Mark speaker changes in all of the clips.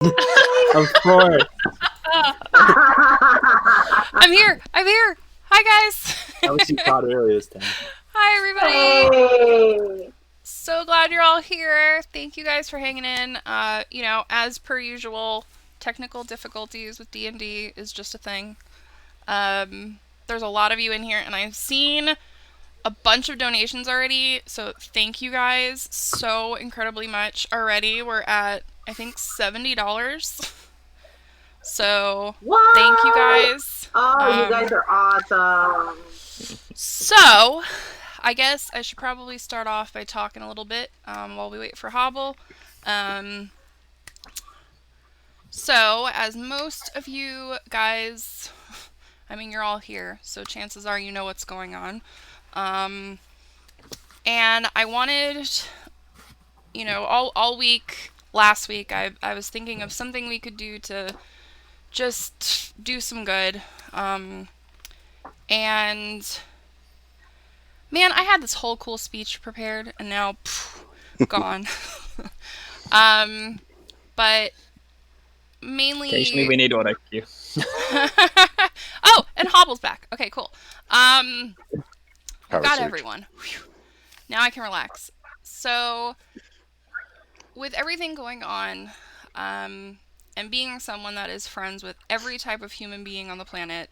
Speaker 1: Of course.
Speaker 2: I'm here. Hi, guys.
Speaker 1: I wish you caught earlier this time.
Speaker 2: Hi, everybody.
Speaker 3: Hey!
Speaker 2: So glad you're all here. Thank you guys for hanging in. As per usual, technical difficulties with D&D is just a thing. There's a lot of you in here, and I've seen a bunch of donations already, so thank you guys so incredibly much already. We're at, I think, $70. So,
Speaker 3: What?
Speaker 2: thank you guys.
Speaker 3: Oh, you guys are awesome.
Speaker 2: So, I guess I should probably start off by talking a little bit while we wait for Hobble. So, as most of you guys, I mean, you're all here, so chances are you know what's going on. And I wanted, all week, last week, I was thinking of something we could do to just do some good. And man, I had this whole cool speech prepared, and now, gone. But mainly...
Speaker 4: Occasionally we need one, thank you.
Speaker 2: Oh, and Hobble's back. Okay, cool. Got everyone. Whew. Now I can relax. So, with everything going on, and being someone that is friends with every type of human being on the planet,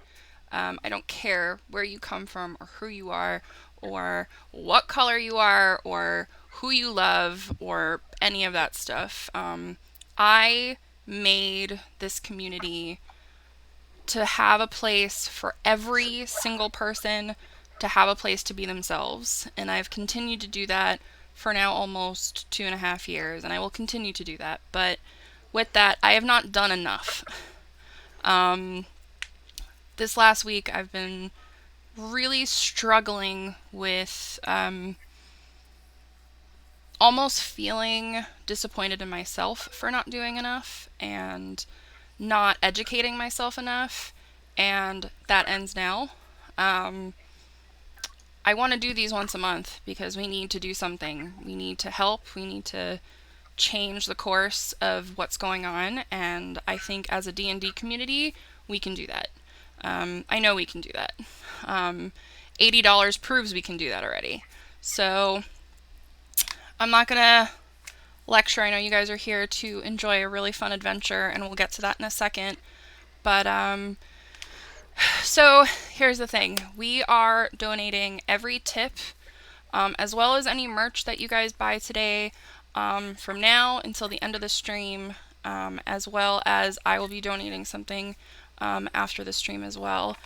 Speaker 2: I don't care where you come from or who you are or what color you are or who you love or any of that stuff. I made this community to have a place for every single person to have a place to be themselves. And I've continued to do that for now almost 2.5 years, and I will continue to do that. But with that, I have not done enough. This last week, I've been really struggling with almost feeling disappointed in myself for not doing enough and not educating myself enough, and that ends now. I want to do these once a month because we need to do something. We need to help. We need to change the course of what's going on, and I think as a D&D community, we can do that. I know we can do that. $80 proves we can do that already. So, I'm not gonna lecture. I know you guys are here to enjoy a really fun adventure, and we'll get to that in a second. But, so here's the thing. We are donating every tip, as well as any merch that you guys buy today, from now until the end of the stream, as well as I will be donating something after the stream as well.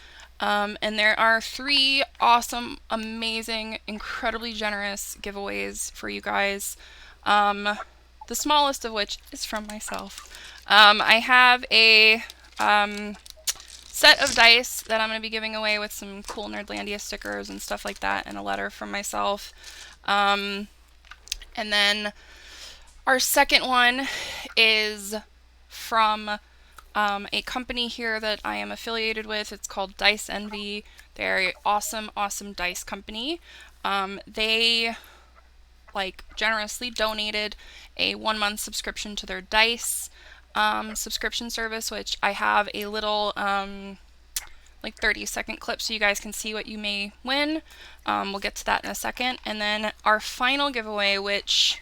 Speaker 2: And there are 3 awesome, amazing, incredibly generous giveaways for you guys. The smallest of which is from myself. I have a set of dice that I'm going to be giving away with some cool Nerdlandia stickers and stuff like that, and a letter from myself. And then our second one is from a company here that I am affiliated with. It's called Dice Envy. They're an awesome, awesome dice company. They generously donated a 1-month subscription to their dice subscription service, which I have a little 30-second clip so you guys can see what you may win. We'll get to that in a second. And then our final giveaway, which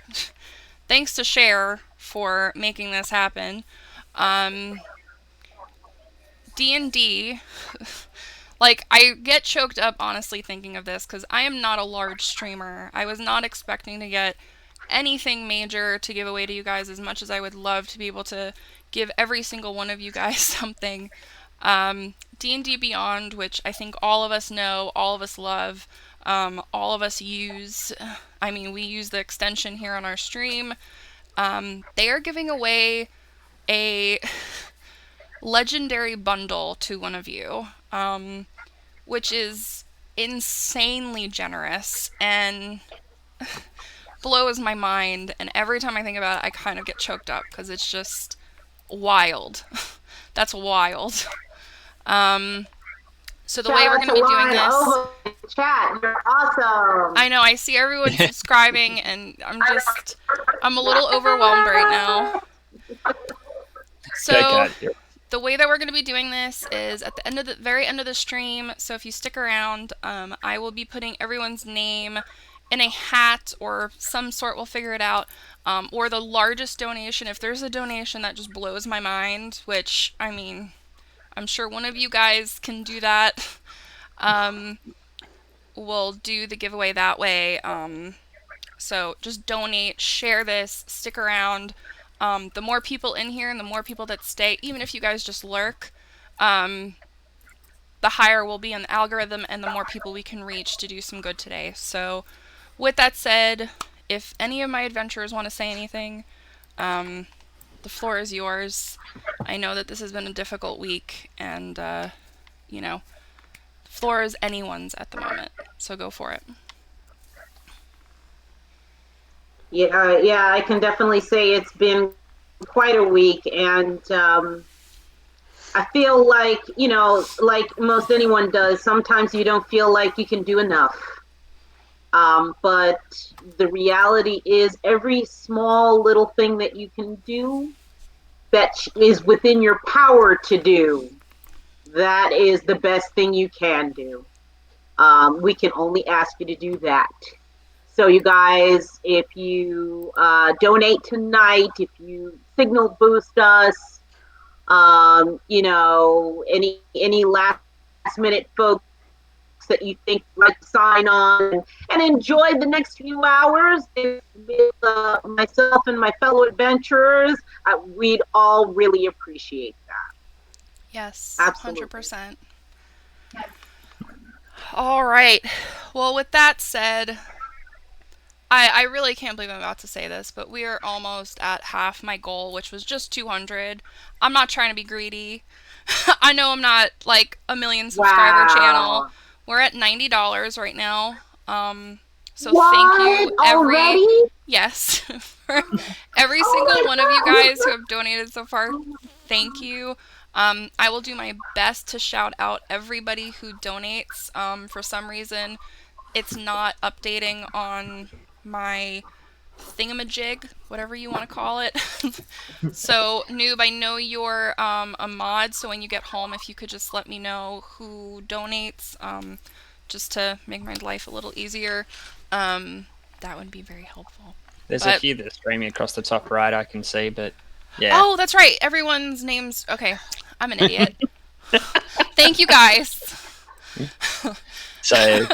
Speaker 2: thanks to Cher for making this happen. D&D, I get choked up honestly thinking of this because I am not a large streamer. I was not expecting to get anything major to give away to you guys, as much as I would love to be able to give every single one of you guys something. D&D Beyond, which I think all of us know, all of us love, all of us use. I mean, we use the extension here on our stream. They are giving away a legendary bundle to one of you, which is insanely generous and blows my mind, and every time I think about it, I kind of get choked up because it's just wild. That's wild. So the way we're going to be doing this...
Speaker 3: Oh, chat, you're awesome.
Speaker 2: I know, I see everyone subscribing, and I'm a little overwhelmed right now. So
Speaker 1: Cat, yeah.
Speaker 2: the way that we're going to be doing this is at the very end of the stream. So if you stick around, I will be putting everyone's name in a hat or some sort. We'll figure it out. Or the largest donation. If there's a donation that just blows my mind, which, I mean, I'm sure one of you guys can do that. We'll do the giveaway that way. So just donate, share this, stick around. The more people in here and the more people that stay, even if you guys just lurk, the higher we'll be in the algorithm and the more people we can reach to do some good today. So with that said, if any of my adventurers want to say anything, the floor is yours. I know that this has been a difficult week and, you know, the floor is anyone's at the moment. So go for it.
Speaker 3: Yeah, I can definitely say it's been quite a week, and I feel like, like most anyone does, sometimes you don't feel like you can do enough. But the reality is every small little thing that you can do that is within your power to do, that is the best thing you can do. We can only ask you to do that. So you guys, if you donate tonight, if you signal boost us, any last minute folks that you think like sign on and enjoy the next few hours with myself and my fellow adventurers, we'd all really appreciate that.
Speaker 2: Yes,
Speaker 3: absolutely.
Speaker 2: 100%. All right. Well, with that said, I really can't believe I'm about to say this, but we are almost at half my goal, which was just 200. I'm not trying to be greedy. I know I'm not like a million subscriber channel. We're at $90 right now. So thank you yes, for every single one of you guys who have donated so far. Thank you. I will do my best to shout out everybody who donates. For some reason, it's not updating on my thingamajig, whatever you want to call it. So, Noob, I know you're a mod, so when you get home, if you could just let me know who donates, just to make my life a little easier, that would be very helpful.
Speaker 1: There's a few that are streaming across the top right, I can see, but yeah.
Speaker 2: Oh, that's right. Everyone's names. Okay, I'm an idiot. Thank you, guys.
Speaker 1: So...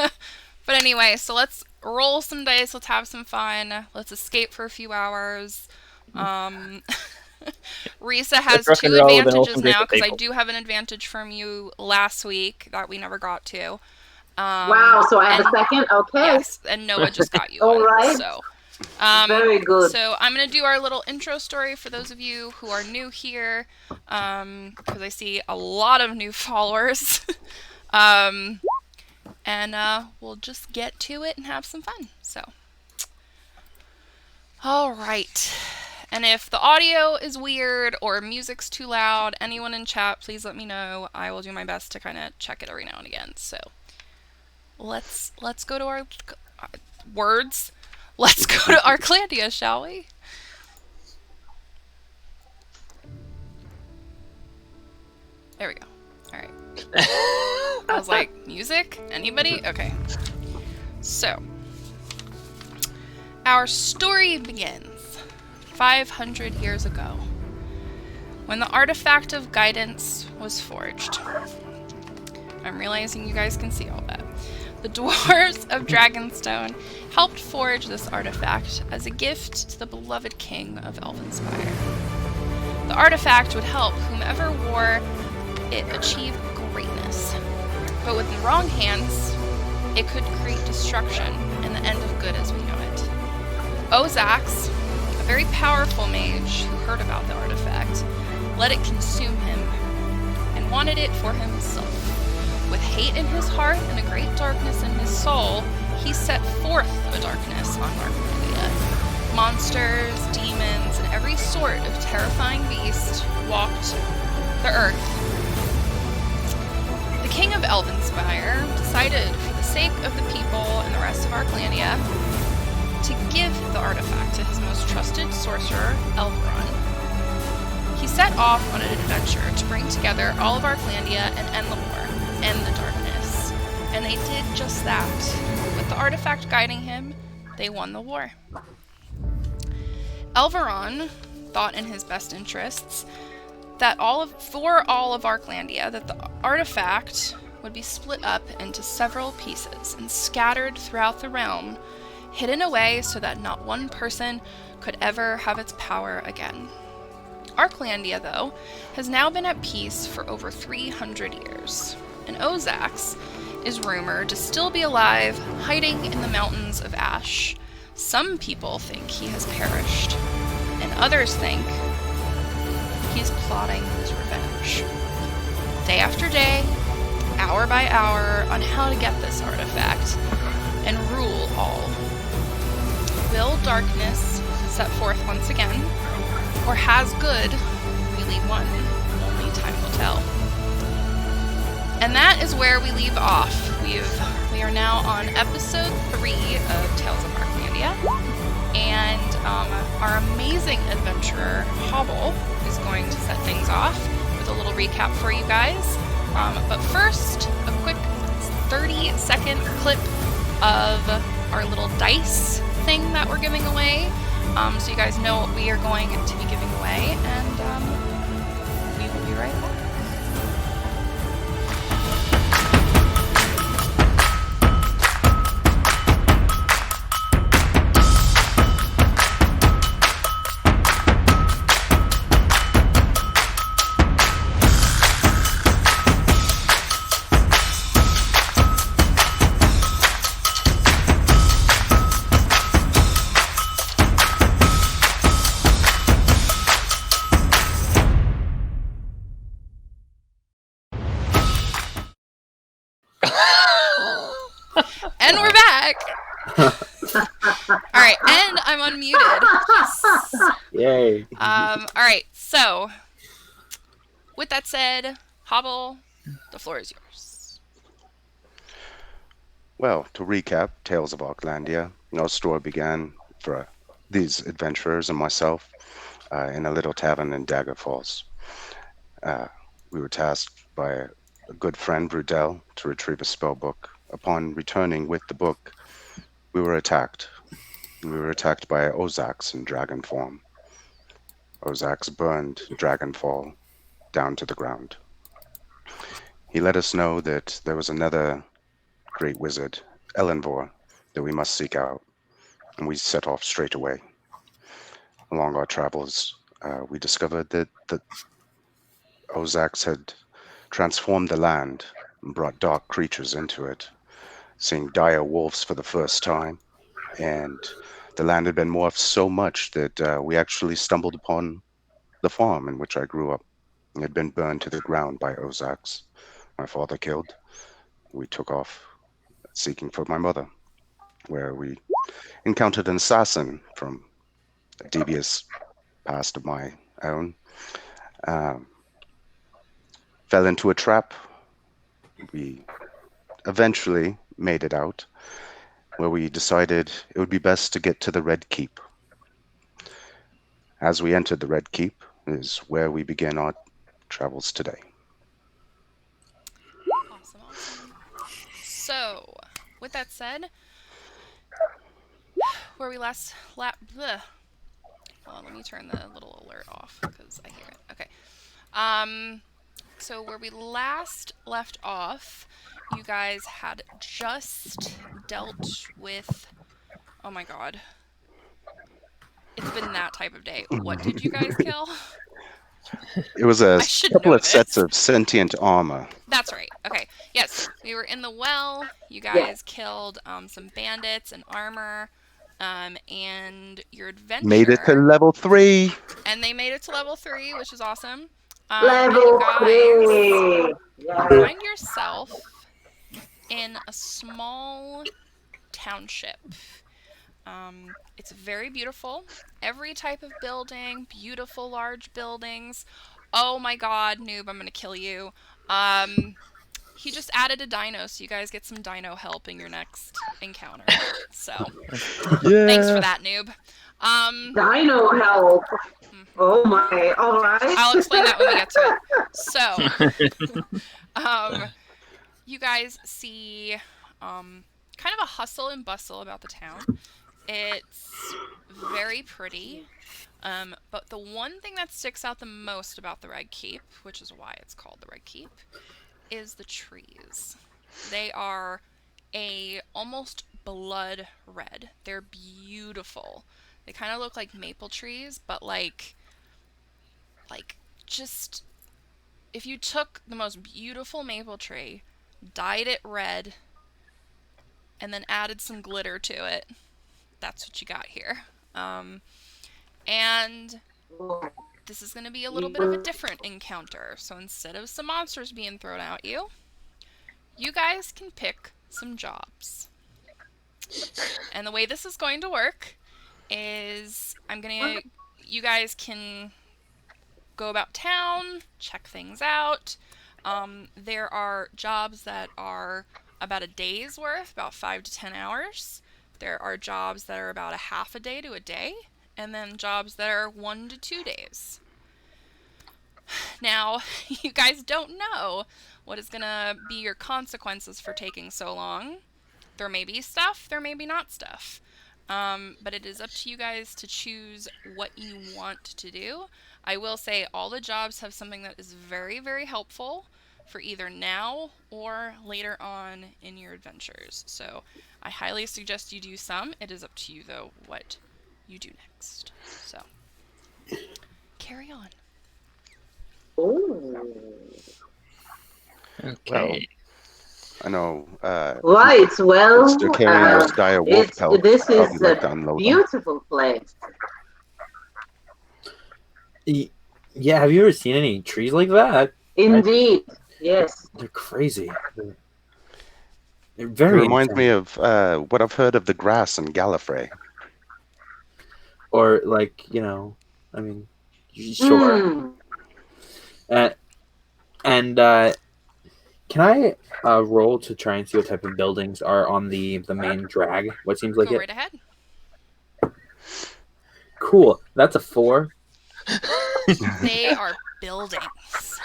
Speaker 2: But anyway, so let's roll some dice, let's have some fun, let's escape for a few hours. Risa has 2 advantages now, because I do have an advantage from you last week that we never got to.
Speaker 3: Wow, so I have a second? Okay.
Speaker 2: Yes, and Noah just got you
Speaker 3: All
Speaker 2: one.
Speaker 3: right.
Speaker 2: So,
Speaker 3: very good.
Speaker 2: So I'm going to do our little intro story for those of you who are new here, because I see a lot of new followers. And we'll just get to it and have some fun. So, all right. And if the audio is weird or music's too loud, anyone in chat, please let me know. I will do my best to kind of check it every now and again. So, let's go to our words. Let's go to Arklandia, shall we? There we go. All right. I was like, music? Anybody? Okay. So, our story begins 500 years ago, when the artifact of guidance was forged. I'm realizing you guys can see all that. The dwarves of Dragonstone helped forge this artifact as a gift to the beloved king of Elvenspire. The artifact would help whomever wore it achieve greatness. But with the wrong hands, it could create destruction and the end of good as we know it. Ozax, a very powerful mage who heard about the artifact, let it consume him and wanted it for himself. With hate in his heart and a great darkness in his soul, he set forth a darkness on Arklandia. Monsters, demons, and every sort of terrifying beast walked the earth. The king of Elvenspire decided, for the sake of the people and the rest of Arklandia, to give the artifact to his most trusted sorcerer, Elvron. He set off on an adventure to bring together all of Arklandia and end the war, end the darkness. And they did just that. With the artifact guiding him, they won the war. Elveron thought in his best interests that for all of Arklandia, that the artifact would be split up into several pieces and scattered throughout the realm, hidden away so that not one person could ever have its power again. Arklandia, though, has now been at peace for over 300 years, and Ozax is rumored to still be alive, hiding in the mountains of ash. Some people think he has perished, and others think he's plotting his revenge. Day after day, hour by hour, on how to get this artifact and rule all. Will darkness set forth once again, or has good really won? Only time will tell. And that is where we leave off. We are now on episode 3 of Tales of Arklandia, and our amazing adventurer Hobble is going to set things off with a little recap for you guys. But first, a quick 30-second clip of our little dice thing that we're giving away, so you guys know what we are going to be giving away, and we will be right back. And we're back! Alright, and I'm unmuted. Yes.
Speaker 4: Yay.
Speaker 2: Alright, so, with that said, Hobble, the floor is yours.
Speaker 4: Well, to recap, Tales of Arklandia, our story began for these adventurers and myself in a little tavern in Dagger Falls. We were tasked by a good friend, Rudell, to retrieve a spell book. Upon returning with the book, we were attacked. We were attacked by Ozax in dragon form. Ozax burned Dragonfall down to the ground. He let us know that there was another great wizard, Elenvor, that we must seek out, and we set off straight away. Along our travels, we discovered that Ozax had transformed the land and brought dark creatures into it, seeing dire wolves for the first time, and the land had been morphed so much that we actually stumbled upon the farm in which I grew up. It had been burned to the ground by Ozax, my father killed. We took off seeking for my mother, where we encountered an assassin from a devious past of my own. Fell into a trap. We eventually made it out, where we decided it would be best to get to the Red Keep. As we entered the Red Keep is where we begin our travels today.
Speaker 2: Awesome. So, with that said, where we last Hold on, let me turn the little alert off because I hear it. Okay. So where we last left off, you guys had just dealt with... Oh my god. It's been that type of day. What did you guys kill?
Speaker 4: It was a couple of
Speaker 2: this.
Speaker 4: sets of sentient armor.
Speaker 2: That's right. Okay. Yes, we were in the well. You guys killed some bandits and armor. And your adventure...
Speaker 4: Made it to level 3!
Speaker 2: And they made it to level 3, which is awesome.
Speaker 3: Level 3!
Speaker 2: Find yourself in a small township. It's very beautiful. Every type of building, beautiful large buildings. Oh my god, noob, I'm gonna kill you. He just added a dino, so you guys get some dino help in your next encounter. So, thanks for that, noob.
Speaker 3: Dino help. Oh my! All right.
Speaker 2: I'll explain that when we get to it. So, you guys see kind of a hustle and bustle about the town. It's very pretty. But the one thing that sticks out the most about the Red Keep, which is why it's called the Red Keep, is the trees. They are a almost blood red. They're beautiful. They kind of look like maple trees, but like just if you took the most beautiful maple tree, dyed it red, and then added some glitter to it, that's what you got here. And this is going to be a little bit of a different encounter. So instead of some monsters being thrown at you, you guys can pick some jobs. And the way this is going to work is you guys can go about town, check things out. There are jobs that are about a day's worth, about 5 to 10 hours. There are jobs that are about a half a day to a day, and then jobs that are 1 to 2 days. Now, you guys don't know what is going to be your consequences for taking so long. There may be stuff, there may be not stuff. But it is up to you guys to choose what you want to do. I will say all the jobs have something that is very, very helpful for either now or later on in your adventures. So I highly suggest you do some. It is up to you, though, what you do next. So carry on.
Speaker 3: Oh.
Speaker 1: Okay.
Speaker 4: I know.
Speaker 3: Right. Well,
Speaker 4: Still carrying those dire wolf pelts.
Speaker 3: this
Speaker 4: I'd
Speaker 3: is
Speaker 4: like to
Speaker 3: a
Speaker 4: unload them.
Speaker 3: beautiful place.
Speaker 5: Yeah, have you ever seen any trees like that?
Speaker 3: Indeed. Yes.
Speaker 5: They're crazy. They're
Speaker 4: It
Speaker 5: very
Speaker 4: reminds
Speaker 5: insane.
Speaker 4: me of what I've heard of the grass in Gallifrey.
Speaker 5: Or like, I mean, sure.
Speaker 3: Mm.
Speaker 5: And can I roll to try and see what type of buildings are on the main drag? What seems like
Speaker 2: Go
Speaker 5: it?
Speaker 2: right ahead.
Speaker 5: Cool. That's a 4.
Speaker 2: They are buildings.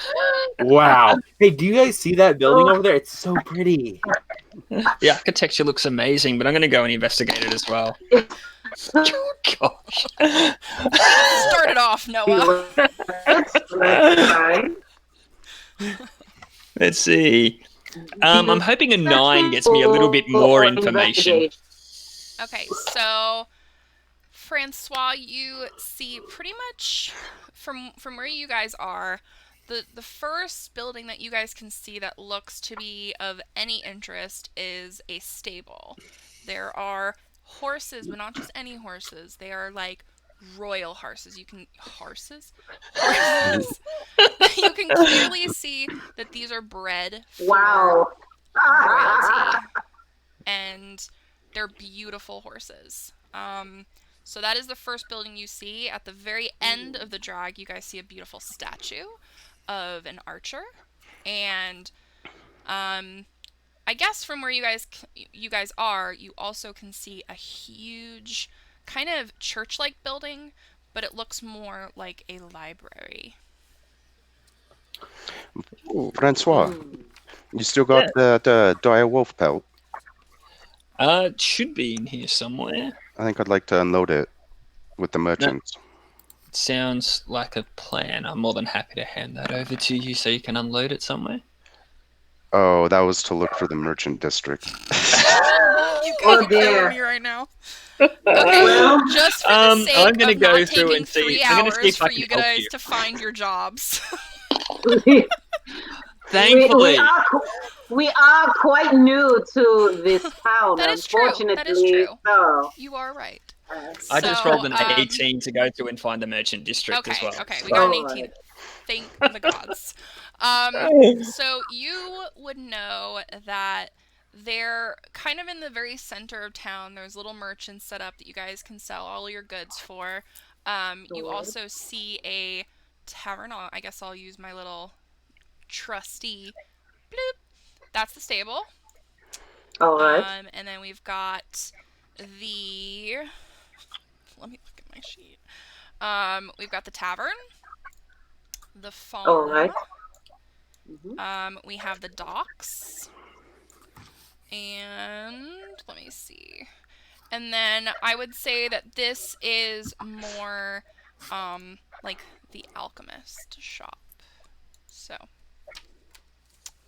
Speaker 5: Wow. Hey, do you guys see that building over there? It's so pretty.
Speaker 1: The architecture looks amazing, but I'm going to go and investigate it as well. Oh, gosh.
Speaker 2: Start it off, Noah.
Speaker 3: Let's try.
Speaker 1: Let's see. I'm hoping a 9 gets me a little bit more information.
Speaker 2: Okay, so Francois, you see pretty much from where you guys are, the first building that you guys can see that looks to be of any interest is a stable. There are horses, but not just any horses. They are like royal horses. You can you can clearly see that these are bred for
Speaker 3: Wow.
Speaker 2: royalty, and they're beautiful horses. So that is the first building you see. At the very end of the drag, you guys see a beautiful statue of an archer, and I guess from where you guys are, you also can see a huge kind of church-like building, but it looks more like a library.
Speaker 4: Francois, you still got the dire wolf pelt?
Speaker 1: It should be in here somewhere.
Speaker 4: I think I'd like to unload it with the merchants.
Speaker 1: It sounds like a plan. I'm more than happy to hand that over to you so you can unload it somewhere.
Speaker 4: Oh, that was to look for the merchant district.
Speaker 2: You guys are killing me right now. Okay,
Speaker 3: Well,
Speaker 2: just for the sake
Speaker 1: I'm gonna
Speaker 2: of
Speaker 1: go
Speaker 2: not
Speaker 1: through
Speaker 2: taking
Speaker 1: and see.
Speaker 2: 3
Speaker 1: I'm gonna see
Speaker 2: hours
Speaker 1: if I
Speaker 2: for
Speaker 1: can
Speaker 2: you
Speaker 1: help
Speaker 2: guys
Speaker 1: you.
Speaker 2: to find your jobs.
Speaker 1: Thankfully,
Speaker 3: we are quite new to this town,
Speaker 2: That is true.
Speaker 3: unfortunately.
Speaker 2: That is true.
Speaker 3: So,
Speaker 2: You are right.
Speaker 1: I just
Speaker 2: So,
Speaker 1: rolled an 18 to go through and find the merchant district as well.
Speaker 2: Okay, we got an
Speaker 3: Alright.
Speaker 2: 18. Thank the gods. So you would know that they're kind of in the very center of town. There's little merchants set up that you guys can sell all your goods for. You also see a tavern. I guess I'll use my little trusty bloop. That's the stable.
Speaker 3: all right.
Speaker 2: And then we've got the... Let me look at my sheet. We've got the tavern, the farm.
Speaker 3: All right. Mhm.
Speaker 2: We have the docks, and let me see. And then I would say that this is more like the alchemist shop. So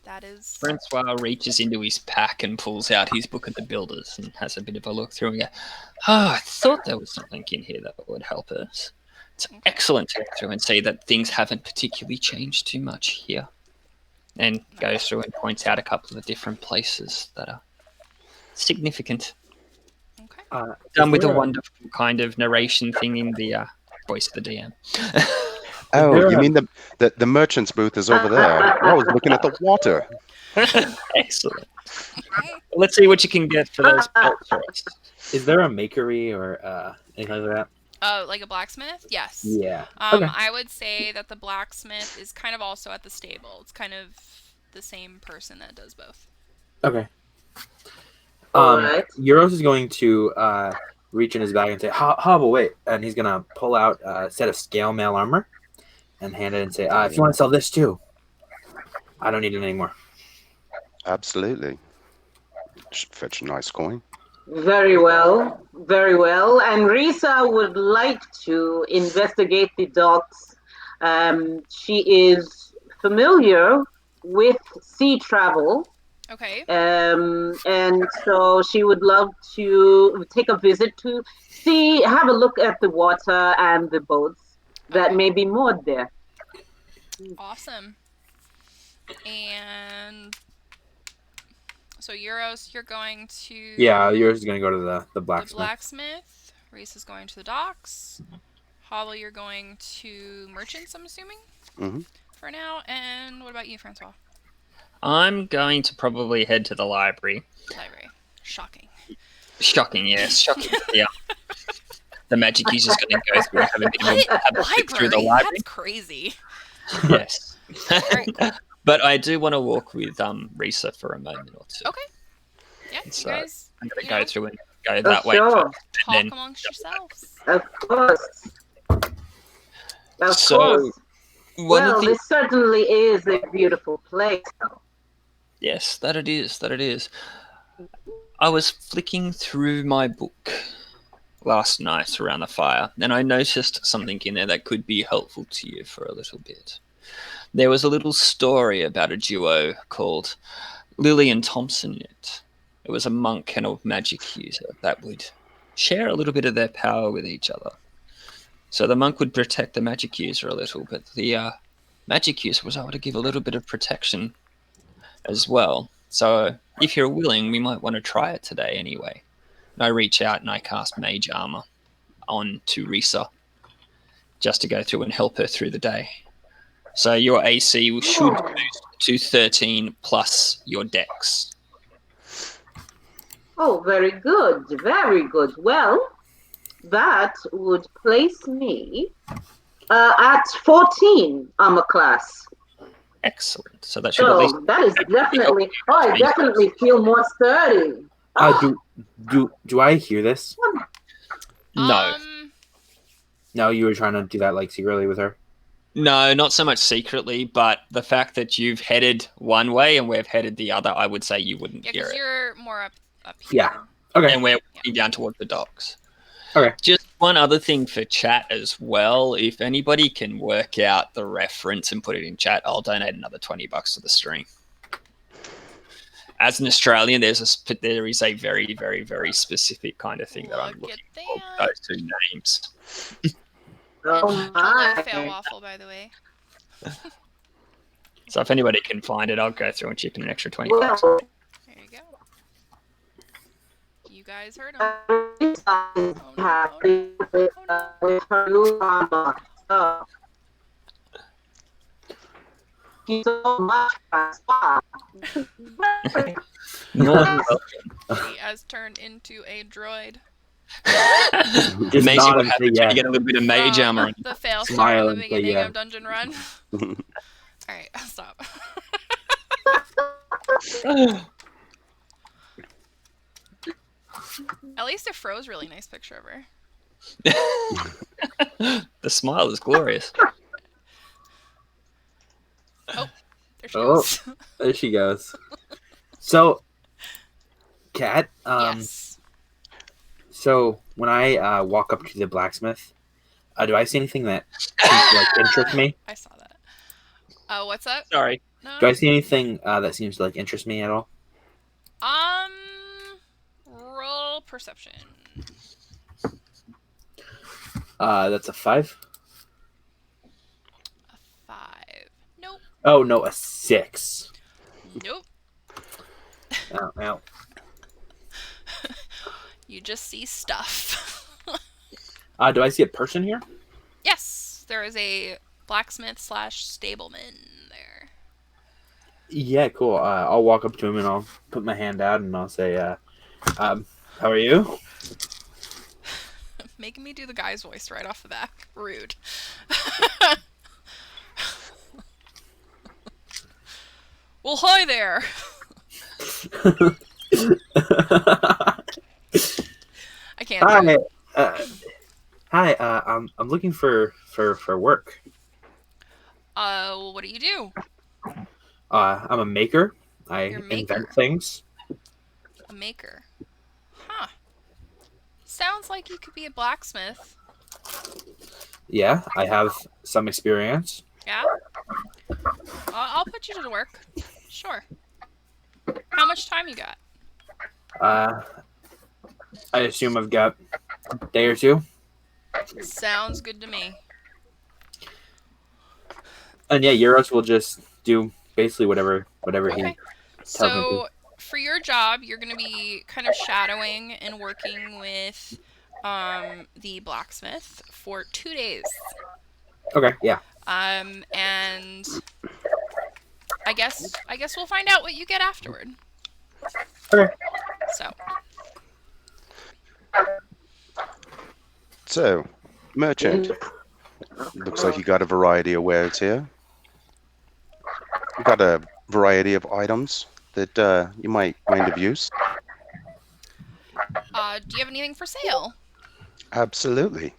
Speaker 2: that is
Speaker 1: Francois reaches into his pack and pulls out his book of the builders and has a bit of a look through and go, I thought there was something in here that would help us. It's excellent to go through and see that things haven't particularly changed too much here. And goes through and points out a couple of different places that are significant.
Speaker 2: okay.
Speaker 1: Done with a wonderful kind of narration thing in the voice of the DM.
Speaker 4: Oh, you mean the merchant's booth is over there? I was looking at the water.
Speaker 1: Excellent. Let's see what you can get for those bolts first.
Speaker 5: Is there a makery or anything like that?
Speaker 2: Oh, like a blacksmith? Yes.
Speaker 5: Yeah. Okay.
Speaker 2: I would say that the blacksmith is kind of also at the stable. It's kind of the same person that does both.
Speaker 5: Okay.
Speaker 3: Alright.
Speaker 5: Euros is going to reach in his bag and say, "Hobble, wait!" And he's gonna pull out a set of scale mail armor and hand it and say, "If you want to sell this too, I don't need it anymore."
Speaker 4: Absolutely. Should fetch a nice coin.
Speaker 3: Very well. Very well. And Risa would like to investigate the docks. She is familiar with sea travel.
Speaker 2: Okay.
Speaker 3: And so she would love to take a visit to have a look at the water and the boats that may be moored there.
Speaker 2: Awesome. And so Euros, you're going to...
Speaker 5: Yeah, yours is gonna go to the blacksmith.
Speaker 2: The blacksmith. Reese is going to the docks. Hobble, you're going to merchants, I'm assuming?
Speaker 4: Mm-hmm.
Speaker 2: For now. And what about you, Francois?
Speaker 1: I'm going to probably head to the library.
Speaker 2: Library. Shocking.
Speaker 1: Shocking, yes. Shocking. Yeah. The magic user's going to go through and have a bit of a flick through the library.
Speaker 2: That's crazy.
Speaker 1: Yes.
Speaker 2: Very cool.
Speaker 1: But I do want to walk with Risa for a moment or two.
Speaker 2: Okay. Yeah, you
Speaker 1: So
Speaker 2: guys
Speaker 1: I'm going to go through and go that way.
Speaker 3: Sure.
Speaker 1: First,
Speaker 2: talk
Speaker 1: and then
Speaker 2: amongst yourselves.
Speaker 3: Of course. Of
Speaker 1: So,
Speaker 3: course.
Speaker 1: one
Speaker 3: Well,
Speaker 1: of the...
Speaker 3: this certainly is a beautiful place.
Speaker 1: Yes, that it is. That it is. I was flicking through my book last night around the fire, and I noticed something in there that could be helpful to you for a little bit. There was a little story about a duo called Lily and Thompson in it. It was a monk and a magic user that would share a little bit of their power with each other. So the monk would protect the magic user a little, but the magic user was able to give a little bit of protection as well. So if you're willing, we might want to try it today anyway. And I reach out and I cast Mage Armor on to Risa just to go through and help her through the day. So your AC should boost to 13 plus your dex.
Speaker 3: Oh, very good. Very good. Well, that would place me at 14 armor class.
Speaker 1: Excellent. So that should at least...
Speaker 3: So that is definitely... Oh, I definitely feel more sturdy.
Speaker 5: Do I hear this?
Speaker 1: No.
Speaker 5: No, you were trying to do that like secretly with her?
Speaker 1: No, not so much secretly, but the fact that you've headed one way and we've headed the other, I would say you wouldn't
Speaker 2: Yeah,
Speaker 1: hear
Speaker 2: because
Speaker 1: it.
Speaker 2: you're more up here.
Speaker 5: Yeah. Okay.
Speaker 1: And we're walking down towards the docks.
Speaker 5: Okay.
Speaker 1: Just one other thing for chat as well. If anybody can work out the reference and put it in chat, I'll donate another $20 to the stream. As an Australian, there is a very, very, very specific kind of thing that I'm
Speaker 2: Look
Speaker 1: looking
Speaker 2: at
Speaker 1: for.
Speaker 2: that.
Speaker 1: Those two names.
Speaker 3: Oh
Speaker 2: And hello,
Speaker 3: my.
Speaker 2: fail waffle, by the way.
Speaker 1: So if anybody can find it, I'll go through and chip in an extra $20.
Speaker 3: Well,
Speaker 2: There you go. You guys heard him.
Speaker 3: happy with her new armor. So, thank you so much.
Speaker 1: More than welcome.
Speaker 2: He has turned into a droid.
Speaker 5: Just
Speaker 1: Amazing
Speaker 5: nod
Speaker 1: what
Speaker 5: and say
Speaker 1: happens when
Speaker 5: yeah.
Speaker 1: you get a little bit of mage armor.
Speaker 2: The fail star
Speaker 5: Smile
Speaker 2: in the
Speaker 5: and say
Speaker 2: beginning
Speaker 5: yeah.
Speaker 2: of Dungeon Run. Alright, I'll stop. At least it froze really nice picture of her.
Speaker 1: The smile is glorious.
Speaker 2: There she
Speaker 5: Oh.
Speaker 2: goes.
Speaker 5: There she goes. So, Kat,
Speaker 2: Yes.
Speaker 5: so when I walk up to the blacksmith, do I see anything that seems to interest me?
Speaker 2: I saw that. What's up?
Speaker 1: Sorry.
Speaker 2: No.
Speaker 5: Do I see anything that seems to interest me at all?
Speaker 2: Roll perception.
Speaker 5: That's a 5.
Speaker 2: A 5. Nope.
Speaker 5: Oh no, a 6.
Speaker 2: Nope.
Speaker 5: Ow.
Speaker 2: You just see stuff.
Speaker 5: Do I see a person here?
Speaker 2: Yes, there is a blacksmith / stableman there.
Speaker 5: Yeah, cool. I'll walk up to him and I'll put my hand out and I'll say, how are you?
Speaker 2: Making me do the guy's voice right off the bat. Rude. Well, hi there. I can't. Do it.
Speaker 5: Hi. I'm looking for work.
Speaker 2: What do you do?
Speaker 5: I'm a maker. I
Speaker 2: You're a maker?
Speaker 5: invent things.
Speaker 2: A maker. Huh. Sounds like you could be a blacksmith.
Speaker 5: Yeah, I have some experience.
Speaker 2: Yeah? I'll put you to work. Sure. How much time you got?
Speaker 5: I assume I've got a day or two.
Speaker 2: Sounds good to me.
Speaker 5: And yeah, Euros will just do basically whatever he.
Speaker 2: Okay. So, for your job, you're going to be kind of shadowing and working with the blacksmith for 2 days.
Speaker 5: Okay, yeah.
Speaker 2: And I guess we'll find out what you get afterward.
Speaker 5: Okay.
Speaker 4: So, merchant. Looks like you got a variety of wares here. You got a variety of items that you might find of use.
Speaker 2: Do you have anything for sale?
Speaker 4: Absolutely.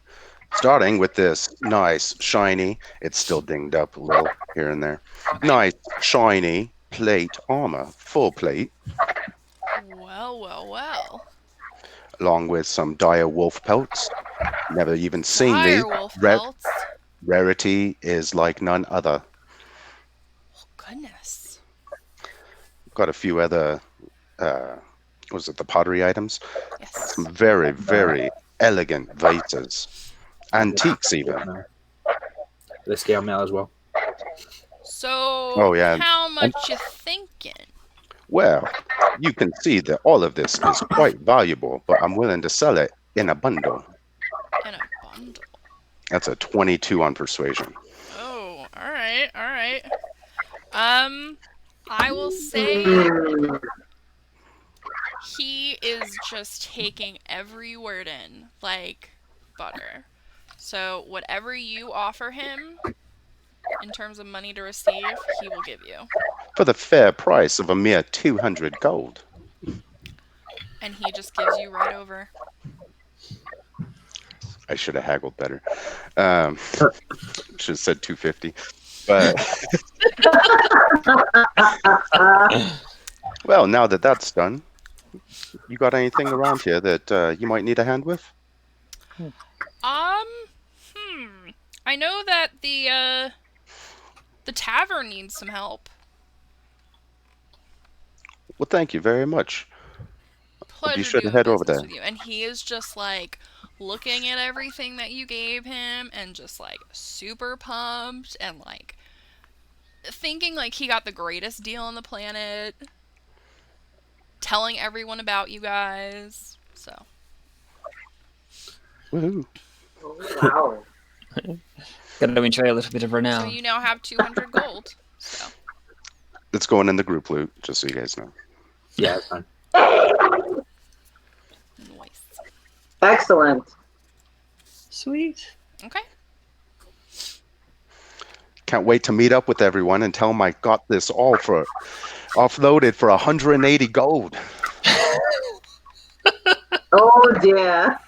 Speaker 4: Starting with this nice, shiny, it's still dinged up a little here and there.
Speaker 2: Okay.
Speaker 4: Nice, shiny plate armor, full plate,
Speaker 2: Well.
Speaker 4: along with some dire wolf pelts. Never even seen these.
Speaker 2: Direwolf pelts.
Speaker 4: Rarity is like none other.
Speaker 2: Oh, goodness.
Speaker 4: Got a few other, was it the pottery items?
Speaker 2: Yes.
Speaker 4: Some very, very elegant vases. Antiques even.
Speaker 5: The scale mail as well.
Speaker 2: So,
Speaker 4: Oh, yeah.
Speaker 2: how much you thinking?
Speaker 4: Well, you can see that all of this is quite valuable, but I'm willing to sell it in a bundle.
Speaker 2: In a bundle.
Speaker 4: That's a 22 on persuasion.
Speaker 2: Oh, all right. I will say he is just taking every word in like butter. So whatever you offer him in terms of money to receive, he will give you.
Speaker 4: For the fair price of a mere 200 gold.
Speaker 2: And he just gives you right over.
Speaker 4: I should have haggled better. Should have said 250. But well, now that that's done, you got anything around here that you might need a hand with?
Speaker 2: I know that the tavern needs some help.
Speaker 4: Well, thank you very much.
Speaker 2: Pleasure
Speaker 4: Be sure to
Speaker 2: doing
Speaker 4: head over
Speaker 2: business
Speaker 4: there.
Speaker 2: with you. And he is just like looking at everything that you gave him and just like super pumped and like thinking like he got the greatest deal on the planet, telling everyone about you guys. So
Speaker 4: Woohoo.
Speaker 3: Wow.
Speaker 1: Gotta enjoy a little bit of renown.
Speaker 2: So you now have 200 gold. So
Speaker 4: It's going in the group loot, just so you guys know.
Speaker 5: Yeah, that's fine.
Speaker 2: nice.
Speaker 3: Excellent.
Speaker 1: Sweet.
Speaker 2: Okay.
Speaker 4: Can't wait to meet up with everyone and tell them I got this all offloaded for 180 gold.
Speaker 3: Oh dear.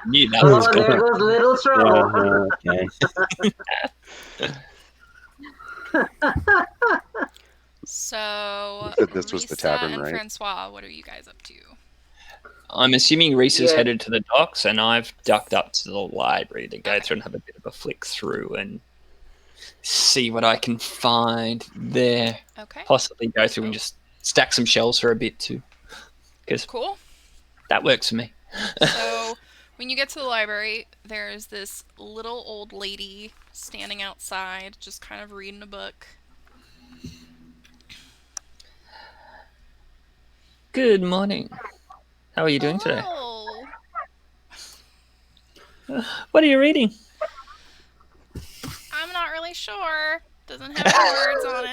Speaker 1: Knew that was
Speaker 3: Oh,
Speaker 1: coming.
Speaker 3: there goes little trouble.
Speaker 5: Okay.
Speaker 2: So,
Speaker 4: You said this was the
Speaker 2: Risa
Speaker 4: tavern,
Speaker 2: and
Speaker 4: right?
Speaker 2: Francois, what are you guys up to?
Speaker 1: I'm assuming Reese is
Speaker 3: Yeah.
Speaker 1: headed to the docks, and I've ducked up to the library to go
Speaker 2: Okay.
Speaker 1: through and have a bit of a flick through and see what I can find there.
Speaker 2: Okay.
Speaker 1: Possibly go through and just stack some shelves for a bit too, because
Speaker 2: Cool.
Speaker 1: that works for me.
Speaker 2: So, when you get to the library, there's this little old lady standing outside, just kind of reading a book.
Speaker 1: Good morning. How are you doing today?
Speaker 2: Hello.
Speaker 1: What are you reading?
Speaker 2: I'm not really sure. Doesn't have any words on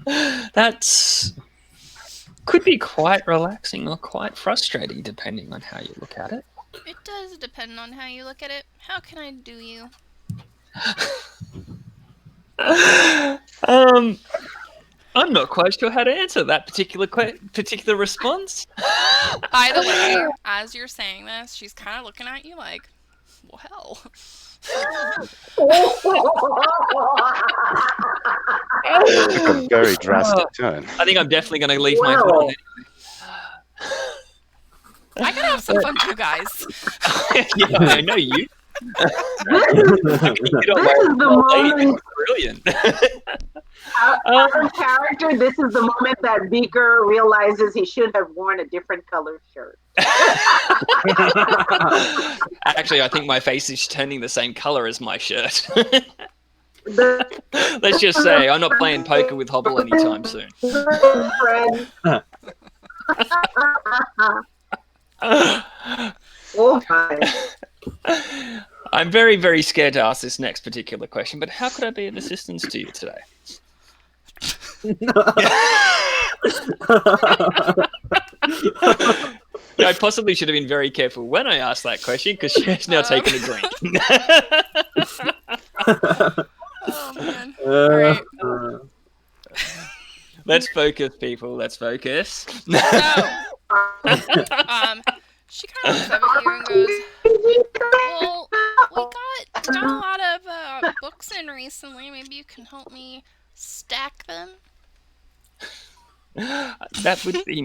Speaker 2: it.
Speaker 1: That's could be quite relaxing or quite frustrating, depending on how you look at it.
Speaker 2: It does depend on how you look at it. How can I do you?
Speaker 1: I'm not quite sure how to answer that particular response.
Speaker 2: By the way, as you're saying this, she's kind of looking at you like, well.
Speaker 4: Took a very drastic turn.
Speaker 1: I think I'm definitely going to leave my
Speaker 3: Wow.
Speaker 1: phone.
Speaker 2: I gotta have some fun too, guys.
Speaker 1: Yeah, I know you.
Speaker 3: This
Speaker 1: You don't
Speaker 3: is
Speaker 1: worry,
Speaker 3: the
Speaker 1: old lady,
Speaker 3: moment.
Speaker 1: brilliant.
Speaker 3: Our character, this is the moment that Beaker realizes he should have worn a different color shirt.
Speaker 1: Actually, I think my face is turning the same color as my shirt.
Speaker 3: The
Speaker 1: Let's just say I'm not playing poker with Hobble anytime soon.
Speaker 3: friend. Oh my.
Speaker 1: I'm very, very scared to ask this next particular question, but how could I be of assistance to you today? Yeah, I possibly should have been very careful when I asked that question because she has now taken a drink.
Speaker 2: Oh man. All right.
Speaker 1: Let's focus, people. Let's focus.
Speaker 2: So, she kind of looks up at you and goes, "Well, we got a lot of books in recently. Maybe you can help me stack them."
Speaker 1: That would be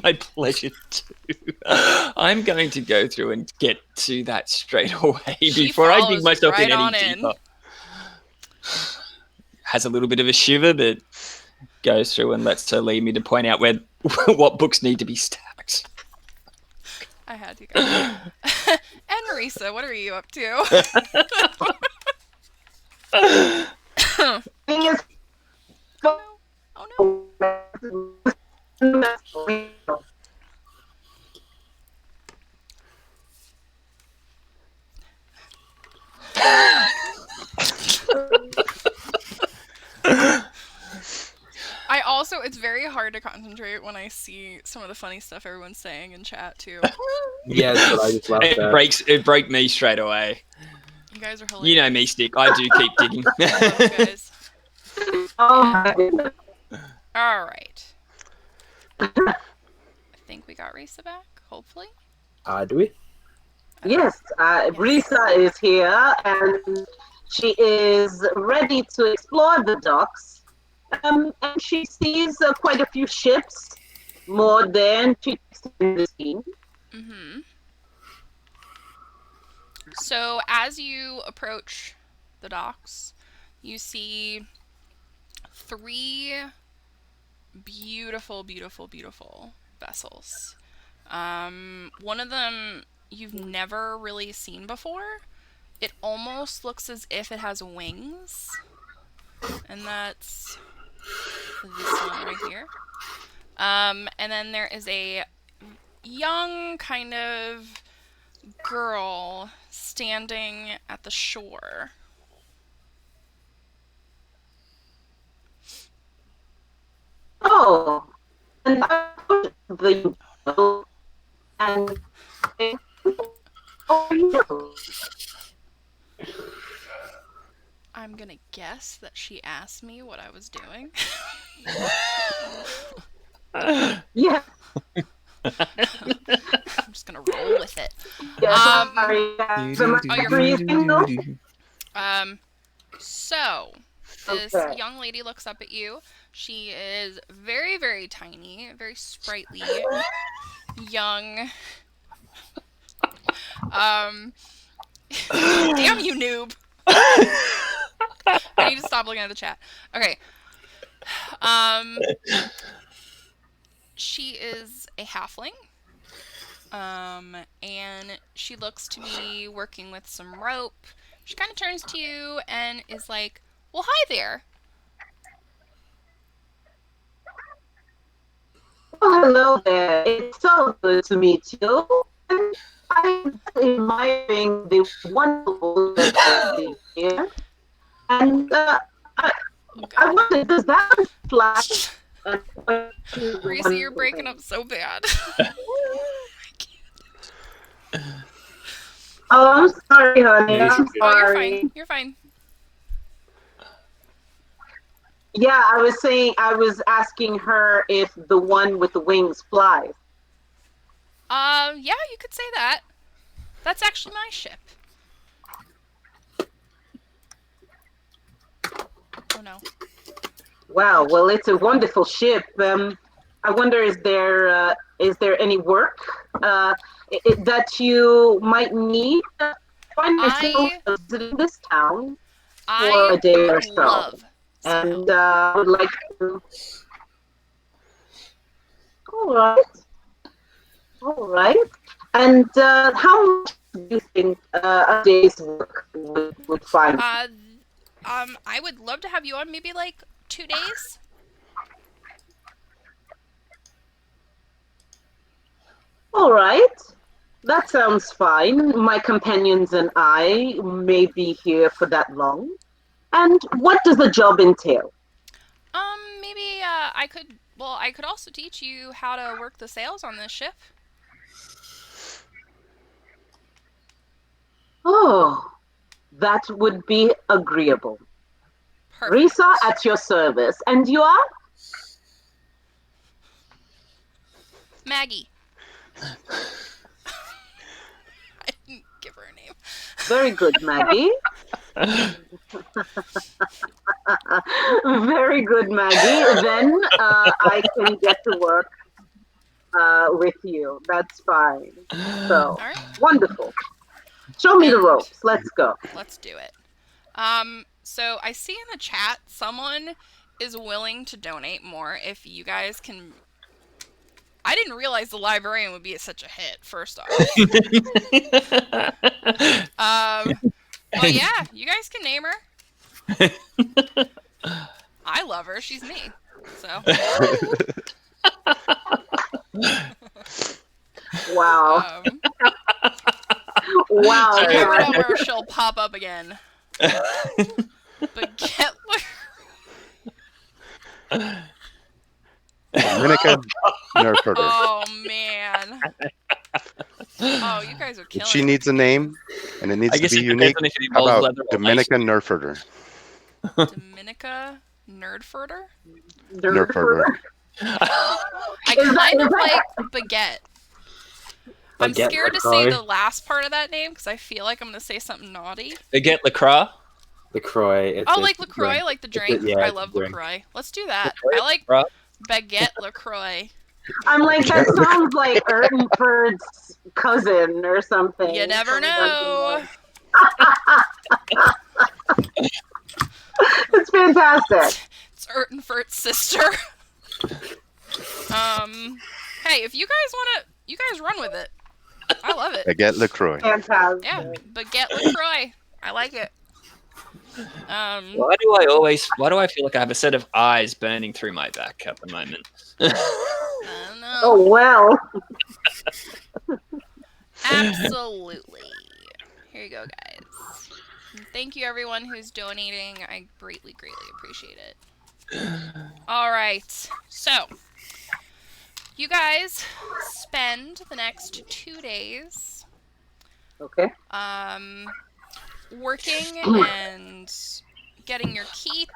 Speaker 1: my pleasure too. I'm going to go through and get to that straight away
Speaker 2: She
Speaker 1: before I dig
Speaker 2: follows
Speaker 1: myself
Speaker 2: right
Speaker 1: in
Speaker 2: on
Speaker 1: any
Speaker 2: in.
Speaker 1: deeper. Has a little bit of a shiver, but goes through and lets her lead me to point out where what books need to be stacked.
Speaker 2: I had to go. And Marisa, what are you up to?
Speaker 3: Thing is,
Speaker 2: Oh no. I also, it's very hard to concentrate when I see some of the funny stuff everyone's saying in chat too.
Speaker 5: Yeah, that's what I just laughed at.
Speaker 1: It broke me straight away.
Speaker 2: You guys are hilarious.
Speaker 1: You know me, Stick. I do keep digging.
Speaker 2: I love you guys.
Speaker 3: Oh my goodness.
Speaker 2: All right. I think we got Risa back, hopefully.
Speaker 5: Do we?
Speaker 3: Yes, Brisa is here and she is ready to explore the docks. And she sees quite a few ships, more than she can see.
Speaker 2: Mm-hmm. So as you approach the docks, you see 3 beautiful, beautiful, beautiful vessels. One of them you've never really seen before. It almost looks as if it has wings. And that's this one right here. And then there is a young kind of girl standing at the shore.
Speaker 3: Oh, and the and oh no.
Speaker 2: I'm gonna guess that she asked me what I was doing.
Speaker 3: Yeah,
Speaker 2: I'm just gonna roll with it.
Speaker 3: Yeah,
Speaker 2: Um,
Speaker 3: sorry.
Speaker 2: you're
Speaker 3: Freezing though?
Speaker 2: So this
Speaker 3: Okay.
Speaker 2: young lady looks up at you. She is very, very tiny, very sprightly, young. Damn you, noob. I need to stop looking at the chat. Okay. She is a halfling. And she looks to be working with some rope. She kind of turns to you and is like, "Well, hi there."
Speaker 3: Oh, hello there. It's so good to meet you. And I'm admiring the wonderful diversity here. And I wonder, does that fly?
Speaker 2: Reese, you're breaking up so bad.
Speaker 3: Oh, I'm sorry, honey.
Speaker 5: Maybe
Speaker 3: I'm
Speaker 5: she's good.
Speaker 2: Oh, you're
Speaker 3: sorry.
Speaker 2: fine. You're fine.
Speaker 3: Yeah, I was asking her if the one with the wings flies.
Speaker 2: Yeah, you could say that. That's actually my ship. Oh no.
Speaker 3: Wow, well, it's a wonderful ship. I wonder, is there any work that you might need? Find myself visiting this town for a day or so,
Speaker 2: love
Speaker 3: and I would like to. All right. And how much do you think a day's work would find?
Speaker 2: I would love to have you on maybe like 2 days.
Speaker 3: All right. That sounds fine. My companions and I may be here for that long. And what does the job entail?
Speaker 2: Maybe I could also teach you how to work the sails on this ship.
Speaker 3: Oh, that would be agreeable.
Speaker 2: Perfect.
Speaker 3: Risa, at your service. And you are?
Speaker 2: Maggie. I didn't give her a name.
Speaker 3: Very good, Maggie. Very good, Maggie. Then I can get to work with you. That's fine. So,
Speaker 2: All right.
Speaker 3: wonderful. Show me the
Speaker 2: And-
Speaker 3: ropes. Let's go.
Speaker 2: Let's do it. So I see in the chat someone is willing to donate more if you guys can. I didn't realize the librarian would be such a hit, first off. Well, yeah, you guys can name her. I love her. She's me. So.
Speaker 3: Wow. Wow.
Speaker 2: I never know where she'll pop up again. But get
Speaker 4: Dominica Nerfurter.
Speaker 2: Oh man. Oh, you guys are killing
Speaker 4: If she
Speaker 2: it.
Speaker 4: needs a name and it needs
Speaker 1: I
Speaker 4: to
Speaker 1: guess
Speaker 4: be
Speaker 1: it
Speaker 4: unique,
Speaker 1: depends on if it
Speaker 4: how
Speaker 1: involves
Speaker 4: about
Speaker 1: leather or
Speaker 4: Dominica Nerfurter?
Speaker 2: Dominica Nerdfurter?
Speaker 4: Nerfurter.
Speaker 2: I kind of like baguette. I'm
Speaker 5: Baguette
Speaker 2: scared to
Speaker 5: LaCroix.
Speaker 2: say the last part of that name because I feel like I'm going to say something naughty.
Speaker 1: Baguette LaCroix.
Speaker 5: LaCroix.
Speaker 2: Oh, like LaCroix, like the drink?
Speaker 5: yeah,
Speaker 2: I
Speaker 5: it's a
Speaker 2: love
Speaker 5: drink.
Speaker 2: LaCroix. Let's do that.
Speaker 1: LaCroix?
Speaker 2: I like
Speaker 1: LaCroix?
Speaker 2: baguette LaCroix.
Speaker 3: I'm like, that sounds like Erdenford's cousin or something.
Speaker 2: You never
Speaker 3: from
Speaker 2: know.
Speaker 3: It's fantastic.
Speaker 2: It's Ertenfurt's sister. Hey, if you guys want to, you guys run with it. I love it.
Speaker 4: Baguette LaCroix.
Speaker 3: Fantastic.
Speaker 2: Yeah, baguette LaCroix. I like it.
Speaker 1: Why do I feel like I have a set of eyes burning through my back at the moment?
Speaker 2: I don't know.
Speaker 3: Oh, well.
Speaker 2: Absolutely. Here you go, guys. And thank you, everyone who's donating. I greatly, greatly appreciate it. All right. So, you guys spend the next 2 days
Speaker 3: Okay.
Speaker 2: working and getting your keep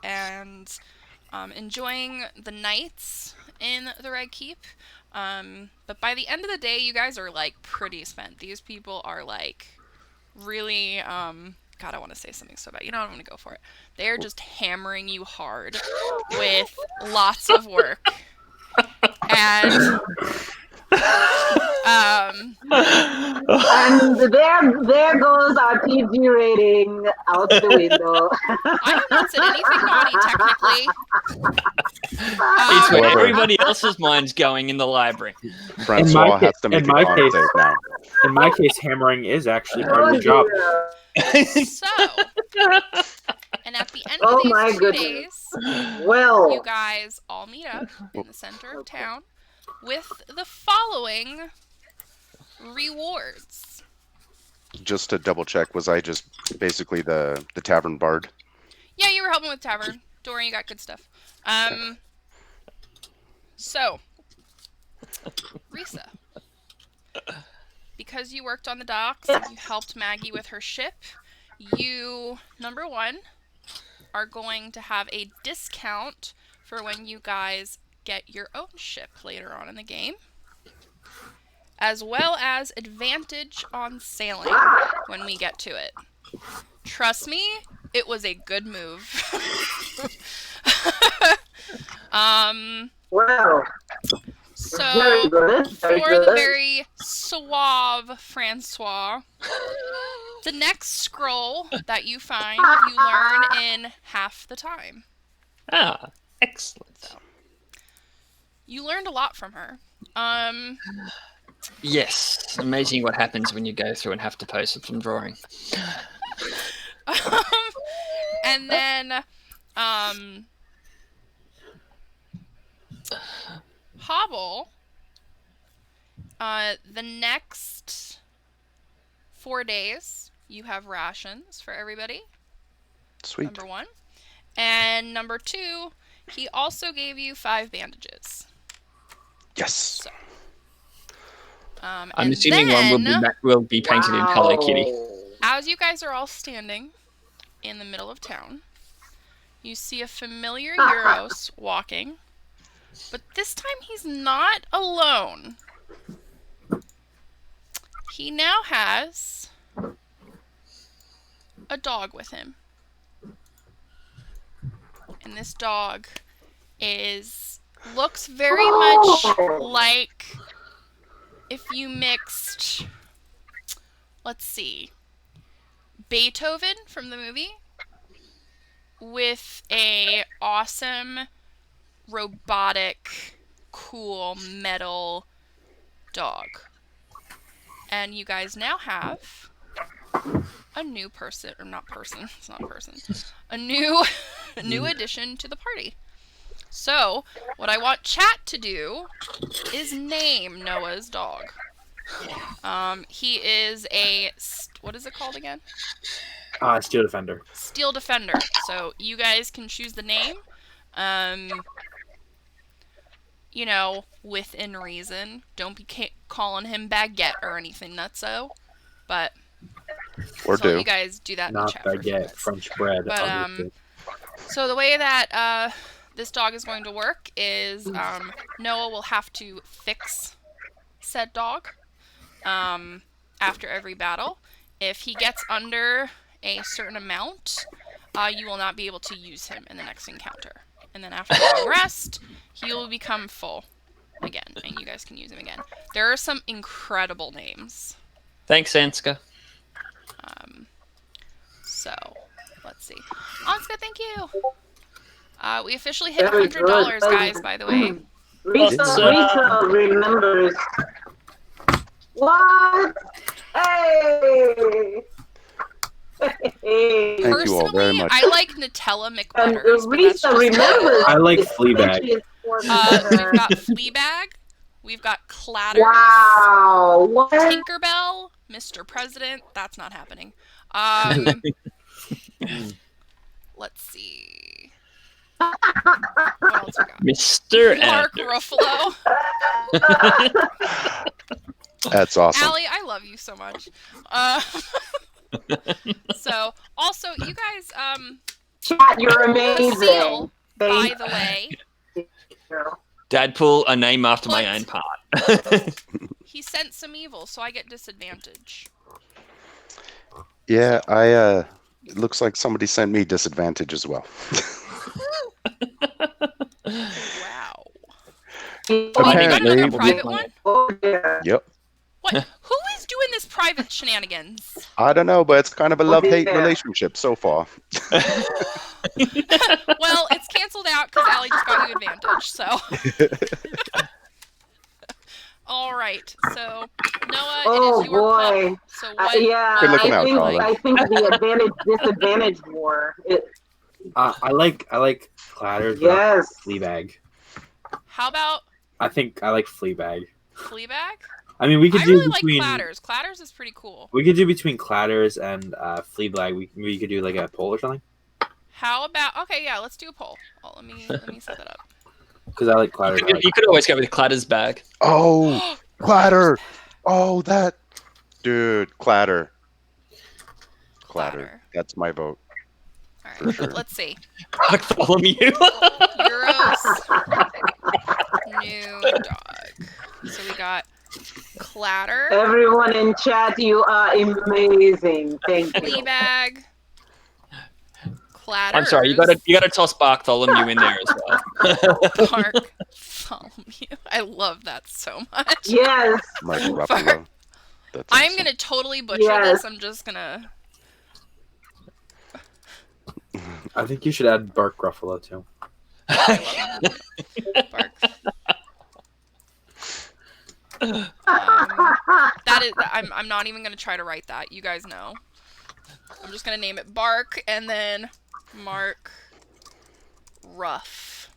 Speaker 2: and enjoying the nights in the Red Keep. But by the end of the day, you guys are like pretty spent. These people are like really, God, I want to say something so bad. You know what? I'm going to go for it. They're just hammering you hard with lots of work. And,
Speaker 3: And there goes our PG rating out the window.
Speaker 2: I have not said anything naughty, technically.
Speaker 1: It's where
Speaker 4: However-
Speaker 1: everybody else's mind's going in the library.
Speaker 4: Francois
Speaker 5: ca-
Speaker 4: has to make
Speaker 5: in
Speaker 4: it
Speaker 5: my
Speaker 4: on
Speaker 5: case-
Speaker 4: tape now.
Speaker 5: In my case, hammering is actually part of the job.
Speaker 2: So, and at the end
Speaker 3: Oh
Speaker 2: of
Speaker 3: my
Speaker 2: these 2
Speaker 3: goodness.
Speaker 2: days,
Speaker 3: Well,
Speaker 2: you guys all meet up in the center of town with the following rewards.
Speaker 4: Just to double check, was I just basically the tavern bard?
Speaker 2: Yeah, you were helping with tavern. Dorian, you got good stuff. So, Risa, because you worked on the docks and you helped Maggie with her ship, you, number one, are going to have a discount for when you guys get your own ship later on in the game, as well as advantage on sailing when we get to it. Trust me, it was a good move.
Speaker 3: wow.
Speaker 2: So,
Speaker 3: Very good. Very
Speaker 2: for the
Speaker 3: good.
Speaker 2: very suave Francois, the next scroll that you find, you learn in half the time.
Speaker 1: Ah, excellent.
Speaker 2: You learned a lot from her.
Speaker 1: Yes, amazing what happens when you go through and have to post some drawing.
Speaker 2: And then, Hobble, the next 4 days, you have rations for everybody,
Speaker 4: Sweet.
Speaker 2: number one. And number two, he also gave you 5 bandages.
Speaker 4: Yes.
Speaker 2: So,
Speaker 1: I'm
Speaker 2: and
Speaker 1: assuming one will be painted in Hello Kitty.
Speaker 2: as you guys are all standing in the middle of town, you see a familiar Euros walking, but this time he's not alone. He now has a dog with him. And this dog looks very much like if you mixed, let's see, Beethoven from the movie with a awesome, robotic, cool metal dog. And you guys now have a new person, or not person, it's not a person, a new addition to the party. So, what I want chat to do is name Noah's dog. He is what is it called again?
Speaker 5: Steel Defender.
Speaker 2: Steel Defender. So, you guys can choose the name. You know, within reason. Don't be calling him Baguette or anything nutso. But,
Speaker 4: Or
Speaker 2: so
Speaker 4: do.
Speaker 2: you guys do that in the
Speaker 5: Not
Speaker 2: chat. for a few
Speaker 5: baguette,
Speaker 2: minutes.
Speaker 5: French bread.
Speaker 2: But,
Speaker 5: understood.
Speaker 2: So the way that this dog is going to work is Noah will have to fix said dog after every battle. If he gets under a certain amount, you will not be able to use him in the next encounter. And then after long rest, he will become full again, and you guys can use him again. There are some incredible names.
Speaker 1: Thanks, Anska.
Speaker 2: So, let's see. Anska, thank you. We officially hit
Speaker 3: Very
Speaker 2: $100,
Speaker 3: good.
Speaker 2: guys, by the way.
Speaker 3: Risa remembers. What? Hey! Hey!
Speaker 4: Thank you all very
Speaker 2: Personally,
Speaker 4: much.
Speaker 2: I like Nutella
Speaker 3: And
Speaker 2: McButters. but that's
Speaker 3: Risa
Speaker 2: just me.
Speaker 3: remembers.
Speaker 5: I like
Speaker 3: It's
Speaker 5: Fleabag.
Speaker 3: French's for
Speaker 2: We've
Speaker 3: her.
Speaker 2: got Fleabag. We've got Clatters.
Speaker 3: Wow! What?
Speaker 2: Tinkerbell. Mr. President. That's not happening. Let's see. What else we got?
Speaker 1: Mr.
Speaker 2: Mark
Speaker 1: Anders.
Speaker 2: Ruffalo.
Speaker 4: That's awesome.
Speaker 2: Allie, I love you so much. So, also, you guys,
Speaker 3: Chat, you're
Speaker 2: the
Speaker 3: amazing.
Speaker 2: seal, by
Speaker 3: Thank
Speaker 2: the way,
Speaker 3: you.
Speaker 1: Dad, pull a name after my
Speaker 2: But-
Speaker 1: own part.
Speaker 2: He sent some evil, so I get disadvantage.
Speaker 4: Yeah,
Speaker 2: So-
Speaker 4: it looks like somebody sent me disadvantage as well.
Speaker 2: Wow.
Speaker 3: Oh,
Speaker 2: Wait, you got
Speaker 4: Apparently,
Speaker 2: another
Speaker 4: we-
Speaker 2: private one?
Speaker 3: yeah.
Speaker 4: Yep.
Speaker 2: What? Who is doing this private shenanigans?
Speaker 4: I don't know, but it's kind of a love-hate
Speaker 3: Yeah.
Speaker 4: relationship so far.
Speaker 2: Well, it's canceled out because Allie just got you advantage, so. All right, so Noah,
Speaker 3: Oh,
Speaker 2: it is your
Speaker 3: boy.
Speaker 2: pup. So what?
Speaker 3: Yeah,
Speaker 4: Good looking
Speaker 3: I
Speaker 4: out,
Speaker 3: think
Speaker 4: Carla.
Speaker 3: I think the advantage disadvantage war.
Speaker 5: I like Clatters, but
Speaker 3: Yes.
Speaker 5: Fleabag.
Speaker 2: How about
Speaker 5: I think I like Fleabag.
Speaker 2: Fleabag?
Speaker 5: I mean, we could
Speaker 2: I
Speaker 5: do
Speaker 2: really
Speaker 5: between
Speaker 2: like Clatters. Clatters is pretty cool.
Speaker 5: we could do between Clatters and Fleabag. We could do like a poll or something.
Speaker 2: How about? Okay, yeah, let's do a poll. Oh, let me set that up.
Speaker 5: Because I like Clatters. I like
Speaker 1: You could always go with Clatter's bag.
Speaker 4: Oh, Clatter! Oh, that dude, Clatter.
Speaker 2: Clatter.
Speaker 4: That's my vote.
Speaker 2: All
Speaker 4: For
Speaker 2: right,
Speaker 4: sure.
Speaker 2: let's see.
Speaker 1: Bartholomew.
Speaker 2: Euros, new dog. So we got Clatter,
Speaker 3: Everyone in chat, you are amazing. Thank you.
Speaker 2: Fleabag, Clatter.
Speaker 1: I'm sorry, you gotta toss Bartholomew in there as well.
Speaker 2: Bartholomew. I love that so much.
Speaker 3: Yes.
Speaker 4: Mike Ruffalo. That's
Speaker 2: I'm
Speaker 4: awesome.
Speaker 2: gonna totally butcher
Speaker 3: Yes.
Speaker 2: this. I'm just gonna.
Speaker 5: I think you should add Bark Ruffalo too.
Speaker 2: I love it. Bark. That is. I'm not even gonna try to write that. You guys know. I'm just gonna name it Bark and then Mark Ruff.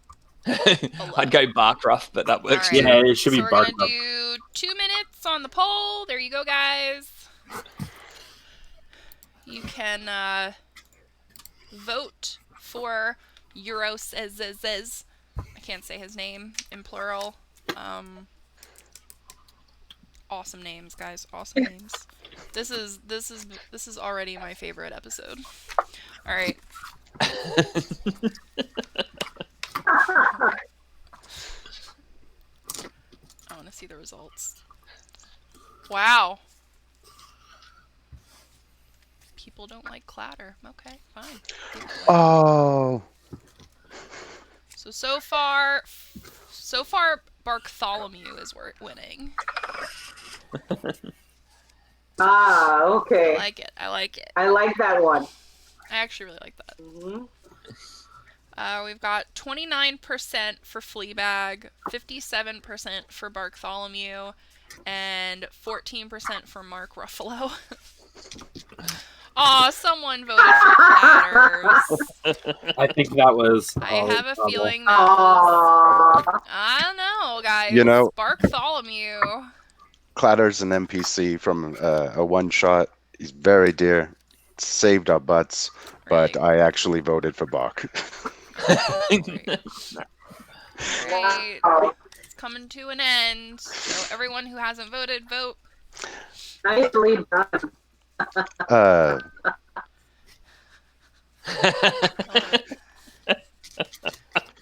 Speaker 1: I'd go Bark Rough, but that works.
Speaker 2: All right.
Speaker 5: Yeah, it should
Speaker 2: So
Speaker 5: be
Speaker 2: we're
Speaker 5: Bark
Speaker 2: gonna
Speaker 5: Ruff.
Speaker 2: do 2 minutes on the poll. There you go, guys. You can vote for Euros. I can't say his name in plural. Awesome names, guys. Awesome names. This is already my favorite episode. All right. I want to see the results. Wow. People don't like Clatter. Okay, fine.
Speaker 4: Oh,
Speaker 2: So far, Bartholomew is winning.
Speaker 3: Ah, okay.
Speaker 2: I like it. I like it.
Speaker 3: I like that one.
Speaker 2: I actually really like that.
Speaker 3: Mhm.
Speaker 2: We've got 29% for Fleabag, 57% for Bartholomew, and 14% for Mark Ruffalo. Aw, someone voted for Clatters.
Speaker 5: I think that was.
Speaker 2: I have a feeling that was...
Speaker 3: Aw.
Speaker 2: I don't know, guys.
Speaker 4: You know-
Speaker 2: Bartholomew.
Speaker 4: Clatter's an NPC from a one-shot. He's very dear. Saved our butts, but
Speaker 2: Really?
Speaker 4: I actually voted for Bach.
Speaker 2: Great.
Speaker 3: Oh,
Speaker 2: It's coming to an end. So everyone who hasn't voted, vote.
Speaker 3: nicely done.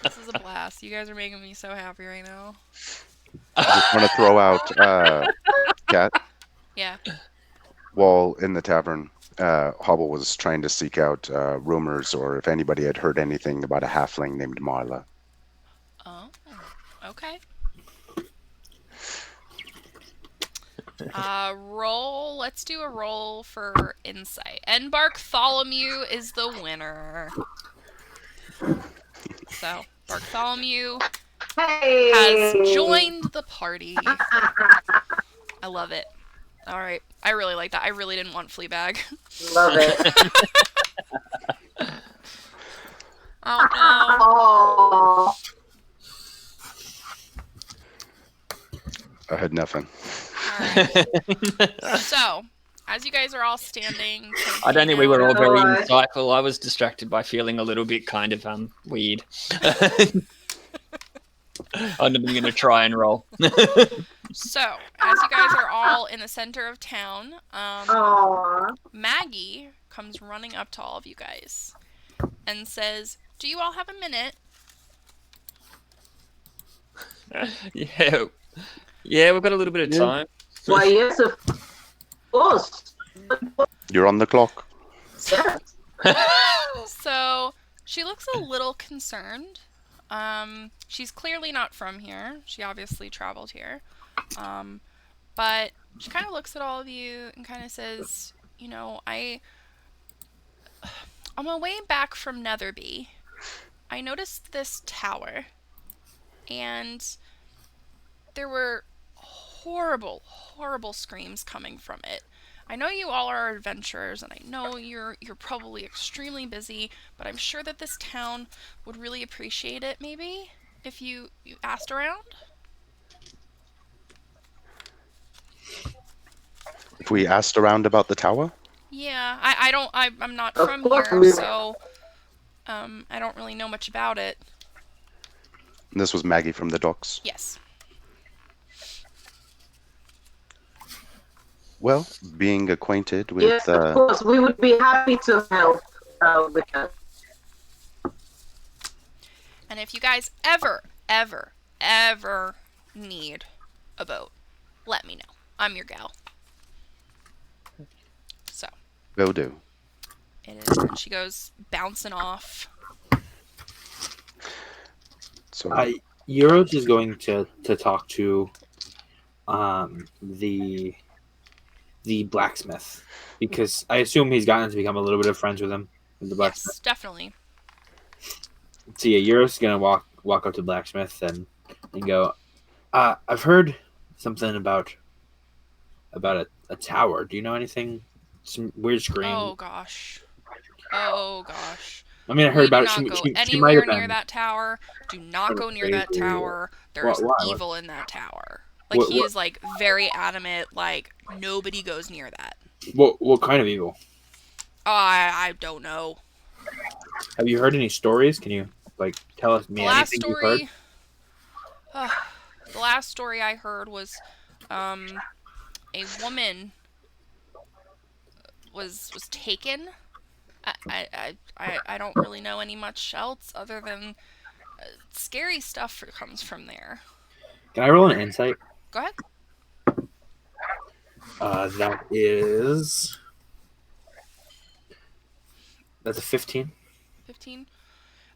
Speaker 2: This is a blast. You guys are making me so happy right now.
Speaker 4: Just want to throw out Cat.
Speaker 2: Yeah.
Speaker 4: While in the tavern, Hobble was trying to seek out rumors or if anybody had heard anything about a halfling named Marla.
Speaker 2: Oh, okay. Roll. Let's do a roll for insight. And Bartholomew is the winner. So, Bartholomew
Speaker 3: Hey.
Speaker 2: has joined the party. I love it. All right. I really like that. I really didn't want Fleabag.
Speaker 3: Love it.
Speaker 2: Oh,
Speaker 3: Oh.
Speaker 4: I had nothing.
Speaker 2: no. All right. So, as you guys are all standing...
Speaker 1: I don't think we were all very
Speaker 3: Alright.
Speaker 1: insightful. I was distracted by feeling a little bit kind of weird. I'm going to try and roll.
Speaker 2: So, as you guys are all in the center of town,
Speaker 3: Aw.
Speaker 2: Maggie comes running up to all of you guys and says, "Do you all have a minute?"
Speaker 1: Yeah, yeah, we've got a little bit of
Speaker 4: Yeah.
Speaker 1: time.
Speaker 3: Why, yes, of course.
Speaker 4: You're on the clock.
Speaker 3: Yes.
Speaker 2: So she looks a little concerned. She's clearly not from here. She obviously traveled here. But she kind of looks at all of you and kind of says, you know, on my way back from Netherby, I noticed this tower, and there were horrible, horrible screams coming from it. I know you all are adventurers, and I know you're probably extremely busy, but I'm sure that this town would really appreciate it, maybe, if you asked around?
Speaker 4: If we asked around about the tower,
Speaker 2: Yeah, I'm not
Speaker 3: Of
Speaker 2: from
Speaker 3: course
Speaker 2: here,
Speaker 3: we-
Speaker 2: so, I don't really know much about it.
Speaker 4: this was Maggie from the docks.
Speaker 2: Yes.
Speaker 4: Well, being acquainted with
Speaker 3: Yes, of course. We would be happy to help with that.
Speaker 2: And if you guys ever need a boat, let me know. I'm your gal. So,
Speaker 4: will do.
Speaker 2: it is. And she goes bouncing off.
Speaker 4: So
Speaker 5: Euros is going to talk to the blacksmith, because I assume he's gotten to become a little bit of friends with him, with the blacksmith.
Speaker 2: Yes, definitely.
Speaker 5: So yeah, Euros is gonna walk up to blacksmith and go, I've heard something about a tower. Do you know anything? Some weird scream.
Speaker 2: Oh gosh. Oh gosh.
Speaker 5: I mean, I heard
Speaker 2: Do
Speaker 5: about
Speaker 2: not
Speaker 5: it.
Speaker 2: go
Speaker 5: She might
Speaker 2: anywhere
Speaker 5: have
Speaker 2: near
Speaker 5: been.
Speaker 2: that tower. Do not go near that tower. There's
Speaker 5: Why?
Speaker 2: evil in that tower. Like, he is, like, very adamant, like, nobody goes near that.
Speaker 5: What kind of evil?
Speaker 2: Oh, I don't know.
Speaker 5: Have you heard any stories? Can you like tell us me
Speaker 2: The last
Speaker 5: anything you've heard?
Speaker 2: story... the last story I heard was, a woman was taken. I don't really know any much else other than scary stuff comes from there.
Speaker 5: Can I roll an insight?
Speaker 2: Go ahead.
Speaker 5: That's a 15.
Speaker 2: 15.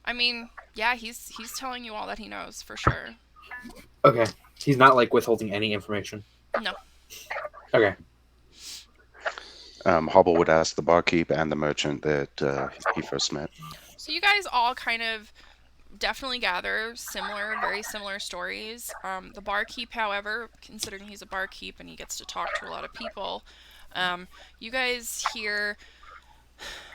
Speaker 2: I mean, yeah, he's telling you all that he knows for sure.
Speaker 5: Okay. He's not like withholding any information.
Speaker 2: No.
Speaker 5: Okay.
Speaker 4: Hobble would ask the barkeep and the merchant that he first met.
Speaker 2: So you guys all kind of definitely gather very similar stories. The barkeep, however, considering he's a barkeep and he gets to talk to a lot of people, you guys hear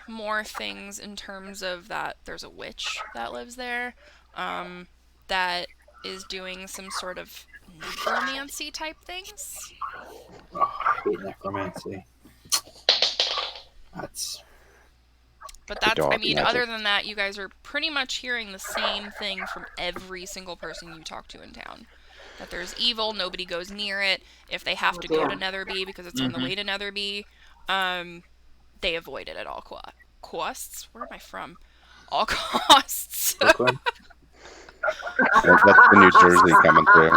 Speaker 2: more things in terms of that there's a witch that lives there, that is doing some sort of necromancy type things.
Speaker 5: Oh, I hate necromancy.
Speaker 2: But
Speaker 4: The
Speaker 2: that's, I
Speaker 4: dark
Speaker 2: mean,
Speaker 4: magic.
Speaker 2: other than that, you guys are pretty much hearing the same thing from every single person you talk to in town. That there's evil, nobody goes near it. If they have to go to Netherby because it's on the way to Netherby, they avoid it at all costs. Where am I from? All costs.
Speaker 5: Brooklyn?
Speaker 4: Well, that's the New Jersey coming through.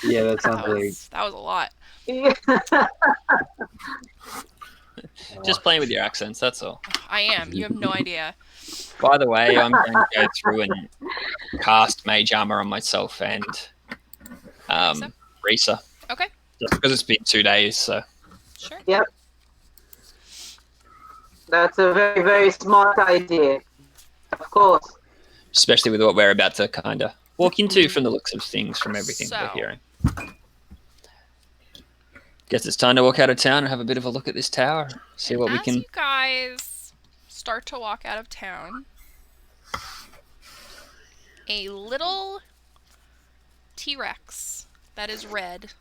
Speaker 5: Yeah, that sounds like.
Speaker 2: that was a lot.
Speaker 1: Just playing with your accents, that's all.
Speaker 2: I am. You have no idea.
Speaker 1: By the way, I'm going to go through and cast Mage Armor on myself and Risa.
Speaker 2: Okay.
Speaker 1: Just because it's been 2 days, so.
Speaker 2: Sure.
Speaker 3: Yep. That's a very, very smart idea. Of course.
Speaker 1: Especially with what we're about to kind of walk into from the looks of things, from everything we're
Speaker 2: So.
Speaker 1: hearing. Guess it's time to walk out of town and have a bit of a look at this tower. See what we
Speaker 2: As
Speaker 1: can.
Speaker 2: you guys start to walk out of town, a little T-Rex that is red,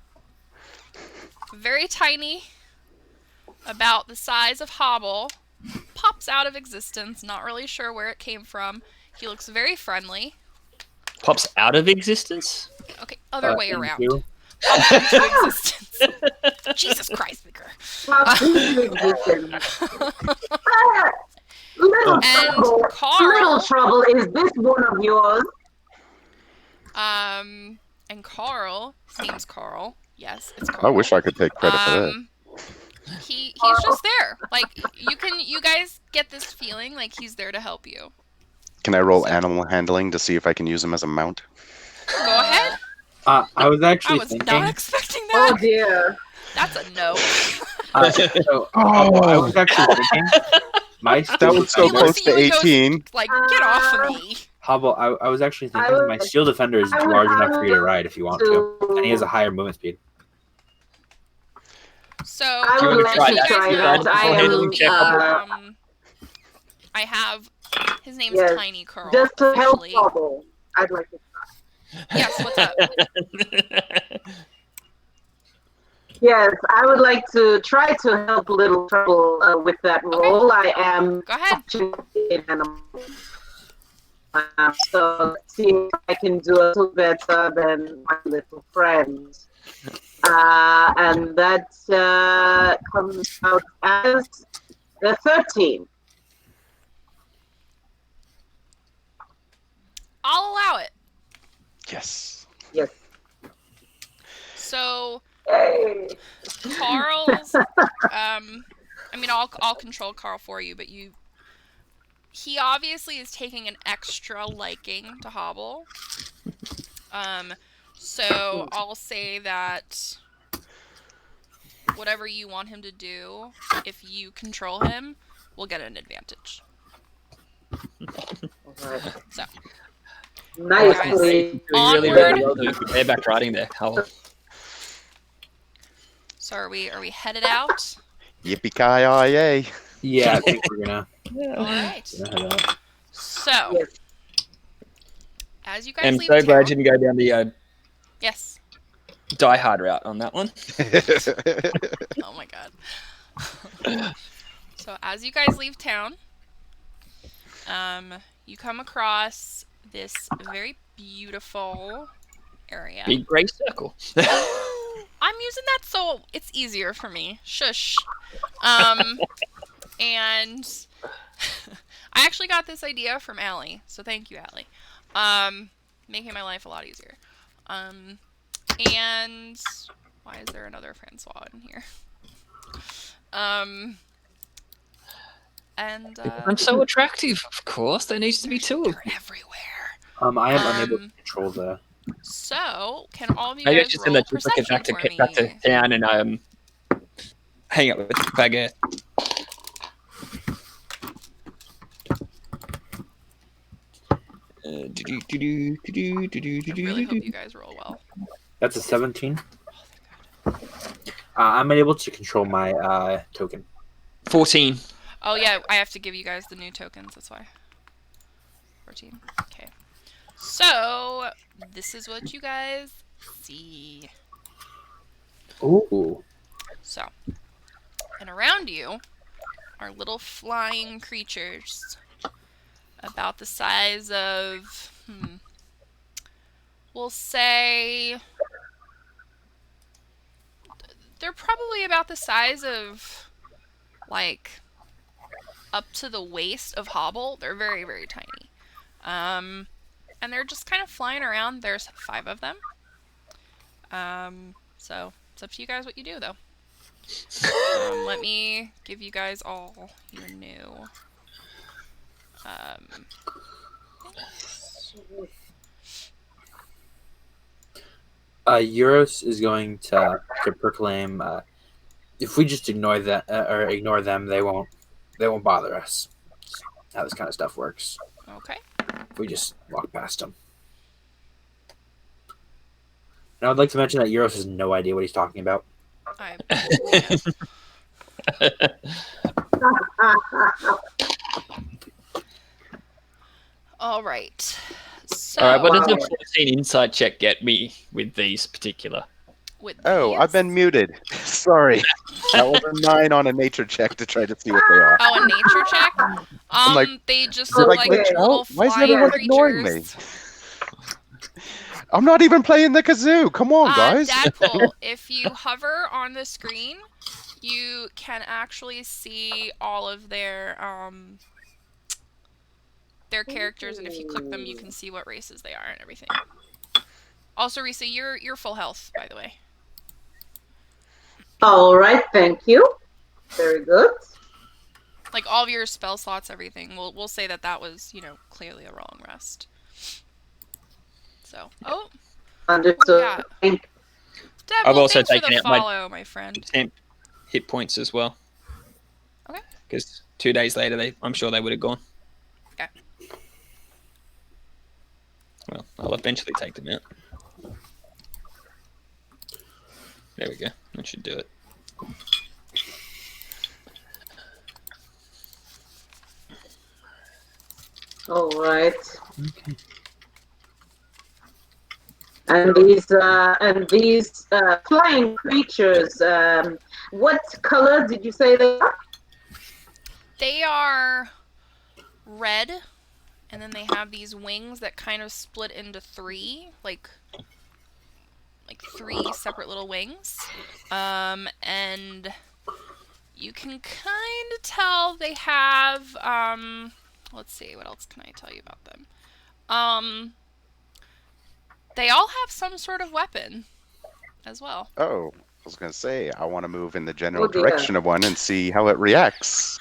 Speaker 2: very tiny, about the size of Hobble, pops out of existence. Not really sure where it came from. He looks very friendly.
Speaker 1: Pops out of existence?
Speaker 2: Okay, other way around.
Speaker 5: Into?
Speaker 2: Pops into existence. Jesus Christ, Vicar.
Speaker 3: Little
Speaker 2: And
Speaker 3: trouble.
Speaker 2: Carl-
Speaker 3: Little trouble. Is this one of yours?
Speaker 2: And Carl, his name's Carl. Yes, it's
Speaker 4: I
Speaker 2: Carl.
Speaker 4: wish I could take credit for that.
Speaker 2: He's just there. Like you guys get this feeling like he's there to help you.
Speaker 4: Can I roll
Speaker 2: So-
Speaker 4: animal handling to see if I can use him as a mount?
Speaker 2: Go ahead.
Speaker 5: I was
Speaker 2: I
Speaker 5: actually
Speaker 2: was
Speaker 5: thinking.
Speaker 2: not expecting that.
Speaker 3: Oh dear.
Speaker 2: That's a no.
Speaker 5: I was actually thinking. My
Speaker 4: That
Speaker 5: shield
Speaker 4: was so
Speaker 2: He looks
Speaker 4: close
Speaker 2: at you
Speaker 4: to
Speaker 2: and goes,
Speaker 4: 18.
Speaker 2: like, get off of me.
Speaker 5: Hobble, I was actually
Speaker 3: I
Speaker 5: thinking
Speaker 3: would-
Speaker 5: my shield defender is
Speaker 3: I would-
Speaker 5: large
Speaker 3: I
Speaker 5: enough for you to
Speaker 3: would
Speaker 5: ride if you want to, and he has a higher movement speed.
Speaker 2: So
Speaker 3: I
Speaker 1: Do you
Speaker 3: would
Speaker 1: want to
Speaker 3: like
Speaker 1: try
Speaker 3: to
Speaker 1: that?
Speaker 3: try
Speaker 2: know,
Speaker 3: that. I
Speaker 1: Go ahead
Speaker 3: am
Speaker 1: and check
Speaker 2: I have his name's
Speaker 3: Yes.
Speaker 2: Tiny Curl.
Speaker 3: just to help
Speaker 2: officially.
Speaker 3: Bubble. I'd like to.
Speaker 2: Yes, what's up?
Speaker 3: Yes, I would like to try to help Little Trouble with that role. I am
Speaker 2: Go ahead.
Speaker 3: an animal. So let's see if I can do a little better than my little friend. And that comes out as the 13.
Speaker 2: I'll allow it.
Speaker 4: Yes.
Speaker 3: Yes.
Speaker 2: So
Speaker 3: Yay.
Speaker 2: Carl's I mean I'll control Carl for you, but he obviously is taking an extra liking to Hobble. So I'll say that whatever you want him to do, if you control him, will get an advantage.
Speaker 3: Alright.
Speaker 2: So
Speaker 3: Nicely.
Speaker 1: Really, really well done. Bareback riding there, Howell.
Speaker 2: So are we headed out?
Speaker 4: Yippee-ki-yay.
Speaker 5: Yeah, I think we're gonna.
Speaker 2: Alright.
Speaker 5: head out.
Speaker 2: So
Speaker 3: Yes.
Speaker 2: as you guys
Speaker 1: I'm
Speaker 2: leave
Speaker 1: so
Speaker 2: town,
Speaker 1: glad you didn't go down the
Speaker 2: yes.
Speaker 1: Die Hard route on that one.
Speaker 2: Oh my god. So as you guys leave town, you come across this very beautiful area.
Speaker 1: Big grey circle.
Speaker 2: I'm using that so it's easier for me. Shush. And I actually got this idea from Allie, so thank you, Allie. Making my life a lot easier. And why is there another Francois in here?
Speaker 1: I'm so attractive, of course. There needs to be two of
Speaker 2: They're
Speaker 1: them.
Speaker 2: everywhere.
Speaker 5: I am unable to control the.
Speaker 2: So, can all of you
Speaker 1: Maybe I
Speaker 2: guys
Speaker 1: should
Speaker 2: roll
Speaker 1: send that duplicate
Speaker 2: perception for me?
Speaker 1: back to town and hang out with Bagger.
Speaker 2: I really hope you guys roll well.
Speaker 5: That's a 17. I'm unable to control my token.
Speaker 1: 14.
Speaker 2: Oh yeah, I have to give you guys the new tokens, that's why. 14. Okay. So, this is what you guys see.
Speaker 5: Ooh.
Speaker 2: So, and around you are little flying creatures about the size of, we'll say, they're probably about the size of, like, up to the waist of Hobble. They're very, very tiny. And they're just kind of flying around. There's 5 of them. So it's up to you guys what you do, though. Let me give you guys all your new
Speaker 5: Euros is going to proclaim, if we just ignore that or ignore them, they won't bother us. That's how this kind of stuff works.
Speaker 2: Okay.
Speaker 5: If we just walk past them. And I would like to mention that Euros has no idea what he's talking about.
Speaker 2: All right. So,
Speaker 1: Alright, what does a 14 insight check get me with these particular?
Speaker 2: with
Speaker 4: Oh,
Speaker 2: these-
Speaker 4: I've been muted. Sorry. That was a 9 on a nature check to try to see what they are.
Speaker 2: Oh, a nature check?
Speaker 4: like-
Speaker 2: They just
Speaker 3: Did
Speaker 2: look
Speaker 3: I
Speaker 2: like
Speaker 3: glitch
Speaker 2: little
Speaker 4: out? Why is
Speaker 2: flying
Speaker 4: everyone
Speaker 2: creatures.
Speaker 4: ignoring me? I'm not even playing the kazoo. Come on, guys.
Speaker 2: Dadpool, if you hover on the screen, you can actually see all of their characters, and if you click them, you can see what races they are and everything. Also, Risa, you're full health, by the way.
Speaker 3: All right, thank you. Very good.
Speaker 2: Like all of your spell slots, everything. We'll say that was, clearly a wrong rest. So, what we
Speaker 3: Understood.
Speaker 2: got?
Speaker 3: Thank
Speaker 2: Deb,
Speaker 1: I've
Speaker 2: well,
Speaker 1: also
Speaker 2: thanks for the
Speaker 1: taken out my
Speaker 2: follow, my friend.
Speaker 1: temp hit points as well.
Speaker 2: Okay.
Speaker 1: Because 2 days later, I'm sure they would have gone.
Speaker 2: Okay.
Speaker 1: Well, I'll eventually take them out. There we go. That should do it.
Speaker 3: All right.
Speaker 5: Okay.
Speaker 3: And these flying creatures, what color did you say they are?
Speaker 2: They are red, and then they have these wings that kind of split into three, like 3 separate little wings. And you can kind of tell they have, let's see, what else can I tell you about them? They all have some sort of weapon as well.
Speaker 4: Oh, I was going to say, I want to move in the general
Speaker 3: Oh, dear.
Speaker 4: direction of one and see how it reacts.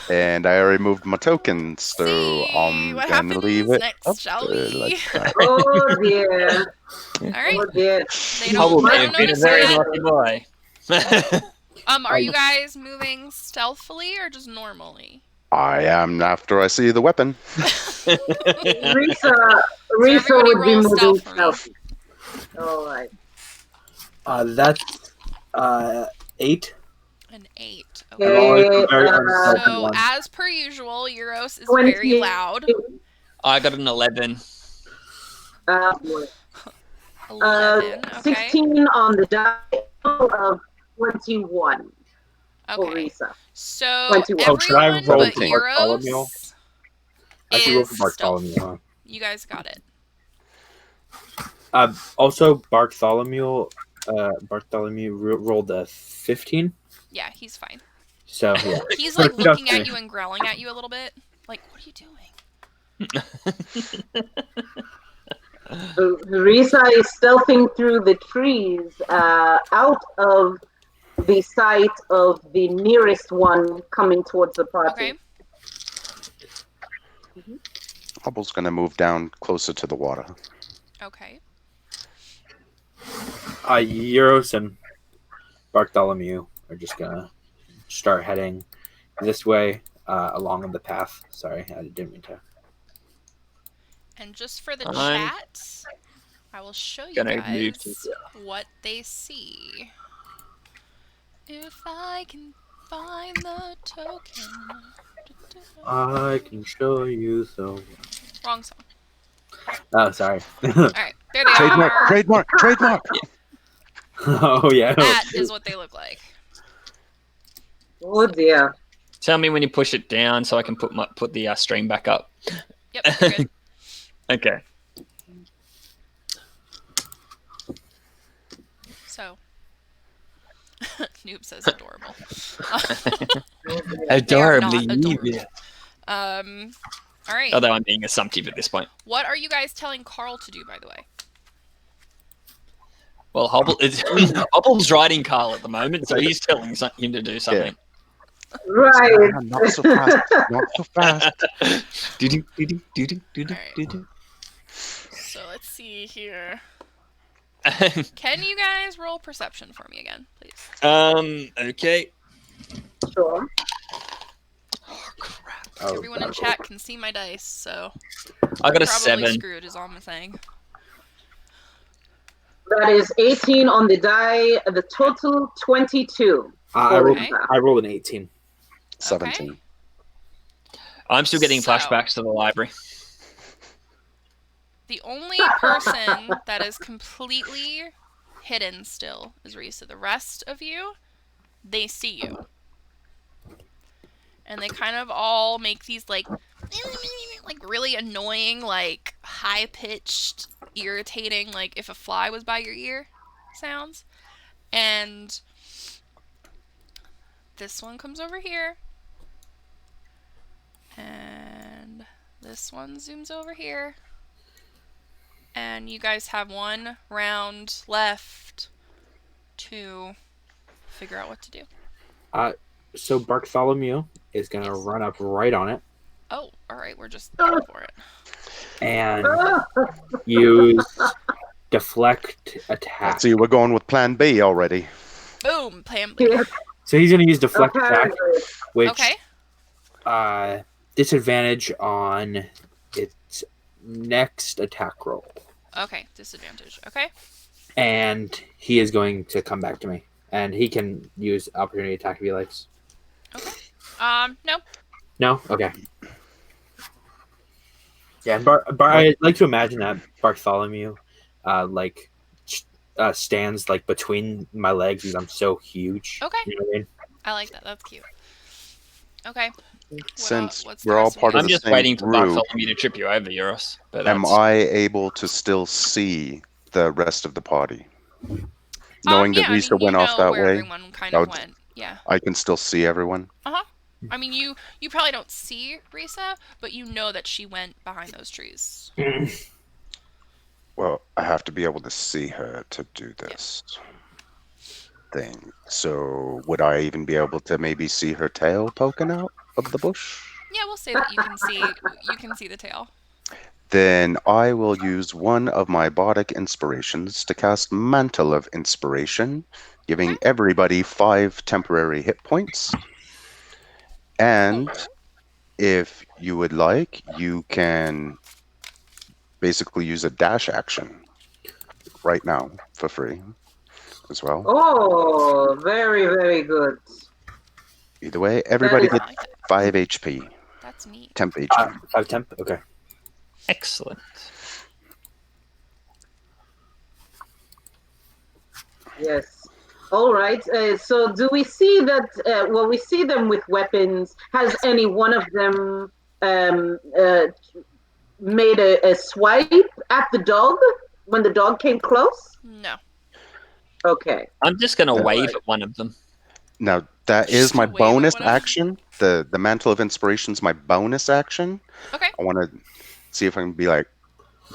Speaker 4: And I already moved my tokens, so
Speaker 2: See
Speaker 4: I'm
Speaker 2: what
Speaker 4: going to
Speaker 2: happens
Speaker 4: leave it
Speaker 2: next,
Speaker 4: up
Speaker 2: shall
Speaker 4: there
Speaker 2: we?
Speaker 4: like that.
Speaker 3: Oh dear.
Speaker 2: All right.
Speaker 3: Oh dear.
Speaker 2: They
Speaker 1: Hubble
Speaker 2: don't,
Speaker 1: may
Speaker 2: they
Speaker 1: have
Speaker 2: don't
Speaker 1: been a
Speaker 2: notice
Speaker 1: very
Speaker 2: yet.
Speaker 1: lucky boy.
Speaker 2: Are you guys moving stealthily or just normally?
Speaker 4: I am after I see the weapon.
Speaker 3: Risa
Speaker 2: everybody
Speaker 3: would be
Speaker 2: roll
Speaker 3: moving
Speaker 2: stealth for me.
Speaker 3: stealthy. All right.
Speaker 5: That's 8.
Speaker 2: An 8.
Speaker 5: I'm
Speaker 2: Okay.
Speaker 5: always
Speaker 3: Okay,
Speaker 5: very unstealthy
Speaker 2: So,
Speaker 5: one.
Speaker 2: as per usual, Euros is
Speaker 3: 20.
Speaker 2: very loud.
Speaker 1: I got an 11.
Speaker 3: Boy.
Speaker 2: 11. Okay.
Speaker 3: 16 on the die of 21 for
Speaker 2: Okay.
Speaker 3: Risa.
Speaker 2: So
Speaker 3: 21.
Speaker 5: Oh, should I
Speaker 2: everyone
Speaker 5: roll
Speaker 2: but
Speaker 5: for Bartholomew?
Speaker 2: Euros
Speaker 5: I should roll
Speaker 2: is
Speaker 5: for Bartholomew,
Speaker 2: stealth.
Speaker 5: huh?
Speaker 2: You guys got it.
Speaker 5: Also, Bartholomew rolled a 15.
Speaker 2: Yeah, he's fine.
Speaker 5: So, yeah.
Speaker 2: He's like looking at you and growling at you a little bit. Like, what are you doing?
Speaker 3: Risa is stealthing through the trees out of the sight of the nearest one coming towards the party.
Speaker 2: Okay.
Speaker 4: Hubble's going to move down closer to the water.
Speaker 2: Okay.
Speaker 5: Euros and Bartholomew are just gonna start heading this way along the path. Sorry, I didn't mean to.
Speaker 2: And just for the
Speaker 1: I'm
Speaker 2: chat, I will show you
Speaker 1: gonna move
Speaker 2: guys
Speaker 1: to
Speaker 2: what they see. If I can find the token.
Speaker 5: I can show you so.
Speaker 2: Wrong song.
Speaker 5: Oh, sorry.
Speaker 2: Alright, there they
Speaker 4: Trademark,
Speaker 2: are.
Speaker 4: trademark.
Speaker 5: Oh yeah.
Speaker 2: That is what they look like.
Speaker 3: Oh dear.
Speaker 1: Tell me when you push it down so I can put the stream back up.
Speaker 2: Yep, you're good.
Speaker 1: Okay.
Speaker 2: So, Noob says adorable.
Speaker 1: Adorably
Speaker 2: not adorable.
Speaker 1: evil.
Speaker 2: All right.
Speaker 1: Although I'm being assumptive at this point.
Speaker 2: What are you guys telling Carl to do, by the way?
Speaker 1: Well, Hobble's riding Carl at the moment, so he's telling him to do something.
Speaker 3: Right.
Speaker 4: Not so fast. Not so fast.
Speaker 1: Do-do-do-do-do-do-do-do.
Speaker 2: So let's see here. Can you guys roll perception for me again, please?
Speaker 1: Okay.
Speaker 3: Sure.
Speaker 1: Oh, crap.
Speaker 5: Oh,
Speaker 2: Everyone in chat can see my dice, so
Speaker 1: I got a
Speaker 2: probably
Speaker 1: 7.
Speaker 2: screwed is all I'm saying.
Speaker 3: That is 18 on the die. The total 22.
Speaker 5: I
Speaker 2: Okay.
Speaker 5: rolled an 18.
Speaker 4: 17.
Speaker 2: Okay.
Speaker 1: I'm still getting
Speaker 2: So-
Speaker 1: flashbacks to the library.
Speaker 2: The only person that is completely hidden still is Risa. The rest of you, they see you. And they kind of all make these like really annoying, like high-pitched, irritating, like if a fly was by your ear sounds. And this one comes over here. And this one zooms over here. And you guys have 1 round left to figure out what to do.
Speaker 5: So Bartholomew is gonna
Speaker 2: Yes.
Speaker 5: run up right on it
Speaker 2: Oh, all right. We're just going for it.
Speaker 5: and use deflect attack.
Speaker 4: See, we're going with Plan B already.
Speaker 2: Boom, Plan B.
Speaker 3: Yeah,
Speaker 5: So he's gonna use deflect attack,
Speaker 3: apparently.
Speaker 5: which
Speaker 2: Okay.
Speaker 5: Disadvantage on its next attack roll,
Speaker 2: Okay, disadvantage. Okay.
Speaker 5: and he is going to come back to me, and he can use opportunity attack if he likes.
Speaker 2: No.
Speaker 5: No, okay. Yeah, and I'd like to imagine that Bartholomew, stands like between my legs because I'm so huge.
Speaker 2: Okay.
Speaker 5: You know what I mean?
Speaker 2: I like that. That's cute. Okay.
Speaker 4: Since
Speaker 2: what's
Speaker 4: we're
Speaker 2: the
Speaker 4: all
Speaker 2: rest of
Speaker 4: part
Speaker 2: you
Speaker 4: of
Speaker 1: I'm
Speaker 4: the
Speaker 2: guys?
Speaker 1: just
Speaker 4: same
Speaker 1: waiting for
Speaker 4: group,
Speaker 1: Bartholomew to trip you over, Euros. But
Speaker 4: am
Speaker 1: that's
Speaker 4: I able to still see the rest of the party? Knowing
Speaker 2: Yeah,
Speaker 4: that
Speaker 2: I mean,
Speaker 4: Risa
Speaker 2: you
Speaker 4: went off
Speaker 2: know
Speaker 4: that
Speaker 2: where
Speaker 4: way,
Speaker 2: everyone kind of went. Yeah.
Speaker 4: I can still see everyone.
Speaker 2: I mean, you probably don't see Risa, but you know that she went behind those trees.
Speaker 4: Well, I have to be able to see her to do this thing. So, would I even be able to maybe see her tail poking out of the bush?
Speaker 2: Yeah, we'll say that you can see the tail.
Speaker 4: Then I will use one of my bardic inspirations to cast Mantle of Inspiration, giving
Speaker 2: Okay.
Speaker 4: everybody 5 temporary hit points. And
Speaker 2: Cool.
Speaker 4: if you would like, you can basically use a dash action right now for free as well.
Speaker 3: Oh, very, very good.
Speaker 4: Either way,
Speaker 3: That
Speaker 4: everybody
Speaker 3: is
Speaker 2: I
Speaker 4: gets
Speaker 2: like that.
Speaker 4: 5 HP,
Speaker 2: That's neat.
Speaker 4: temp HP.
Speaker 5: 5 temp. Okay.
Speaker 1: excellent.
Speaker 3: yes. All right. So do we see that? Well, we see them with weapons. Has any one of them um, uh, made a swipe at the dog when the dog came close?
Speaker 2: No.
Speaker 3: Okay.
Speaker 1: I'm just going to
Speaker 4: Yeah.
Speaker 1: wave at one of them.
Speaker 4: Now, that is
Speaker 2: Just
Speaker 4: my
Speaker 2: gonna wave at
Speaker 4: bonus
Speaker 2: one of them.
Speaker 4: action. The Mantle of Inspiration is my bonus action.
Speaker 2: Okay.
Speaker 4: I want to see if I can be like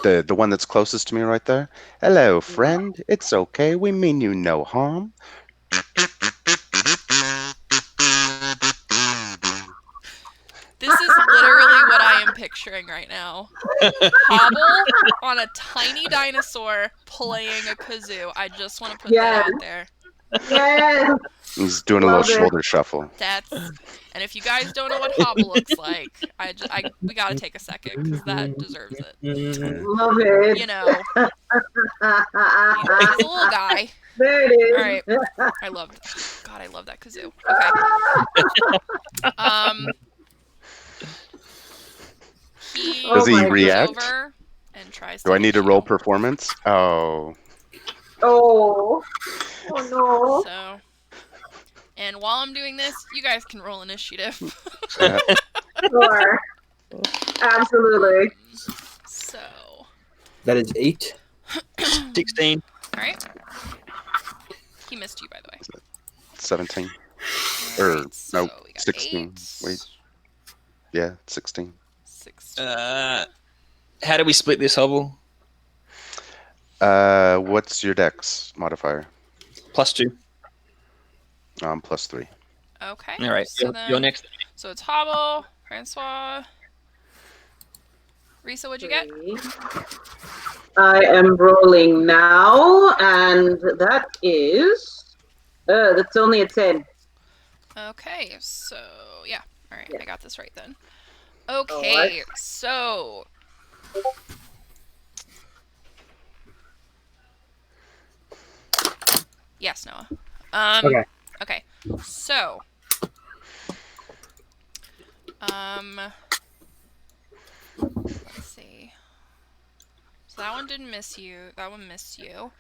Speaker 4: the one that's closest to me right there. Hello, friend. It's okay. We mean you no harm.
Speaker 2: This is literally what I am picturing right now. Hobble on a tiny dinosaur playing a kazoo. I just want to put that out there.
Speaker 3: Yes.
Speaker 4: He's doing a little
Speaker 3: Love it.
Speaker 4: shoulder shuffle.
Speaker 2: And if you guys don't know what Hobble looks like, we gotta take a second because that deserves it.
Speaker 3: Love it.
Speaker 2: You know, he's a little guy.
Speaker 3: There it is.
Speaker 2: All right, I love that kazoo. Okay.
Speaker 4: Does he
Speaker 3: my
Speaker 4: react?
Speaker 2: Goes over and tries
Speaker 4: Do
Speaker 2: to
Speaker 4: I need to
Speaker 2: hit
Speaker 4: roll
Speaker 2: you.
Speaker 4: performance? Oh.
Speaker 3: Oh. Oh no.
Speaker 2: So, and while I'm doing this, you guys can roll initiative.
Speaker 4: Yeah.
Speaker 3: Sure. Absolutely.
Speaker 2: So,
Speaker 5: That is 8.
Speaker 1: 16.
Speaker 2: all right. He missed you, by the way.
Speaker 4: 17.
Speaker 2: All
Speaker 4: Or,
Speaker 2: right, so
Speaker 4: nope,
Speaker 2: we got
Speaker 4: 16.
Speaker 2: 8,
Speaker 4: Wait. Yeah, 16.
Speaker 2: 16.
Speaker 1: How do we split this, Hobble?
Speaker 4: What's your dex modifier?
Speaker 1: +2.
Speaker 4: +3.
Speaker 2: Okay.
Speaker 1: All right,
Speaker 2: So
Speaker 1: you're
Speaker 2: then,
Speaker 1: next.
Speaker 2: so it's Hobble, Francois. Risa, what'd you get?
Speaker 3: I am rolling now, and that is that's only a 10.
Speaker 2: Okay, so yeah. All right,
Speaker 3: Yeah.
Speaker 2: I got this right then. Okay, so yes, Noah.
Speaker 5: Okay.
Speaker 2: Okay. So let's see. So that one didn't miss you. That one missed you.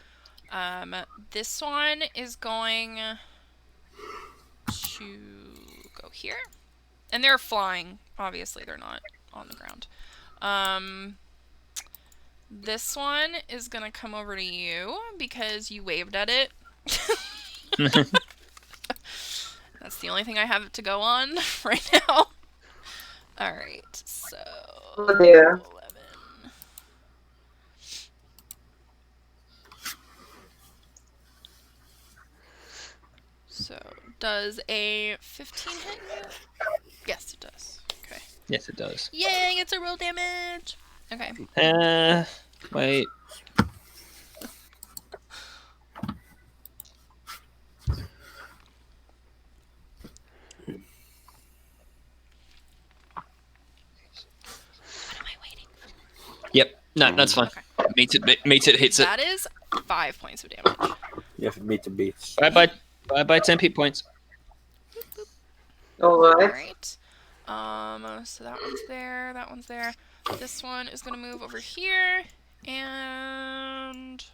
Speaker 2: This one is going to go here. And they're flying. Obviously, they're not on the ground. This one is going to come over to you because you waved at it. That's the only thing I have to go on right now. Alright, so...
Speaker 3: Oh dear.
Speaker 2: 11. Does a 15 hit you? Yes, it does. Okay.
Speaker 1: Yes, it does.
Speaker 2: Yay, it's a roll damage. Okay.
Speaker 1: Wait.
Speaker 2: What am I waiting for?
Speaker 1: Yep. No, that's fine.
Speaker 2: Okay.
Speaker 1: Meets it, hits it.
Speaker 2: That is 5 points of damage.
Speaker 5: You have to meet the beats.
Speaker 1: Bye 10 hit points.
Speaker 3: All right.
Speaker 2: Alright. So that one's there, that one's there. This one is gonna move over here, and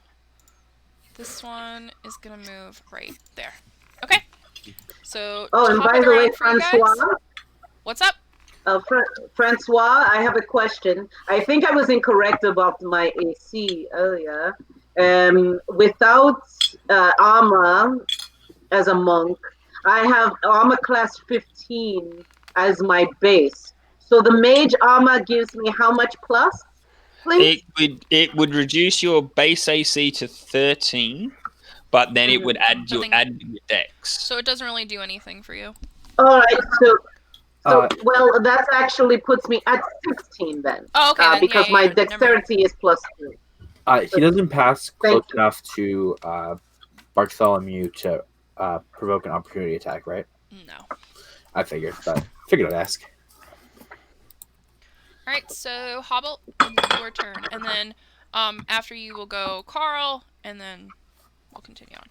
Speaker 2: this one is gonna move right there. Okay. So
Speaker 3: Oh, and
Speaker 2: top
Speaker 3: by
Speaker 2: of
Speaker 3: the way,
Speaker 2: round for you guys.
Speaker 3: Francois,
Speaker 2: What's up?
Speaker 3: Francois, I have a question. I think I was incorrect about my AC earlier. Without armor as a monk, I have armor class 15 as my base. So the mage armor gives me how much plus, please?
Speaker 1: It would reduce your base AC to 13, but then it would add your dex.
Speaker 2: So it doesn't really do anything for you.
Speaker 3: All right, so well, that actually puts me at 16 then.
Speaker 2: Oh, okay. Then,
Speaker 3: Because my
Speaker 2: never mind.
Speaker 3: dexterity is plus 3.
Speaker 5: He doesn't pass
Speaker 3: Thank
Speaker 5: close enough to Bartholomew to provoke an opportunity attack, right?
Speaker 2: No.
Speaker 5: I figured, but figured I'd ask.
Speaker 2: Alright, so Hobble, your turn. And then after you will go Carl, and then we'll continue on.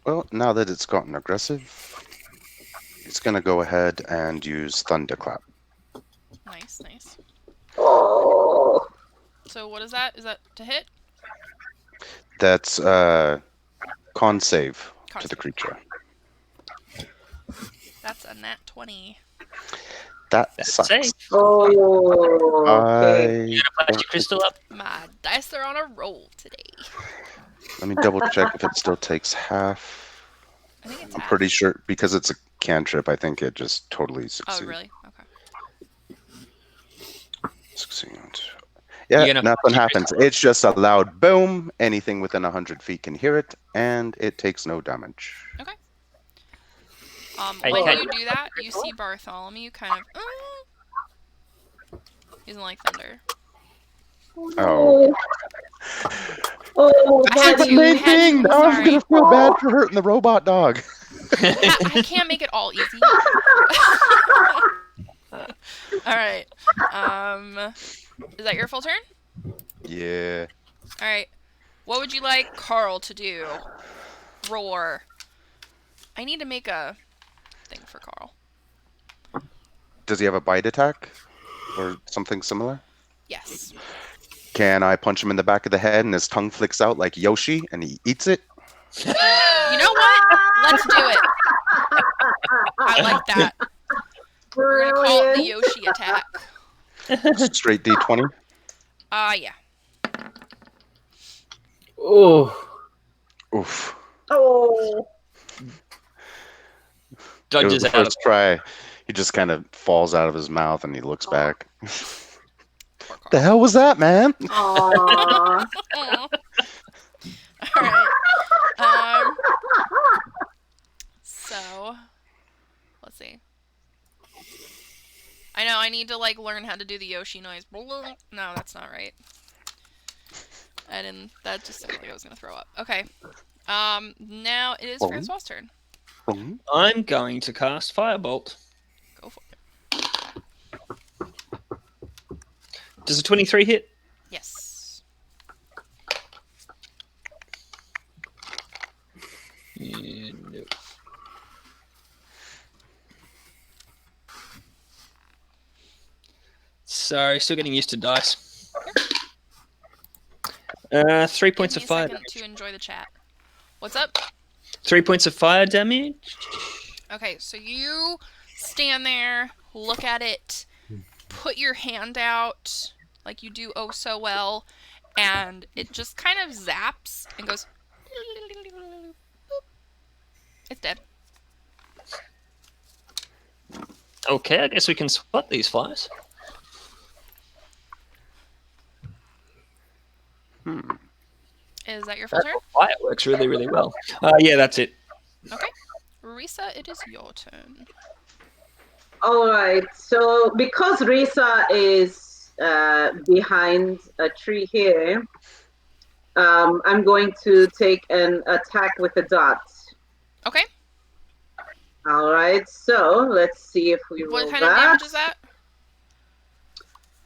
Speaker 4: Well, now that it's gotten aggressive, it's going to go ahead and use Thunderclap.
Speaker 2: Nice, nice.
Speaker 3: Oh.
Speaker 2: So what is that? Is that to hit?
Speaker 4: That's con save
Speaker 2: Con
Speaker 4: to the
Speaker 2: save.
Speaker 4: creature.
Speaker 2: That's a nat 20.
Speaker 4: That sucks.
Speaker 1: safe.
Speaker 3: Oh, okay.
Speaker 1: You gonna patch your crystal up?
Speaker 2: My dice are on a roll today.
Speaker 4: Let me double check if it still takes half.
Speaker 2: I think it's
Speaker 4: I'm
Speaker 2: half.
Speaker 4: pretty sure, because it's a cantrip, I think it just totally
Speaker 2: Oh,
Speaker 4: succeeds.
Speaker 2: really? Okay.
Speaker 4: Succeed.
Speaker 1: You're
Speaker 4: Yeah,
Speaker 1: gonna
Speaker 4: nothing
Speaker 1: punch your
Speaker 4: happens.
Speaker 1: crystal.
Speaker 4: It's just a loud boom. Anything within 100 feet can hear it, and it takes no damage.
Speaker 2: Okay.
Speaker 1: I
Speaker 2: When
Speaker 1: can't-
Speaker 2: you do that, you see Bartholomew kind of... He doesn't like thunder.
Speaker 4: Oh.
Speaker 3: Oh,
Speaker 2: I had
Speaker 3: buddy.
Speaker 2: to- Same thing.
Speaker 4: Now I'm
Speaker 2: Sorry.
Speaker 4: gonna feel bad for hurting the robot dog.
Speaker 2: I can't make it all easy. Alright. Is that your full turn?
Speaker 4: Yeah.
Speaker 2: Alright. What would you like Carl to do? Roar. I need to make a thing for Carl.
Speaker 4: Does he have a bite attack or something similar?
Speaker 2: Yes.
Speaker 4: Can I punch him in the back of the head and his tongue flicks out like Yoshi and he eats it?
Speaker 2: You know what? Let's do it. I like that. We're gonna call it the Yoshi attack.
Speaker 4: Straight D20?
Speaker 2: Yeah.
Speaker 5: Oh,
Speaker 4: Oof.
Speaker 3: Oh.
Speaker 4: It was
Speaker 1: Dodges
Speaker 4: the
Speaker 1: out.
Speaker 4: first try. He just kind of falls out of his mouth and he looks back.
Speaker 2: Poor Carl.
Speaker 4: The hell was that, man?
Speaker 3: Aw.
Speaker 2: Aw. Alright. So, let's see. I know, I need to, like, learn how to do the Yoshi noise. No, that's not right. That just sounded like I was gonna throw up. Okay. Now it is
Speaker 4: Oh.
Speaker 2: Francois' turn.
Speaker 1: I'm going to cast Firebolt.
Speaker 2: Go for it.
Speaker 1: Does a 23 hit?
Speaker 2: Yes.
Speaker 1: Yeah, no. Sorry, still getting used to dice. 3 points
Speaker 2: Give
Speaker 1: of
Speaker 2: me a
Speaker 1: fire
Speaker 2: second
Speaker 1: damage.
Speaker 2: to enjoy the chat. What's up?
Speaker 1: 3 points of fire damage.
Speaker 2: Okay, so you stand there, look at it, put your hand out like you do oh so well, and it just kind of zaps and goes. Boop. It's dead.
Speaker 1: Okay, I guess we can spot these flies.
Speaker 2: Is that your full turn?
Speaker 1: Fire works really, really well. Yeah, that's it.
Speaker 2: Okay. Risa, it is your turn.
Speaker 3: All right. So because Risa is behind a tree here, I'm going to take an attack with a dot.
Speaker 2: Okay.
Speaker 3: All right. So let's see if we
Speaker 2: What
Speaker 3: roll
Speaker 2: kind of
Speaker 3: that.
Speaker 2: damage is that?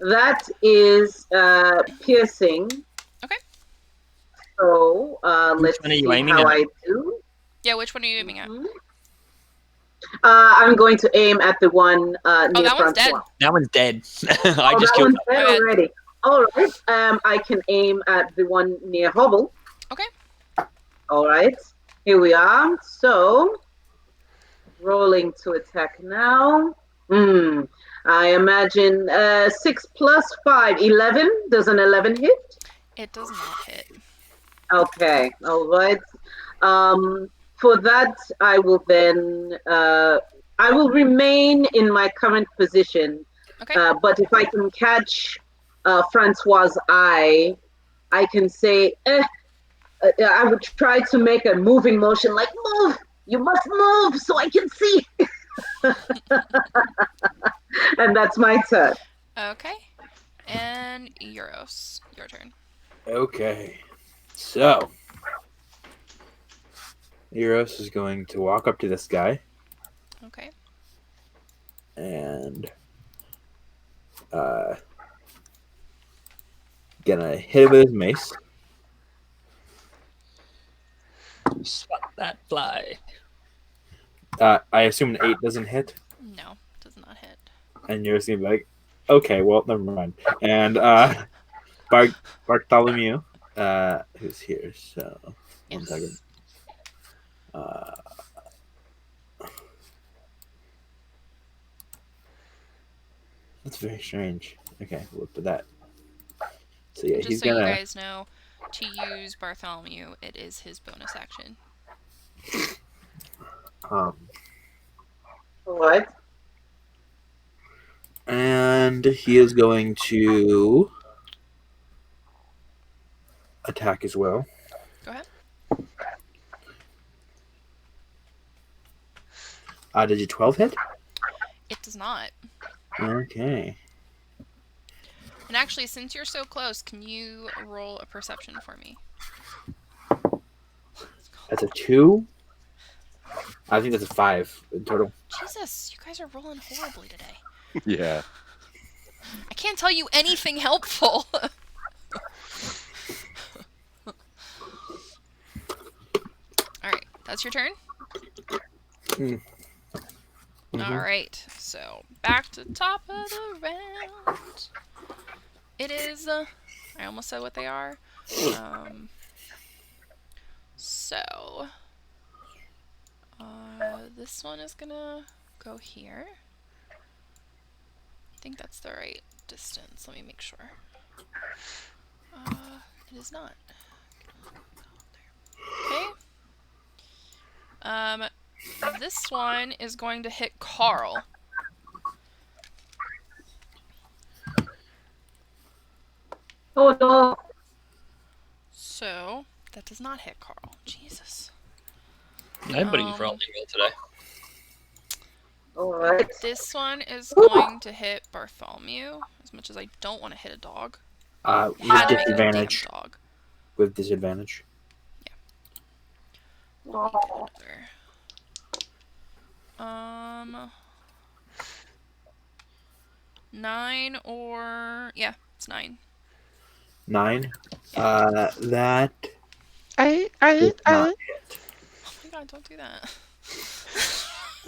Speaker 3: That is piercing.
Speaker 2: Okay.
Speaker 3: So
Speaker 1: Which
Speaker 3: let's
Speaker 1: one are you
Speaker 3: see
Speaker 1: aiming
Speaker 3: how
Speaker 1: at?
Speaker 3: I do.
Speaker 2: Yeah, which one are you aiming at?
Speaker 3: Mhm. I'm going to aim at the one
Speaker 2: Oh,
Speaker 3: near
Speaker 2: that one's dead.
Speaker 3: Francois.
Speaker 1: That one's dead. I
Speaker 3: Oh,
Speaker 1: just
Speaker 3: that
Speaker 1: killed
Speaker 3: one's
Speaker 1: that.
Speaker 3: dead
Speaker 2: My bad.
Speaker 3: already. All right. I can aim at the one near Hobble.
Speaker 2: Okay.
Speaker 3: All right. Here we are. So rolling to attack now. Hmm. I imagine 6 plus 5, 11. Does an 11 hit?
Speaker 2: It does not hit.
Speaker 3: Okay. All right. Um, for that, I will then I will remain in my current position.
Speaker 2: Okay.
Speaker 3: But if I can catch Francois' eye, I can say, I would try to make a moving motion, like move. You must move so I can see. And that's my turn.
Speaker 2: Okay. And Euros, your turn.
Speaker 5: Okay. So, Eros is going to walk up to this guy
Speaker 2: Okay.
Speaker 5: and gonna hit him with his mace.
Speaker 1: Swat that fly.
Speaker 5: I assume an 8 doesn't hit,
Speaker 2: No, does not hit.
Speaker 5: and you're just gonna be like, okay, well, never mind. And Bartholomew, who's here, so one
Speaker 2: Yes.
Speaker 5: second. That's very strange. Okay, we'll look at that. So yeah,
Speaker 2: Just
Speaker 5: he's
Speaker 2: so you
Speaker 5: gonna.
Speaker 2: guys know, to use Bartholomew, it is his bonus action.
Speaker 3: What?
Speaker 5: And he is going to attack as well.
Speaker 2: Go ahead.
Speaker 5: Did you 12 hit?
Speaker 2: It does not.
Speaker 5: Okay.
Speaker 2: And actually, since you're so close, can you roll a perception for me?
Speaker 5: That's a 2. I think that's a 5 in total.
Speaker 2: Jesus, you guys are rolling horribly today.
Speaker 4: Yeah.
Speaker 2: I can't tell you anything helpful. Alright, that's your turn? Alright, so back to top of the round. It is, I almost said what they are. So, this one is gonna go here. I think that's the right distance. Let me make sure. It is not. Okay. This one is going to hit Carl.
Speaker 3: Oh no.
Speaker 2: So, that does not hit Carl. Jesus.
Speaker 1: Nobody's rolling well today.
Speaker 3: All right.
Speaker 2: This one is going to hit Bartholomew, as much as I don't want to hit a dog.
Speaker 5: With
Speaker 2: Had to make it a damn
Speaker 5: disadvantage.
Speaker 2: dog.
Speaker 5: With disadvantage.
Speaker 2: Let me get another. 9 or... Yeah, it's 9.
Speaker 5: 9. That
Speaker 4: I.
Speaker 5: is not.
Speaker 2: Oh my god, don't do that.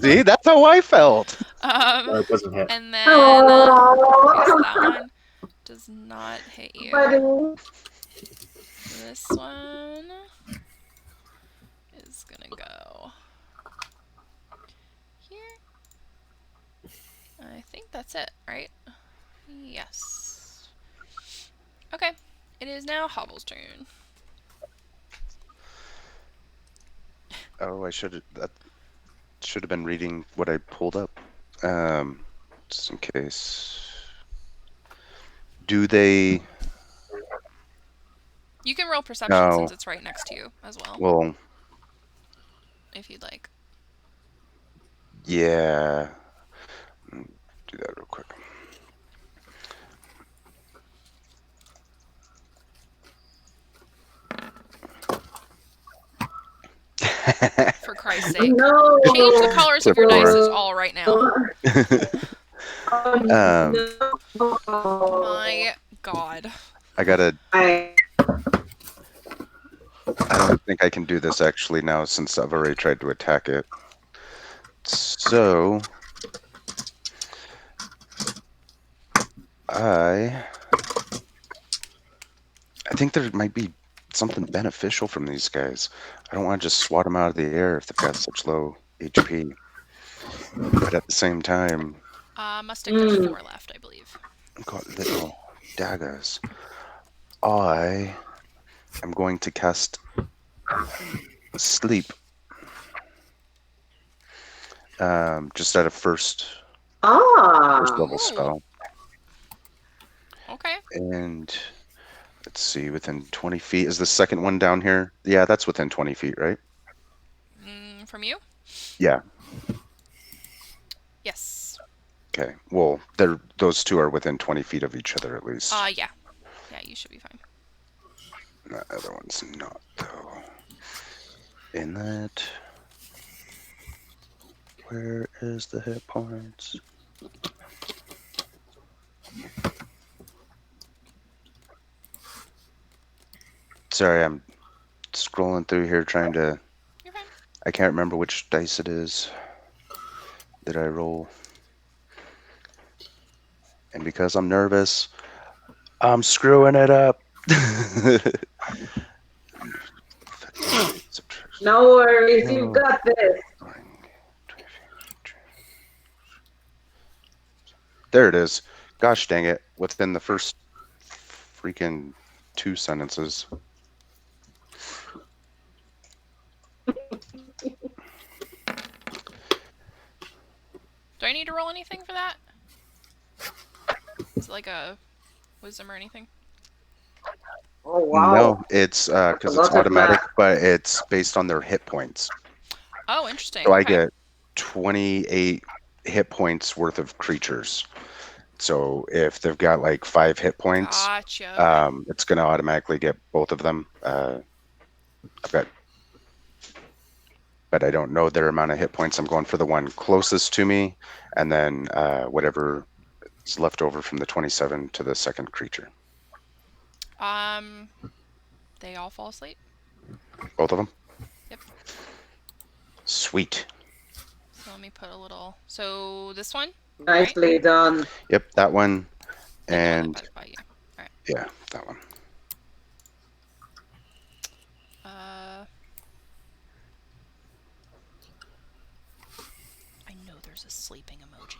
Speaker 4: See, that's how I felt.
Speaker 5: No, it doesn't hit.
Speaker 2: And then... Okay, so that one does not hit you.
Speaker 3: Buddy.
Speaker 2: This one is gonna go here. I think that's it, right? Yes. Okay. It is now Hobble's turn.
Speaker 4: Oh, that should have been reading what I pulled up. Just in case. Do they?
Speaker 2: You can roll perception
Speaker 4: No.
Speaker 2: since it's right next to you as well.
Speaker 4: Well,
Speaker 2: if you'd like.
Speaker 4: Yeah. Do that real quick.
Speaker 2: For Christ's sake.
Speaker 3: No.
Speaker 2: Change the colors of your
Speaker 4: Four.
Speaker 2: dice all right now.
Speaker 3: No.
Speaker 2: My God.
Speaker 4: I gotta.
Speaker 3: I,
Speaker 4: I don't think I can do this actually now since I've already tried to attack it. So I think there might be something beneficial from these guys. I don't want to just swat them out of the air if they've got such low HP. But at the same time,
Speaker 2: Mustic, there's 4 left, I believe.
Speaker 4: I've got little daggers. I am going to cast Sleep. Just at a first level
Speaker 2: Ooh.
Speaker 4: spell.
Speaker 2: Okay.
Speaker 4: And let's see, within 20 feet. Is the second one down here? Yeah, that's within 20 feet, right?
Speaker 2: From you?
Speaker 4: Yeah.
Speaker 2: Yes.
Speaker 4: Okay. Well, those two are within 20 feet of each other at least.
Speaker 2: Yeah. Yeah, you should be fine.
Speaker 4: The other one's not, though. In that... Where is the hit points? Sorry, I'm scrolling through here trying to...
Speaker 2: You're fine.
Speaker 4: I can't remember which dice it is that I roll. And because I'm nervous, I'm screwing it up.
Speaker 3: no worries, you've got this.
Speaker 4: There it is. Gosh dang it. Within the first freaking 2 sentences.
Speaker 2: Do I need to roll anything for that? Is it like a wisdom or anything?
Speaker 3: Oh, wow.
Speaker 4: No, it's because it's automatic, but it's based on their hit points.
Speaker 2: Oh, interesting.
Speaker 4: So I
Speaker 2: Okay.
Speaker 4: get 28 hit points worth of creatures. So if they've got like 5 hit points,
Speaker 2: Gotcha.
Speaker 4: it's going to automatically get both of them. I've got, but I don't know their amount of hit points. I'm going for the one closest to me, and then whatever is left over from the 27 to the second creature.
Speaker 2: They all fall asleep?
Speaker 4: Both of them?
Speaker 2: Yep.
Speaker 4: Sweet.
Speaker 2: So let me put a little... So this one?
Speaker 3: Nicely
Speaker 2: right?
Speaker 3: done.
Speaker 4: Yep, that one.
Speaker 2: And
Speaker 4: And
Speaker 2: by you. All right.
Speaker 4: yeah, that one.
Speaker 2: I know there's a sleeping emoji.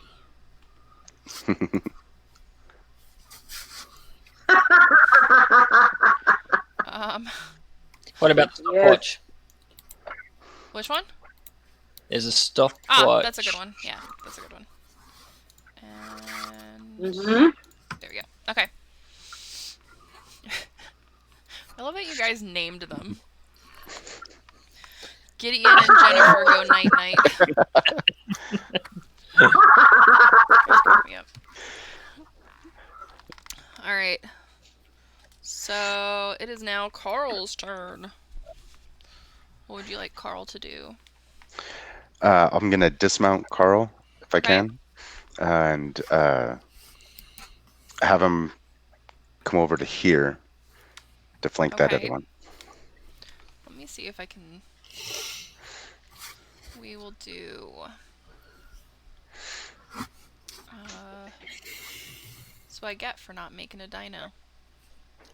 Speaker 1: What about stopwatch?
Speaker 2: Which one?
Speaker 1: There's a stopwatch.
Speaker 2: Ah, that's a good one. Yeah, that's a good one. And there we go. Okay. I love that you guys named them. Gideon and Jennifer go night night. All right. So it is now Carl's turn. What would you like Carl to do?
Speaker 4: I'm gonna dismount Carl if I can, and have him come over to here to flank that other one.
Speaker 2: Let me see if I can. We will do. That's what I get for not making a dino.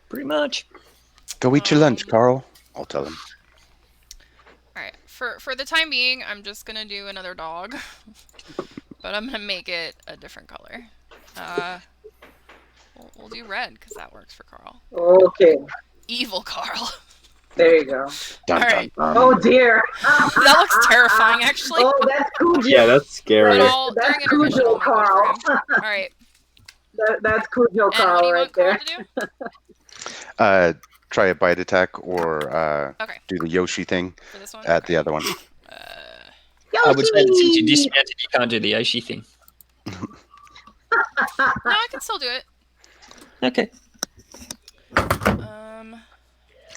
Speaker 1: Pretty much.
Speaker 4: Go eat your lunch, Carl. I'll tell him.
Speaker 2: Alright, for the time being, I'm just gonna do another dog. But I'm gonna make it a different color. We'll do red, because that works for Carl.
Speaker 3: Okay.
Speaker 2: Evil Carl.
Speaker 3: There you go.
Speaker 4: Dun,
Speaker 2: Alright.
Speaker 3: Oh dear.
Speaker 2: That looks terrifying, actually.
Speaker 3: Oh, that's Cujo.
Speaker 5: Yeah, that's scary.
Speaker 2: But
Speaker 3: That's
Speaker 2: during intermission,
Speaker 3: Cujo
Speaker 2: I'll make one
Speaker 3: Carl.
Speaker 2: for him. Alright.
Speaker 3: That's Cujo
Speaker 2: And
Speaker 3: Carl
Speaker 2: what do you
Speaker 3: right
Speaker 2: want Carl
Speaker 3: there.
Speaker 2: to do?
Speaker 4: Try a bite attack or
Speaker 2: Okay.
Speaker 4: do the Yoshi thing
Speaker 2: For this one?
Speaker 4: at
Speaker 2: Okay.
Speaker 4: the other one.
Speaker 1: I would say that since you
Speaker 3: Yoshi!
Speaker 1: dismounted, you can't do the Yoshi thing.
Speaker 2: No, I can still do it.
Speaker 1: Okay.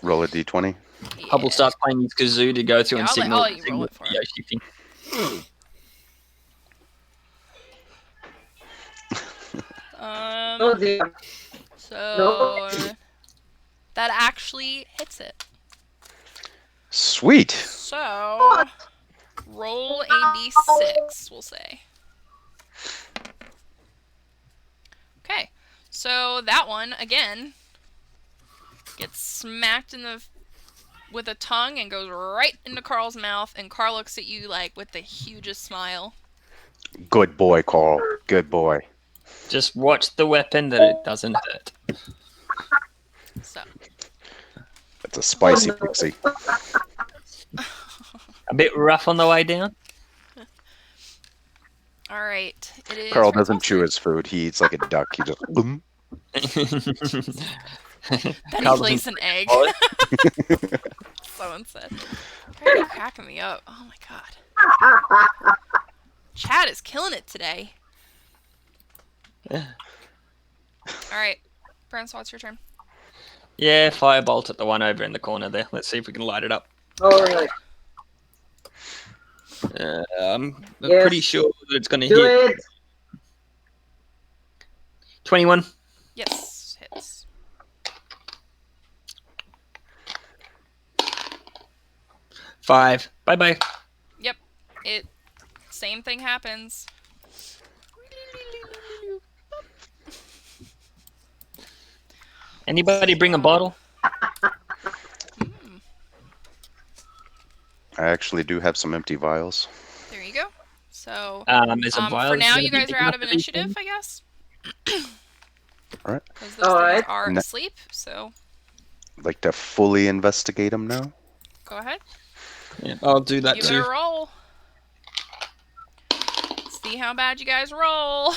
Speaker 4: Roll a d20.
Speaker 1: Hubble starts playing his kazoo to go through
Speaker 2: Yeah,
Speaker 1: and
Speaker 2: I'll let you roll it for
Speaker 1: the
Speaker 2: him.
Speaker 1: Yoshi thing.
Speaker 3: Oh dear.
Speaker 2: So that actually hits it.
Speaker 4: Sweet.
Speaker 2: So roll a d6, we'll say. Okay, so that one again gets smacked in the with a tongue and goes right into Carl's mouth, and Carl looks at you like with the hugest smile.
Speaker 4: Good boy, Carl. Good boy.
Speaker 1: Just watch the weapon that it doesn't hurt.
Speaker 2: So
Speaker 4: That's a spicy
Speaker 3: Oh, no.
Speaker 4: pixie.
Speaker 1: A bit rough on the way down.
Speaker 2: all right, it is.
Speaker 4: Carl
Speaker 2: Francois'
Speaker 4: doesn't chew
Speaker 2: turn.
Speaker 4: his food. He eats like a duck. He just.
Speaker 2: Then
Speaker 1: Carl
Speaker 2: he lays
Speaker 1: doesn't
Speaker 2: an egg.
Speaker 1: swallow it.
Speaker 2: Someone said. You're cracking me up. Oh my god. Chad is killing it today. Alright. Francois, it's your turn.
Speaker 1: Yeah, firebolt at the one over in the corner there. Let's see if we can light it up.
Speaker 3: All right.
Speaker 1: I'm
Speaker 3: Yes.
Speaker 1: pretty sure that it's going to
Speaker 3: Do
Speaker 1: hit.
Speaker 3: it.
Speaker 1: 21.
Speaker 2: Yes, hits.
Speaker 1: Five. Bye-bye.
Speaker 2: Yep. Same thing happens.
Speaker 1: Anybody bring a bottle?
Speaker 4: I actually do have some empty vials.
Speaker 2: There you go. So,
Speaker 1: There's a vial
Speaker 2: for
Speaker 1: that's
Speaker 2: now,
Speaker 1: gonna
Speaker 2: you
Speaker 1: be
Speaker 2: guys
Speaker 1: big
Speaker 2: are out
Speaker 1: enough
Speaker 2: of
Speaker 1: for these
Speaker 2: initiative,
Speaker 1: things.
Speaker 2: I guess.
Speaker 4: Alright.
Speaker 2: Because those
Speaker 3: All
Speaker 2: things
Speaker 3: right.
Speaker 2: are
Speaker 4: No.
Speaker 2: asleep, so
Speaker 4: I'd like to fully investigate them now.
Speaker 2: go ahead.
Speaker 1: Yeah, I'll do that
Speaker 2: Give
Speaker 1: too.
Speaker 2: it a roll. See how bad you guys roll.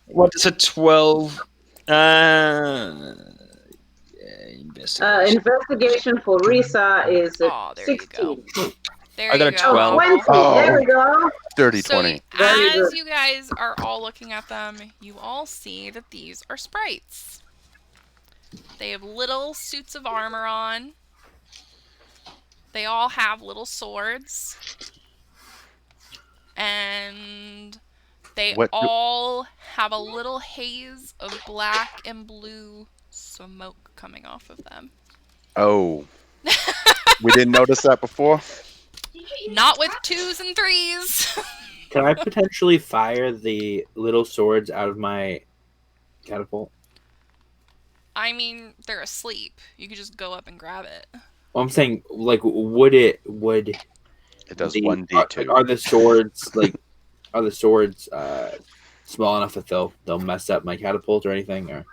Speaker 1: What is a 12? Investigation.
Speaker 3: Investigation for Risa is
Speaker 2: Oh, there you
Speaker 3: 16.
Speaker 2: go. There
Speaker 1: I got
Speaker 2: you
Speaker 1: a
Speaker 2: go.
Speaker 1: 12.
Speaker 3: 20.
Speaker 4: Oh.
Speaker 3: There we go.
Speaker 4: Dirty
Speaker 2: So
Speaker 4: 20.
Speaker 3: Very
Speaker 2: as
Speaker 3: good.
Speaker 2: you guys are all looking at them, you all see that these are sprites. They have little suits of armor on. They all have little swords. And they
Speaker 4: What do-
Speaker 2: all have a little haze of black and blue smoke coming off of them.
Speaker 4: Oh. We didn't notice that before?
Speaker 2: Not with 2s and 3s.
Speaker 5: Can I potentially fire the little swords out of my catapult?
Speaker 2: I mean, they're asleep. You could just go up and grab it.
Speaker 5: Well, I'm saying, like, would
Speaker 4: It does
Speaker 5: the,
Speaker 4: 1d2.
Speaker 5: Are the swords small enough that they'll mess up my catapult or anything, or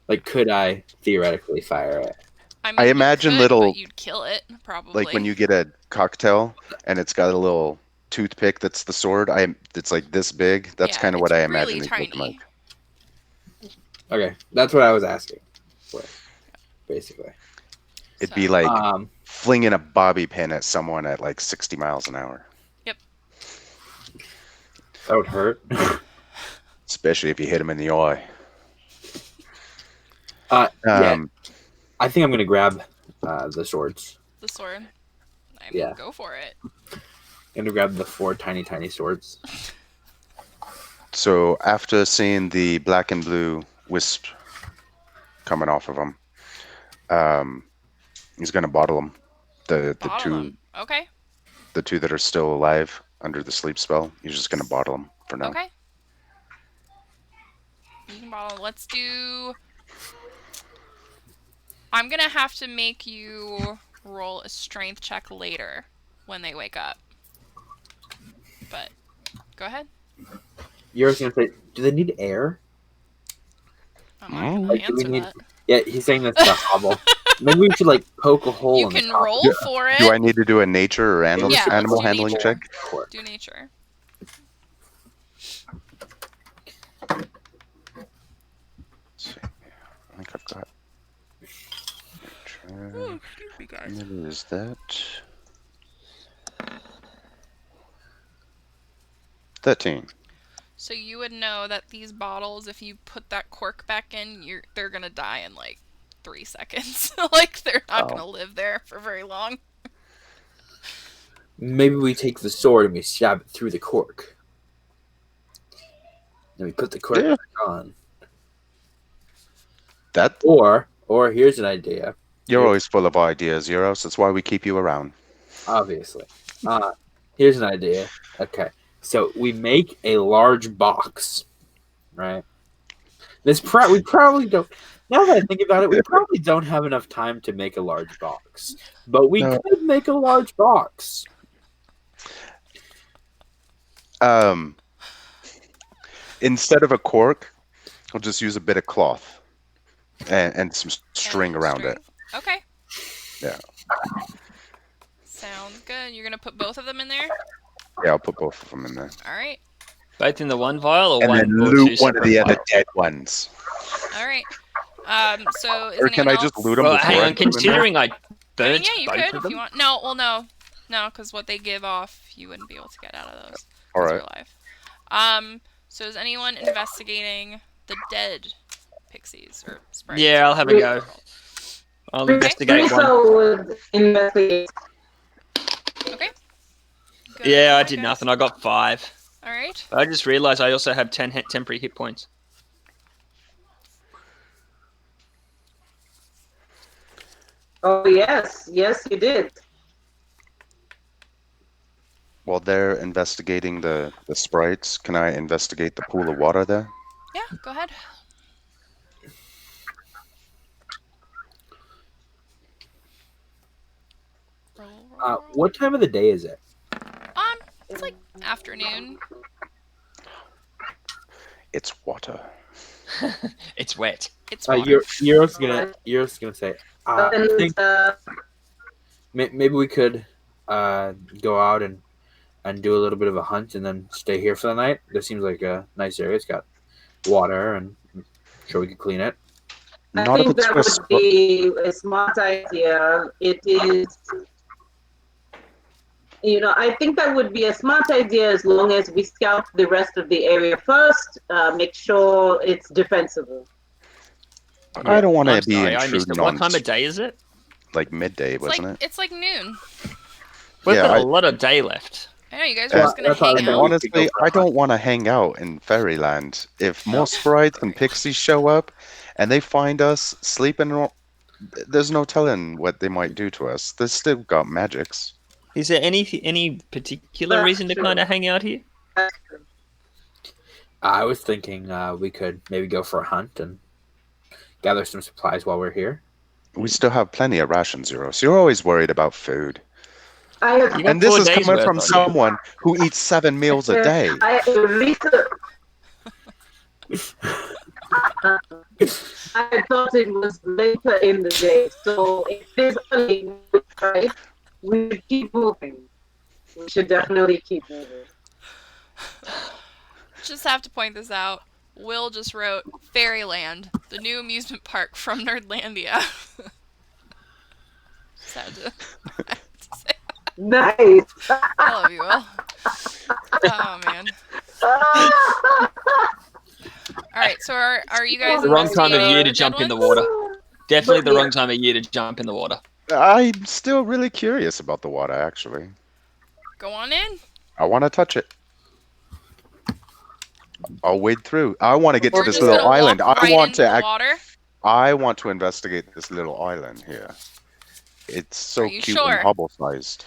Speaker 5: like could I theoretically fire it?
Speaker 2: I mean,
Speaker 4: I imagine
Speaker 2: you could,
Speaker 4: little-
Speaker 2: but you'd kill it, probably.
Speaker 4: Like when you get a cocktail and it's got a little toothpick that's the sword. It's like this big. That's
Speaker 2: Yeah,
Speaker 4: kind of what
Speaker 2: it's
Speaker 4: I imagine
Speaker 2: really
Speaker 4: it looking
Speaker 2: tiny.
Speaker 4: like.
Speaker 5: Okay, that's what I was asking for, basically.
Speaker 4: It'd be
Speaker 2: So-
Speaker 4: like flinging a bobby pin at someone at like 60 miles an hour.
Speaker 5: That would hurt.
Speaker 4: Especially if you hit him in the eye.
Speaker 5: Yeah, I think I'm gonna grab the swords.
Speaker 2: The sword. I mean,
Speaker 5: Yeah.
Speaker 2: go for it.
Speaker 5: I'm gonna grab the 4 tiny swords.
Speaker 4: So after seeing the black and blue wisp coming off of him, he's gonna bottle them. The
Speaker 2: Bottle
Speaker 4: two
Speaker 2: them. Okay.
Speaker 4: the two that are still alive under the sleep spell. He's just gonna bottle them for now.
Speaker 2: Okay. You can bottle. Let's do. I'm gonna have to make you roll a strength check later when they wake up. But go ahead.
Speaker 5: You're gonna say, do they need air?
Speaker 2: I'm not gonna
Speaker 5: Like, do we
Speaker 2: answer
Speaker 5: need-
Speaker 2: that.
Speaker 5: Yeah, he's saying that's the hobble. Maybe we should like poke a hole
Speaker 2: You
Speaker 5: in the
Speaker 2: can
Speaker 5: top.
Speaker 2: roll
Speaker 4: Yeah.
Speaker 2: for it.
Speaker 4: Do I need to do a nature or animal,
Speaker 2: Yeah, let's
Speaker 4: animal
Speaker 2: do
Speaker 4: handling
Speaker 2: nature.
Speaker 4: check?
Speaker 2: Do nature.
Speaker 4: Let's see. I think I've got.
Speaker 2: Oh, excuse me, guys.
Speaker 4: What is that? 13.
Speaker 2: So you would know that these bottles, if you put that cork back in, they're gonna die in like 3 seconds. Like they're not gonna live there for very long.
Speaker 5: Maybe we take the sword and we stab it through the cork. Then we put the cork
Speaker 4: Yeah.
Speaker 5: back on.
Speaker 4: That
Speaker 5: Or here's an idea.
Speaker 4: you're always full of ideas, Euros. That's why we keep you around.
Speaker 5: Obviously. Here's an idea. Okay. So we make a large box, right? We probably don't. Now that I think about it, we probably don't have enough time to make a large box, but we
Speaker 4: No.
Speaker 5: could make a large box.
Speaker 4: Instead of a cork, I'll just use a bit of cloth and some string around it.
Speaker 2: Okay.
Speaker 4: Yeah.
Speaker 2: Sounds good. You're gonna put both of them in there?
Speaker 4: Yeah, I'll put both of them in there.
Speaker 2: All right.
Speaker 1: Both in the one vial or
Speaker 4: And
Speaker 1: one
Speaker 4: then
Speaker 1: or
Speaker 4: loot
Speaker 1: two
Speaker 4: one of
Speaker 1: separate
Speaker 4: the other
Speaker 1: vials?
Speaker 4: dead ones.
Speaker 2: All right. So is
Speaker 4: Or can I
Speaker 2: anyone
Speaker 4: just
Speaker 2: else-
Speaker 4: loot them
Speaker 1: Well,
Speaker 4: before
Speaker 1: hang
Speaker 4: I
Speaker 1: on.
Speaker 4: put them in there?
Speaker 1: Considering I
Speaker 2: I mean,
Speaker 1: burnt
Speaker 2: yeah, you
Speaker 1: both
Speaker 2: could
Speaker 1: of
Speaker 2: if
Speaker 1: them.
Speaker 2: you want. No, because what they give off, you wouldn't be able to get out of those.
Speaker 4: All
Speaker 2: 'Cause
Speaker 4: right.
Speaker 2: you're alive. So is anyone investigating the dead pixies or sprites?
Speaker 1: Yeah, I'll have a go. I'll investigate one.
Speaker 3: So would investigate.
Speaker 2: Okay. Good
Speaker 1: Yeah, I
Speaker 2: luck,
Speaker 1: did
Speaker 2: guys.
Speaker 1: nothing. I got 5.
Speaker 2: All right.
Speaker 1: I just realized I also have 10 temporary hit points.
Speaker 3: Oh yes, yes, you did.
Speaker 4: While they're investigating the sprites, can I investigate the pool of water there?
Speaker 2: Yeah, go ahead. Roll.
Speaker 5: What time of the day is it?
Speaker 2: It's like afternoon.
Speaker 4: It's water.
Speaker 1: It's wet.
Speaker 2: It's water.
Speaker 5: Euro's gonna say. I
Speaker 3: And,
Speaker 5: think maybe we could go out and do a little bit of a hunt and then stay here for the night. This seems like a nice area. It's got water and I'm sure we could clean it.
Speaker 3: I
Speaker 4: Not if
Speaker 3: think
Speaker 4: it's
Speaker 3: that
Speaker 4: for
Speaker 3: would be a smart idea. It is, I think that would be a smart idea as long as we scout the rest of the area first, make sure it's defensible.
Speaker 4: I don't want
Speaker 1: I'm
Speaker 4: to be
Speaker 1: sorry, I missed
Speaker 4: intruding
Speaker 1: it. What
Speaker 4: on
Speaker 1: time of day is it?
Speaker 4: like midday, wasn't it?
Speaker 2: It's like noon.
Speaker 1: We've
Speaker 4: Yeah,
Speaker 1: got
Speaker 4: I-
Speaker 1: a lot of day left.
Speaker 2: I know you guys are just gonna
Speaker 5: that's all
Speaker 2: hang
Speaker 5: I
Speaker 4: And
Speaker 5: know.
Speaker 2: out.
Speaker 4: honestly, I don't want to hang out in Fairyland. If more sprites and pixies show up and they find us sleeping, there's no telling what they might do to us. They've still got magics.
Speaker 1: Is there any particular
Speaker 3: That's
Speaker 1: reason to
Speaker 3: true.
Speaker 1: kind of hang out here?
Speaker 5: I was thinking we could maybe go for a hunt and gather some supplies while we're here.
Speaker 4: We still have plenty of rations, Zero. So you're always worried about food.
Speaker 3: I
Speaker 1: You got
Speaker 4: And this
Speaker 1: 4
Speaker 4: is
Speaker 1: days
Speaker 4: coming
Speaker 1: worth
Speaker 4: from
Speaker 1: on you.
Speaker 4: someone who eats 7 meals a day.
Speaker 3: I thought it was later in the day, so if it's early, right, we should keep moving. We should definitely keep moving.
Speaker 2: Just have to point this out. Will just wrote Fairyland, the new amusement park from Nerdlandia. Just had to say.
Speaker 3: Nice.
Speaker 2: I love you, Will. Oh man. All right, so are you guys
Speaker 1: The wrong time of year to
Speaker 2: investigating
Speaker 1: jump
Speaker 2: the
Speaker 1: in the
Speaker 2: dead ones?
Speaker 1: water. Definitely the wrong time of year to jump in the water.
Speaker 4: I'm still really curious about the water, actually.
Speaker 2: Go on in.
Speaker 4: I want to touch it. I'll wade through. I want to get to
Speaker 2: We're
Speaker 4: this
Speaker 2: just
Speaker 4: little
Speaker 2: gonna
Speaker 4: island.
Speaker 2: walk
Speaker 4: I
Speaker 2: right
Speaker 4: want
Speaker 2: into
Speaker 4: to
Speaker 2: the water.
Speaker 4: I want to investigate this little island here. It's so
Speaker 2: Are you
Speaker 4: cute
Speaker 2: sure?
Speaker 4: and hubble-sized.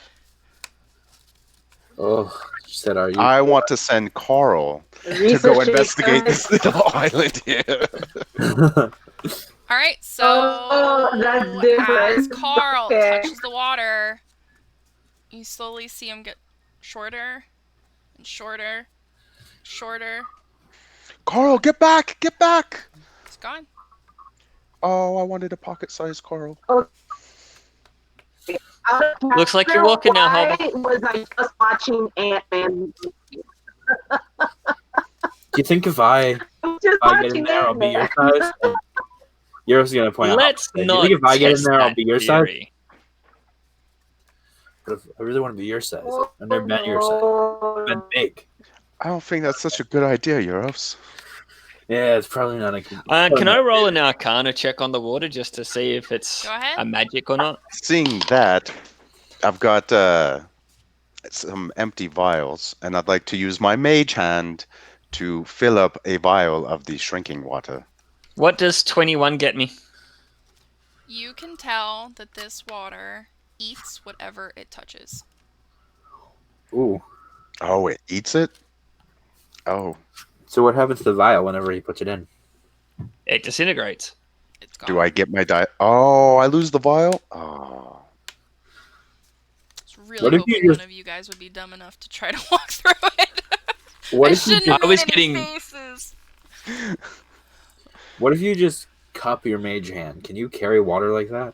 Speaker 5: Oh, she said, "Are you?"
Speaker 4: I want to send Carl to
Speaker 3: Risa
Speaker 4: go
Speaker 3: shakes
Speaker 4: investigate
Speaker 3: her
Speaker 4: this little island here.
Speaker 2: All right, so
Speaker 3: Oh, that's different.
Speaker 2: as Carl
Speaker 3: Okay.
Speaker 2: touches the water, you slowly see him get shorter and shorter, shorter.
Speaker 4: Carl, get back! Get back!
Speaker 2: It's gone.
Speaker 4: Oh, I wanted a pocket-sized Carl.
Speaker 1: Looks like you're walking now,
Speaker 3: Why
Speaker 1: Hubble.
Speaker 3: was I just watching Ant-Man?
Speaker 5: Do you think if I
Speaker 3: I was just
Speaker 5: get in
Speaker 3: watching
Speaker 5: there, I'll be your
Speaker 3: Ant-Man.
Speaker 5: size? You're also gonna point
Speaker 1: Let's
Speaker 5: out.
Speaker 1: not
Speaker 5: Do you think if I get in
Speaker 1: test
Speaker 5: there, I'll
Speaker 1: that
Speaker 5: be your size?
Speaker 1: theory.
Speaker 5: I really want to be your size.
Speaker 3: Oh,
Speaker 5: I've never been your size. I've been big.
Speaker 4: I don't think that's such a good idea, Euros.
Speaker 5: Yeah, it's probably not a good.
Speaker 1: Can I roll an Arcana check on the water just to see if it's
Speaker 2: Go ahead.
Speaker 1: a magic or not?
Speaker 4: Seeing that, I've got some empty vials, and I'd like to use my mage hand to fill up a vial of the shrinking water.
Speaker 1: What does 21 get me?
Speaker 2: You can tell that this water eats whatever it touches.
Speaker 5: Ooh.
Speaker 4: Oh, it eats it? Oh,
Speaker 5: So what happens to the vial whenever he puts it in?
Speaker 1: It disintegrates.
Speaker 2: It's gone.
Speaker 4: do I get my die? Oh, I lose the vial? Oh.
Speaker 2: I was really
Speaker 5: What if you
Speaker 2: hoping
Speaker 5: just-
Speaker 2: one of you guys would be dumb enough to try to walk through it.
Speaker 5: What
Speaker 2: I
Speaker 5: if you
Speaker 2: shouldn't
Speaker 5: just,
Speaker 2: have
Speaker 1: I was
Speaker 2: made
Speaker 1: getting-
Speaker 2: any faces.
Speaker 5: what if you just cup your mage hand? Can you carry water like that?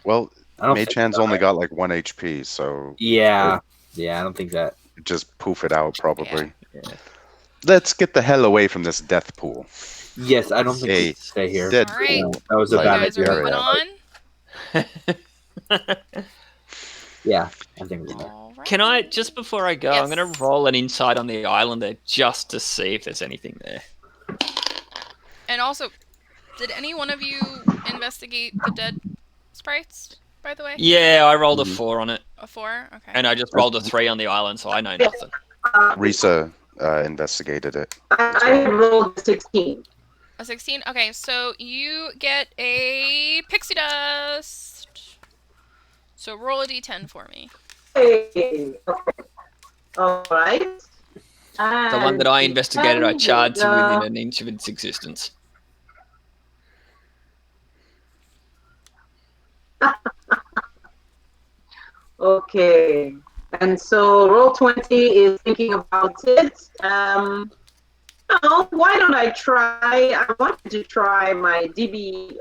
Speaker 4: Well,
Speaker 5: I don't
Speaker 4: mage
Speaker 5: think
Speaker 4: hand's
Speaker 5: so,
Speaker 4: only
Speaker 5: right?
Speaker 4: got like 1 HP, so
Speaker 5: Yeah. Yeah, I don't think that.
Speaker 4: just poof it out probably.
Speaker 1: Yeah.
Speaker 4: Let's get the hell away from this death pool.
Speaker 5: Yes, I don't think we
Speaker 4: Hey,
Speaker 5: can stay here.
Speaker 4: dead
Speaker 2: All right.
Speaker 4: pool.
Speaker 5: That was a
Speaker 2: You
Speaker 4: Like,
Speaker 5: bad
Speaker 2: guys
Speaker 5: idea.
Speaker 2: are moving on.
Speaker 5: Yeah, I think we did.
Speaker 2: All right.
Speaker 1: Can I, just before I go, I'm
Speaker 2: Yes.
Speaker 1: going to roll an insight on the island there just to see if there's anything there.
Speaker 2: And also, did any one of you investigate the dead sprites, by the way?
Speaker 1: Yeah, I rolled a
Speaker 4: Mhm.
Speaker 1: 4 on it,
Speaker 2: A 4? Okay.
Speaker 1: and I just rolled a 3 on the island, so I know
Speaker 3: Yes.
Speaker 1: nothing.
Speaker 4: Risa investigated it.
Speaker 3: I had rolled 16.
Speaker 2: A 16? Okay, so you get a pixie dust. So roll a d10 for me.
Speaker 3: Hey, okay. All right.
Speaker 1: The one that I investigated, I charred to within an inch of its existence.
Speaker 3: Okay. And so roll 20 is thinking about it. Oh, why don't I try? I wanted to try my D&D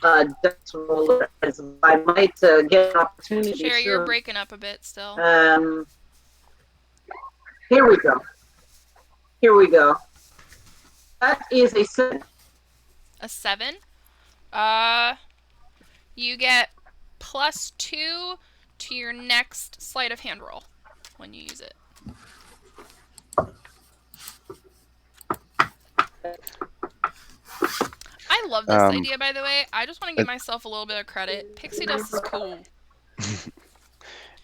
Speaker 3: dice roller. As I might get an opportunity.
Speaker 2: Sherry, you're
Speaker 3: soon.
Speaker 2: breaking up a bit still.
Speaker 3: Here we go. Here we go. That is a 7.
Speaker 2: A 7. You get +2 to your next sleight of hand roll when you use it. I love this idea, by the way. I just want to give myself a little bit of credit. Pixie dust is cool.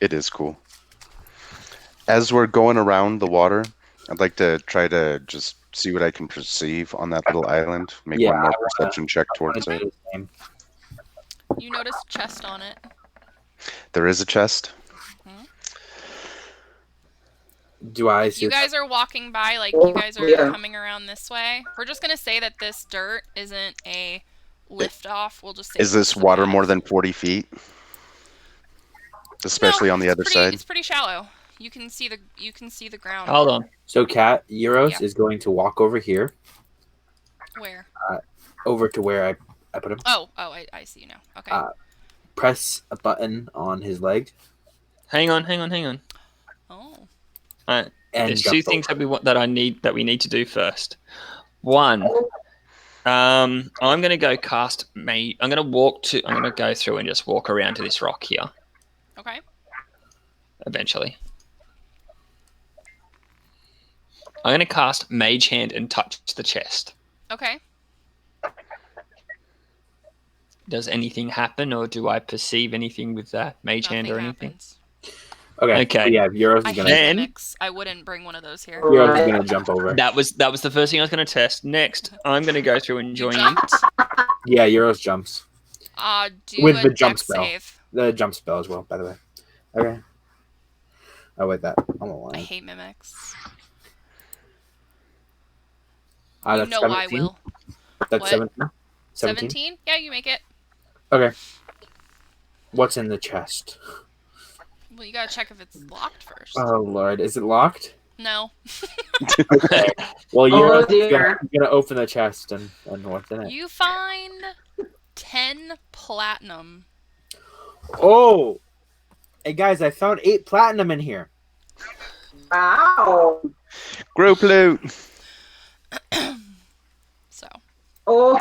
Speaker 4: It is cool. As we're going around the water, I'd like to try to just see what I can perceive on that little island. Make
Speaker 5: Yeah,
Speaker 4: one more
Speaker 5: I wanna-
Speaker 4: perception check towards
Speaker 5: Wanna
Speaker 4: it.
Speaker 5: do the same.
Speaker 2: You notice chest on it.
Speaker 4: There is a chest.
Speaker 5: Do I see?
Speaker 2: You guys are walking by, like, you guys are
Speaker 3: Yeah.
Speaker 2: coming around this way. We're just gonna say that this dirt isn't a lift off. We'll just say
Speaker 4: Is this
Speaker 2: it's a
Speaker 4: water
Speaker 2: path.
Speaker 4: more than 40 feet? Especially on the other side?
Speaker 2: It's pretty shallow. You can see the ground.
Speaker 1: Hold on.
Speaker 5: So, Cat Euros
Speaker 2: Yeah.
Speaker 5: is going to walk over here,
Speaker 2: Where?
Speaker 5: over to where I put him.
Speaker 2: Oh, I see you now. Okay.
Speaker 5: Press a button on his leg,
Speaker 1: Hang on.
Speaker 2: Oh.
Speaker 1: Alright,
Speaker 5: and
Speaker 1: there's
Speaker 5: jump
Speaker 1: 2 things
Speaker 5: over.
Speaker 1: that we need to do first. One, I'm gonna go cast I'm gonna go through and just walk around to this rock here
Speaker 2: Okay.
Speaker 1: eventually. I'm gonna cast Mage Hand and touch the chest.
Speaker 2: Okay.
Speaker 1: Does anything happen, or do I perceive anything with that Mage Hand or
Speaker 2: Nothing
Speaker 1: anything?
Speaker 2: happens.
Speaker 5: Okay.
Speaker 1: Okay.
Speaker 5: So yeah, Euros
Speaker 2: I
Speaker 5: is
Speaker 2: hate
Speaker 5: gonna.
Speaker 1: Then-
Speaker 2: mimics. I wouldn't bring one of those here.
Speaker 5: Euros is gonna jump over.
Speaker 1: That was the first thing I was gonna test. Next, I'm gonna go through and join you.
Speaker 2: Jumped.
Speaker 5: Yeah, Euros jumps.
Speaker 2: Do
Speaker 5: With
Speaker 2: a
Speaker 5: the jump
Speaker 2: dex
Speaker 5: spell.
Speaker 2: save.
Speaker 5: The jump spell as well, by the way. Okay. Oh wait, I'm
Speaker 2: I
Speaker 5: alive.
Speaker 2: hate mimics.
Speaker 5: Ah,
Speaker 2: You
Speaker 5: that's
Speaker 2: know
Speaker 5: 17.
Speaker 2: I will.
Speaker 5: That's
Speaker 2: What?
Speaker 5: 17.
Speaker 2: 17? Yeah, you make it.
Speaker 5: Okay. What's in the chest?
Speaker 2: Well, you gotta check if it's locked first.
Speaker 5: Oh lord, is it locked?
Speaker 2: No.
Speaker 5: Okay. Well,
Speaker 3: Oh,
Speaker 5: Euros is
Speaker 3: dear.
Speaker 5: gonna open the chest and what's in it?
Speaker 2: You find 10 platinum.
Speaker 5: Oh! Hey guys, I found 8 platinum in here.
Speaker 3: Wow.
Speaker 4: Group loot!
Speaker 2: So,
Speaker 3: Oh,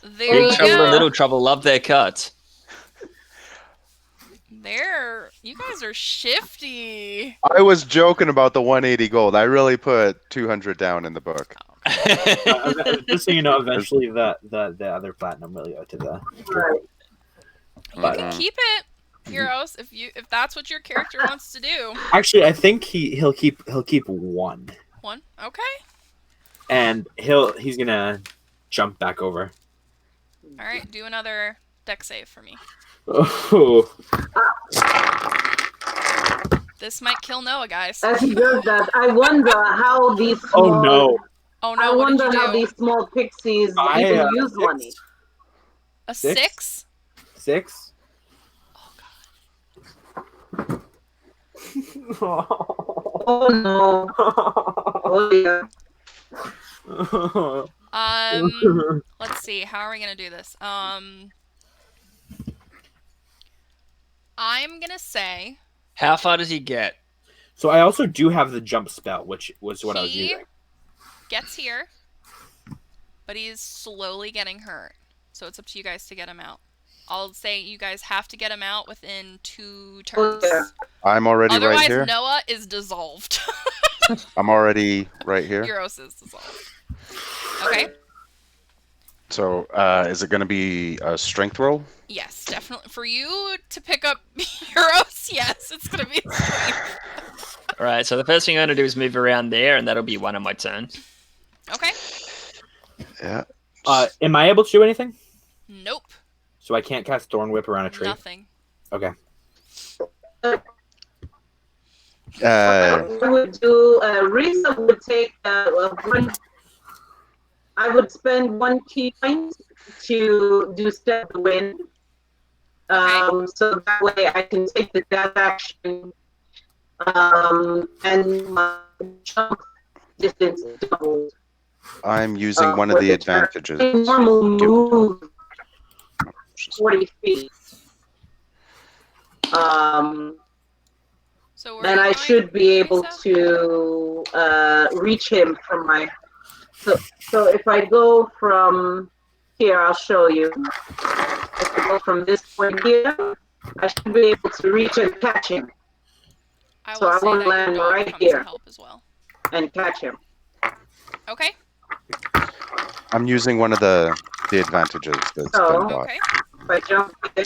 Speaker 2: there
Speaker 1: Big
Speaker 2: you
Speaker 1: Trouble
Speaker 2: go.
Speaker 1: and Little Trouble love their cuts.
Speaker 2: You guys are shifty.
Speaker 4: I was joking about the 180 gold. I really put 200 down in the book.
Speaker 5: Just so you know, eventually the other platinum will go to the.
Speaker 3: Right.
Speaker 2: You can keep it, Heroes, if that's what your character wants to do.
Speaker 5: Actually, I think he'll keep one.
Speaker 2: One, okay.
Speaker 5: And he's gonna jump back over.
Speaker 2: All right, do another deck save for me.
Speaker 5: Oh.
Speaker 3: This
Speaker 2: might kill Noah, guys.
Speaker 3: As he does that, I wonder how these small,
Speaker 5: Oh no!
Speaker 2: Oh no!
Speaker 3: I
Speaker 2: What did
Speaker 3: wonder
Speaker 2: you
Speaker 3: how
Speaker 2: do?
Speaker 3: these small pixies even use money.
Speaker 2: A 6?
Speaker 5: 6?
Speaker 3: Oh no! Oh yeah.
Speaker 2: Let's see. How are we gonna do this? I'm gonna say.
Speaker 1: How far does he get?
Speaker 5: So I also do have the jump spell, which was what I was using.
Speaker 2: Gets here, but he's slowly getting hurt. So it's up to you guys to get him out. I'll say you guys have to get him out within 2 turns.
Speaker 4: I'm already right here.
Speaker 2: Otherwise, Noah is dissolved.
Speaker 4: I'm already right here.
Speaker 2: Euros is dissolved. Okay.
Speaker 4: So, is it going to be a strength roll?
Speaker 2: Yes, definitely. For you to pick up Euros, yes, it's going to be a strength.
Speaker 1: All right, so the first thing I'm going to do is move around there, and that'll be one of my turns.
Speaker 2: Okay.
Speaker 4: Yeah.
Speaker 5: Am I able to do anything?
Speaker 2: Nope.
Speaker 5: So I can't cast Thorn Whip around a tree?
Speaker 2: Nothing.
Speaker 5: Okay.
Speaker 3: I would do Risa would take one. I would spend 1 key point to do step the wind. So that way I can take the dash action, and my jump distance is doubled.
Speaker 4: I'm using one of the advantages.
Speaker 3: Normal move 40 feet.
Speaker 2: So
Speaker 3: then I should be able to reach him from my. So if I go from here, I'll show you. If I go from this point here, I should be able to reach and catch him. So I want to land right here and catch him.
Speaker 2: Okay.
Speaker 4: I'm using one of the advantages that's been bought.
Speaker 2: Okay.
Speaker 3: If I jump in.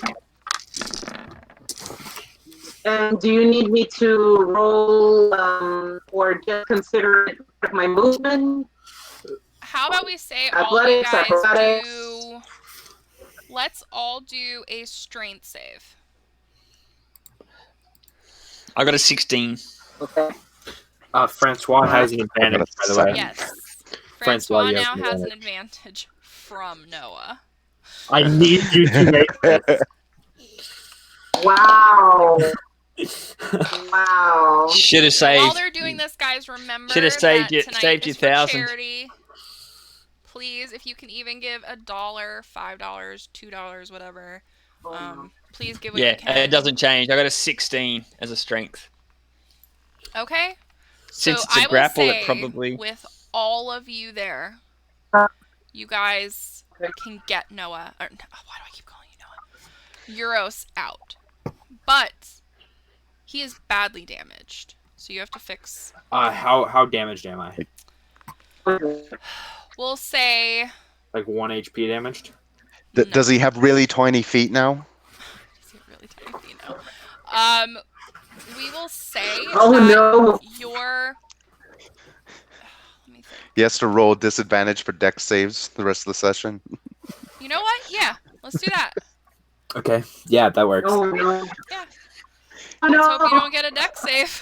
Speaker 3: And do you need me to roll or just consider it part of my movement?
Speaker 2: How about we say
Speaker 3: athletics,
Speaker 2: all you guys
Speaker 3: acrobatics.
Speaker 2: do... Let's all do a strength save.
Speaker 1: I got a 16.
Speaker 3: Okay.
Speaker 5: Francois has an advantage, by the way.
Speaker 2: Yes.
Speaker 5: Francois,
Speaker 2: Francois now has an advantage from Noah.
Speaker 5: I need you to make this.
Speaker 3: Wow. Wow.
Speaker 1: Should have saved.
Speaker 2: While they're doing this, guys, remember
Speaker 1: Should have saved
Speaker 2: that
Speaker 1: you,
Speaker 2: tonight
Speaker 1: saved you
Speaker 2: is for
Speaker 1: 1,000.
Speaker 2: charity. Please, if you can even give $1, $5, $2, whatever, please give what you can.
Speaker 1: Yeah, it doesn't change. I got a 16 as a strength.
Speaker 2: Okay.
Speaker 1: Since
Speaker 2: so
Speaker 1: it's a
Speaker 2: I will
Speaker 1: grapple,
Speaker 2: say,
Speaker 1: it probably.
Speaker 2: with all of you there, you guys can get Noah. Or, why do I keep calling you Noah? Euros out, but he is badly damaged, so you have to fix.
Speaker 5: How damaged am I?
Speaker 2: We'll say.
Speaker 5: Like 1 HP damaged.
Speaker 2: No.
Speaker 4: Does he have really tiny feet now?
Speaker 2: Does he have really tiny feet now? We will say.
Speaker 3: Oh no!
Speaker 2: Your. Let me think.
Speaker 4: He has to roll disadvantage for dex saves the rest of the session.
Speaker 2: You know what? Yeah, let's do that.
Speaker 5: Okay. Yeah, that works.
Speaker 3: Oh no!
Speaker 2: Yeah.
Speaker 3: Oh,
Speaker 2: Let's
Speaker 3: no.
Speaker 2: hope you don't get a deck save.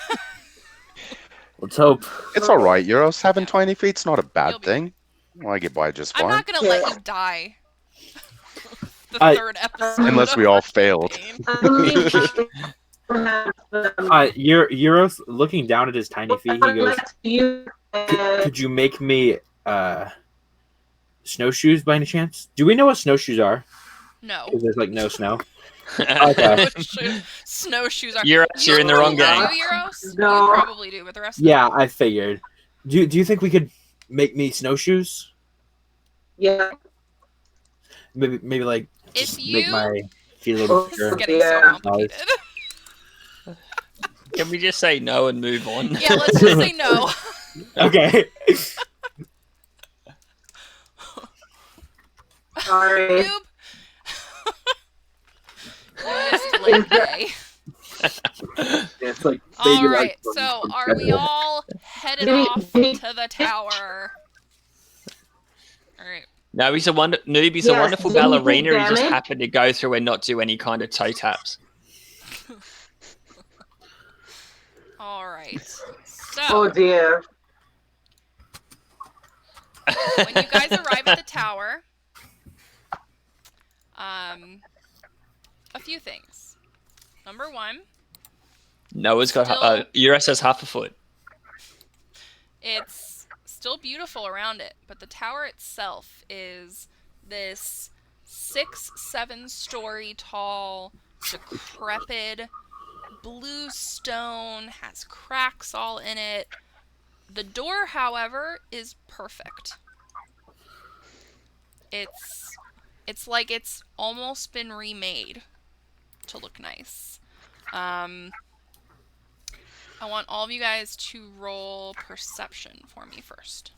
Speaker 5: Let's hope.
Speaker 4: It's all right, Euros. Having 20 feet's not a
Speaker 2: You'll
Speaker 4: bad
Speaker 2: be
Speaker 4: thing. Well, I get by just
Speaker 2: I'm
Speaker 4: fine.
Speaker 2: not gonna let you die. The third episode.
Speaker 4: Unless we
Speaker 2: of
Speaker 4: all
Speaker 2: our
Speaker 4: failed.
Speaker 2: campaign.
Speaker 3: I believe
Speaker 5: Euros looking down at his tiny feet, he goes, could you make me snowshoes by any chance? Do we know what snowshoes are?
Speaker 2: No.
Speaker 5: Because there's like no snow. Okay.
Speaker 2: Snowshoes are.
Speaker 1: You're in the wrong
Speaker 2: Do
Speaker 1: game.
Speaker 2: Euros?
Speaker 3: No.
Speaker 2: You probably do, but the rest.
Speaker 5: Yeah, I figured. Do you think we could make me snowshoes?
Speaker 3: Yeah.
Speaker 5: Maybe like
Speaker 2: If
Speaker 5: just
Speaker 2: you-
Speaker 5: make my feet a little
Speaker 2: This is
Speaker 5: bigger.
Speaker 2: getting so
Speaker 3: Yeah.
Speaker 2: complicated.
Speaker 1: Can we just say no and move on?
Speaker 2: Yeah, let's just say no.
Speaker 5: Okay.
Speaker 3: Sorry.
Speaker 2: Noob. You missed leg day.
Speaker 5: It's like
Speaker 2: All right, so are we all headed
Speaker 3: Give me-
Speaker 2: off
Speaker 3: give me-
Speaker 2: to the tower? All right.
Speaker 1: No, he's a noob. He's a
Speaker 3: Yes,
Speaker 1: wonderful
Speaker 3: didn't you
Speaker 1: ballerina. He just
Speaker 3: damage?
Speaker 1: happened to go through and not do any kind of toe taps.
Speaker 2: All right. So
Speaker 3: Oh dear.
Speaker 2: when you guys arrive at the tower, a few things. Number one,
Speaker 1: Noah's got
Speaker 2: Still-
Speaker 1: Eurus has half a foot.
Speaker 2: it's still beautiful around it, but the tower itself is this 6-7 story tall, decrepit blue stone, has cracks all in it. The door, however, is perfect. It's like it's almost been remade to look nice. I want all of you guys to roll perception for me first.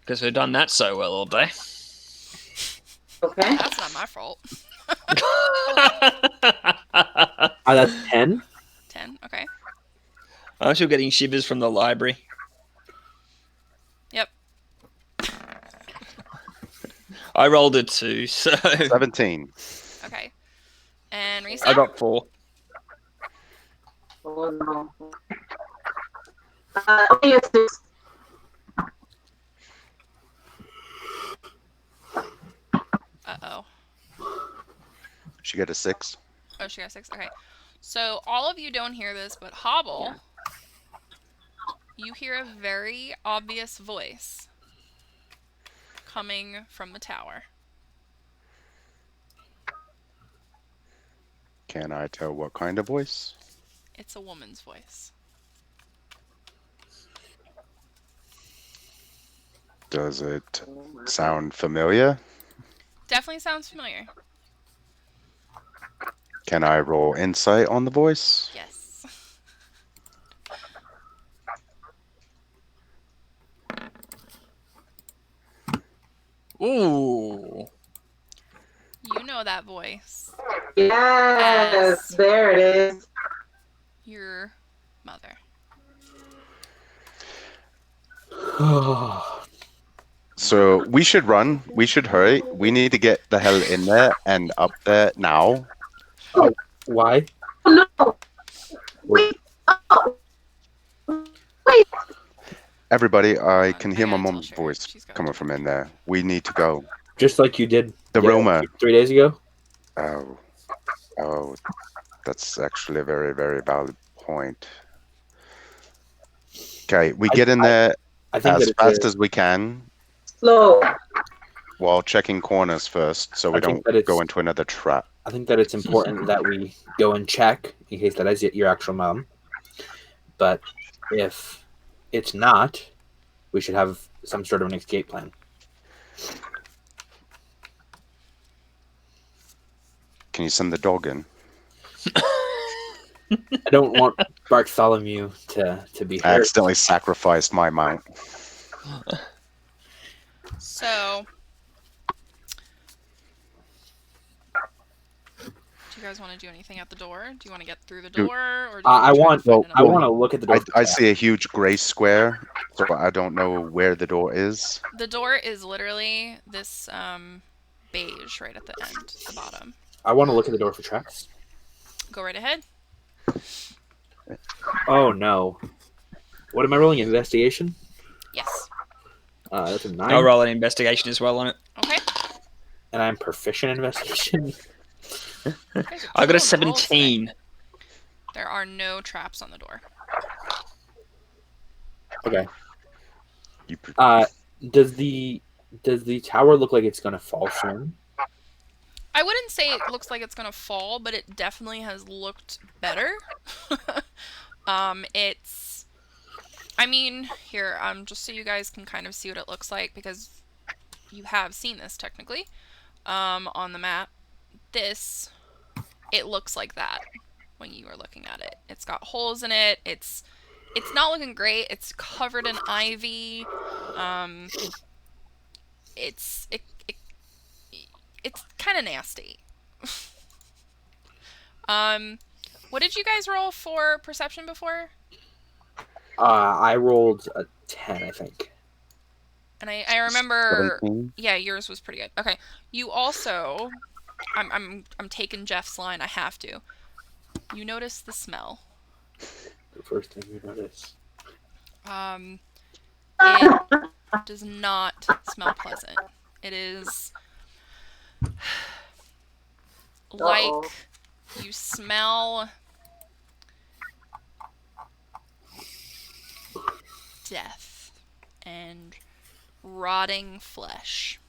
Speaker 1: Because we've done that so well all day.
Speaker 3: Okay.
Speaker 2: That's not my fault.
Speaker 5: that's 10.
Speaker 2: 10, okay.
Speaker 1: I'm still getting shivers from the library.
Speaker 2: Yep.
Speaker 1: I rolled a 2, so
Speaker 4: 17.
Speaker 2: Okay. And Risa?
Speaker 1: I got 4.
Speaker 3: Oh no. Only a 6.
Speaker 2: Uh-oh.
Speaker 4: She got a 6.
Speaker 2: Oh, she got 6. Okay. So all of you don't hear this, but Hobble, you hear a very obvious voice coming from the tower.
Speaker 4: Can I tell what kind of voice?
Speaker 2: It's a woman's voice.
Speaker 4: Does it sound familiar?
Speaker 2: Definitely sounds familiar.
Speaker 4: Can I roll insight on the voice?
Speaker 2: Yes.
Speaker 1: Ooh.
Speaker 2: You know that voice.
Speaker 3: Yes, there it is.
Speaker 2: Your mother.
Speaker 4: So we should run. We should hurry. We need to get the hell in there and up there now.
Speaker 5: Why?
Speaker 3: Oh no. Wait. Oh. Wait.
Speaker 4: Everybody, I
Speaker 2: on,
Speaker 4: can
Speaker 2: I
Speaker 4: hear my
Speaker 2: gotta tell
Speaker 4: mom's
Speaker 2: Sherry.
Speaker 4: voice
Speaker 2: She's got
Speaker 4: coming
Speaker 2: to.
Speaker 4: from in there. We need to go.
Speaker 5: Just like you did
Speaker 4: The rumor.
Speaker 5: 3 days ago?
Speaker 4: Oh, that's actually a very, very valid point. Okay, we get in there
Speaker 5: I think
Speaker 4: as
Speaker 5: that
Speaker 4: fast
Speaker 5: it's
Speaker 4: as we can
Speaker 3: Slow.
Speaker 4: while checking corners first so we
Speaker 5: I think
Speaker 4: don't
Speaker 5: that
Speaker 4: go
Speaker 5: it's-
Speaker 4: into another trap.
Speaker 5: I think that it's important that we go and check in case that is your actual mom. But if it's not, we should have some sort of an escape plan.
Speaker 4: Can you send the dog in?
Speaker 5: I don't want Bartholomew to be
Speaker 4: I
Speaker 5: hurt.
Speaker 4: accidentally sacrificed my mount.
Speaker 2: So, do you guys want to do anything at the door? Do you want to get through the door, or do you
Speaker 5: I
Speaker 2: wanna try
Speaker 5: want
Speaker 2: to find
Speaker 5: I
Speaker 2: another
Speaker 5: want to
Speaker 2: way?
Speaker 5: look at the door.
Speaker 4: I see a huge gray square, so I don't know where the door is.
Speaker 2: The door is literally this beige right at the end, the bottom.
Speaker 5: I want to look at the door for traps.
Speaker 2: Go right ahead.
Speaker 5: Oh no! What am I rolling? Investigation.
Speaker 2: Yes.
Speaker 5: That's a 9,
Speaker 1: I'll roll an investigation as well on it.
Speaker 2: Okay.
Speaker 5: and I'm proficient in investigation.
Speaker 2: You guys are
Speaker 1: I got a
Speaker 2: killing rolls today.
Speaker 1: 17.
Speaker 2: There are no traps on the door.
Speaker 5: Okay.
Speaker 4: You,
Speaker 5: Does the tower look like it's gonna fall soon?
Speaker 2: I wouldn't say it looks like it's gonna fall, but it definitely has looked better. It's, I mean, here, just so you guys can kind of see what it looks like, because you have seen this technically, on the map. This, it looks like that when you are looking at it. It's got holes in it. It's not looking great. It's covered in ivy. It's kind of nasty. What did you guys roll for perception before?
Speaker 5: I rolled a 10, I think.
Speaker 2: And I remember,
Speaker 4: 17?
Speaker 2: yeah, yours was pretty good. Okay, you also, I'm taking Jeff's line. I have to. You notice the smell.
Speaker 5: The first thing you notice.
Speaker 2: It does not smell pleasant. It is like you smell death and rotting flesh.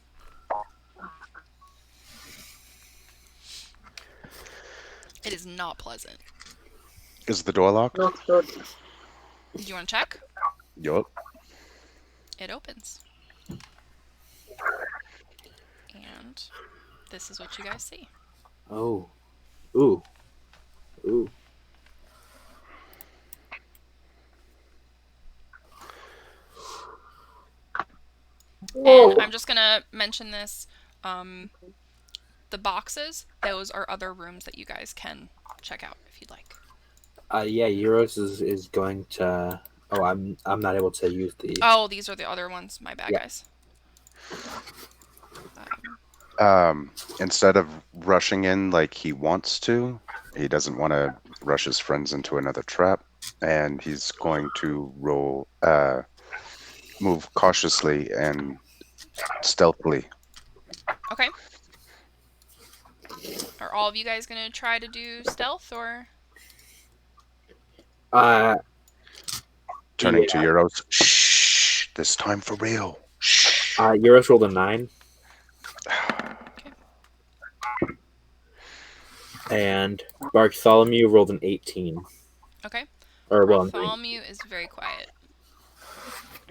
Speaker 2: It is not pleasant.
Speaker 4: Is the door locked?
Speaker 3: Not good.
Speaker 2: Do you want to check?
Speaker 4: Yup.
Speaker 2: It opens. And this is what you guys see.
Speaker 5: Oh. Ooh. Ooh.
Speaker 2: And I'm just going to mention this. The boxes, those are other rooms that you guys can check out if you'd like.
Speaker 5: Yeah, Euros is going to... Oh, I'm not able to use the...
Speaker 2: Oh, these are the other ones. My bad,
Speaker 5: Yeah.
Speaker 2: guys.
Speaker 4: Instead of rushing in like he wants to, he doesn't want to rush his friends into another trap, and he's going to move cautiously and stealthily.
Speaker 2: Okay. Are all of you guys going to try to do stealth, or?
Speaker 4: Turning
Speaker 5: Yeah.
Speaker 4: to Euros. Shh, this time for real. Shh.
Speaker 5: Euros rolled a 9. And Bartholomew rolled an 18.
Speaker 2: Okay.
Speaker 5: Or well,
Speaker 2: Bartholomew is very quiet.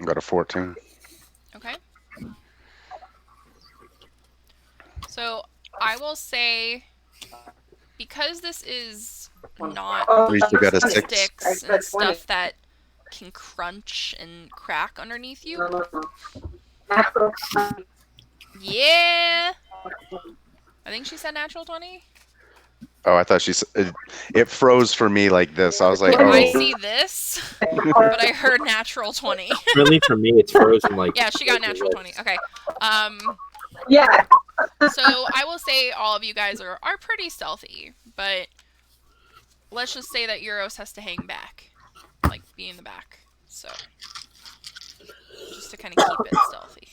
Speaker 4: Got a 14.
Speaker 2: Okay. So I will say, because this is not
Speaker 4: We still got a 6.
Speaker 2: sticks and stuff that can crunch and crack underneath you. Yeah. I think she said natural 20.
Speaker 4: Oh, I thought she said it froze for me like this. I was like,
Speaker 2: I
Speaker 4: oh.
Speaker 2: see this, but I heard natural 20.
Speaker 5: really for me it's frozen like...
Speaker 2: Yeah, she got natural 20. Okay.
Speaker 3: Yeah.
Speaker 2: So I will say all of you guys are pretty stealthy, but let's just say that Euros has to hang back, like be in the back. So just to kind of keep it stealthy.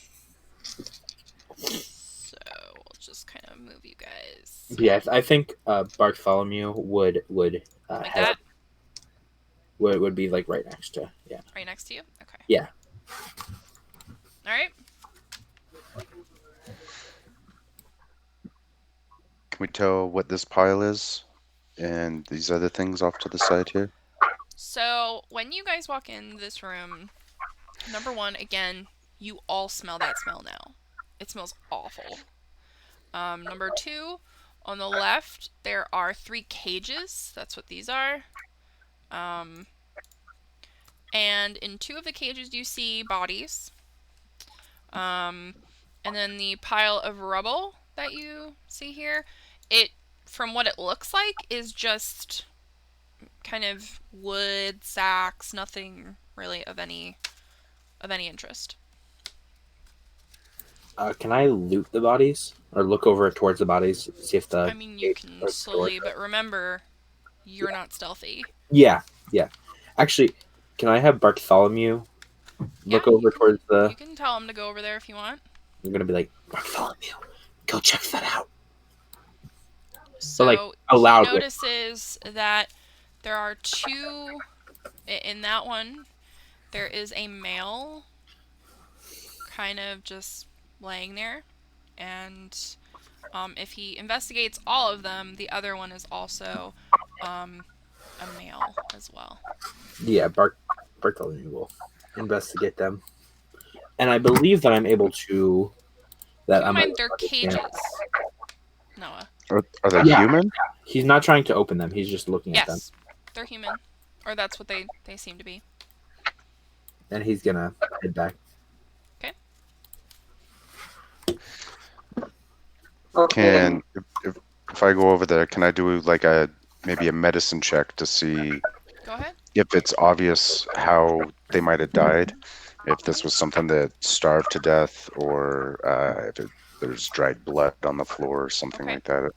Speaker 2: So we'll just kind of move you guys.
Speaker 5: Yeah, I think Bartholomew would
Speaker 2: Like that?
Speaker 5: would be like right next to... Yeah.
Speaker 2: Right next to you? Okay.
Speaker 5: Yeah.
Speaker 2: Alright.
Speaker 4: Can we tell what this pile is and these other things off to the side here?
Speaker 2: So when you guys walk in this room, number one, again, you all smell that smell now. It smells awful. Number two, on the left, there are 3 cages. That's what these are. And in 2 of the cages, you see bodies. And then the pile of rubble that you see here, from what it looks like, is just kind of wood, sacks, nothing really of any interest.
Speaker 5: Can I loot the bodies? Or look over towards the bodies, see if the...
Speaker 2: I mean, you can slowly, but remember, you're not stealthy.
Speaker 5: Yeah. Actually, can I have Bartholomew look over towards the...
Speaker 2: You can tell him to go over there if you want.
Speaker 5: I'm going to be like, Bartholomew, go check that out.
Speaker 2: So
Speaker 5: like, aloud.
Speaker 2: he notices that there are 2... In that one, there is a male kind of just laying there. And if he investigates all of them, the other one is also a male as well.
Speaker 5: Yeah, Bartholomew will investigate them. And I believe that I'm able to...
Speaker 2: Keep in mind, they're cages, Noah.
Speaker 4: Are they
Speaker 5: Yeah.
Speaker 4: human?
Speaker 5: He's not trying to open them. He's just looking at them.
Speaker 2: Yes, they're human, or that's what they seem to be.
Speaker 5: And he's gonna head back.
Speaker 2: Okay.
Speaker 3: Okay.
Speaker 4: Can if I go over there, can I do like maybe a medicine check to see
Speaker 2: Go ahead.
Speaker 4: if it's obvious how they might have died? If this was something that starved to death, or if there's dried blood on the floor or something
Speaker 2: Okay.
Speaker 4: like that.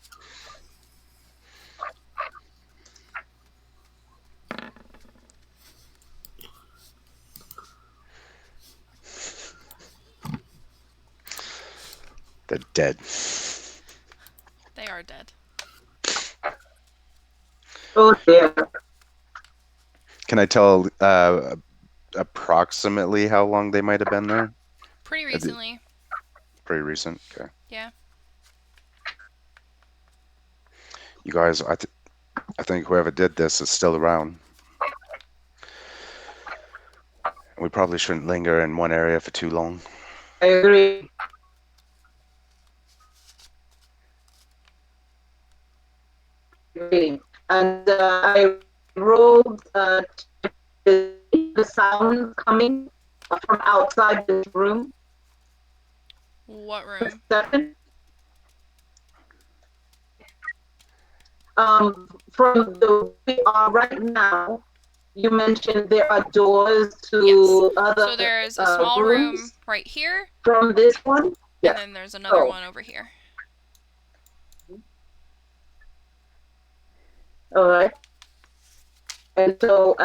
Speaker 4: They're dead.
Speaker 2: They are dead.
Speaker 3: Oh dear.
Speaker 4: Can I tell approximately how long they might have been there?
Speaker 2: Pretty recently.
Speaker 4: Pretty recent. Okay.
Speaker 2: Yeah.
Speaker 4: You guys, I think whoever did this is still around. We probably shouldn't linger in one area for too long.
Speaker 3: I agree. And I wrote the sound coming from outside this room.
Speaker 2: What room?
Speaker 3: Second. From the we are right now, you mentioned there are doors to other
Speaker 2: So there's a small room
Speaker 3: rooms
Speaker 2: right here,
Speaker 3: from this one.
Speaker 2: and then there's another
Speaker 3: Oh.
Speaker 2: one over here.
Speaker 3: All right. And so,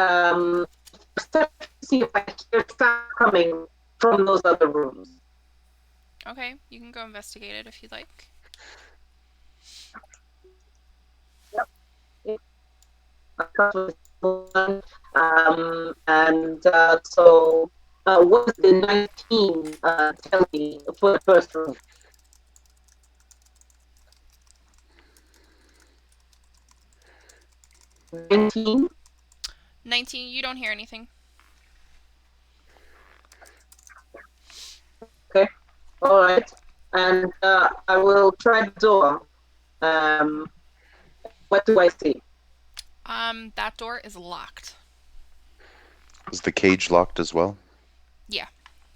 Speaker 3: see if I hear sound coming from those other rooms.
Speaker 2: Okay, you can go investigate it if you'd like.
Speaker 3: So, what did the 19 tell me for the first room? 19?
Speaker 2: 19, you don't hear anything.
Speaker 3: Okay. All right. And I will try the door. What do I see?
Speaker 2: That door is locked.
Speaker 4: Is the cage locked as well?
Speaker 2: Yeah.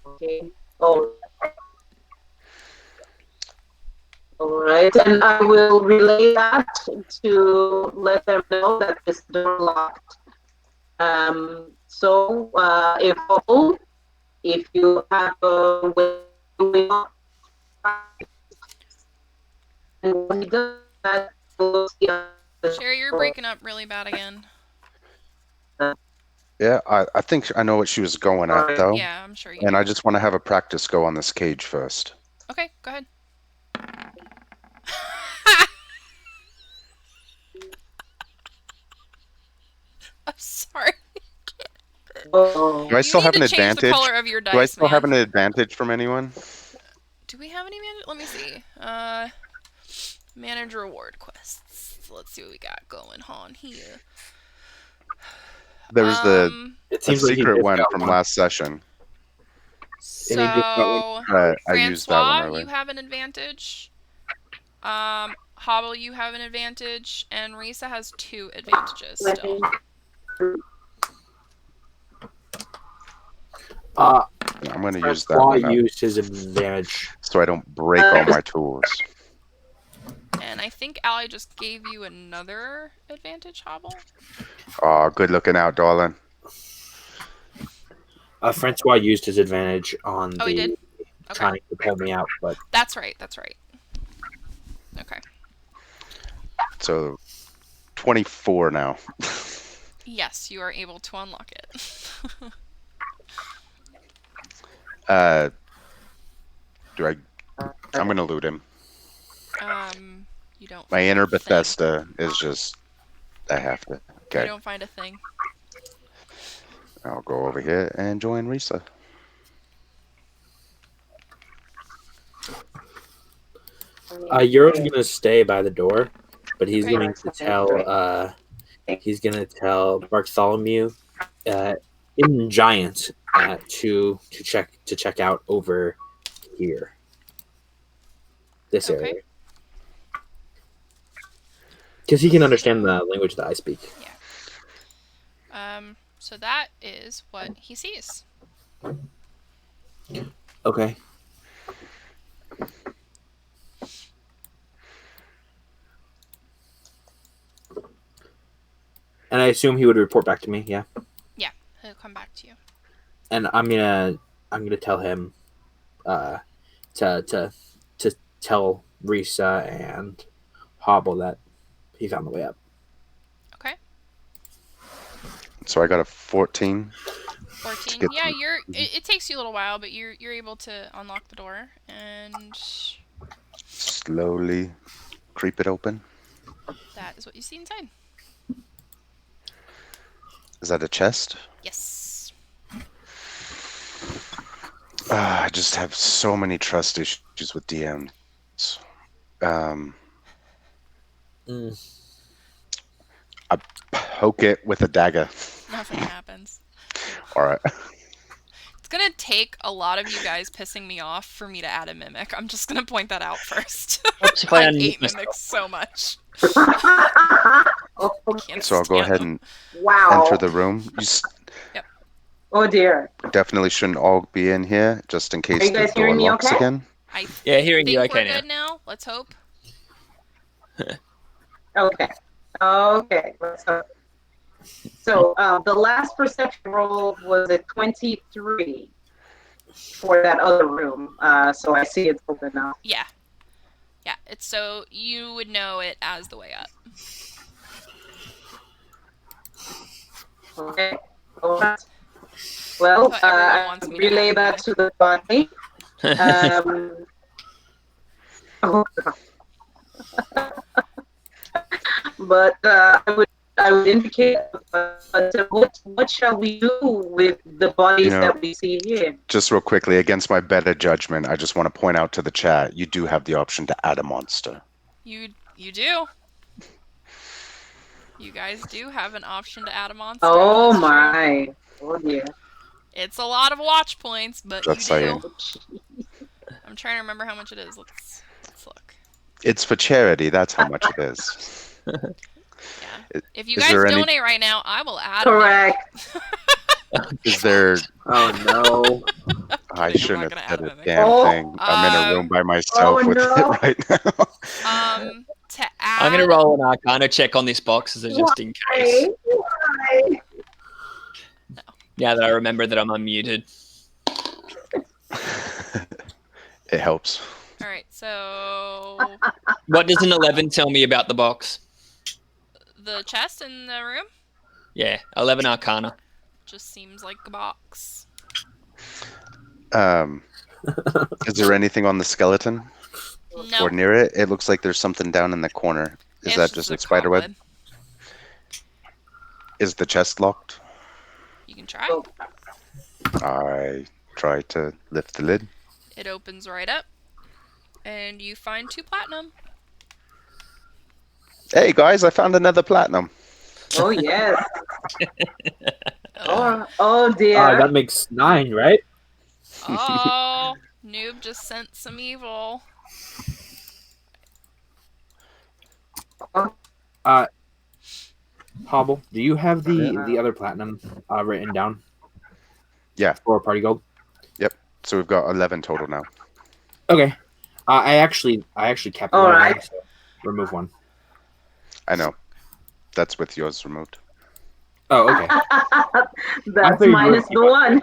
Speaker 3: Okay. All right. And I will relay that to let them know that this door locked. So, if you have a way and when he does that, we'll see
Speaker 2: Sherry, you're breaking up really bad again.
Speaker 4: Yeah, I think I know what she was going at, though.
Speaker 2: Yeah, I'm sure you
Speaker 4: And
Speaker 2: do.
Speaker 4: I just want to have a practice go on this cage first.
Speaker 2: Okay, go ahead. I'm sorry.
Speaker 3: Oh.
Speaker 4: Do I still
Speaker 2: You
Speaker 4: have
Speaker 2: need
Speaker 4: an
Speaker 2: to change the
Speaker 4: advantage?
Speaker 2: color of your dice,
Speaker 4: Do I still have
Speaker 2: man.
Speaker 4: an advantage from anyone?
Speaker 2: Do we have any manage? Let me see. Manage reward quests. Let's see what we got going on here.
Speaker 4: There was
Speaker 5: It
Speaker 4: a
Speaker 5: seems like he
Speaker 4: secret
Speaker 5: just
Speaker 4: one
Speaker 5: got
Speaker 4: from
Speaker 5: one.
Speaker 4: last session.
Speaker 5: And he just got
Speaker 2: So,
Speaker 4: I used that one
Speaker 2: Francois,
Speaker 4: earlier.
Speaker 2: you have an advantage. Hobble, you have an advantage, and Risa has 2 advantages still.
Speaker 4: I'm going to use that
Speaker 5: Francois
Speaker 4: one up
Speaker 5: used his advantage.
Speaker 4: so I don't break all my tools.
Speaker 2: And I think Allie just gave you another advantage, Hobble.
Speaker 4: Oh, good looking out, darling.
Speaker 5: Francois used his advantage on
Speaker 2: Oh, he did?
Speaker 5: the
Speaker 2: Okay.
Speaker 5: trying to pull me out, but
Speaker 2: That's right, that's right. Okay.
Speaker 4: So 24 now.
Speaker 2: Yes, you are able to unlock it.
Speaker 4: I'm going to loot him.
Speaker 2: You don't.
Speaker 4: My
Speaker 2: find
Speaker 4: inner
Speaker 2: a thing.
Speaker 4: Bethesda is just, I have to.
Speaker 2: You
Speaker 4: Okay,
Speaker 2: don't find a thing.
Speaker 4: I'll go over here and join Risa.
Speaker 5: Euro's gonna stay by the door, but he's
Speaker 2: Okay.
Speaker 5: going to tell Bartholomew in Giant to check out over here. This
Speaker 2: Okay.
Speaker 5: area. Because he can understand the language that I speak.
Speaker 2: So that is what he sees.
Speaker 5: Okay. And I assume he would report back to me, yeah.
Speaker 2: Yeah, he'll come back to you.
Speaker 5: And I'm gonna tell him to tell Risa and Hobble that he found the way up.
Speaker 2: Okay.
Speaker 4: So I got a 14.
Speaker 2: 14. Yeah, it takes you a little while, but you're able to unlock the door and
Speaker 4: Slowly creep it open.
Speaker 2: that is what you see inside.
Speaker 4: Is that a chest?
Speaker 2: Yes.
Speaker 4: I just have so many trust issues with DMs. I poke it with a dagger.
Speaker 2: Nothing happens.
Speaker 4: All right.
Speaker 2: It's gonna take a lot of you guys pissing me off for me to add a mimic. I'm just gonna point that out first.
Speaker 1: What's if I
Speaker 2: I
Speaker 1: unmute
Speaker 2: hate
Speaker 1: myself?
Speaker 2: mimics so much. Can't
Speaker 4: So I'll go
Speaker 2: stand
Speaker 4: ahead
Speaker 2: them.
Speaker 4: and
Speaker 3: Wow.
Speaker 4: enter the room.
Speaker 3: Oh dear.
Speaker 4: Definitely shouldn't all be in here, just in case
Speaker 3: you
Speaker 4: the
Speaker 3: guys
Speaker 4: door
Speaker 3: hearing me
Speaker 4: locks
Speaker 3: okay?
Speaker 4: again.
Speaker 2: I
Speaker 1: Yeah, hearing
Speaker 2: think
Speaker 1: you
Speaker 2: we're
Speaker 1: okay now.
Speaker 2: good now. Let's hope.
Speaker 3: Okay. Okay. So the last perception roll was a 23 for that other room. So I see it's open now.
Speaker 2: Yeah. Yeah. It's so you would know it as the way up.
Speaker 3: Okay. All right. Well,
Speaker 2: So everyone wants me to
Speaker 3: relay
Speaker 2: add
Speaker 3: that
Speaker 2: a
Speaker 3: to the body. Oh, God. But I would indicate. What shall we do with the bodies that we see here?
Speaker 4: Just real quickly, against my better judgment, I just want to point out to the chat, you do have the option to add a monster.
Speaker 2: You do. You guys do have an option to add a monster.
Speaker 3: Oh
Speaker 2: That's true.
Speaker 3: my. Oh dear.
Speaker 2: It's a lot of watch points, but
Speaker 4: Just
Speaker 2: you
Speaker 4: saying.
Speaker 2: do. I'm trying to remember how much it is. Let's look.
Speaker 4: It's for charity. That's how much it is.
Speaker 2: Yeah. If you
Speaker 4: Is
Speaker 2: guys
Speaker 4: there any-
Speaker 2: donate right now, I will add
Speaker 3: Correct.
Speaker 4: Is there?
Speaker 5: Oh no.
Speaker 4: I
Speaker 2: I'm
Speaker 4: shouldn't
Speaker 2: not
Speaker 4: have
Speaker 2: gonna
Speaker 4: said
Speaker 2: add
Speaker 4: a
Speaker 2: a mimic.
Speaker 4: damn thing. I'm in a room by myself with
Speaker 3: no.
Speaker 4: it right now.
Speaker 2: To add.
Speaker 1: I'm gonna roll an Arcana check on this box as a just in case.
Speaker 3: Why?
Speaker 1: Now that I remember that I'm unmuted.
Speaker 4: It helps.
Speaker 2: All right. So
Speaker 1: What does an 11 tell me about the box?
Speaker 2: the chest in the room
Speaker 1: Yeah, 11 Arcana.
Speaker 2: just seems like a box.
Speaker 4: Is there anything on the skeleton
Speaker 2: No.
Speaker 4: or near it? It looks like there's something down in the corner. Is
Speaker 2: It's
Speaker 4: that just a
Speaker 2: a
Speaker 4: spider web?
Speaker 2: cobweb.
Speaker 4: Is the chest locked?
Speaker 2: You can try.
Speaker 4: I try to lift the lid.
Speaker 2: It opens right up, and you find 2 platinum.
Speaker 4: Hey guys, I found another platinum.
Speaker 3: Oh yes. Oh dear.
Speaker 5: That makes 9, right?
Speaker 2: Oh, Noob just sent some evil.
Speaker 5: Hobble, do you have the other platinum written down?
Speaker 4: Yeah.
Speaker 5: For party gold.
Speaker 4: So we've got 11 total now.
Speaker 5: Okay. I actually kept
Speaker 3: All
Speaker 5: one,
Speaker 3: right.
Speaker 5: so remove one.
Speaker 4: I know. That's with yours removed.
Speaker 5: Oh, okay.
Speaker 3: That's
Speaker 5: thought you
Speaker 3: minus the one.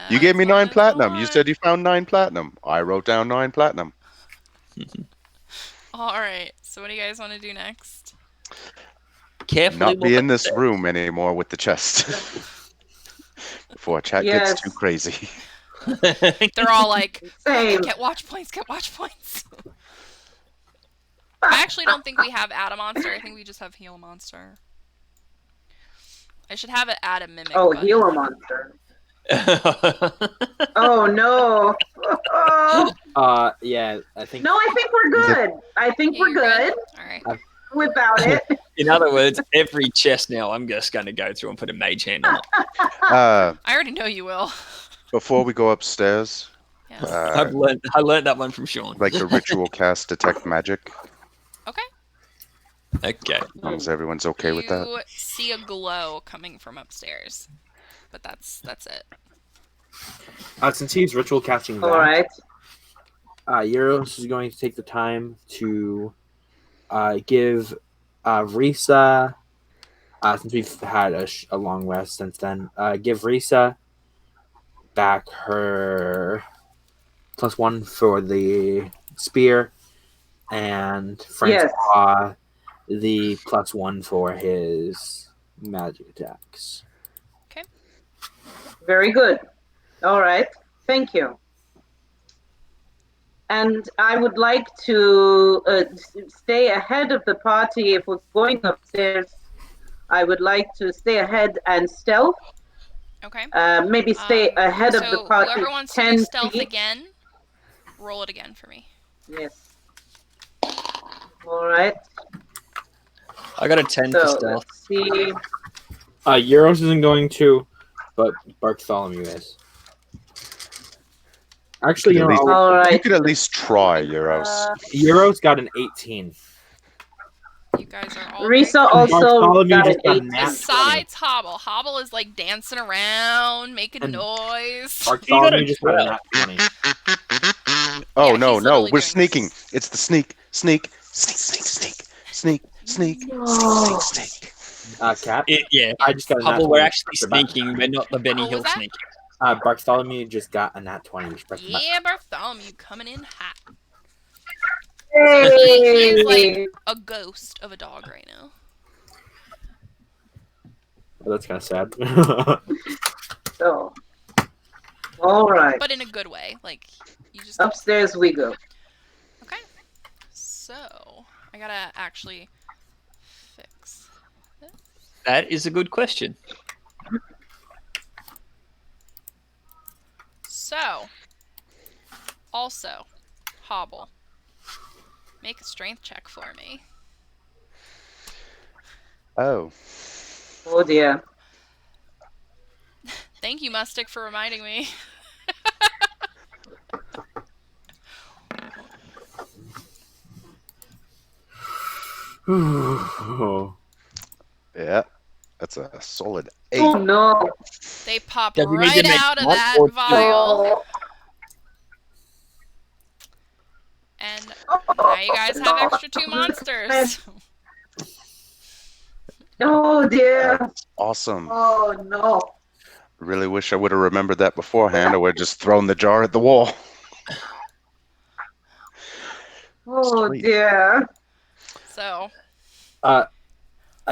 Speaker 4: You gave me 9
Speaker 2: That's minus
Speaker 4: platinum.
Speaker 2: the
Speaker 4: You
Speaker 2: one.
Speaker 4: said you found 9 platinum. I wrote down 9 platinum.
Speaker 2: All right. So what do you guys want to do next?
Speaker 1: Carefully
Speaker 4: Not be
Speaker 1: walk
Speaker 4: in this
Speaker 1: upstairs.
Speaker 4: room anymore with the chest. Before chat
Speaker 3: Yes.
Speaker 4: gets too crazy.
Speaker 2: They're all like,
Speaker 3: Same.
Speaker 2: get watch points, get watch points. I actually don't think we have add a monster. I think we just have heal a monster. I should have it add a mimic.
Speaker 3: Oh,
Speaker 2: but-
Speaker 3: Gila monster. Oh no. Oh.
Speaker 5: Yeah, I think.
Speaker 3: No, I think we're good. I think
Speaker 2: Yeah,
Speaker 3: we're
Speaker 2: you're
Speaker 3: good
Speaker 2: All right.
Speaker 3: without it.
Speaker 1: In other words, every chest now I'm just going to go through and put a mage hand on it.
Speaker 2: I already know you will.
Speaker 4: Before we go upstairs,
Speaker 2: Yes.
Speaker 1: I learned that one from Sean.
Speaker 4: like the ritual cast detect magic.
Speaker 2: Okay.
Speaker 1: Okay.
Speaker 4: As long as everyone's okay with that.
Speaker 2: You see a glow coming from upstairs, but that's it.
Speaker 5: Since he's ritual casting that,
Speaker 3: All right.
Speaker 5: Euros is going to take the time to give Risa, since we've had a long rest since then, give Risa back her +1 for the spear, and Francois the +1 for his magic attacks.
Speaker 3: Very good. All right. Thank you. And I would like to stay ahead of the party. If we're going upstairs, I would like to stay ahead and stealth.
Speaker 2: Okay.
Speaker 3: Maybe stay ahead of the party.
Speaker 2: Whoever wants to
Speaker 3: 10
Speaker 2: do stealth
Speaker 3: feet.
Speaker 2: again, roll it again for me.
Speaker 3: Yes. All right.
Speaker 1: I got a 10 for
Speaker 3: So
Speaker 1: stealth.
Speaker 3: let's see.
Speaker 5: Euros isn't going to, but Bartholomew is. Actually,
Speaker 4: You could,
Speaker 3: All right.
Speaker 4: you could at least try, Euros.
Speaker 5: Euros got an 18.
Speaker 2: You guys are all
Speaker 3: Risa
Speaker 2: very good.
Speaker 3: also
Speaker 5: Bartholomew
Speaker 3: got an
Speaker 5: just got
Speaker 3: 18.
Speaker 5: nat-
Speaker 2: Besides Hobble. Hobble is like dancing around, making
Speaker 5: And-
Speaker 2: noise.
Speaker 5: Bartholomew just got a nat 20.
Speaker 4: Oh,
Speaker 2: Yeah,
Speaker 4: no,
Speaker 2: he's
Speaker 4: no.
Speaker 2: literally
Speaker 4: We're
Speaker 2: doing
Speaker 4: sneaking.
Speaker 2: this.
Speaker 4: It's the sneak. Sneak. Sneak, sneak, sneak. Sneak, sneak,
Speaker 3: No.
Speaker 4: sneak, sneak.
Speaker 5: Cat?
Speaker 1: Yeah.
Speaker 5: I just got a nat
Speaker 1: Hubble,
Speaker 5: 20.
Speaker 1: we're actually
Speaker 5: Press the button.
Speaker 1: sneaking. We're not the Benny
Speaker 2: What
Speaker 1: Hill
Speaker 2: was that?
Speaker 1: sneaking.
Speaker 5: Bartholomew just got a nat 20. Just press the button.
Speaker 2: Yeah, Bartholomew coming in hot. He is like a ghost of a dog right now.
Speaker 5: Oh, that's kind of sad.
Speaker 3: So, all right.
Speaker 2: But in a good way. Like, you just...
Speaker 3: Upstairs we go.
Speaker 2: Okay. So, I gotta actually fix this.
Speaker 1: That is a good question.
Speaker 2: So, also, Hobble, make a strength check for me.
Speaker 4: Oh.
Speaker 3: Oh dear.
Speaker 2: Thank you, Mustic, for reminding me.
Speaker 5: Oh.
Speaker 4: Yeah. That's a solid 8.
Speaker 3: Oh no.
Speaker 2: They pop
Speaker 1: Does he need to
Speaker 2: right
Speaker 1: make
Speaker 2: out of
Speaker 1: one
Speaker 2: that
Speaker 1: or two?
Speaker 2: vial. And now you guys have extra 2 monsters.
Speaker 3: Oh dear.
Speaker 4: That's awesome.
Speaker 3: Oh no.
Speaker 4: Really wish I would have remembered that beforehand. I would have just thrown the jar at the wall.
Speaker 3: Oh
Speaker 4: Sweet.
Speaker 3: dear.
Speaker 2: So,
Speaker 5: I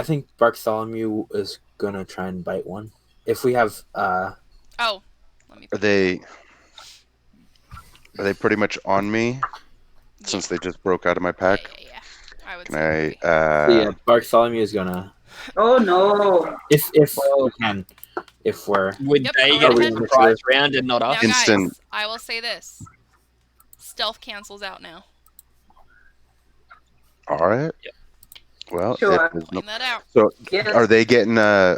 Speaker 5: think Bartholomew is gonna try and bite one. If we have,
Speaker 2: oh, let me.
Speaker 4: Are they pretty much on me since they just broke out of my pack?
Speaker 2: Yeah. I would
Speaker 4: Can
Speaker 2: say.
Speaker 4: I
Speaker 5: yeah, Bartholomew is gonna.
Speaker 3: Oh no.
Speaker 5: If we can, if we're.
Speaker 1: Would
Speaker 2: Yep,
Speaker 1: they
Speaker 2: go
Speaker 1: get
Speaker 2: ahead.
Speaker 1: the surprise round and not
Speaker 2: Now,
Speaker 1: us?
Speaker 4: Instant.
Speaker 2: guys, I will say this: stealth cancels out now.
Speaker 4: all right?
Speaker 1: Yep.
Speaker 4: Well,
Speaker 3: Sure.
Speaker 4: if there's no-
Speaker 2: Point that out.
Speaker 4: so
Speaker 3: Yes.
Speaker 4: are they getting a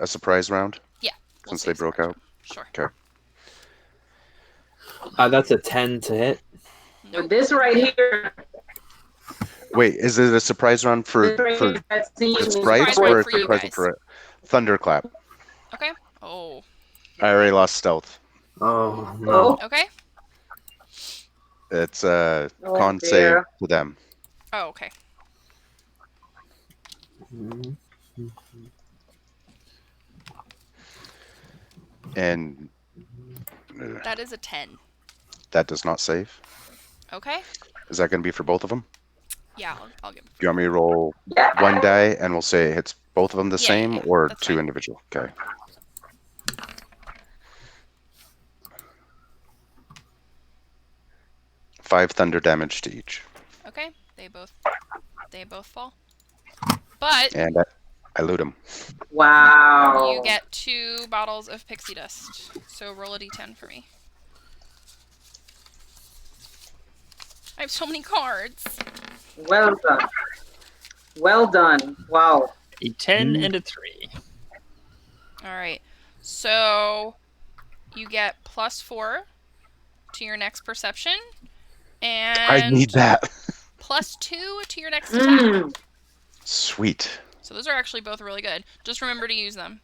Speaker 4: surprise round
Speaker 2: Yeah. We'll
Speaker 4: since
Speaker 2: say
Speaker 4: they broke out?
Speaker 2: Sure.
Speaker 4: Okay.
Speaker 5: That's a 10 to hit.
Speaker 2: Nope.
Speaker 3: This right here.
Speaker 4: Wait, is it a surprise round for
Speaker 3: This right here, that scene is
Speaker 4: sprites
Speaker 2: Surprise round
Speaker 4: or
Speaker 2: for
Speaker 4: it's
Speaker 2: you
Speaker 4: a present
Speaker 2: guys.
Speaker 4: for it? Thunderclap.
Speaker 2: Okay. Oh.
Speaker 4: I already lost stealth.
Speaker 5: Oh no!
Speaker 3: Oh,
Speaker 2: Okay.
Speaker 4: It's
Speaker 3: Oh,
Speaker 4: con
Speaker 3: dear.
Speaker 4: save to them.
Speaker 2: Oh, okay.
Speaker 4: And
Speaker 2: That is a 10.
Speaker 4: that does not save.
Speaker 2: Okay.
Speaker 4: Is that going to be for both of them?
Speaker 2: Yeah, I'll give.
Speaker 4: Do you want me to roll
Speaker 3: yeah.
Speaker 4: one die and we'll say it hits both of them the
Speaker 2: Yeah,
Speaker 4: same
Speaker 2: yeah,
Speaker 4: or
Speaker 2: that's
Speaker 4: 2
Speaker 2: fine.
Speaker 4: individual? Okay. Five thunder damage to each.
Speaker 2: Okay. They both fall. But
Speaker 4: And I loot them.
Speaker 3: Wow.
Speaker 2: you get 2 bottles of pixie dust. So roll a d10 for me. I have so many cards.
Speaker 3: Well done. Well done. Wow.
Speaker 1: A 10 and a 3.
Speaker 2: All right. So you get +4 to your next perception, and
Speaker 4: I need that.
Speaker 2: +2 to your next attack.
Speaker 3: Mm.
Speaker 4: Sweet.
Speaker 2: So those are actually both really good. Just remember to use them.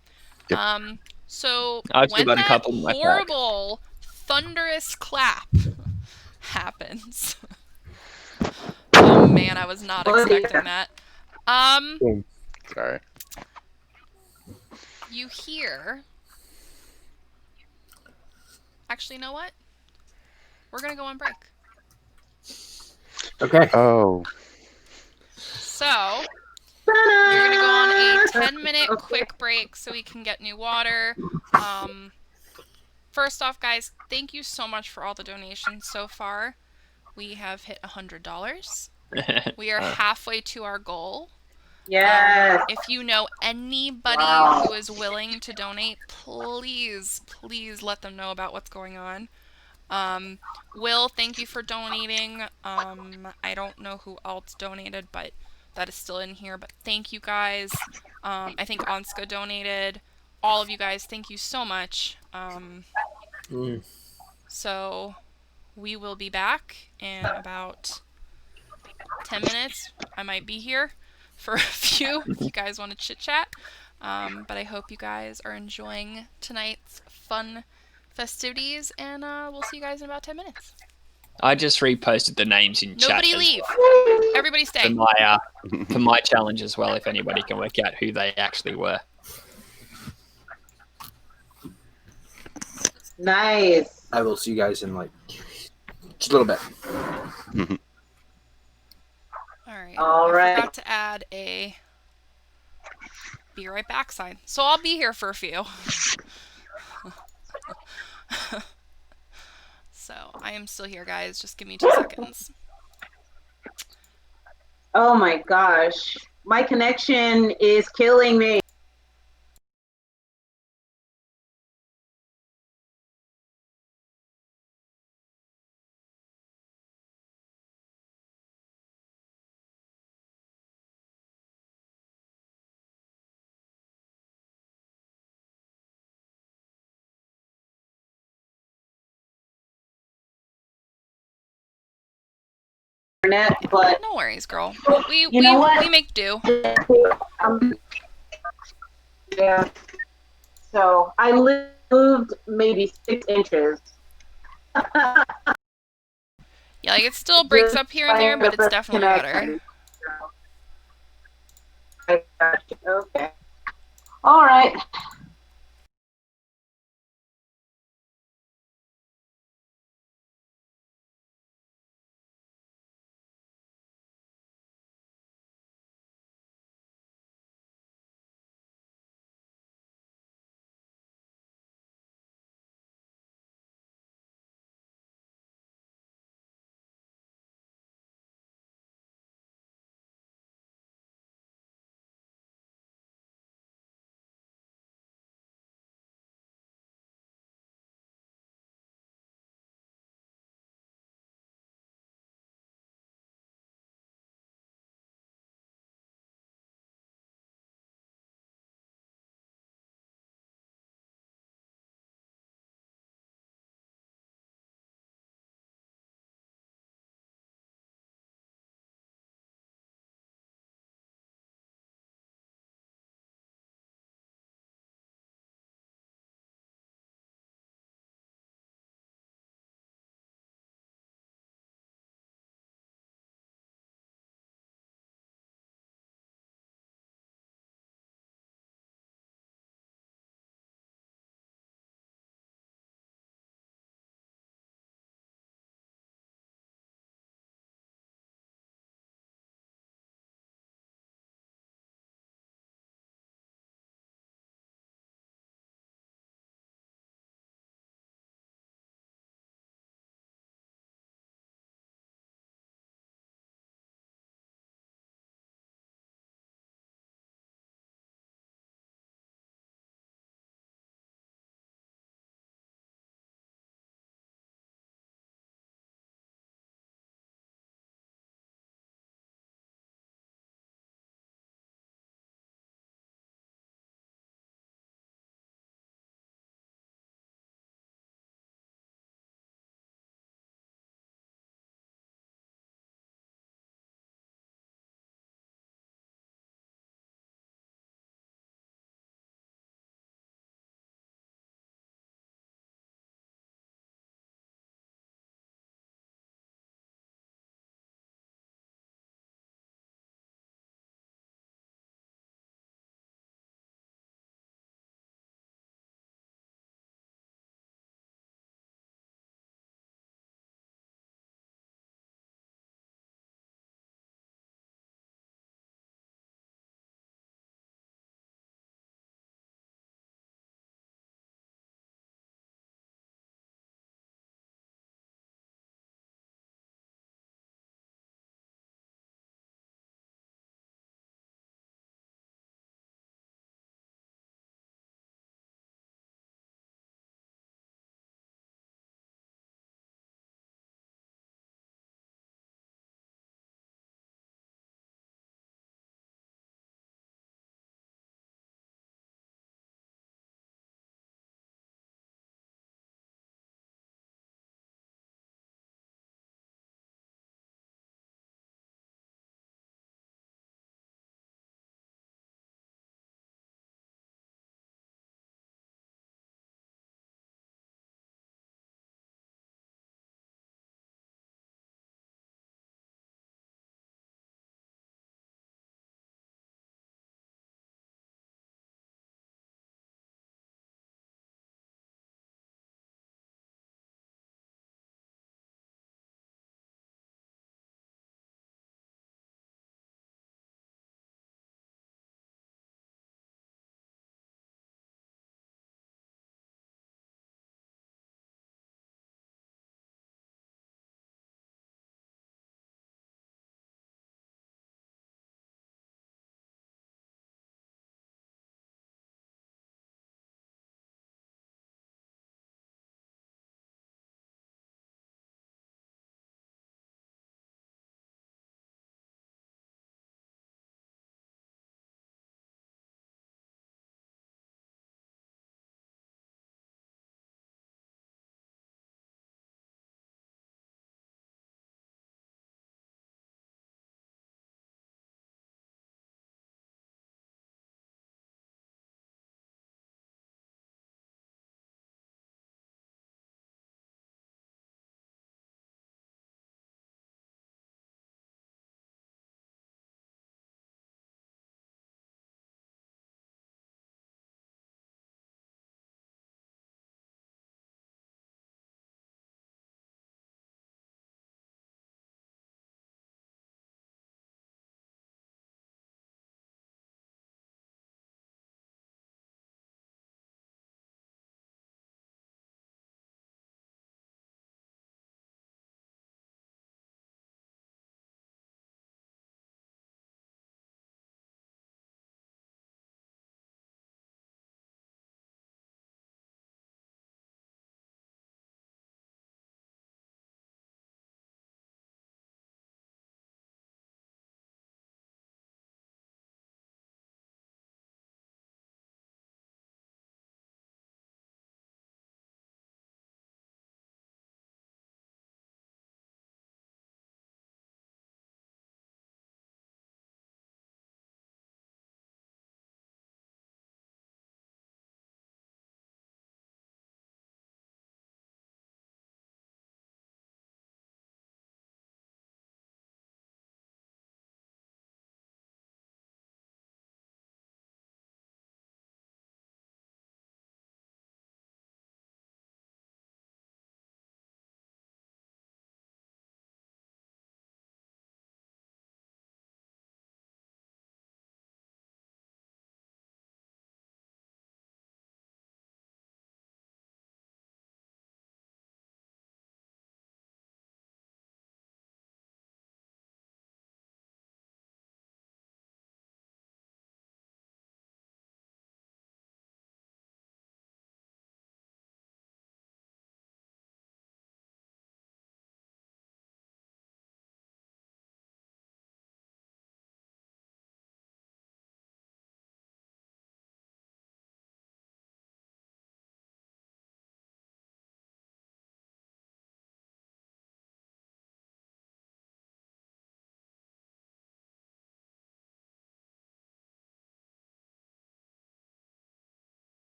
Speaker 4: Yep.
Speaker 2: So
Speaker 1: I've still
Speaker 2: when
Speaker 1: got a
Speaker 2: that
Speaker 1: couple in my pack.
Speaker 2: horrible thunderous clap happens. Oh man, I was not
Speaker 3: Oh,
Speaker 2: expecting
Speaker 3: yeah.
Speaker 2: that.
Speaker 4: Sorry.
Speaker 2: You hear. Actually, you know what? We're gonna go on break.
Speaker 5: Okay.
Speaker 4: Oh,
Speaker 2: So we're gonna go on a 10-minute quick break so we can get new water. First off, guys, thank you so much for all the donations so far. We have hit $100. We are halfway to our goal.
Speaker 3: Yes.
Speaker 2: If you know anybody
Speaker 3: Wow.
Speaker 2: who is willing to donate, please, please let them know about what's going on. Will, thank you for donating. I don't know who else donated, but that is still in here. But thank you guys. I think Anska donated. All of you guys, thank you so much. So we will be back in about 10 minutes. I might be here for a few if you guys want to chit chat. But I hope you guys are enjoying tonight's fun festivities, and we'll see you guys in about 10 minutes.
Speaker 1: I just reposted the names in
Speaker 2: Nobody
Speaker 1: chat
Speaker 2: leave. Everybody stay.
Speaker 1: for my challenge as well. If anybody can work out who they actually were.
Speaker 3: Nice.
Speaker 5: I will see you guys in like just a little bit.
Speaker 2: Alright.
Speaker 3: All
Speaker 2: I
Speaker 3: right.
Speaker 2: forgot to add a be right back sign. So I'll be here for a few. So I am still here, guys. Just give me 2 seconds.
Speaker 3: Oh my gosh. My connection is killing me. Internet, but
Speaker 2: No worries, girl.
Speaker 3: you know what?
Speaker 2: We make do.
Speaker 3: Yeah. So I moved maybe 6 inches.
Speaker 2: Yeah, like it still breaks
Speaker 3: Just
Speaker 2: up here and there, but it's definitely better.
Speaker 3: connection. I got you. Okay. All right.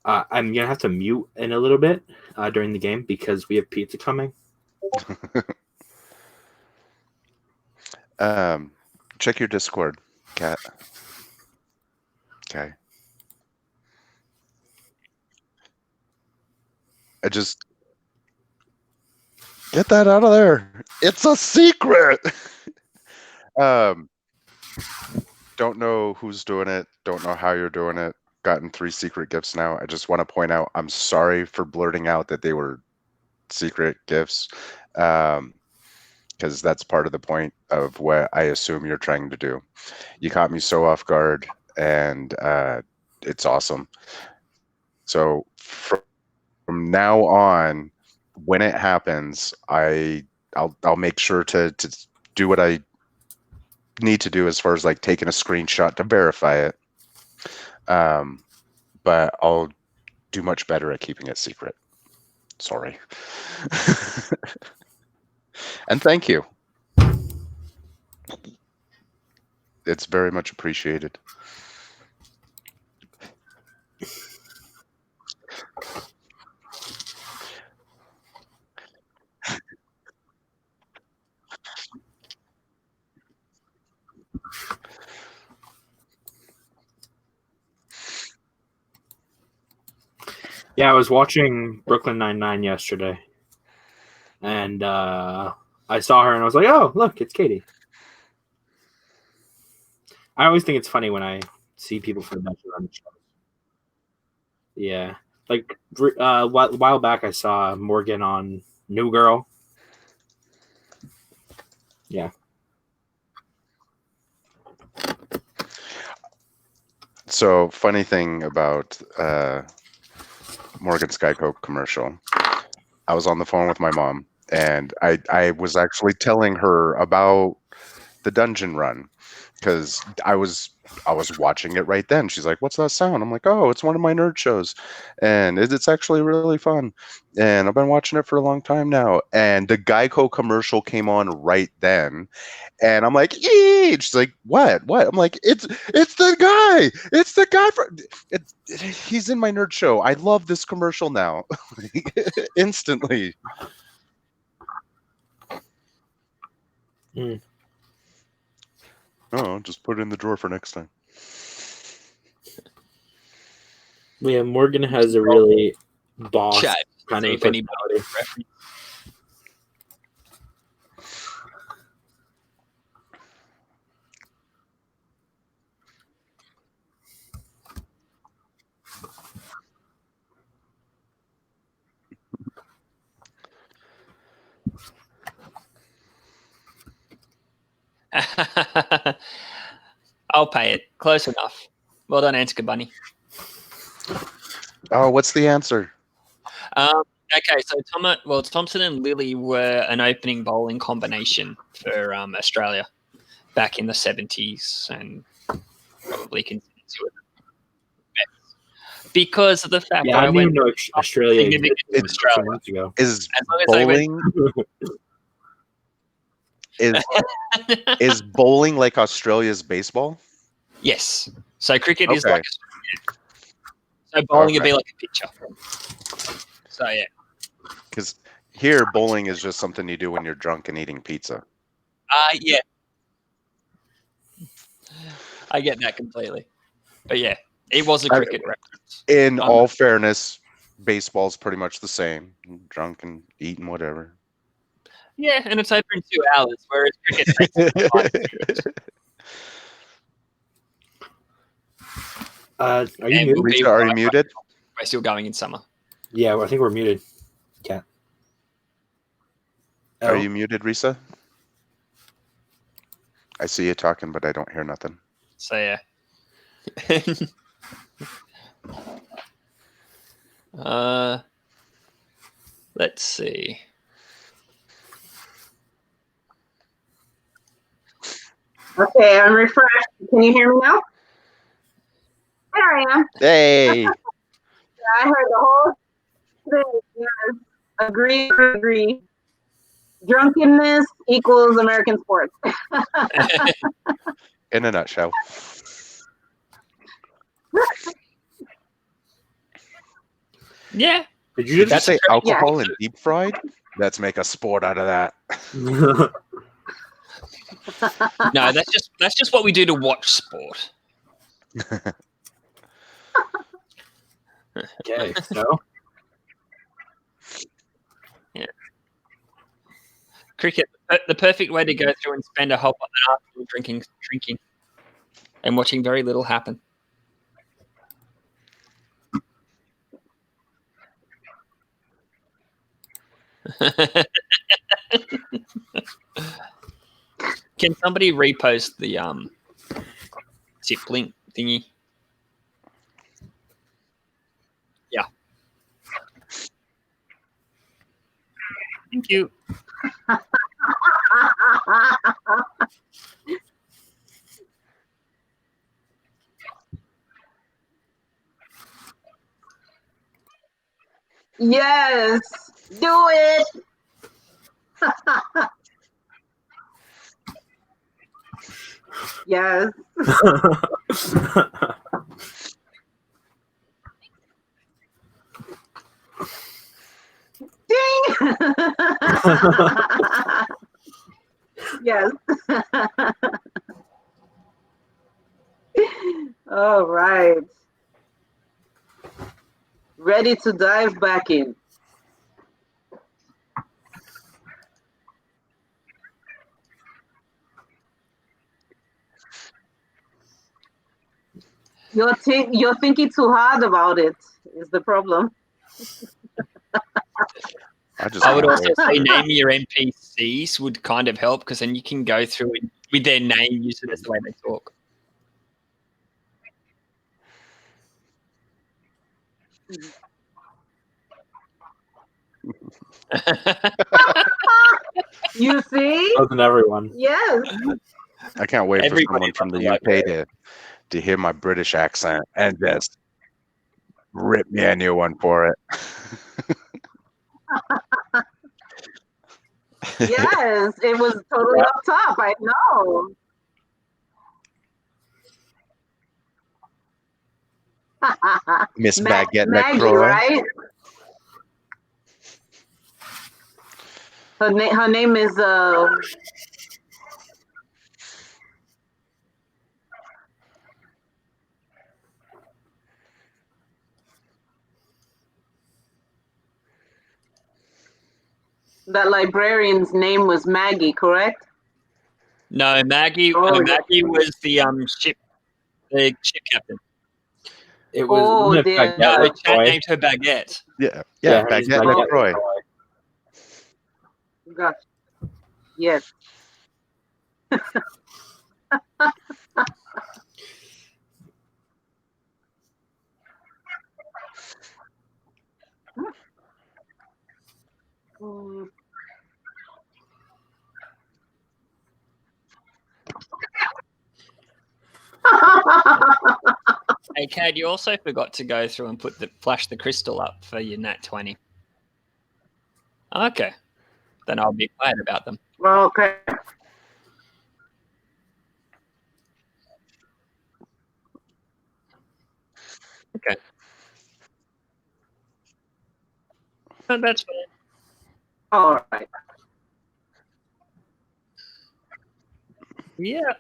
Speaker 5: I'm gonna have to mute in a little bit during the game because we have pizza coming.
Speaker 4: Check your Discord, Cat. Okay. I just get that out of there. It's a secret. Don't know who's doing it. Don't know how you're doing it. Gotten 3 secret gifts now. I just want to point out I'm sorry for blurting out that they were secret gifts, because that's part of the point of what I assume you're trying to do. You caught me so off guard, and it's awesome. So from now on, when it happens, I'll make sure to do what I need to do as far as like taking a screenshot to verify it. But I'll do much better at keeping it secret. Sorry. And thank you. It's very much appreciated.
Speaker 5: Yeah, I was watching Brooklyn Nine-Nine yesterday, and I saw her, and I was like, "Oh, look, it's Katie." I always think it's funny when I see people from the Bachelor on the show. Yeah, like a while back, I saw Morgan on New Girl. Yeah.
Speaker 4: So funny thing about Morgan Skycoke commercial. I was on the phone with my mom, and I was actually telling her about the dungeon run because I was watching it right then. She's like, "What's that sound?" I'm like, "Oh, it's one of my nerd shows, and it's actually really fun. And I've been watching it for a long time now." And the Geico commercial came on right then, and I'm like, "Eee!" She's like, "What? What?" I'm like, "It's the guy. It's the guy from. He's in my nerd show. I love this commercial now, instantly."
Speaker 5: Mm.
Speaker 4: Oh, just put it in the drawer for next time.
Speaker 5: Yeah, Morgan has a really boss
Speaker 1: Chat.
Speaker 5: kind
Speaker 1: See
Speaker 5: of
Speaker 1: if anybody
Speaker 5: personality.
Speaker 1: reference. I'll pay it. Close enough. Well done, Answer Bunny.
Speaker 4: Oh, what's the answer?
Speaker 1: Okay, so Thompson and Lily were an opening bowling combination for Australia back in the 70s and probably continues to it. Because of the fact
Speaker 5: Yeah,
Speaker 1: that
Speaker 5: I didn't even know Australia
Speaker 1: significant
Speaker 5: existed
Speaker 1: in Australia.
Speaker 5: 2 months ago.
Speaker 4: Is
Speaker 1: As long as they went-
Speaker 4: bowling is bowling like Australia's baseball?
Speaker 1: Yes. So cricket is
Speaker 4: Okay.
Speaker 1: like so bowling would
Speaker 4: Okay.
Speaker 1: be like a pitcher. So yeah.
Speaker 4: Because here, bowling is just something you do when you're drunk and eating pizza.
Speaker 1: Yeah. I get that completely. But yeah, it was a cricket reference.
Speaker 4: In all fairness, baseball's pretty much the same. Drunk and eating whatever.
Speaker 1: Yeah, and it's over in 2 hours, whereas cricket takes 5 minutes.
Speaker 5: Are you
Speaker 1: And
Speaker 5: muted?
Speaker 1: we'll be
Speaker 4: Rita, are you
Speaker 1: right
Speaker 4: muted?
Speaker 1: We're still going in summer.
Speaker 5: Yeah, well, I think we're muted. Cat.
Speaker 4: Are you muted, Risa? I see you talking, but I don't hear nothing.
Speaker 1: So yeah. Let's see.
Speaker 3: Okay, I'm refreshed. Can you hear me now? There I am.
Speaker 4: Hey!
Speaker 3: I heard the whole thing. Yes. Agree. Drunkenness equals American sports.
Speaker 4: In a nutshell.
Speaker 1: Yeah.
Speaker 5: Did you
Speaker 4: Did you
Speaker 5: just
Speaker 4: say
Speaker 1: That's a very-
Speaker 4: alcohol and deep fried? Let's make a sport out of that.
Speaker 1: No, that's just what we do to watch sport.
Speaker 5: Okay, so
Speaker 1: Cricket, the perfect way to go through and spend a whole afternoon drinking, and watching very little happen. Can somebody repost the zip link thingy? Yeah. Thank you.
Speaker 3: Yes, do it. Yes. Ding. Yes. All right. Ready to dive back in. You're thinking too hard about it, is the problem.
Speaker 1: I would
Speaker 4: can't
Speaker 1: also
Speaker 4: wait.
Speaker 1: say name your NPCs would kind of help, because then you can go through it with their name, use it as the way they talk.
Speaker 3: You see?
Speaker 5: wasn't everyone.
Speaker 3: Yes.
Speaker 4: I can't wait for
Speaker 1: Everybody
Speaker 4: someone from
Speaker 1: loves
Speaker 4: the
Speaker 1: a
Speaker 4: UK
Speaker 1: librarian.
Speaker 4: to hear my British accent and just rip me a new one for it.
Speaker 3: Yes, it was totally off top. I know.
Speaker 4: Miss Baguette
Speaker 3: Maggie,
Speaker 4: LaCroix.
Speaker 3: right? Her name is that librarian's name was Maggie, correct?
Speaker 1: No, Maggie.
Speaker 3: Oh,
Speaker 1: Maggie was the ship captain.
Speaker 5: It was
Speaker 3: Oh,
Speaker 5: wasn't it
Speaker 3: dear.
Speaker 5: Baguette
Speaker 1: No, Chat
Speaker 5: LaCroix?
Speaker 1: named her Baguette.
Speaker 4: Yeah,
Speaker 5: her name's
Speaker 4: Baguette
Speaker 5: Baguette
Speaker 4: LaCroix.
Speaker 3: Gosh. Yes. Mm.
Speaker 1: Hey, Cad, you also forgot to go through and flash the crystal up for your Nat 20. Okay, then I'll be quiet about them.
Speaker 3: Okay.
Speaker 1: Okay, no, that's fine.
Speaker 3: All right.
Speaker 1: Yeah,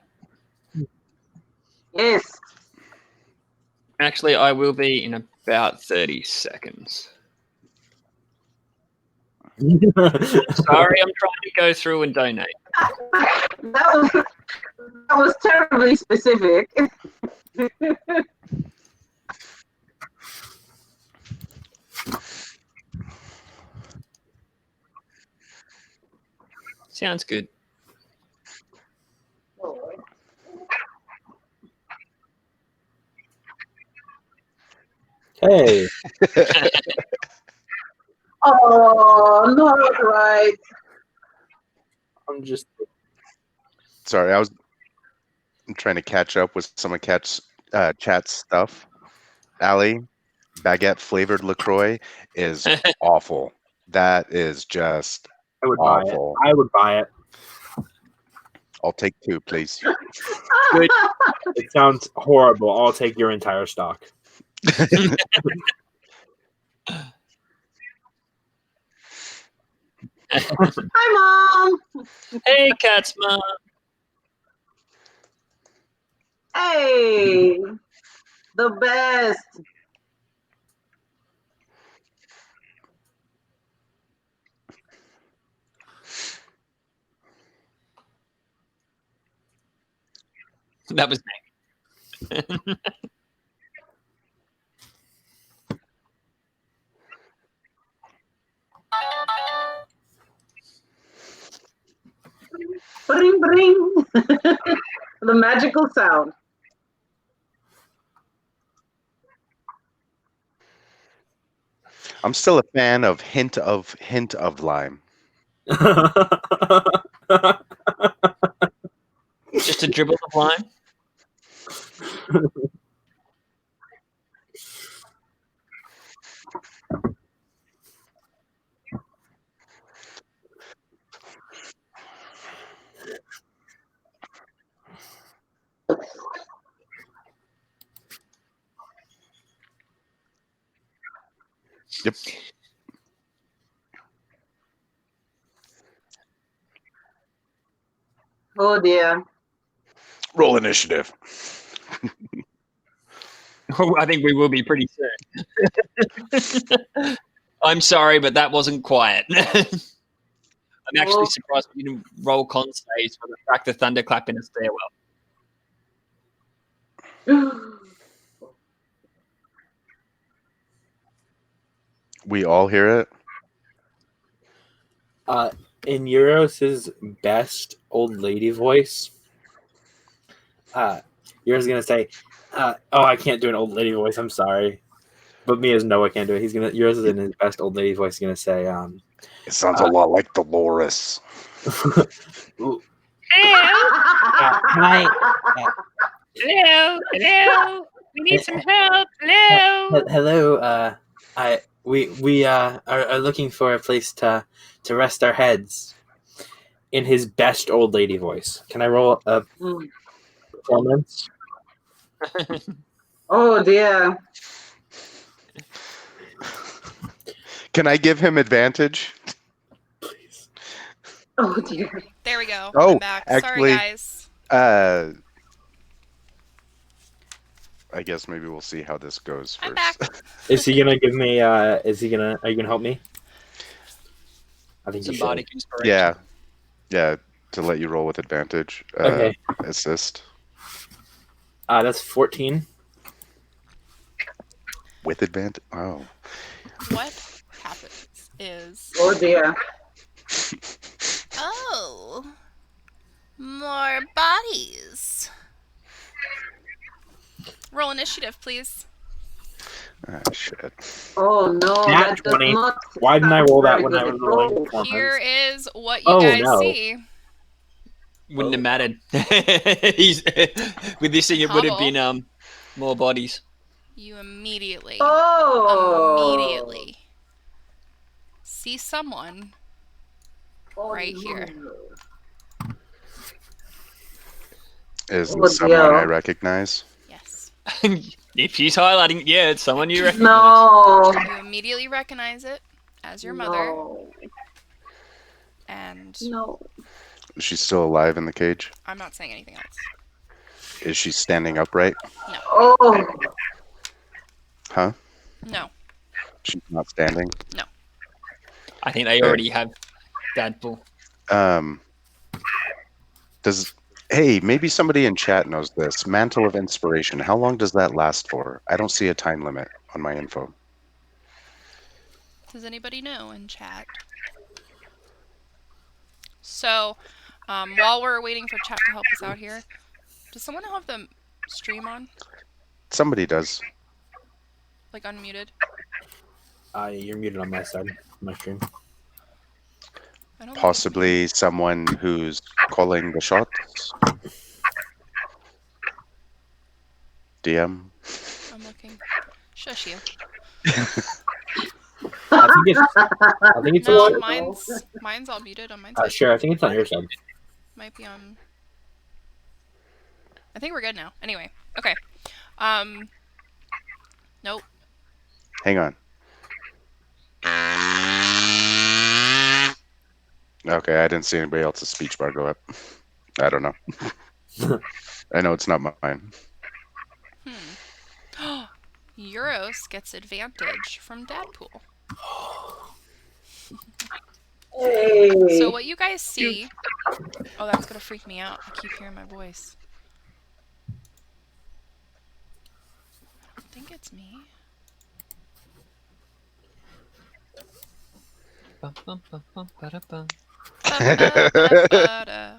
Speaker 3: Yes.
Speaker 1: actually, I will be in about 30 seconds. Sorry, I'm trying to go through and donate.
Speaker 3: That was terribly specific.
Speaker 1: Sounds good.
Speaker 5: Hey,
Speaker 3: Oh, not right.
Speaker 5: I'm just
Speaker 4: Sorry, I'm trying to catch up with some of Chat's stuff. Allie, Baguette flavored LaCroix is awful. That is just
Speaker 5: I would buy it.
Speaker 4: awful.
Speaker 5: I would buy it.
Speaker 4: I'll take 2, please.
Speaker 1: Good.
Speaker 5: It sounds horrible. I'll take your entire stock.
Speaker 3: Hi, Mom.
Speaker 1: Hey, Cat's mom.
Speaker 3: Hey, the best.
Speaker 1: That was
Speaker 3: Bring, bring. The magical sound.
Speaker 4: I'm still a fan of hint of lime.
Speaker 1: just a dribble of lime.
Speaker 4: Yep.
Speaker 3: Oh dear.
Speaker 4: Roll initiative.
Speaker 1: I think we will be pretty soon. I'm sorry, but that wasn't quiet. I'm actually surprised we didn't roll con saves for the fact the thunderclap in a stairwell.
Speaker 4: We all hear it.
Speaker 5: In Euros' best old lady voice, Euros is gonna say, "Oh, I can't do an old lady voice. I'm sorry." But me as Noah can't do it. Euros is in his best old lady voice. He's gonna say,
Speaker 4: It sounds a lot like Dolores.
Speaker 2: Hello.
Speaker 5: "Hi,
Speaker 2: Hello. We need some help. Hello.
Speaker 5: hello. We are looking for a place to rest our heads." In his best old lady voice. Can I roll a performance?
Speaker 3: Oh dear.
Speaker 4: Can I give him advantage?
Speaker 5: Please.
Speaker 3: Oh dear.
Speaker 2: There we go.
Speaker 4: Oh,
Speaker 2: I'm back.
Speaker 4: actually,
Speaker 2: Sorry, guys.
Speaker 4: I guess maybe we'll see how this goes
Speaker 2: I'm
Speaker 4: first.
Speaker 2: back.
Speaker 5: Is he gonna give me? Are you gonna help me? I think you
Speaker 1: Some
Speaker 5: should.
Speaker 1: bardic inspiration.
Speaker 4: Yeah, to let you roll with advantage.
Speaker 5: Okay.
Speaker 4: Assist
Speaker 5: That's 14.
Speaker 4: with advantage. Oh,
Speaker 2: What happens is.
Speaker 3: Oh dear.
Speaker 2: Oh. More bodies. Roll initiative, please.
Speaker 4: shit.
Speaker 3: Oh no,
Speaker 5: Nat
Speaker 3: that does
Speaker 5: 20.
Speaker 3: not.
Speaker 5: Why didn't I roll that
Speaker 3: very
Speaker 5: when I
Speaker 3: good
Speaker 5: was rolling
Speaker 3: roll.
Speaker 5: performance?
Speaker 2: Here is what you
Speaker 5: Oh,
Speaker 2: guys
Speaker 5: no.
Speaker 2: see.
Speaker 1: Wouldn't have mattered. He's, with this thing, it would have
Speaker 2: Hubble.
Speaker 1: been more bodies.
Speaker 2: You immediately
Speaker 3: Oh.
Speaker 2: see someone
Speaker 3: Oh,
Speaker 2: right
Speaker 3: no.
Speaker 2: here.
Speaker 4: Is
Speaker 3: Oh,
Speaker 4: this someone I
Speaker 3: dear.
Speaker 4: recognize?
Speaker 2: Yes.
Speaker 1: If she's highlighting, yeah, it's someone you recognize.
Speaker 3: No.
Speaker 2: You immediately recognize it as your mother,
Speaker 3: No.
Speaker 2: and
Speaker 3: No.
Speaker 4: Is she still alive in the cage?
Speaker 2: I'm not saying anything else.
Speaker 4: Is she standing upright?
Speaker 2: No.
Speaker 3: Oh.
Speaker 4: Huh?
Speaker 2: No.
Speaker 4: She's not standing.
Speaker 1: I think they
Speaker 4: Okay.
Speaker 1: already have Dadpool.
Speaker 4: Hey, maybe somebody in chat knows this. Mantle of Inspiration. How long does that last for? I don't see a time limit on my info.
Speaker 2: Does anybody know in chat? So, while we're waiting for chat to help us out here, does someone have the stream on?
Speaker 4: Somebody does.
Speaker 2: Like unmuted?
Speaker 5: You're muted on my side, my stream.
Speaker 2: I don't think it's me.
Speaker 4: Possibly someone who's calling the shots. DM.
Speaker 2: I'm looking. Shush you.
Speaker 5: I think it's
Speaker 2: No,
Speaker 5: on.
Speaker 2: mine's all muted on my side.
Speaker 5: Sure, I think it's on your side.
Speaker 2: Might be on. I think we're good now. Anyway, okay. Nope.
Speaker 4: Hang on. Okay, I didn't see anybody else's speech bar go up. I don't know. I know it's not mine.
Speaker 2: Euros gets advantage from Dadpool.
Speaker 3: Hey.
Speaker 2: So what you guys see... Oh, that's gonna freak me out. I keep hearing my voice. I don't think it's me.
Speaker 1: Bum, bum, bum, bum, ba-da-bum.
Speaker 2: Ba-ba-da-ba-da.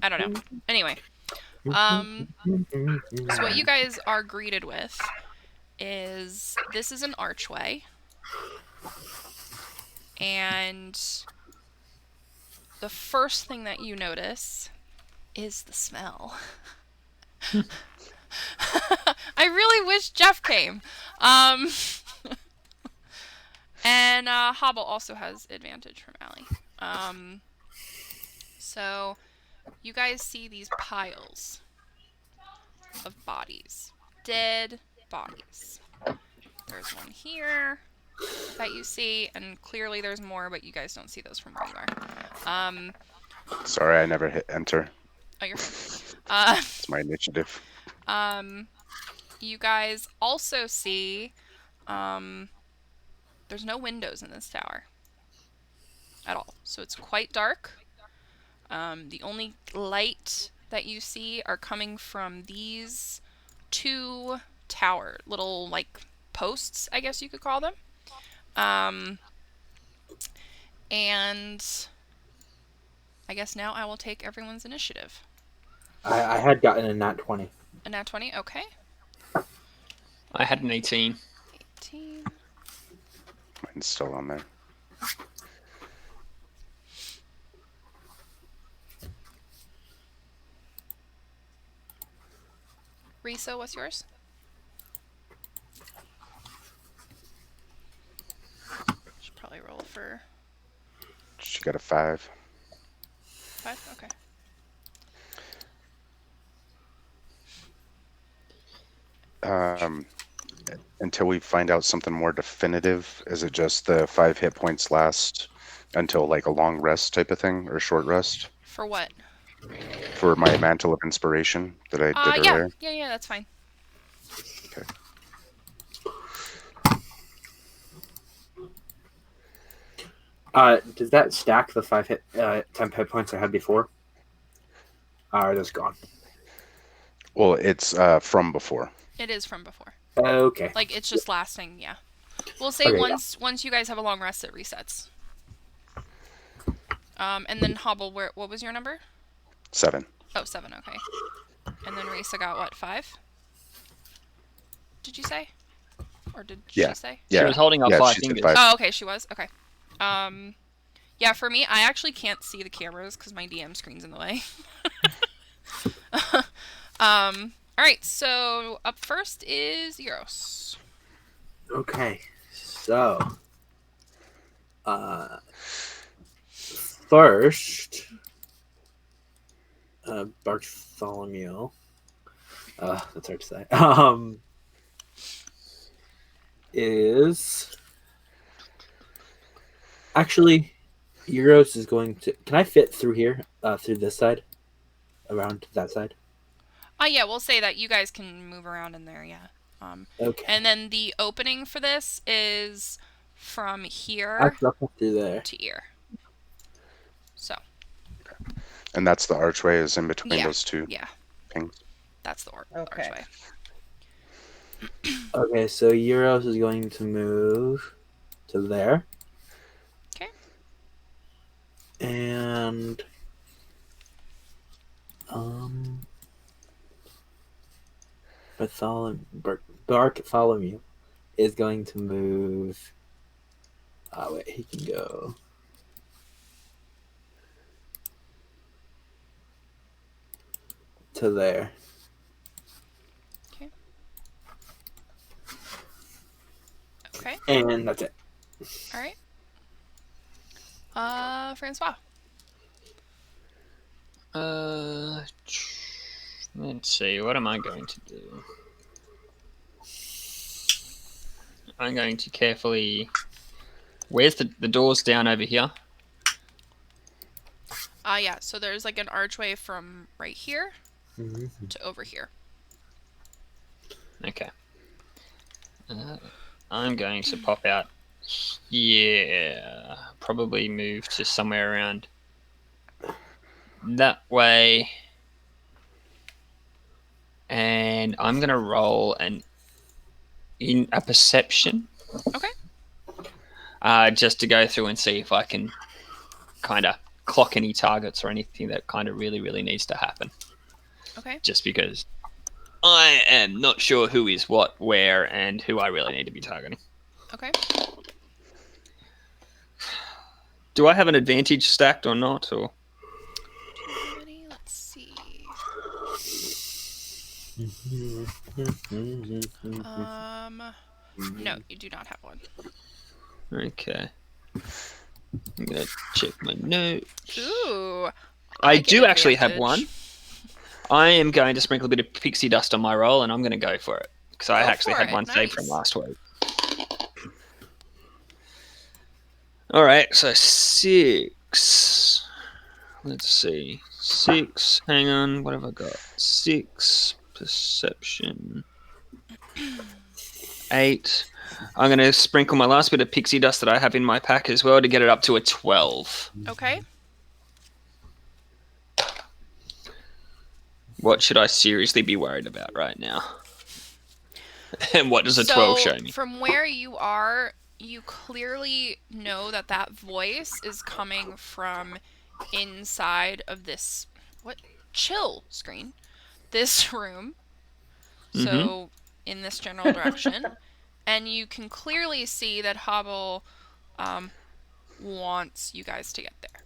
Speaker 2: I don't know. Anyway, so what you guys are greeted with is this is an archway, and the first thing that you notice is the smell. I really wish Jeff came. And Hobble also has advantage from Allie. So you guys see these piles of bodies. Dead bodies. There's one here that you see, and clearly there's more, but you guys don't see those from where you are.
Speaker 4: Sorry, I never hit enter.
Speaker 2: Oh, you're fine.
Speaker 4: It's my initiative.
Speaker 2: You guys also see there's no windows in this tower at all, so it's quite dark. The only light that you see are coming from these two little like posts, I guess you could call them. And I guess now I will take everyone's initiative.
Speaker 5: I had gotten a nat 20.
Speaker 2: A nat 20, okay.
Speaker 1: I had an 18.
Speaker 2: 18.
Speaker 4: Mine's still on there.
Speaker 2: Risa, what's yours? Should probably roll for
Speaker 4: She got a 5.
Speaker 2: 5? Okay.
Speaker 4: Until we find out something more definitive, is it just the 5 hit points last until like a long rest type of thing, or a short rest?
Speaker 2: For what?
Speaker 4: For my mantle of inspiration that I did
Speaker 2: Yeah.
Speaker 4: earlier?
Speaker 2: Yeah, that's fine.
Speaker 4: Okay.
Speaker 5: Does that stack the 10 hit points I had before? Or that's gone?
Speaker 4: Well, it's from before.
Speaker 2: It is from before.
Speaker 5: Okay.
Speaker 2: Like, it's just lasting, yeah. We'll say
Speaker 5: Okay,
Speaker 2: once you guys have a long rest, it resets. And then Hobble, what was your number?
Speaker 4: 7.
Speaker 2: Oh, 7, okay. And then Risa got what, 5? Did you say? Or did she say?
Speaker 1: She was holding up 5
Speaker 4: she said
Speaker 1: fingers.
Speaker 4: 5.
Speaker 2: Oh, okay, she was. Okay. Yeah, for me, I actually can't see the cameras because my DM screen's in the way. Alright, so up first is Euros.
Speaker 5: Okay. So, first, Bartholomew. That's hard to say. Is actually Euros is going to. Can I fit through here? Through this side, around to that side.
Speaker 2: Yeah, we'll say that you guys can move around in there, yeah.
Speaker 5: Okay.
Speaker 2: And then the opening for this is from here
Speaker 5: I'll through there.
Speaker 2: to here. So.
Speaker 4: And that's the archway is in between those two
Speaker 2: Yeah,
Speaker 4: things.
Speaker 2: that's the
Speaker 3: Okay.
Speaker 2: archway.
Speaker 5: Okay, so Euros is going to move to there.
Speaker 2: Okay.
Speaker 5: And Bartholomew is going to move. Wait, he can go. To there.
Speaker 2: Okay. Okay.
Speaker 5: And that's it.
Speaker 2: All right. Francois.
Speaker 1: Let's see. What am I going to do? I'm going to carefully Where's the doors down over here?
Speaker 2: Yeah, so there's like an archway from right here to over here.
Speaker 1: Okay. I'm going to pop out. Yeah, probably move to somewhere around that way. And I'm going to roll in a perception.
Speaker 2: Okay.
Speaker 1: Just to go through and see if I can kind of clock any targets or anything that kind of really, really needs to happen.
Speaker 2: Okay.
Speaker 1: Just because I am not sure who is what, where, and who I really need to be targeting.
Speaker 2: Okay.
Speaker 1: Do I have an advantage stacked or not? Or
Speaker 2: Do you have any? Let's see. No, you do not have one.
Speaker 1: okay, I'm gonna check my notes.
Speaker 2: Ooh.
Speaker 1: I
Speaker 2: like an
Speaker 1: do actually have
Speaker 2: advantage.
Speaker 1: one. I am going to sprinkle a bit of pixie dust on my roll, and I'm going to go for it because I
Speaker 2: Go
Speaker 1: actually
Speaker 2: for
Speaker 1: had
Speaker 2: it.
Speaker 1: one saved from
Speaker 2: Nice.
Speaker 1: last week. All right, so 6. Let's see, 6. Hang on, what have I got? 6 perception. 8. I'm going to sprinkle my last bit of pixie dust that I have in my pack as well to get it up to a 12.
Speaker 2: Okay.
Speaker 1: What should I seriously be worried about right now? And what does a
Speaker 2: So,
Speaker 1: 12 show me?
Speaker 2: from where you are, you clearly know that that voice is coming from inside of this chill screen, this room. So in this general direction, and you can clearly see that Hobble wants you guys to get there.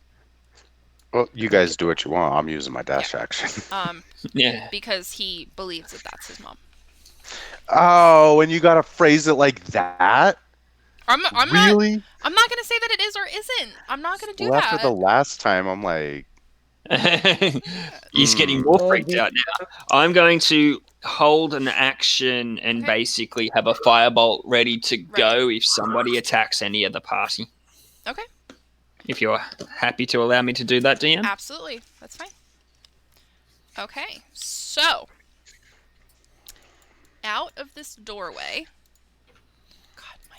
Speaker 4: Well, you guys do what you want. I'm using my dash action.
Speaker 1: Yeah.
Speaker 2: Because he believes that that's his mom.
Speaker 4: Oh, and you gotta phrase it like that?
Speaker 2: I'm
Speaker 4: Really?
Speaker 2: not. I'm not gonna say that it is or isn't. I'm not gonna do
Speaker 4: Well,
Speaker 2: that.
Speaker 4: after the last time, I'm like,
Speaker 1: He's getting more freaked out now. I'm going to hold an action and
Speaker 2: Okay.
Speaker 1: basically have a firebolt ready to go if somebody attacks any of the party.
Speaker 2: Okay.
Speaker 1: If you're happy to allow me to do that, DM.
Speaker 2: Absolutely. That's fine. Okay. So, out of this doorway. God, my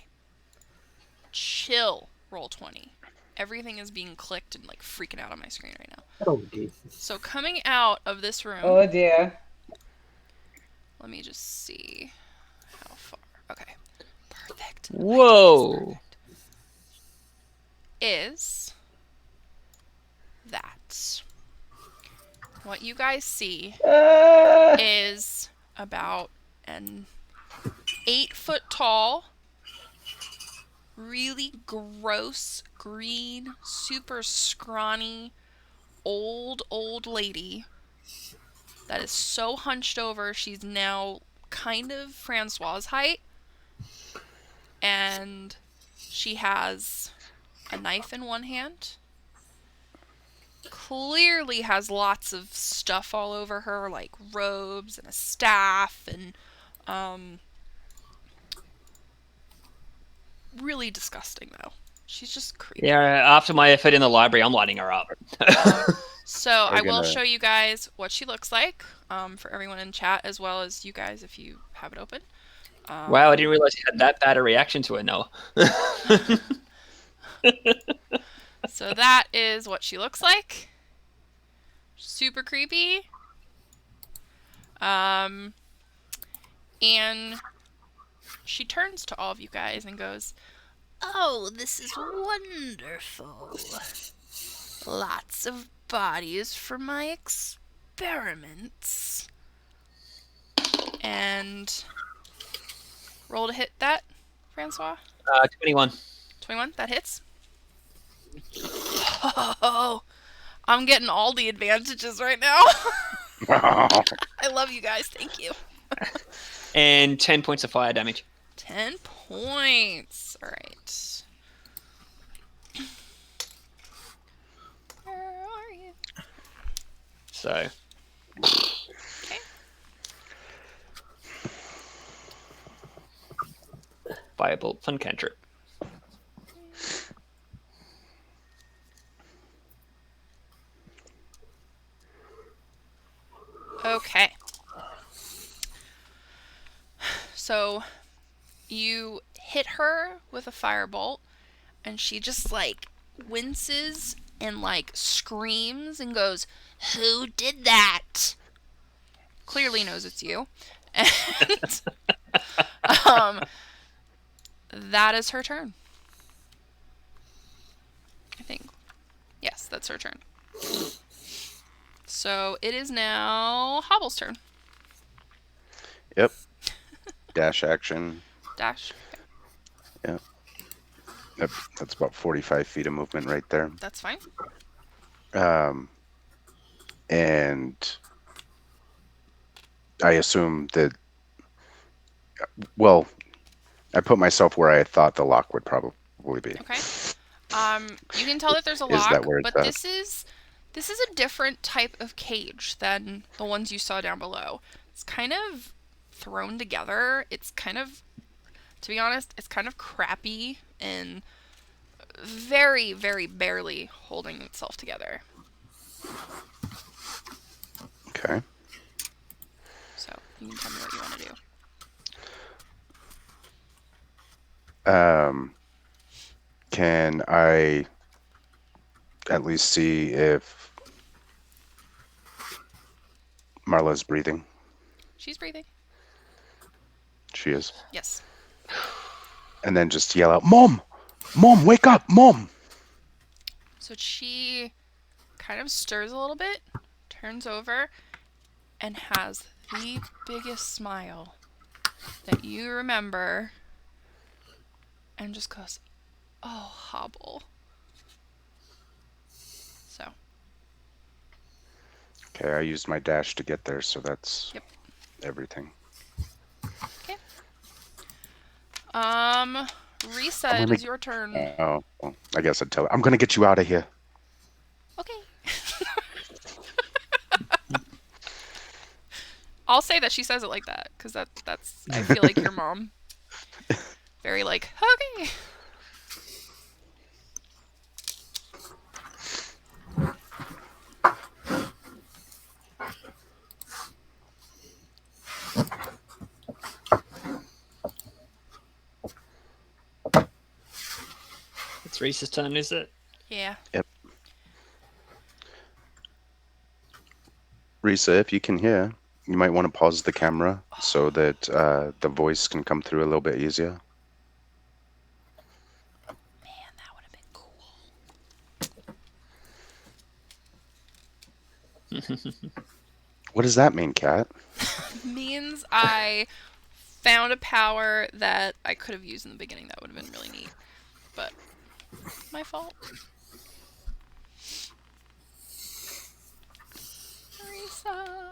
Speaker 2: chill roll 20. Everything is being clicked and like freaking out on my screen right now.
Speaker 5: Oh, Jesus.
Speaker 2: So coming out of this room.
Speaker 6: Oh dear.
Speaker 2: Let me just see how far. Okay. Perfect.
Speaker 1: Whoa.
Speaker 2: Is that what you guys see is about an 8-foot tall, really gross, green, super scrawny, old lady that is so hunched over she's now kind of Francois's height, and she has a knife in one hand, clearly has lots of stuff all over her, like robes and a staff, and really disgusting though. She's just creepy.
Speaker 1: Yeah, after my effort in the library, I'm lighting her up.
Speaker 2: So I will
Speaker 4: gonna-
Speaker 2: show you guys what she looks like for everyone in chat, as well as you guys if you have it open.
Speaker 1: Wow, I didn't realize you had that bad a reaction to it, Noah.
Speaker 2: So that is what she looks like. Super creepy. And she turns to all of you guys and goes, "Oh, this is wonderful. Lots of bodies for my experiments." And roll to hit that, Francois.
Speaker 1: 21.
Speaker 2: 21, that hits. Oh, I'm getting all the advantages right now. I love you guys. Thank you.
Speaker 1: And 10 points of fire damage.
Speaker 2: 10 points. All right. Where are you?
Speaker 1: So.
Speaker 2: Okay.
Speaker 1: Firebolt, fun cantrip.
Speaker 2: So you hit her with a firebolt, and she just like winces and like screams and goes, "Who did that?" Clearly knows it's you. And that is her turn. I think. Yes, that's her turn. So it is now Hobble's turn.
Speaker 4: Yep. Dash action.
Speaker 2: Dash. Okay.
Speaker 4: Yep. That's about 45 feet of movement right there.
Speaker 2: That's fine.
Speaker 4: And I assume that, well, I put myself where I thought the lock would probably be.
Speaker 2: Okay. You can tell that there's a
Speaker 4: Is
Speaker 2: lock,
Speaker 4: that where it's
Speaker 2: but
Speaker 4: at?
Speaker 2: this is a different type of cage than the ones you saw down below. It's kind of thrown together. It's kind of, to be honest, it's kind of crappy and very, very barely holding itself together.
Speaker 4: Okay.
Speaker 2: So you can tell me what you want to do.
Speaker 4: Can I at least see if Marla's breathing?
Speaker 2: She's breathing.
Speaker 4: She is.
Speaker 2: Yes.
Speaker 4: And then just yell out, "Mom! Mom, wake up! Mom!"
Speaker 2: So she kind of stirs a little bit, turns over, and has the biggest smile that you remember, and just goes, "Oh, Hobble." So.
Speaker 4: Okay, I used my dash to get there, so that's
Speaker 2: Yep.
Speaker 4: everything.
Speaker 2: Okay. Risa, it is your turn.
Speaker 4: Oh, well, I guess I'd tell her, "I'm gonna get you out of here."
Speaker 2: Okay. I'll say that she says it like that, because that's I feel like your mom. Very like, okay.
Speaker 1: It's Reese's turn, is it?
Speaker 2: Yeah.
Speaker 4: Yep. Risa, if you can hear, you might want to pause the camera so that the voice can come through a little bit easier.
Speaker 2: Man, that would have been cool.
Speaker 4: What does that mean, Kat?
Speaker 2: Means I found a power that I could have used in the beginning. That would have been really neat. But my fault. Risa.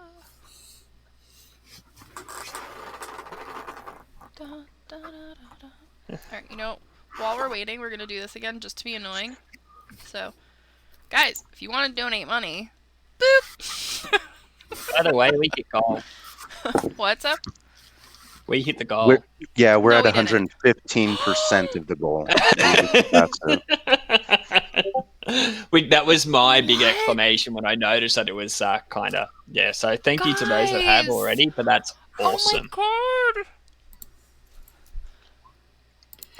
Speaker 2: Da, da, da, da, da. Alright, you know, while we're waiting, we're gonna do this again just to be annoying. So, guys, if you want to donate money, boop!
Speaker 1: By the way, we hit goal.
Speaker 2: What's up?
Speaker 1: We hit the goal.
Speaker 4: We're
Speaker 2: No,
Speaker 4: at
Speaker 2: we didn't.
Speaker 4: 115% of the goal. That's it.
Speaker 1: That was my big
Speaker 2: What?
Speaker 1: exclamation when I noticed that it was kind of, yeah. So thank you to those that have
Speaker 2: Guys!
Speaker 1: already, but that's awesome.
Speaker 2: Oh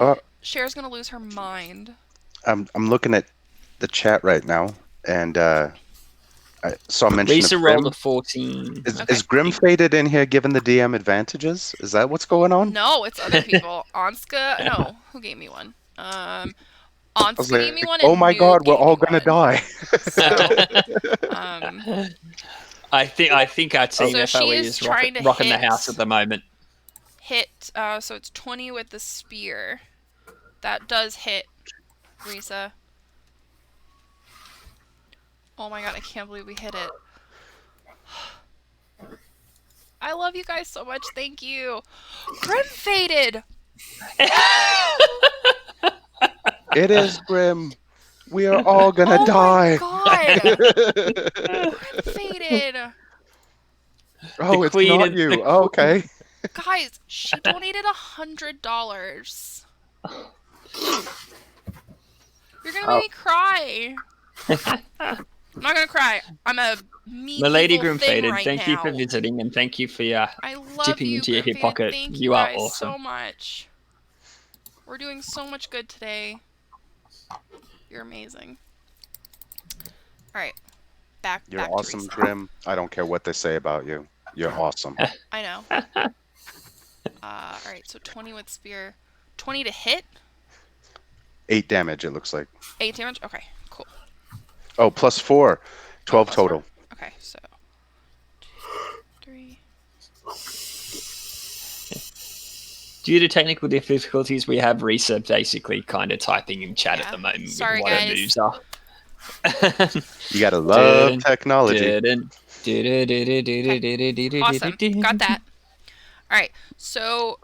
Speaker 2: my
Speaker 4: Uh,
Speaker 2: god! Cher's gonna lose her mind.
Speaker 4: I'm looking at the chat right now, and I saw mention
Speaker 1: Lisa
Speaker 4: of
Speaker 1: rolled
Speaker 4: Grim.
Speaker 1: a 14.
Speaker 2: Okay.
Speaker 4: Is Grim faded in here, given the DM advantages? Is that what's going on?
Speaker 2: No, it's other people. Anska, no, who gave me one?
Speaker 4: I was
Speaker 2: Anska
Speaker 4: like,
Speaker 2: gave me one.
Speaker 4: oh
Speaker 2: And
Speaker 4: my
Speaker 2: Newt
Speaker 4: god, we're
Speaker 2: gave
Speaker 4: all
Speaker 2: me
Speaker 4: gonna
Speaker 2: one.
Speaker 4: die.
Speaker 2: So,
Speaker 1: I think our team
Speaker 2: So she
Speaker 1: FOE
Speaker 2: is
Speaker 1: is
Speaker 2: trying to
Speaker 1: rocking the
Speaker 2: hit-
Speaker 1: house at the moment.
Speaker 2: hit. So it's 20 with the spear. That does hit, Risa. Oh my god, I can't believe we hit it. I love you guys so much. Thank you. Grim faded.
Speaker 4: It is Grim. We are all gonna die.
Speaker 2: Oh my god. Grim faded.
Speaker 4: Oh,
Speaker 1: The
Speaker 4: it's
Speaker 1: queen
Speaker 4: not
Speaker 1: of-
Speaker 4: you.
Speaker 1: the-
Speaker 4: Oh, okay.
Speaker 2: Guys, she donated $100. You're gonna make me cry. I'm not gonna cry. I'm a
Speaker 1: Milady
Speaker 2: medieval thing
Speaker 1: Grimfaded,
Speaker 2: right
Speaker 1: thank you
Speaker 2: now.
Speaker 1: for visiting, and thank you for
Speaker 2: I love
Speaker 1: dipping
Speaker 2: you,
Speaker 1: into your hip
Speaker 2: Grimfaded.
Speaker 1: pocket.
Speaker 2: Thank you
Speaker 1: You are
Speaker 2: guys
Speaker 1: awesome.
Speaker 2: so much. We're doing so much good today. You're amazing. All right, back
Speaker 4: You're
Speaker 2: to
Speaker 4: awesome,
Speaker 2: Risa.
Speaker 4: Grim. I don't care what they say about you. You're awesome.
Speaker 2: I know. All right, so 20 with spear, 20 to hit,
Speaker 4: 8 damage, it looks like.
Speaker 2: 8 damage. Okay, cool.
Speaker 4: Oh, plus 4.
Speaker 2: Oh,
Speaker 4: 12
Speaker 2: plus
Speaker 4: total.
Speaker 2: 4. Okay, so 2, 3.
Speaker 1: Due to technical difficulties, we have Risa basically kind of typing in chat at the moment
Speaker 2: Sorry,
Speaker 1: with what
Speaker 2: guys.
Speaker 1: her moves are.
Speaker 4: You gotta love technology.
Speaker 2: Awesome. Got that. All right, so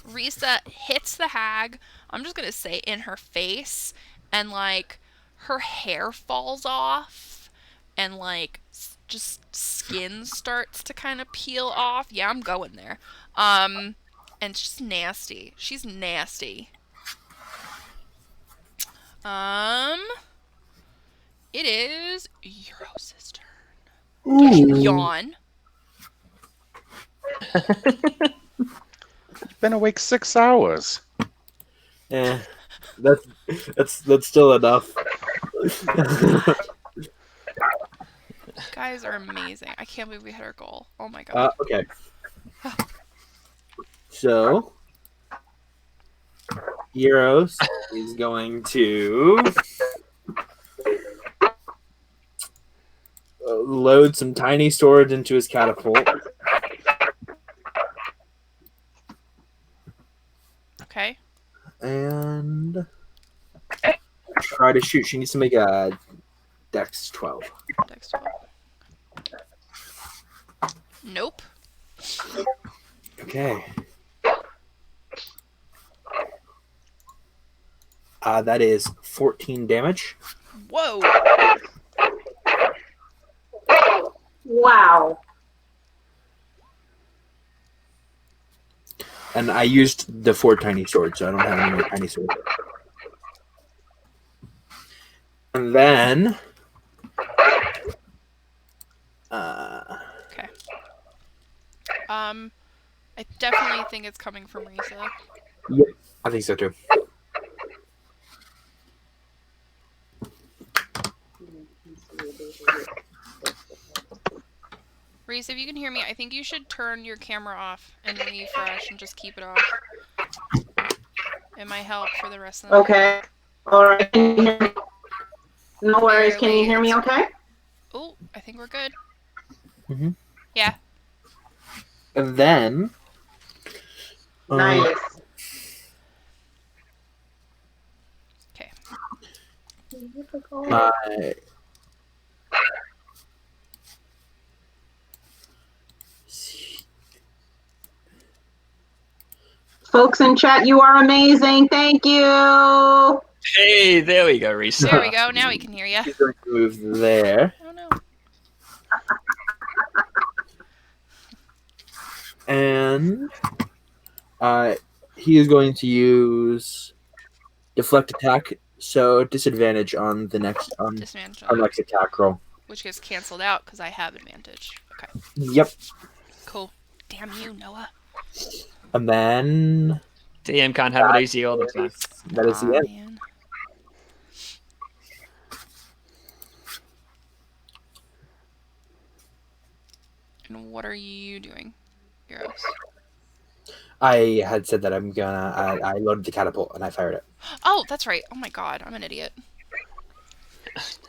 Speaker 2: Risa hits the hag. I'm just gonna say in her face, and like her hair falls off, and like just skin starts to kind of peel off. Yeah, I'm going there. And she's nasty. She's nasty. It is Euros' turn. Don't you yawn.
Speaker 4: You've been awake 6 hours.
Speaker 5: That's still enough.
Speaker 2: Guys are amazing. I can't believe we hit our goal. Oh my god.
Speaker 5: Okay. So, Euros is going to load some tiny storage into his catapult.
Speaker 2: Okay.
Speaker 5: And try to shoot. She needs to make a Dex 12.
Speaker 2: Dex 12. Nope.
Speaker 5: Okay. That is 14 damage.
Speaker 2: Whoa.
Speaker 3: Wow.
Speaker 5: And I used the 4 tiny swords, so I don't have any more tiny swords. And then...
Speaker 2: Okay. I definitely think it's coming from Risa.
Speaker 5: Yep, I think so too.
Speaker 2: Reese, if you can hear me, I think you should turn your camera off and refresh and just keep it off. It might help for the rest of the night.
Speaker 3: Okay. All right. Can you hear me? No worries. Can you hear me okay?
Speaker 2: Oh, I think we're good.
Speaker 5: Mm-hmm.
Speaker 2: Yeah.
Speaker 5: And then...
Speaker 3: Nice.
Speaker 2: Okay.
Speaker 3: Folks in chat, you are amazing. Thank you.
Speaker 1: Hey, there we go, Risa.
Speaker 2: There we go. Now we can hear you.
Speaker 5: He's going to move there.
Speaker 2: Oh no.
Speaker 5: And he is going to use deflect attack, so disadvantage on the next
Speaker 2: Disadvantage
Speaker 5: our next attack roll.
Speaker 2: Which gets canceled out because I have advantage. Okay.
Speaker 5: Yep.
Speaker 2: Cool. Damn you, Noah.
Speaker 5: And then
Speaker 1: DM can't have it easy all the time.
Speaker 5: that is the end.
Speaker 2: Man. And what are you doing, Euros?
Speaker 5: I had said that I loaded the catapult and I fired it.
Speaker 2: Oh, that's right. Oh my god, I'm an idiot.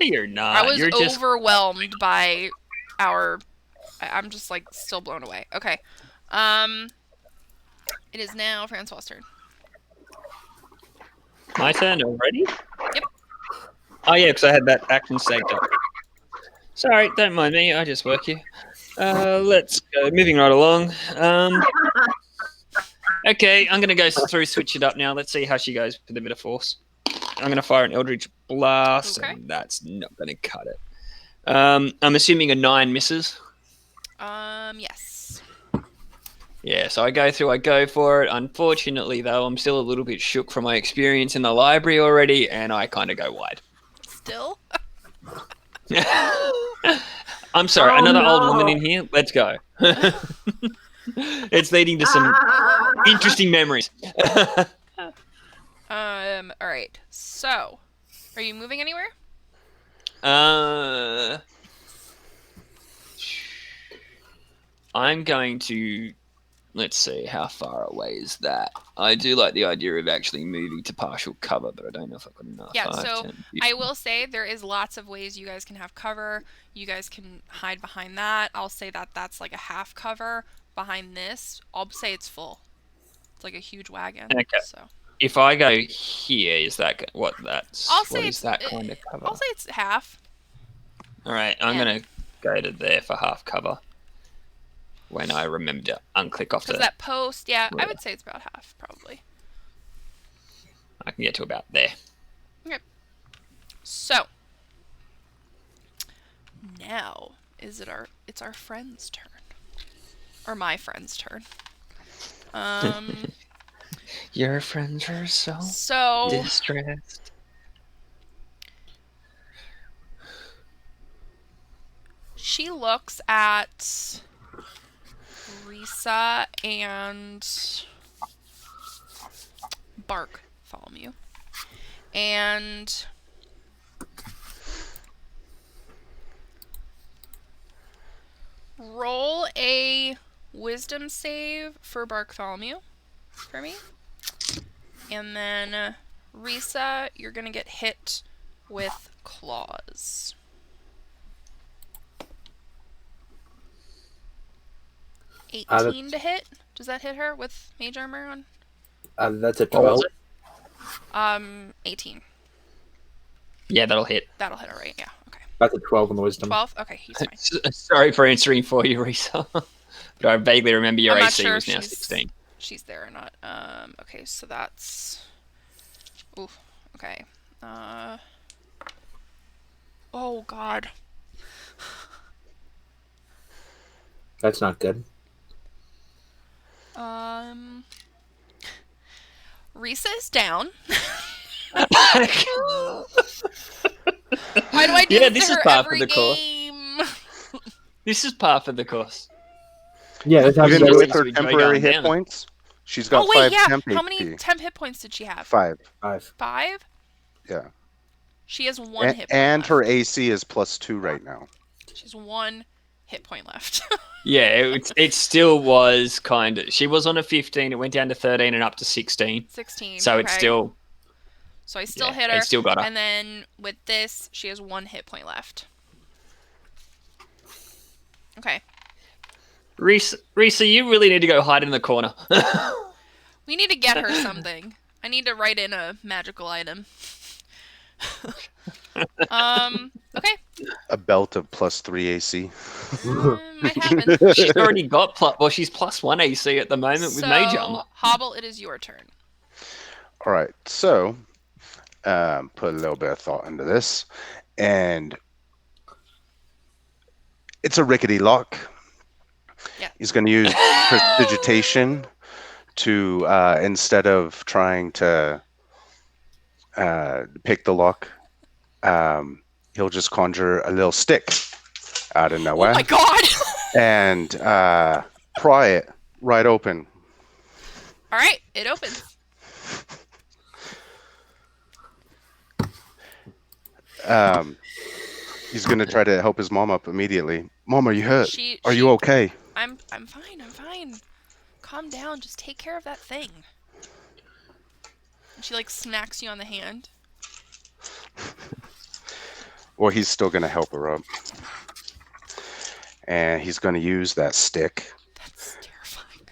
Speaker 1: You're not.
Speaker 2: I was
Speaker 1: You're just
Speaker 2: overwhelmed by our... I'm just like still blown away. Okay. It is now Francois' turn.
Speaker 1: my turn already.
Speaker 2: Yep.
Speaker 1: Oh yeah, because I had that action saved up. Sorry, don't mind me. I just work here. Let's go. Moving right along. Okay, I'm gonna go through, switch it up now. Let's see how she goes with a bit of force. I'm gonna fire an Eldritch Blast,
Speaker 2: Okay.
Speaker 1: and that's not gonna cut it. I'm assuming a 9 misses.
Speaker 2: Yes.
Speaker 1: Yeah, so I go for it. Unfortunately, though, I'm still a little bit shook from my experience in the library already, and I kind of go wide.
Speaker 2: Still?
Speaker 1: I'm sorry,
Speaker 3: Oh,
Speaker 1: another old
Speaker 3: no.
Speaker 1: woman in here? Let's go. It's leading to some interesting memories.
Speaker 2: All right. So, are you moving anywhere?
Speaker 1: I'm going to. Let's see, how far away is that? I do like the idea of actually moving to partial cover, but I don't know if I've got enough.
Speaker 2: Yeah,
Speaker 1: 5,
Speaker 2: so
Speaker 1: 10,
Speaker 2: I will say there is lots of ways you guys can have cover. You guys can hide behind that. I'll say that that's like a half cover. Behind this, I'll say it's full. It's like a huge wagon.
Speaker 1: Okay.
Speaker 2: So
Speaker 1: If I go here, is that what that's?
Speaker 2: I'll say
Speaker 1: What
Speaker 2: it's
Speaker 1: is that kind of cover?
Speaker 2: I'll say it's half.
Speaker 1: All right, I'm
Speaker 2: And-
Speaker 1: gonna go to there for half cover. When I remember to unclick off
Speaker 2: Because
Speaker 1: the,
Speaker 2: that post, yeah, I
Speaker 1: Yeah.
Speaker 2: would say it's about half, probably.
Speaker 1: I can get to about there.
Speaker 2: Okay. So now it's our friend's turn. Or my friend's turn.
Speaker 1: Your friends are so
Speaker 2: So
Speaker 1: distressed.
Speaker 2: she looks at Risa and Bartholomew. And roll a wisdom save for Bartholomew for me. And then Risa, you're going to get hit with claws.
Speaker 5: That's-
Speaker 2: 18 to hit. Does that hit her with mage armor on?
Speaker 5: That's a
Speaker 1: What was
Speaker 5: 12.
Speaker 1: it?
Speaker 2: 18.
Speaker 1: Yeah, that'll hit.
Speaker 2: That'll hit her, right? Yeah. Okay.
Speaker 5: That's a 12 on the wisdom.
Speaker 2: 12. Okay, he's fine.
Speaker 1: Sorry for answering for you, Risa. But I vaguely remember your
Speaker 2: I'm not
Speaker 1: AC
Speaker 2: sure
Speaker 1: was
Speaker 2: if
Speaker 1: now
Speaker 2: she's-
Speaker 1: 16.
Speaker 2: She's there or not. Okay, so that's. Ooh. Okay. Oh God.
Speaker 5: That's not good.
Speaker 2: Risa is down. Why do I do
Speaker 1: Yeah,
Speaker 2: this
Speaker 1: this
Speaker 2: to
Speaker 1: is
Speaker 2: her
Speaker 1: par for
Speaker 2: every
Speaker 1: the course.
Speaker 2: game?
Speaker 1: This is par for the course.
Speaker 5: Yeah, that's how
Speaker 1: Even
Speaker 4: Even
Speaker 1: though
Speaker 4: with
Speaker 1: seems
Speaker 4: her
Speaker 1: to enjoy
Speaker 4: temporary
Speaker 1: going
Speaker 4: hit
Speaker 1: down.
Speaker 4: points, she's got
Speaker 2: Oh wait,
Speaker 4: 5
Speaker 2: yeah.
Speaker 4: temp
Speaker 2: How
Speaker 4: HP.
Speaker 2: many temp hit points did she have?
Speaker 4: 5,
Speaker 5: 5.
Speaker 2: 5?
Speaker 4: yeah.
Speaker 2: She has 1 hit point
Speaker 4: And
Speaker 2: left.
Speaker 4: her AC is +2 right now.
Speaker 2: She's 1 hit point left.
Speaker 1: Yeah, it still was kind of. She was on a 15. It went down to 13 and up to 16.
Speaker 2: 16.
Speaker 1: So
Speaker 2: okay.
Speaker 1: it's still.
Speaker 2: So I still
Speaker 1: Yeah,
Speaker 2: hit her.
Speaker 1: it's still got her.
Speaker 2: And then with this, she has 1 hit point left. Okay.
Speaker 1: Risa, you really need to go hide in the corner.
Speaker 2: We need to get her something. I need to write in a magical item. Okay.
Speaker 4: A belt of +3 AC.
Speaker 2: Might happen.
Speaker 1: She's already got she's +1 AC at the moment with mage armor.
Speaker 2: Hobble, it is your turn.
Speaker 4: All right, so put a little bit of thought into this, and it's a rickety lock.
Speaker 2: Yeah.
Speaker 4: He's going to use prestidigitation to instead of trying to pick the lock, he'll just conjure a little stick out of nowhere
Speaker 2: Oh my god!
Speaker 4: and pry it right open.
Speaker 2: Alright, it opens.
Speaker 4: He's going to try to help his mom up immediately. Mom, are you hurt? Are
Speaker 2: She-
Speaker 4: you okay?
Speaker 2: I'm fine. Calm down, just take care of that thing. And she like smacks you on the hand.
Speaker 4: Well, he's still going to help her up. And he's going to use that stick.
Speaker 2: That's terrifying.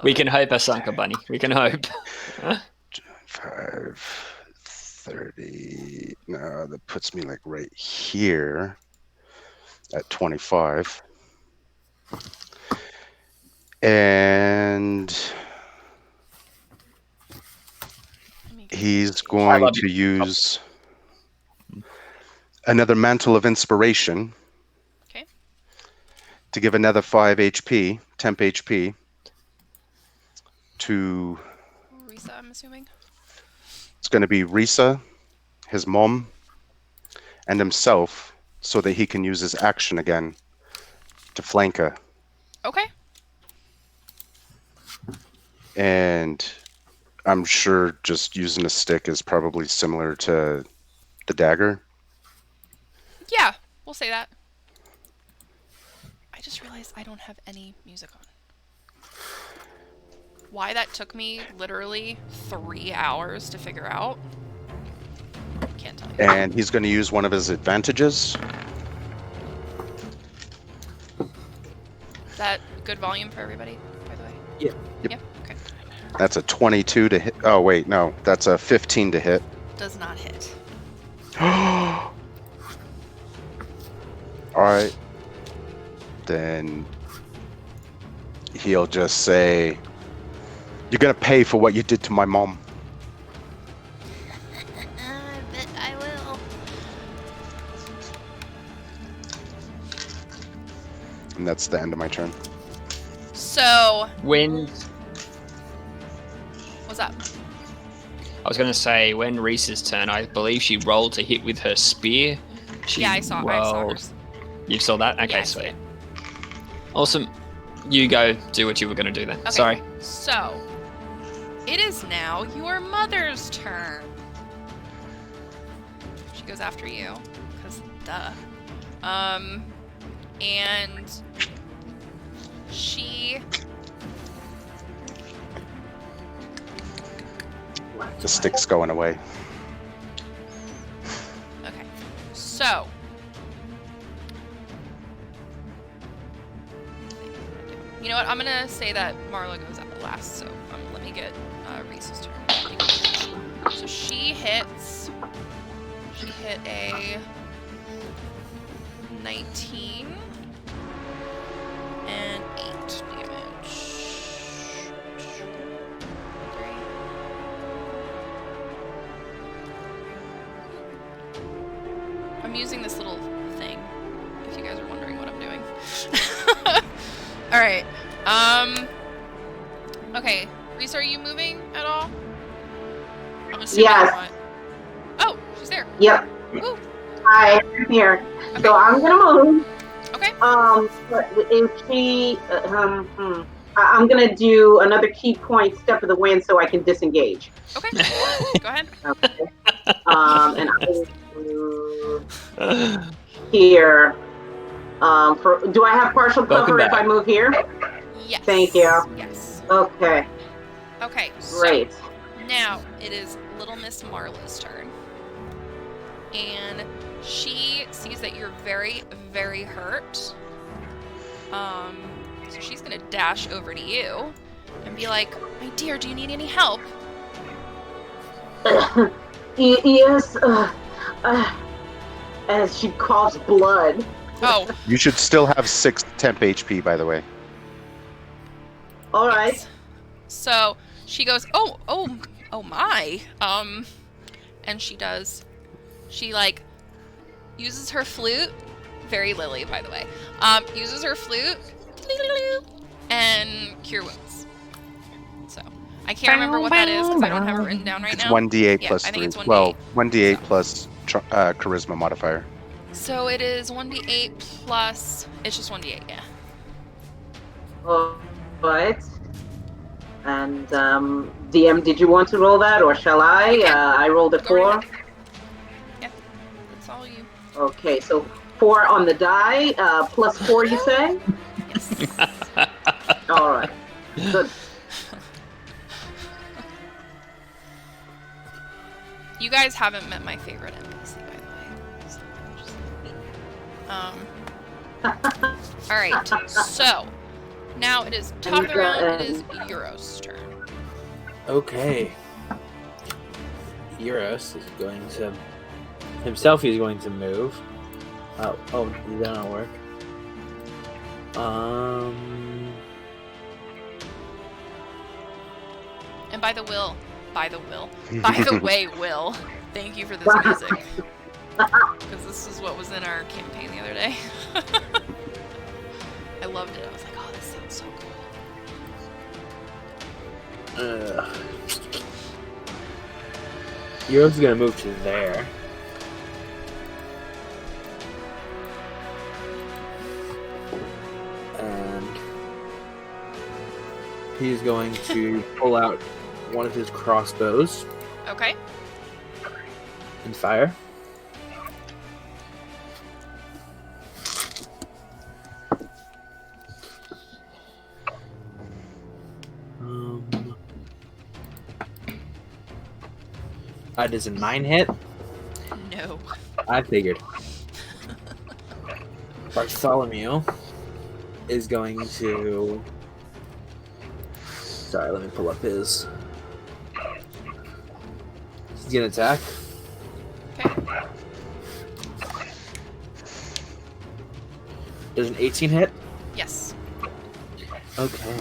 Speaker 1: We can hope, Asanka Bunny. We can hope.
Speaker 4: 5, 30. No, that puts me like right here at 25. And he's going
Speaker 1: love
Speaker 4: to use another mantle of inspiration.
Speaker 2: Okay.
Speaker 4: To give another 5 HP, temp HP to
Speaker 2: Risa, I'm assuming.
Speaker 4: going to be Risa, his mom, and himself, so that he can use his action again to flank her.
Speaker 2: Okay.
Speaker 4: And I'm sure just using a stick is probably similar to the dagger.
Speaker 2: Yeah, we'll say that. I just realized I don't have any music on. Why that took me literally 3 hours to figure out, can't tell you.
Speaker 4: And he's going to use one of his advantages.
Speaker 2: Is that good volume for everybody, by the way?
Speaker 5: Yeah.
Speaker 4: Yep.
Speaker 2: Yeah? Okay.
Speaker 4: That's a 22 to hit. Oh, wait, no. That's a 15 to hit.
Speaker 2: Does not hit.
Speaker 4: All right. Then he'll just say, "You're going to pay for what you did to my mom."
Speaker 2: But I will.
Speaker 4: And that's the end of my turn.
Speaker 2: So,
Speaker 1: When
Speaker 2: what's up?
Speaker 1: I was going to say, when Reese's turn, I believe she rolled to hit with her spear. She
Speaker 2: Yeah, I saw
Speaker 1: rolled-
Speaker 2: hers.
Speaker 1: You saw that? Okay,
Speaker 2: Yeah, I see
Speaker 1: sweet.
Speaker 2: it.
Speaker 1: Awesome. You go do what you were going to do then.
Speaker 2: Okay.
Speaker 1: Sorry.
Speaker 2: So, it is now your mother's turn. She goes after you, because duh. And she...
Speaker 4: The stick's going away.
Speaker 2: Okay. So... You know what? I'm gonna say that Marla goes out last, so let me get Reese's turn. So she hits. She hit a 19 and 8 damage. 3. I'm using this little thing, if you guys are wondering what I'm doing. All right. Okay. Reese, are you moving at all? I'm assuming
Speaker 3: Yes.
Speaker 2: you're not. Oh, she's there.
Speaker 3: Yep.
Speaker 2: Woo.
Speaker 3: Hi, I'm here.
Speaker 2: Okay.
Speaker 3: So I'm gonna move.
Speaker 2: Okay.
Speaker 3: But if she, I'm gonna do another key point step of the wind so I can disengage.
Speaker 2: Okay. Go ahead.
Speaker 3: Okay. And I will move here. Do I have partial
Speaker 1: Welcome
Speaker 3: cover if
Speaker 1: back.
Speaker 3: I move here?
Speaker 2: Yes.
Speaker 3: Thank you.
Speaker 2: Yes.
Speaker 3: Okay,
Speaker 2: Okay.
Speaker 3: great.
Speaker 2: So now it is Little Miss Marla's turn. And she sees that you're very, very hurt. So she's gonna dash over to you and be like, "My dear, do you need any help?"
Speaker 3: Yes. As she coughs blood.
Speaker 2: Oh,
Speaker 4: You should still have 6 temp HP, by the way.
Speaker 3: All right.
Speaker 2: yes. So she goes, oh my. And she like uses her flute, very Lily, by the way. Uses her flute and cure wounds. So I can't remember what that is because I don't have it written down right
Speaker 4: It's
Speaker 2: now.
Speaker 4: 1d8
Speaker 2: Yeah,
Speaker 4: plus
Speaker 2: I think
Speaker 4: 3.
Speaker 2: it's 1d8.
Speaker 4: Well, 1d8
Speaker 2: So.
Speaker 4: plus charisma modifier.
Speaker 2: So it is 1d8 plus. It's just 1d8, yeah.
Speaker 3: All right. And DM, did you want to roll that or shall I?
Speaker 2: You can.
Speaker 3: I rolled a
Speaker 2: Go
Speaker 3: 4.
Speaker 2: right ahead. Yeah, that's all you.
Speaker 3: Okay, so 4 on the die, plus 4, you say?
Speaker 2: Yes.
Speaker 3: All right. Good.
Speaker 2: You guys haven't met my favorite NPC, by the way. So, all right. So now it is top of the round. It is Euro's turn.
Speaker 5: Okay. Euros is going to himself. He's going to move. Oh, did that not work?
Speaker 2: And by the way, Will, thank you for this music. Because this is what was in our campaign the other day. I loved it. I was like, oh, this sounds so cool.
Speaker 5: Euro's gonna move to there. And he's going to pull out one of his crossbows
Speaker 2: Okay.
Speaker 5: and fire. That is a 9 hit.
Speaker 2: No.
Speaker 5: I figured. Bartholomew is going to... Sorry, let me pull up his... He's gonna attack.
Speaker 2: Okay.
Speaker 5: Does an 18 hit?
Speaker 2: Yes.
Speaker 5: Okay.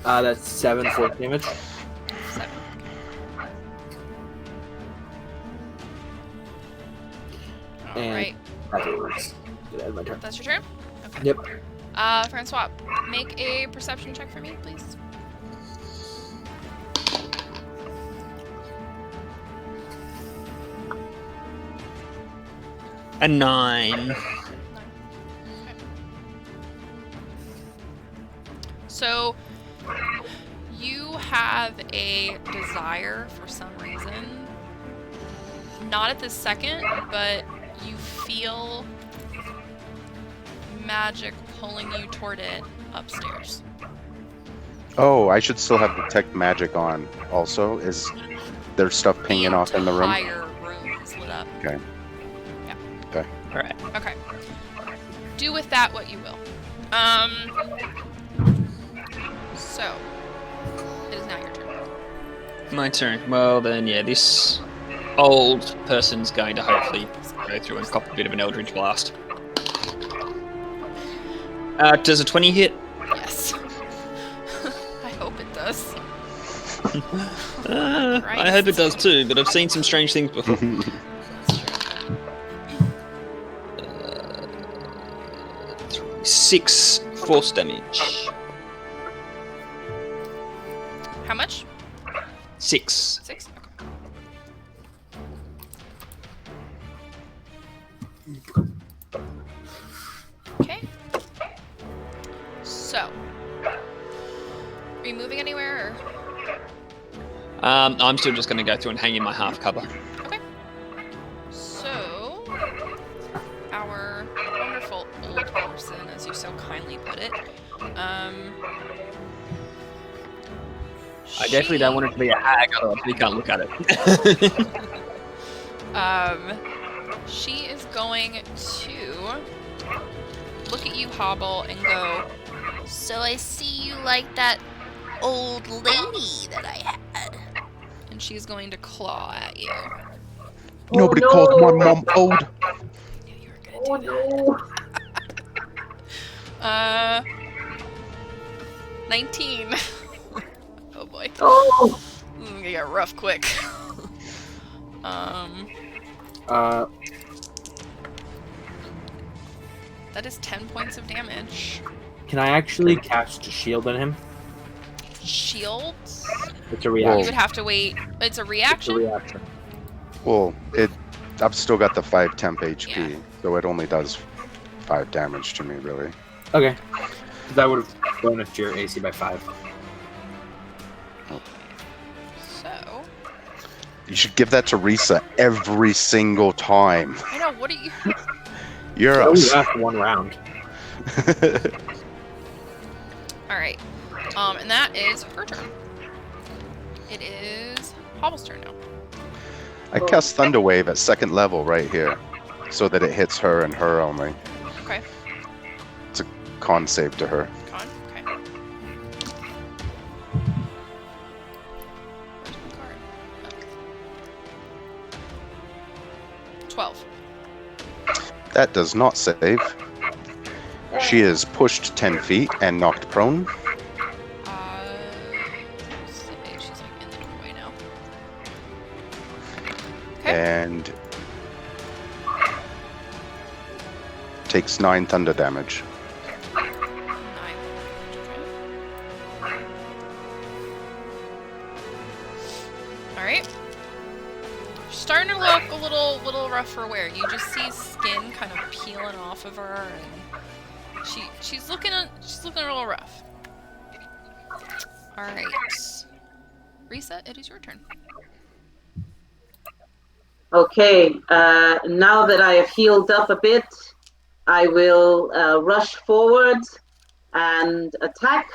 Speaker 5: That's 7 force damage.
Speaker 2: 7. All
Speaker 5: And-
Speaker 2: right.
Speaker 5: That works. Get out of my turn.
Speaker 2: That's your turn? Okay.
Speaker 5: Yep.
Speaker 2: Francois, make a perception check for me, please.
Speaker 1: A 9.
Speaker 2: So, you have a desire for some reason, not at this second, but you feel magic pulling you toward it upstairs.
Speaker 4: Oh, I should still have detect magic on. Also, is there stuff pinging off in the room?
Speaker 2: The entire room is lit up.
Speaker 4: Okay.
Speaker 1: All right.
Speaker 2: Okay. Do with that what you will. So, it is now your turn.
Speaker 1: My turn. Well, then, yeah, this old person's going to hopefully go through and cop a bit of an Eldritch Blast. Does a 20 hit?
Speaker 2: Yes. I hope it does.
Speaker 1: I hope it does too, but I've seen some strange things before.
Speaker 2: That's true.
Speaker 1: 6 force damage.
Speaker 2: How much?
Speaker 1: 6.
Speaker 2: 6? Okay. Okay. So, are you moving anywhere? Or?
Speaker 1: I'm still just going to go through and hang in my half cover.
Speaker 2: Okay. So, our wonderful old person, as you so kindly put it,
Speaker 1: I definitely don't want it to be a hag, otherwise we can't look at it.
Speaker 2: she is going to look at you, Hobble, and go, "So I see you like that old lady that I had." And she's going to claw at you.
Speaker 4: Nobody
Speaker 3: no.
Speaker 4: calls my mom old.
Speaker 2: Knew you were gonna do
Speaker 3: Oh
Speaker 2: that.
Speaker 3: no.
Speaker 2: 19. Oh boy.
Speaker 3: Oh.
Speaker 2: This is gonna get rough quick. That is 10 points of damage.
Speaker 5: Can I actually cast a shield on him?
Speaker 2: Shield?
Speaker 5: It's a
Speaker 2: You
Speaker 5: reaction.
Speaker 2: would have to wait. It's a
Speaker 5: It's a
Speaker 2: reaction?
Speaker 5: reaction.
Speaker 4: Well, I've still got the 5 temp HP,
Speaker 2: Yeah.
Speaker 4: so it only does 5 damage to me, really.
Speaker 5: Okay. That would have bonused your AC by 5.
Speaker 2: So,
Speaker 4: You should give that to Risa every single time.
Speaker 2: I know, what are you...
Speaker 4: You're
Speaker 5: It only
Speaker 4: us.
Speaker 5: lasts one round.
Speaker 2: Alright. And that is her turn. It is Hobble's turn now.
Speaker 4: I cast Thunder Wave at 2nd level right here, so that it hits her and her only.
Speaker 2: Okay.
Speaker 4: It's a con save to her.
Speaker 2: Con. Okay. Where's my card? Oh. 12.
Speaker 4: That does not save. She is pushed 10 feet and knocked prone.
Speaker 2: Let's see, she's like in the doorway now. Okay.
Speaker 4: And takes 9 thunder damage.
Speaker 2: All right. Starting to look a little rough for wear. You just see skin kind of peeling off of her, and she's looking a little rough. All right, Risa, it is your turn.
Speaker 3: Okay, now that I have healed up a bit, I will rush forward and attack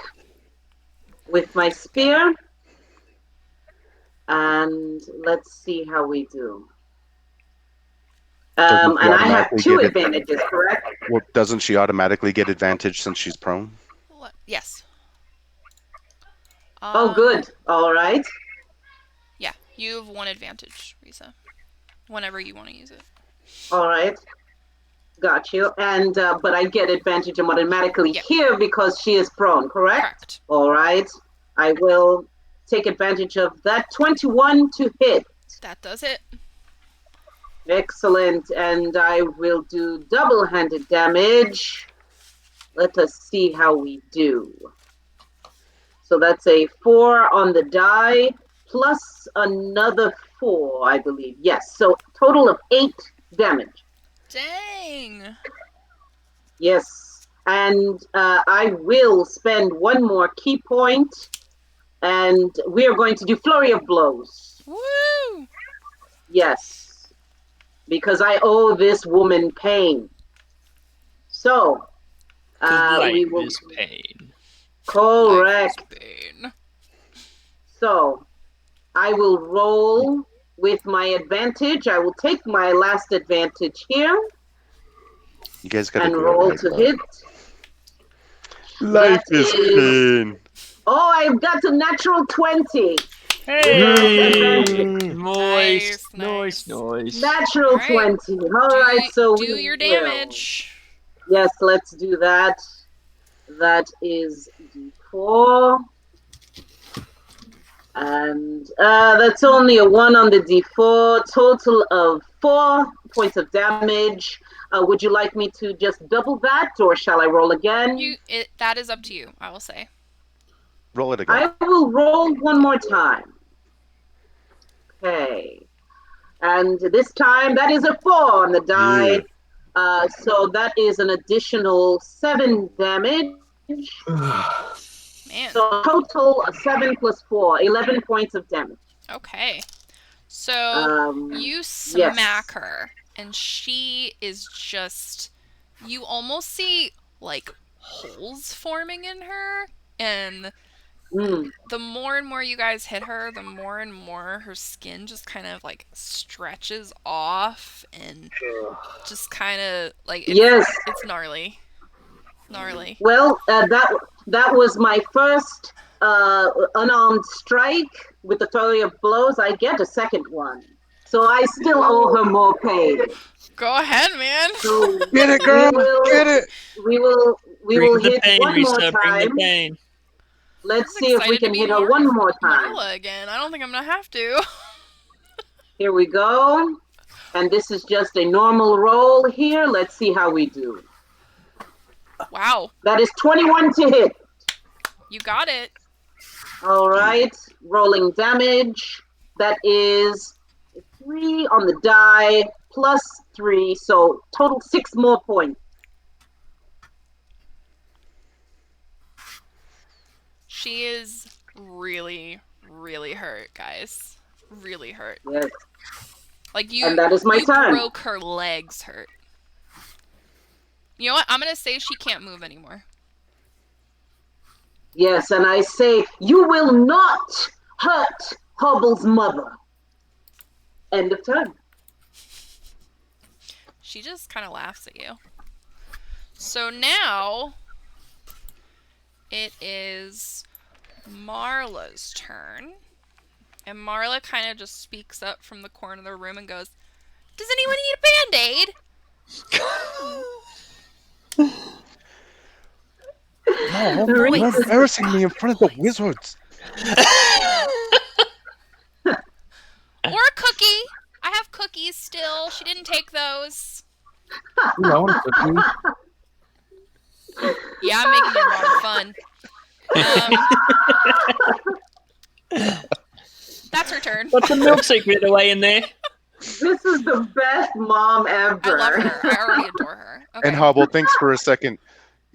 Speaker 3: with my spear. And let's see how we do. And I have 2 advantages, correct?
Speaker 4: Well, doesn't she automatically get advantage since she's prone?
Speaker 2: Yes.
Speaker 3: Oh, good. All right.
Speaker 2: Yeah, you have 1 advantage, Risa. Whenever you want to use it.
Speaker 3: All right. Got you. And but I get advantage automatically here because she is prone, correct?
Speaker 2: Correct.
Speaker 3: All right. I will take advantage of that. 21 to hit.
Speaker 2: That does it.
Speaker 3: Excellent. And I will do double-handed damage. Let us see how we do. So that's a 4 on the die, plus another 4, I believe. Yes, so total of 8 damage.
Speaker 2: Dang.
Speaker 3: Yes, and I will spend 1 more key point, and we are going to do Flurry of Blows.
Speaker 2: Woo!
Speaker 3: Yes, because I owe this woman pain. So, we will...
Speaker 1: is pain.
Speaker 3: Correct.
Speaker 2: Pain.
Speaker 3: So, I will roll with my advantage. I will take my last advantage here.
Speaker 4: You guys got
Speaker 3: and roll to hit.
Speaker 4: Life is pain.
Speaker 3: Oh, I've got a natural 20.
Speaker 1: Hey!
Speaker 2: Nice.
Speaker 1: Nice.
Speaker 3: Natural 20. All right, so
Speaker 2: do your damage.
Speaker 3: Yes, let's do that. That is D4. And that's only a 1 on the D4. Total of 4 points of damage. Would you like me to just double that, or shall I roll again?
Speaker 2: That is up to you, I will say.
Speaker 4: Roll it again.
Speaker 3: I will roll 1 more time. Okay. And this time, that is a 4 on the die. Yeah. So that is an additional 7 damage.
Speaker 2: Man.
Speaker 3: So total of 7 plus 4, 11 points of damage.
Speaker 2: Okay. So you smack her, and she is just... You almost see, like, holes forming in her, and the more and more you guys hit her, the more and more her skin just kind of, like, stretches off, and just kind of, like, it's gnarly. Gnarly.
Speaker 3: Well, that was my first unarmed strike with the flurry of blows. I get a second one, so I still owe her more pain.
Speaker 2: Go ahead, man.
Speaker 3: So
Speaker 4: get it, girl. Get it.
Speaker 3: We will hit
Speaker 1: pain,
Speaker 3: 1 more
Speaker 1: Risa,
Speaker 3: time.
Speaker 1: Bring the pain.
Speaker 3: Let's see if we can hit her 1 more time.
Speaker 2: Marla again. I don't think I'm gonna have to.
Speaker 3: Here we go. And this is just a normal roll here. Let's see how we do.
Speaker 2: Wow.
Speaker 3: That is 21 to hit.
Speaker 2: You got it.
Speaker 3: All right. Rolling damage. That is 3 on the die plus 3. So total 6 more points.
Speaker 2: She is really, really hurt, guys. Really hurt.
Speaker 3: Yes.
Speaker 2: Like
Speaker 3: and that is my turn.
Speaker 2: Broke her legs hurt. You know what? I'm going to say she can't move anymore.
Speaker 3: Yes, and I say, you will not hurt Hubble's mother. End of turn.
Speaker 2: She just kind of laughs at you. So now, it is Marla's turn. And Marla kind of just speaks up from the corner of the room and goes, "Does anyone need a Band-Aid?"
Speaker 4: No, you're embarrassing me in front of the wizards.
Speaker 2: Or a cookie. I have cookies still. She didn't take those.
Speaker 5: Ooh, I want a cookie.
Speaker 2: Yeah, I'm making it a lot of fun. That's her turn.
Speaker 1: Got the milk secret away in there.
Speaker 3: This is the best mom ever.
Speaker 2: I love her. I already adore her. Okay.
Speaker 4: And Hobble thinks for a second,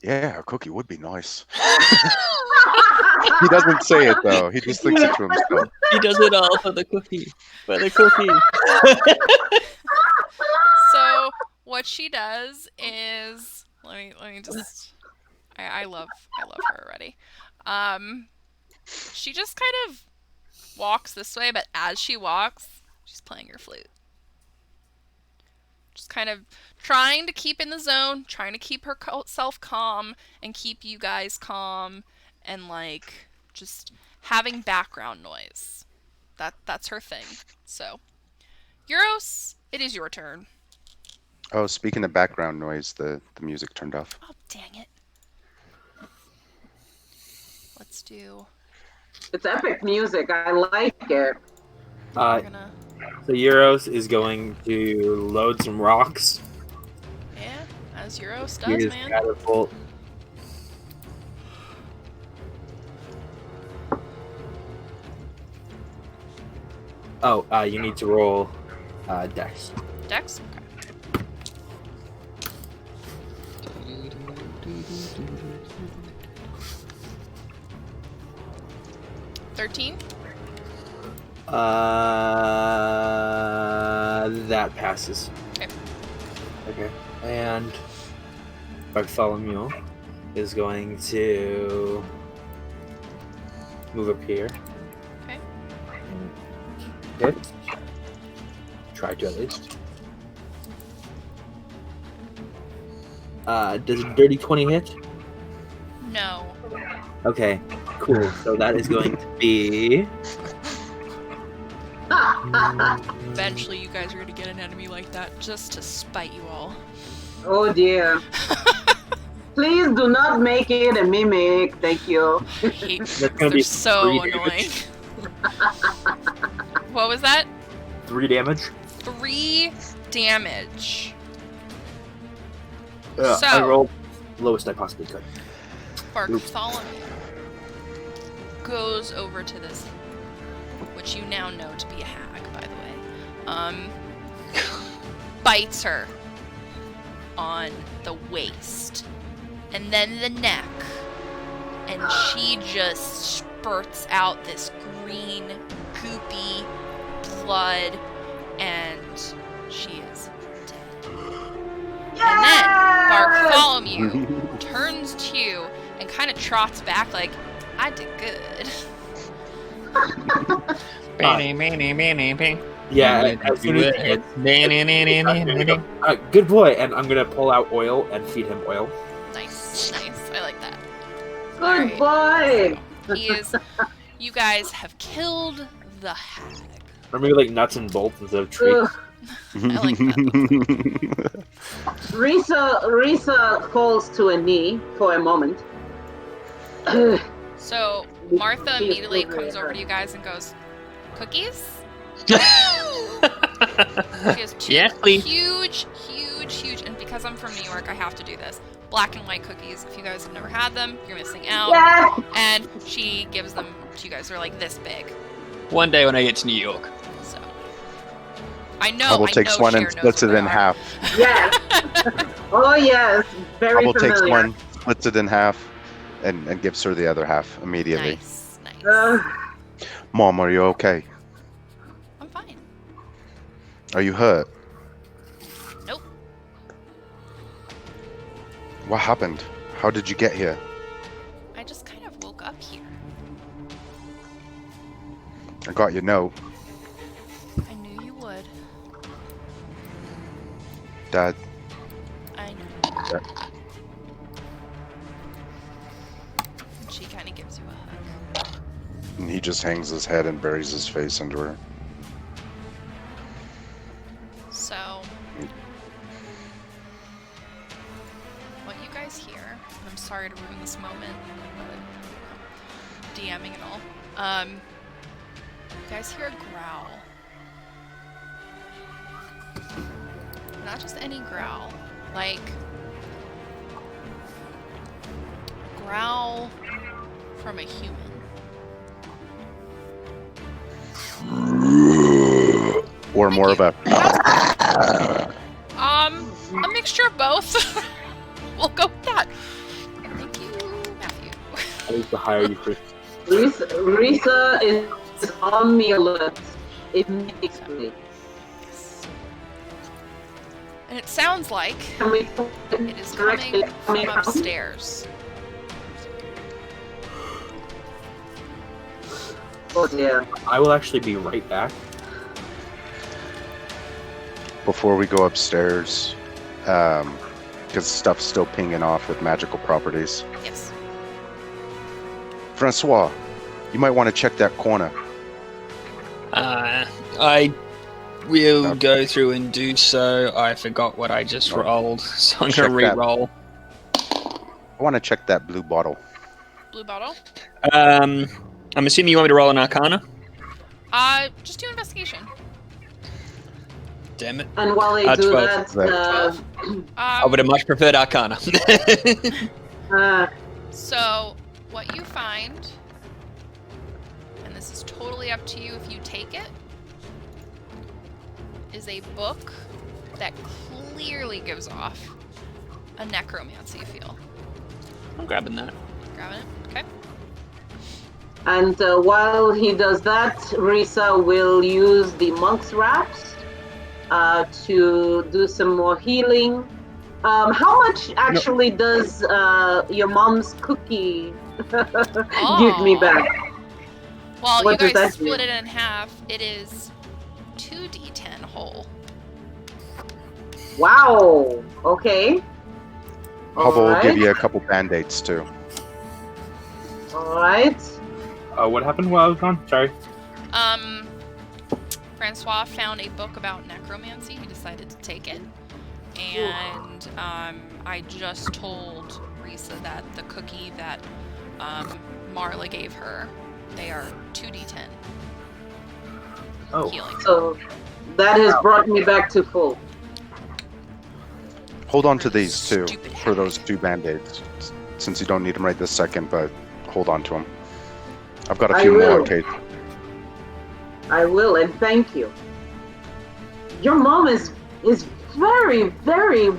Speaker 4: yeah, a cookie would be nice. He doesn't say it though. He just thinks it to himself.
Speaker 1: He does it all for the cookie. For the cookie.
Speaker 2: So what she does is let me just I love her already. She just kind of walks this way, but as she walks, she's playing her flute. Just kind of trying to keep in the zone, trying to keep herself calm and keep you guys calm, and like just having background noise. That's her thing. So, Euros, it is your turn.
Speaker 4: Oh, speaking of background noise, the music turned off.
Speaker 2: Oh, dang it. Let's do...
Speaker 3: It's epic music. I like it.
Speaker 2: We're gonna...
Speaker 5: So Euros is going to load some rocks.
Speaker 2: Yeah, as Euros
Speaker 5: Use
Speaker 2: does, man.
Speaker 5: catapult. Oh, you need to roll Dex.
Speaker 2: Dex? Okay. 13?
Speaker 5: That passes.
Speaker 2: Okay.
Speaker 5: Okay. And Bartholomew is going to move up here.
Speaker 2: Okay.
Speaker 5: Hit. Try to at least. Does a dirty 20 hit?
Speaker 2: No.
Speaker 5: Okay, cool. So that is going to be...
Speaker 2: Eventually you guys are gonna get an enemy like that just to spite you all.
Speaker 3: Oh dear. Please do not make it a mimic. Thank you.
Speaker 2: I hate
Speaker 5: That's
Speaker 2: mimics.
Speaker 5: gonna
Speaker 2: They're
Speaker 5: be
Speaker 2: so
Speaker 5: 3
Speaker 2: annoying.
Speaker 5: damage.
Speaker 2: What was that?
Speaker 5: 3 damage.
Speaker 2: 3 damage.
Speaker 5: I
Speaker 2: So-
Speaker 5: rolled lowest I possibly could.
Speaker 2: Bartholomew goes over to this, which you now know to be a hag, by the way. Bites her on the waist and then the neck, and she just spurts out this green, goopy blood, and she is dead. And then Bartholomew turns to you and kind of trots back like, I did good.
Speaker 5: Yeah, as soon as he hits, good boy, and I'm gonna pull out oil and feed him oil.
Speaker 2: Nice, nice. I like that.
Speaker 3: Good boy.
Speaker 2: He is. You guys have killed the hag.
Speaker 5: Or maybe like nuts and bolts instead of treats.
Speaker 3: Ugh.
Speaker 2: I like that.
Speaker 3: Risa falls to a knee for a moment.
Speaker 2: So Martha immediately comes over to you guys and goes, "Cookies?" She has 2
Speaker 1: Yes, please.
Speaker 2: huge, and because I'm from New York, I have to do this. Black and white cookies. If you guys have never had them, you're missing out.
Speaker 3: Yeah.
Speaker 2: And she gives them to you guys. They're like this big.
Speaker 1: One day when I get to New York.
Speaker 2: So I know.
Speaker 4: Hubble
Speaker 2: I
Speaker 4: takes
Speaker 2: know
Speaker 4: one and
Speaker 2: Cher knows
Speaker 4: splits
Speaker 2: what
Speaker 4: it
Speaker 2: they
Speaker 4: in
Speaker 2: are.
Speaker 4: half.
Speaker 3: Yes. Oh yes. Very
Speaker 4: Hubble
Speaker 3: familiar.
Speaker 4: takes one, splits it in half, and gives her the other half immediately.
Speaker 2: Nice, nice.
Speaker 4: Mom, are you okay?
Speaker 2: I'm fine.
Speaker 4: Are you hurt?
Speaker 2: Nope.
Speaker 4: What happened? How did you get here?
Speaker 2: I just kind of woke up here.
Speaker 4: I got your note.
Speaker 2: I knew you would.
Speaker 4: Dad,
Speaker 2: I know. And she kind of gives you a hug.
Speaker 4: and he just hangs his head and buries his face into her.
Speaker 2: So, what you guys hear, and I'm sorry to ruin this moment, but DMing and all. You guys hear a growl. Not just any growl, like a growl from a human.
Speaker 4: Or more of a.
Speaker 2: A mixture of both. We'll go with that. Thank you, Matthew.
Speaker 5: I need to hire you for.
Speaker 3: Risa is on the alert immediately.
Speaker 2: And it sounds like
Speaker 3: Can we
Speaker 2: it is coming from upstairs.
Speaker 3: Oh dear.
Speaker 5: I will actually be right back.
Speaker 4: Before we go upstairs, because stuff's still pinging off with magical properties.
Speaker 2: Yes.
Speaker 4: Francois, you might want to check that corner.
Speaker 1: I will go through and do so. I forgot what I just rolled, so I'm
Speaker 4: Check
Speaker 1: going to re-roll.
Speaker 4: I want to check that blue bottle.
Speaker 2: Blue bottle.
Speaker 1: I'm assuming you want me to roll an Arcana?
Speaker 2: Just do investigation.
Speaker 1: Damn it.
Speaker 3: And while they do
Speaker 1: 12.
Speaker 3: that,
Speaker 1: I would have much preferred Arcana.
Speaker 2: So, what you find, and this is totally up to you if you take it, is a book that clearly gives off a necromancy feel.
Speaker 1: I'm grabbing that.
Speaker 2: Grabbing it? Okay.
Speaker 3: and while he does that, Risa will use the monk's wraps to do some more healing. How much actually does your mom's cookie give me back?
Speaker 2: Well,
Speaker 3: What
Speaker 2: you
Speaker 3: does
Speaker 2: guys
Speaker 3: that
Speaker 2: split
Speaker 3: do?
Speaker 2: it in half. It is 2d10 whole.
Speaker 3: Wow. Okay.
Speaker 4: Hubble will give
Speaker 3: Alright.
Speaker 4: you a couple band-aids too.
Speaker 3: All right.
Speaker 5: What happened while I was gone? Sorry.
Speaker 2: Francois found a book about necromancy. He decided to take it. And I just told Risa that the cookie that Marla gave her, they are 2d10
Speaker 5: Oh.
Speaker 2: healing.
Speaker 3: So that has brought me back to full.
Speaker 4: Hold on to these too,
Speaker 2: Stupid
Speaker 4: for those
Speaker 2: hack.
Speaker 4: 2 band-aids, since you don't need them right this second, but hold on to them. I've got a
Speaker 3: I
Speaker 4: few more
Speaker 3: will.
Speaker 4: in case.
Speaker 3: I will, and thank you. Your mom is very, very.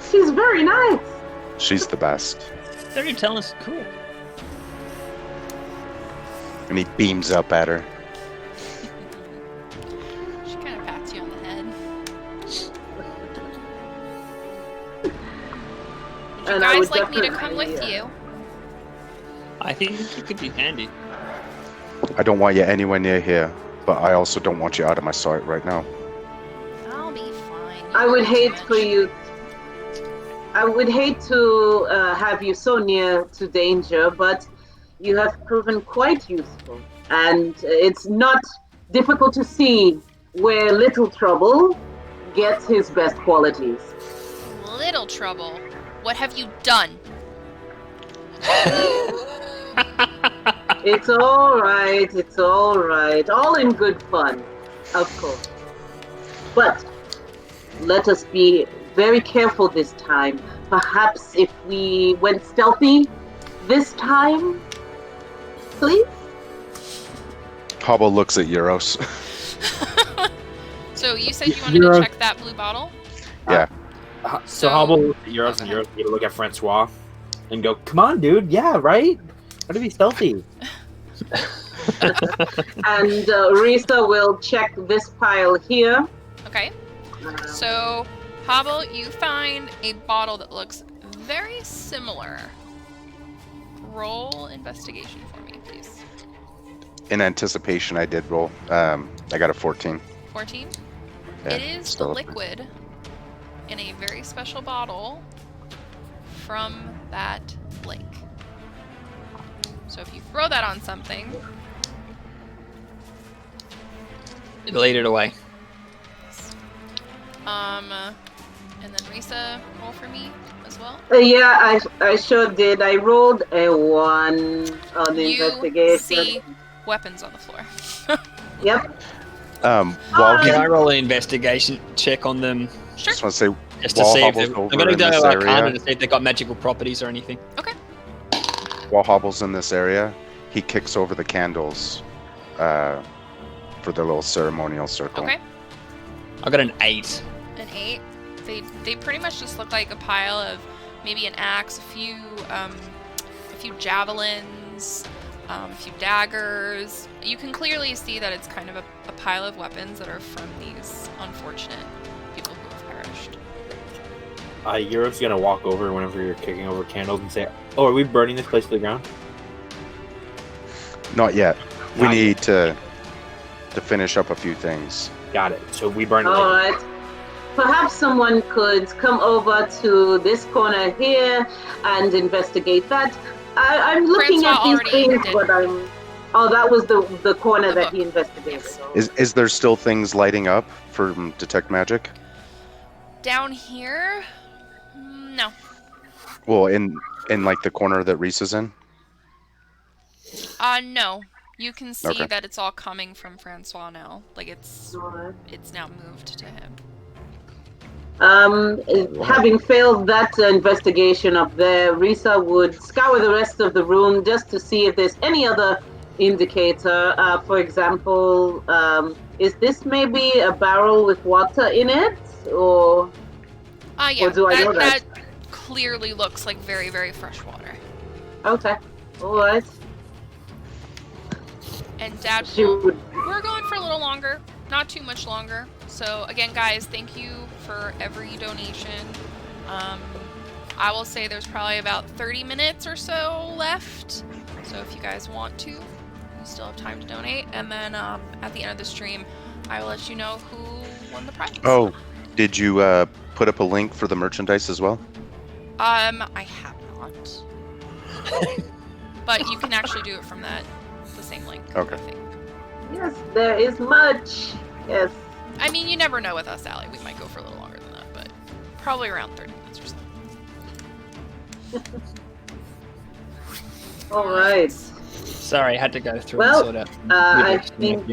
Speaker 3: She's very nice.
Speaker 4: She's the best.
Speaker 1: Very talented. Cool.
Speaker 4: And he beams up at her.
Speaker 2: She kind of pats you on the head. Would you
Speaker 3: And I
Speaker 2: guys
Speaker 3: would
Speaker 2: like me to come
Speaker 3: definitely,
Speaker 2: with you?
Speaker 1: I think it could be handy.
Speaker 4: I don't want you anywhere near here, but I also don't want you out of my sight right now.
Speaker 2: I'll be fine.
Speaker 3: I would hate for you. I would hate to have you so near to danger, but you have proven quite useful, and it's not difficult to see where Little Trouble gets his best qualities.
Speaker 2: Little trouble. What have you done?
Speaker 3: It's all right. It's all right. All in good fun, of course. But let us be very careful this time. Perhaps if we went stealthy this time, please?
Speaker 4: Hubble looks at Euros.
Speaker 2: So you said you wanted to check that blue bottle?
Speaker 4: Yeah.
Speaker 5: So Hobble looks at Euros and Euros to look at Francois and go, "Come on, dude. Yeah, right? Gotta be stealthy."
Speaker 3: And Risa will check this pile here.
Speaker 2: Okay. So, Hobble, you find a bottle that looks very similar. Roll investigation for me, please.
Speaker 4: In anticipation, I did roll. I got a 14.
Speaker 2: 14.
Speaker 4: Yeah,
Speaker 2: It is the
Speaker 4: still a-
Speaker 2: liquid in a very special bottle from that lake. So if you throw that on something,
Speaker 1: Lead it away.
Speaker 2: and then Risa, roll for me as well.
Speaker 3: Yeah, I sure did. I rolled a 1 on the
Speaker 2: You
Speaker 3: investigation.
Speaker 2: see weapons on the floor.
Speaker 3: Yep.
Speaker 4: While he,
Speaker 1: Can I roll an investigation check on them
Speaker 2: Sure.
Speaker 4: just want to say,
Speaker 1: just to
Speaker 4: while
Speaker 1: see if
Speaker 4: Hobble's
Speaker 1: they've,
Speaker 4: over
Speaker 1: I'm going to
Speaker 4: in
Speaker 1: go
Speaker 4: this
Speaker 1: Arcana
Speaker 4: area,
Speaker 1: to see if they've got magical properties or anything.
Speaker 2: Okay.
Speaker 4: while Hobble's in this area, he kicks over the candles for the little ceremonial circle.
Speaker 2: Okay.
Speaker 1: I got an 8.
Speaker 2: An 8. They pretty much just look like a pile of maybe an axe, a few javelins, a few daggers. You can clearly see that it's kind of a pile of weapons that are from these unfortunate people who have perished.
Speaker 5: Euro's gonna walk over whenever you're kicking over candles and say, "Oh, are we burning this place to the ground?"
Speaker 4: Not yet. We
Speaker 5: Not
Speaker 4: need to finish up a few things.
Speaker 5: Got it. So we burn it
Speaker 3: All
Speaker 5: later.
Speaker 3: right. Perhaps someone could come over to this corner here and investigate that. I'm looking
Speaker 2: Francois
Speaker 3: at these
Speaker 2: already
Speaker 3: things,
Speaker 2: did.
Speaker 3: but I'm. Oh, that was the corner
Speaker 2: The
Speaker 3: that
Speaker 2: book.
Speaker 3: he investigated.
Speaker 2: Yes.
Speaker 4: Is there still things lighting up for detect magic?
Speaker 2: Down here? No.
Speaker 4: Well, in like the corner that Reese is in.
Speaker 2: No. You can see
Speaker 4: Okay.
Speaker 2: that it's all coming from Francois now. Like it's
Speaker 3: All right.
Speaker 2: now moved to him.
Speaker 3: Having failed that investigation up there, Risa would scour the rest of the room just to see if there's any other indicator. For example, is this maybe a barrel with water in it, or?
Speaker 2: Yeah.
Speaker 3: Or do I know that?
Speaker 2: That clearly looks like very, very fresh water.
Speaker 3: Okay, all right.
Speaker 2: And Dad,
Speaker 3: She would.
Speaker 2: we're going for a little longer, not too much longer. So again, guys, thank you for every donation. I will say there's probably about 30 minutes or so left. So if you guys want to, you still have time to donate. And then at the end of the stream, I will let you know who won the prize.
Speaker 4: Oh, did you put up a link for the merchandise as well?
Speaker 2: I have not. But you can actually do it from the same link.
Speaker 4: Okay.
Speaker 2: I think.
Speaker 3: Yes, there is much. Yes.
Speaker 2: I mean, you never know with us, Allie. We might go for a little longer than that, but probably around 30 minutes or so.
Speaker 3: All right.
Speaker 1: Sorry, I had to go through
Speaker 3: Well,
Speaker 1: and sort out.
Speaker 3: I
Speaker 1: with it.
Speaker 3: think.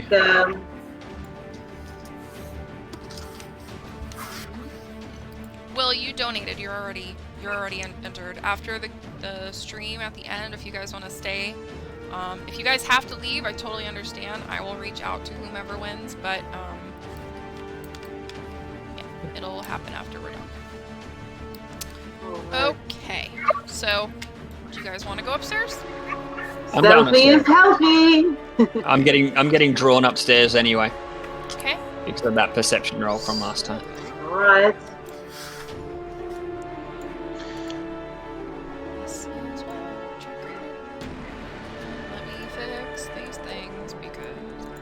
Speaker 2: Will, you donated. You're already entered. After the stream at the end, if you guys want to stay, if you guys have to leave, I totally understand. I will reach out to whomever wins, but yeah, it'll happen after we're done. Okay, so do you guys want to go upstairs?
Speaker 1: I'm down
Speaker 3: Stealthy is
Speaker 1: upstairs.
Speaker 3: healthy.
Speaker 1: I'm getting drawn upstairs anyway
Speaker 2: Okay.
Speaker 1: because of that perception roll from last time.
Speaker 3: All right.
Speaker 2: This is what triggered. Let me fix these things because they're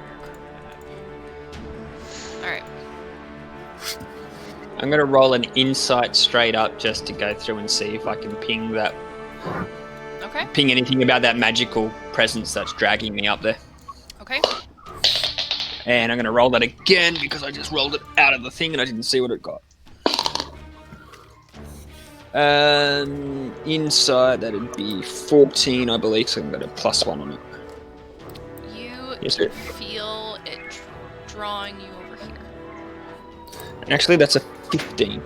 Speaker 2: crap. Alright.
Speaker 1: I'm gonna roll an insight straight up just to go through and see if I can ping
Speaker 2: Okay.
Speaker 1: anything about that magical presence that's dragging me up there.
Speaker 2: Okay.
Speaker 1: And I'm gonna roll that again because I just rolled it out of the thing and I didn't see what it got. Insight, that'd be 14, I believe, so I'm gonna +1 on it.
Speaker 2: You
Speaker 1: Yes, sir.
Speaker 2: feel it drawing you over here.
Speaker 1: And actually, that's a 15.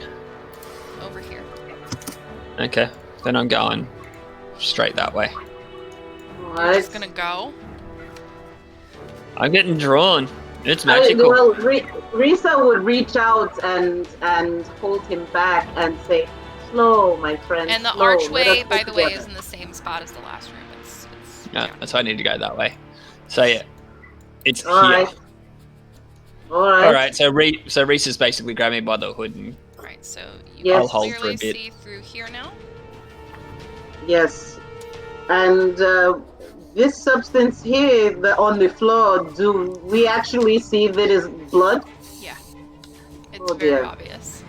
Speaker 2: Over here.
Speaker 1: Okay, then I'm going straight that way.
Speaker 3: All
Speaker 2: You're
Speaker 3: right.
Speaker 2: just gonna go.
Speaker 1: I'm getting drawn. It's magical.
Speaker 3: Well, Risa would reach out and hold him back and say, "Slow, my friend."
Speaker 2: And the
Speaker 3: slow. Let
Speaker 2: archway,
Speaker 3: us
Speaker 2: by
Speaker 3: go
Speaker 2: the way,
Speaker 3: together."
Speaker 2: is in the same spot as the last room. It's
Speaker 1: Yeah, that's why I need to go that way. So yeah, it's
Speaker 3: All
Speaker 1: here.
Speaker 3: right. All right.
Speaker 1: All right, so Reese is basically grabbing me by the hood and
Speaker 2: Alright, so you
Speaker 3: Yes.
Speaker 2: can
Speaker 1: I'll hold for a
Speaker 2: clearly
Speaker 1: bit.
Speaker 2: see through here now.
Speaker 3: Yes. And this substance here on the floor, do we actually see that is blood?
Speaker 2: Yeah. It's
Speaker 3: Oh,
Speaker 2: very
Speaker 3: dear.
Speaker 2: obvious.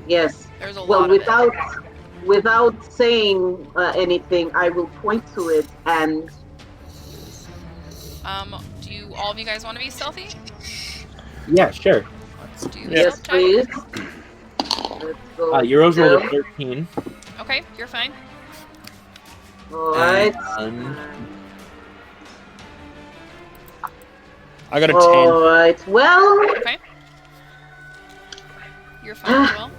Speaker 3: Yes.
Speaker 2: There's a
Speaker 3: Well,
Speaker 2: lot of it.
Speaker 3: without saying anything, I will point to it and.
Speaker 2: Do all of you guys want to be stealthy?
Speaker 5: Yeah, sure.
Speaker 2: Let's do
Speaker 3: Yes,
Speaker 2: stealth check.
Speaker 3: please. Let's go.
Speaker 5: Euros rolled a
Speaker 3: stealth.
Speaker 5: 13.
Speaker 2: Okay, you're fine.
Speaker 3: All right.
Speaker 5: And
Speaker 1: I got a 10.
Speaker 3: All right. Well,
Speaker 2: Okay. You're fine as well.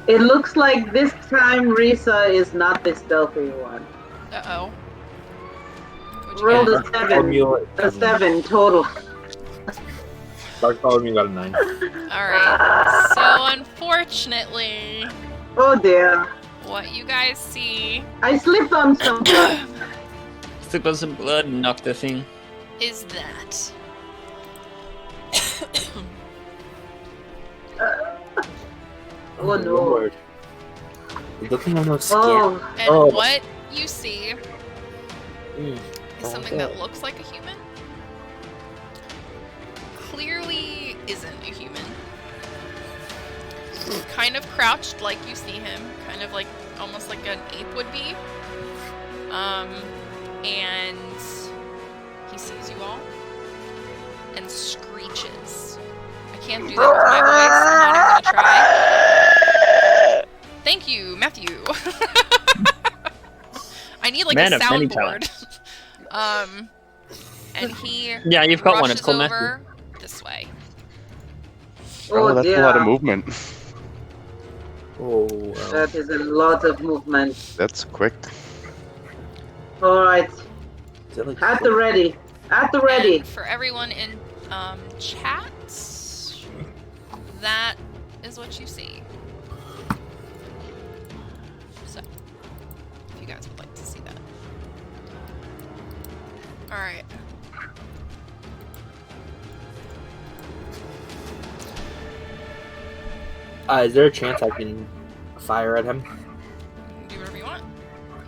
Speaker 3: it looks like this time Risa is not the stealthy one.
Speaker 2: Uh-oh. What'd you
Speaker 3: Rolled
Speaker 2: get?
Speaker 3: a 7. A 7 total.
Speaker 5: Bard me got a 9.
Speaker 2: Alright. So unfortunately,
Speaker 3: Oh dear.
Speaker 2: what you guys see
Speaker 3: I slipped on some blood.
Speaker 1: Slip on some blood and knock the thing.
Speaker 2: is that
Speaker 3: Oh no.
Speaker 5: Lord. It doesn't have no skin.
Speaker 3: Oh,
Speaker 2: and
Speaker 5: Oh.
Speaker 2: what you see
Speaker 5: Mm.
Speaker 2: is something that looks like a human. Clearly isn't a human. Kind of crouched like you see him, kind of like almost like an ape would be. And he sees you all and screeches. I can't do that with my voice. I'm not even gonna try. Thank you, Matthew. I need like
Speaker 1: Man
Speaker 2: a
Speaker 1: of many
Speaker 2: soundboard. And he
Speaker 1: Yeah, you've got one. It's
Speaker 2: rushes
Speaker 1: called Matthew.
Speaker 2: over this way.
Speaker 3: oh
Speaker 4: that's
Speaker 3: dear.
Speaker 4: a lot of movement.
Speaker 5: Oh, well.
Speaker 3: That is a lot of movement.
Speaker 4: That's quick.
Speaker 3: All right,
Speaker 5: Is it like
Speaker 3: at the ready. At the ready.
Speaker 2: And for everyone in chat, that is what you see. So, if you guys would like to see that. Alright.
Speaker 5: Is there a chance I can fire at him?
Speaker 2: Do whatever you want.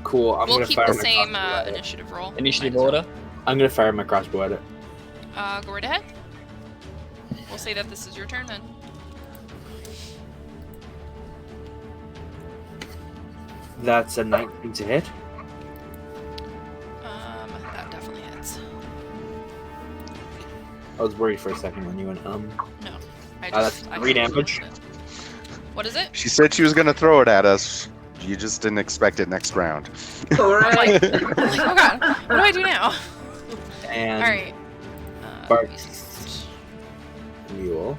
Speaker 5: Cool. I'm
Speaker 2: We'll
Speaker 5: gonna
Speaker 2: keep
Speaker 5: fire
Speaker 2: the
Speaker 5: my
Speaker 2: same
Speaker 5: crossbow at it.
Speaker 2: initiative roll.
Speaker 1: Initiative
Speaker 2: Might as well.
Speaker 1: order.
Speaker 5: I'm gonna fire my crossbow at it.
Speaker 2: Go right ahead. We'll say that this is your turn then.
Speaker 5: That's a 19 to hit.
Speaker 2: That definitely hits.
Speaker 5: I was worried for a second when you went
Speaker 2: No.
Speaker 5: that's 3 damage.
Speaker 2: What is it?
Speaker 4: She said she was gonna throw it at us. You just didn't expect it next round.
Speaker 3: All right.
Speaker 2: I'm like, oh god, what do I do now?
Speaker 5: And
Speaker 2: Alright.
Speaker 5: Bart.
Speaker 2: Beast.
Speaker 5: Mule.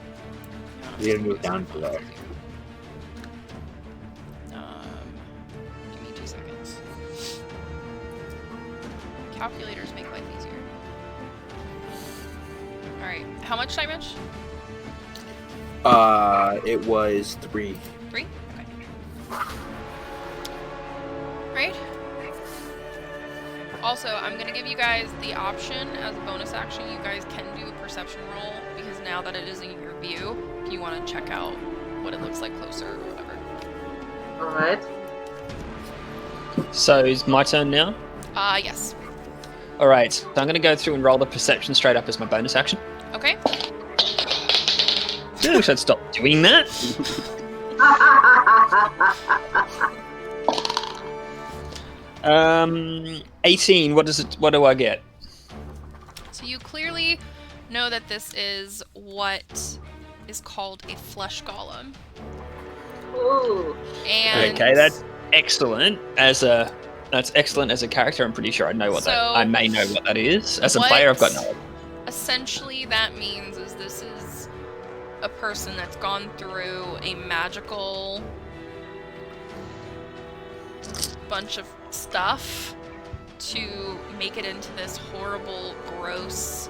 Speaker 5: You're gonna move down to there.
Speaker 2: Give me 2 seconds. Calculators make life easier. Alright, how much damage?
Speaker 5: It was 3.
Speaker 2: 3? Okay. Right. Also, I'm gonna give you guys the option as a bonus action. You guys can do a perception roll because now that it is in your view, if you want to check out what it looks like closer or whatever.
Speaker 3: All right.
Speaker 1: So is my turn now?
Speaker 2: Yes.
Speaker 1: All right. So I'm going to go through and roll the perception straight up as my bonus action.
Speaker 2: Okay.
Speaker 1: I wish I'd stop doing that. 18. What do I get?
Speaker 2: So you clearly know that this is what is called a flesh golem.
Speaker 3: Ooh.
Speaker 2: And
Speaker 1: Okay, that's excellent as a character. I'm pretty sure I know what that.
Speaker 2: So,
Speaker 1: I may know what that is. As a
Speaker 2: what
Speaker 1: player, I've got no idea.
Speaker 2: essentially that means is this is a person that's gone through a magical bunch of stuff to make it into this horrible, gross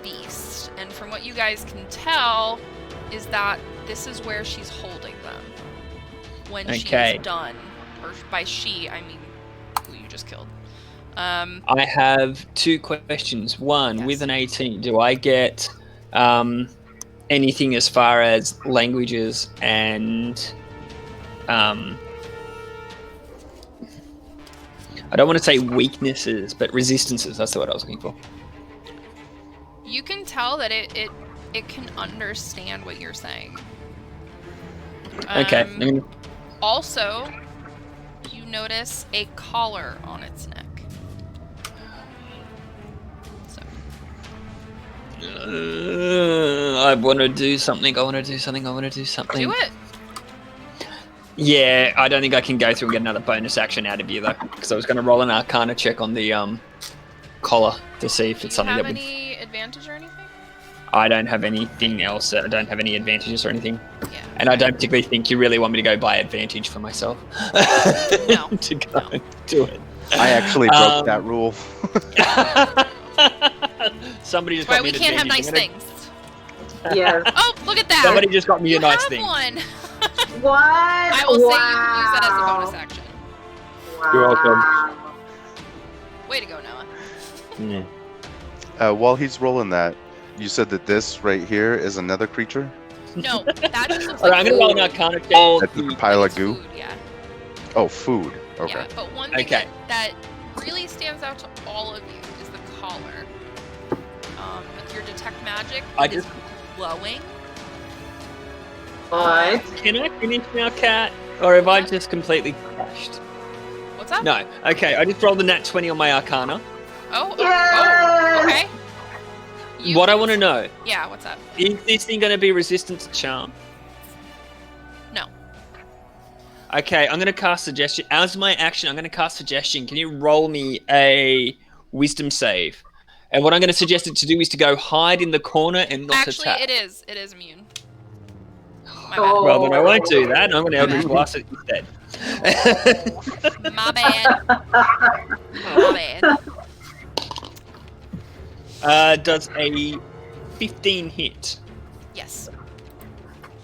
Speaker 2: beast. And from what you guys can tell is that this is where she's holding them when
Speaker 1: Okay.
Speaker 2: she's done. Or by she, I mean who you just killed.
Speaker 1: I have 2 questions. One,
Speaker 2: Yes.
Speaker 1: with an 18, do I get anything as far as languages and I don't want to say weaknesses, but resistances. That's the word I was looking for.
Speaker 2: You can tell that it can understand what you're saying.
Speaker 1: Okay.
Speaker 2: Also, you notice a collar on its neck. So,
Speaker 1: I want to do something.
Speaker 2: do it.
Speaker 1: Yeah, I don't think I can go through and get another bonus action out of you though, because I was going to roll an Arcana check on the collar to see if
Speaker 2: Do
Speaker 1: it's
Speaker 2: you
Speaker 1: something
Speaker 2: have
Speaker 1: that would.
Speaker 2: any advantage or anything?
Speaker 1: I don't have anything else. I don't have any advantages or anything,
Speaker 2: Yeah.
Speaker 1: and I don't particularly think you really want me to go by advantage for myself.
Speaker 2: No.
Speaker 1: To go and do it.
Speaker 4: I actually broke that rule.
Speaker 1: Somebody just
Speaker 2: Why
Speaker 1: got me
Speaker 2: we
Speaker 1: an
Speaker 2: can't have
Speaker 1: advantage.
Speaker 2: nice
Speaker 1: I'm
Speaker 2: things.
Speaker 3: Yes.
Speaker 2: Oh, look at that!
Speaker 1: Somebody just got me
Speaker 2: you
Speaker 1: a nice
Speaker 2: have
Speaker 1: thing.
Speaker 2: one.
Speaker 3: What?
Speaker 2: I will say you can use that as a bonus action.
Speaker 3: Wow.
Speaker 5: You're welcome.
Speaker 2: Way to go, Noah.
Speaker 5: Yeah.
Speaker 4: While he's rolling that, you said that this right here is another creature?
Speaker 2: No, that just looks
Speaker 1: All
Speaker 2: like
Speaker 1: right, I'm gonna roll an Arcana check.
Speaker 2: all
Speaker 4: That's
Speaker 2: food.
Speaker 4: a pile
Speaker 2: Like
Speaker 4: of
Speaker 2: it's
Speaker 4: goo?
Speaker 2: Food, yeah.
Speaker 4: Oh, food. Okay.
Speaker 2: Yeah, but one thing
Speaker 1: Okay.
Speaker 2: that really stands out to all of you is the collar. With your detect magic,
Speaker 1: I
Speaker 2: it is
Speaker 1: just-
Speaker 2: glowing.
Speaker 3: What?
Speaker 1: Can I finish now, Cat? Or have I just completely crashed?
Speaker 2: What's up?
Speaker 1: No. Okay, I just rolled a nat 20 on my Arcana.
Speaker 2: Oh,
Speaker 3: Yes!
Speaker 2: okay. You
Speaker 1: What I
Speaker 2: can-
Speaker 1: want to know,
Speaker 2: Yeah, what's up?
Speaker 1: is this thing going to be resistant to charm?
Speaker 2: No.
Speaker 1: Okay, I'm going to cast Suggestion. As my action, I'm going to cast Suggestion. Can you roll me a Wisdom save? And what I'm going to suggest it to do is to go hide in the corner and not
Speaker 2: Actually,
Speaker 1: attack.
Speaker 2: it is immune. My
Speaker 3: Oh.
Speaker 1: Well, then I won't do that. I'm going to
Speaker 2: My
Speaker 1: Eldritch
Speaker 2: bad.
Speaker 1: Blast it instead.
Speaker 2: bad. My bad. My bad.
Speaker 1: Does a 15 hit?
Speaker 2: Yes.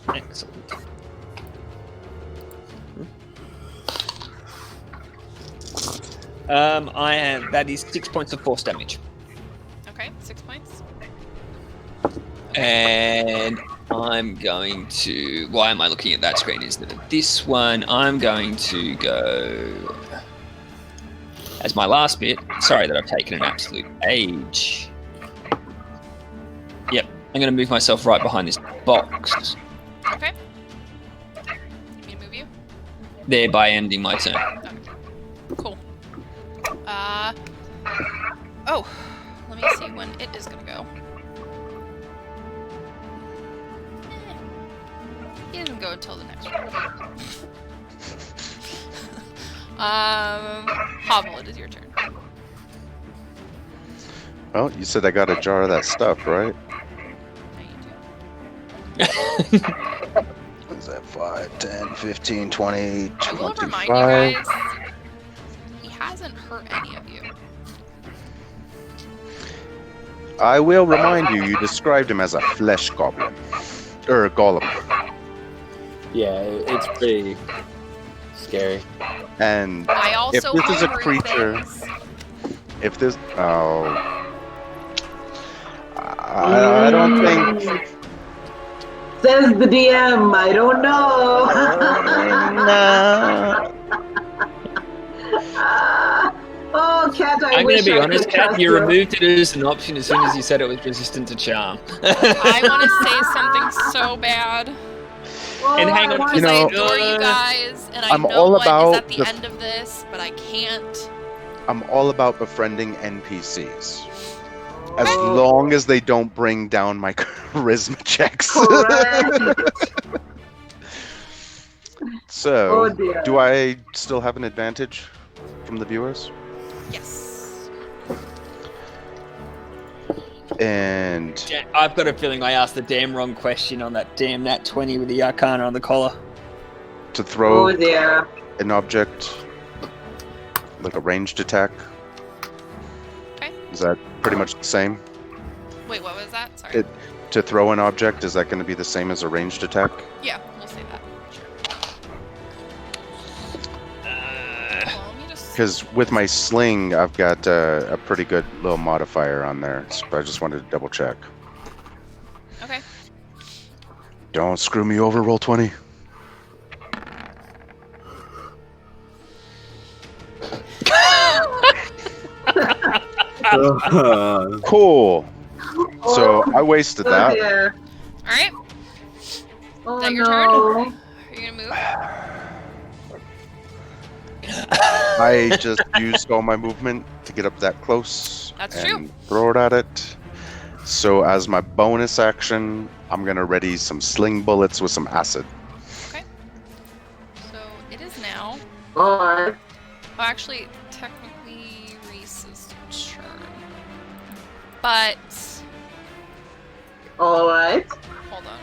Speaker 1: Excellent. I have, that is 6 points of force damage.
Speaker 2: Okay, 6 points.
Speaker 1: And I'm going to, why am I looking at that screen instead of this one? I'm going to go, as my last bit, sorry that I've taken an absolute age. Yep, I'm going to move myself right behind this box,
Speaker 2: Okay. You mean to move you?
Speaker 1: thereby ending my turn.
Speaker 2: Cool. Oh, let me see when it is gonna go. It doesn't go until the next round. Hovel, it is your turn.
Speaker 4: Well, you said I got a jar of that stuff, right?
Speaker 2: Now you do.
Speaker 4: Is that 5, 10, 15, 20,
Speaker 2: I will remind
Speaker 4: 25?
Speaker 2: you guys, he hasn't hurt any of you.
Speaker 4: I will remind you, you described him as a flesh goblin. Or a golem.
Speaker 5: Yeah, it's pretty scary.
Speaker 4: And
Speaker 2: I also
Speaker 4: this is a
Speaker 2: homebrew
Speaker 4: creature-
Speaker 2: things.
Speaker 4: if this... Oh... I don't think...
Speaker 3: Says the DM. I don't know. Oh, Cat, I
Speaker 1: I'm going
Speaker 3: wish
Speaker 1: to be
Speaker 3: I
Speaker 1: honest,
Speaker 3: could
Speaker 1: Kat,
Speaker 3: trust
Speaker 1: you removed it as an option as soon as you said it was resistant to charm.
Speaker 2: I want to say something so bad.
Speaker 3: Oh,
Speaker 1: And hang
Speaker 3: I
Speaker 1: on,
Speaker 3: want
Speaker 4: You know-
Speaker 2: I adore you guys, and I
Speaker 4: I'm
Speaker 2: know
Speaker 4: all
Speaker 2: what is
Speaker 4: about
Speaker 2: at the
Speaker 4: the-
Speaker 2: end of this, but I can't.
Speaker 4: I'm all about befriending NPCs. As
Speaker 3: Oh,
Speaker 4: long as they don't bring down my charisma checks.
Speaker 3: correct.
Speaker 4: So,
Speaker 3: Oh, dear.
Speaker 4: do I still have an advantage from the viewers?
Speaker 2: Yes.
Speaker 4: And
Speaker 1: Ja- I've got a feeling I asked the damn wrong question on that damn nat 20 with the Arcana on the collar.
Speaker 4: to throw
Speaker 3: Oh, dear.
Speaker 4: an object, like a ranged attack.
Speaker 2: Okay.
Speaker 4: Is that pretty much the same?
Speaker 2: Wait, what was that? Sorry.
Speaker 4: It- To throw an object, is that going to be the same as a ranged attack?
Speaker 2: Yeah, we'll say that. Sure. Well, let me just.
Speaker 4: Because with my sling, I've got a pretty good little modifier on there. So I just wanted to double check.
Speaker 2: Okay.
Speaker 4: Don't screw me over, roll 20. Cool. So I wasted
Speaker 3: Oh,
Speaker 4: that.
Speaker 3: dear.
Speaker 2: All right.
Speaker 3: Oh,
Speaker 2: that your
Speaker 3: no.
Speaker 2: turn? Are you gonna move?
Speaker 4: I just used all my movement to get up that close.
Speaker 2: That's
Speaker 4: and
Speaker 2: true.
Speaker 4: throw it at it. So as my bonus action, I'm gonna ready some sling bullets with some acid.
Speaker 2: So it is now.
Speaker 3: Oh,
Speaker 2: Oh, actually, technically Reese's turn. But
Speaker 3: all right.
Speaker 2: hold on,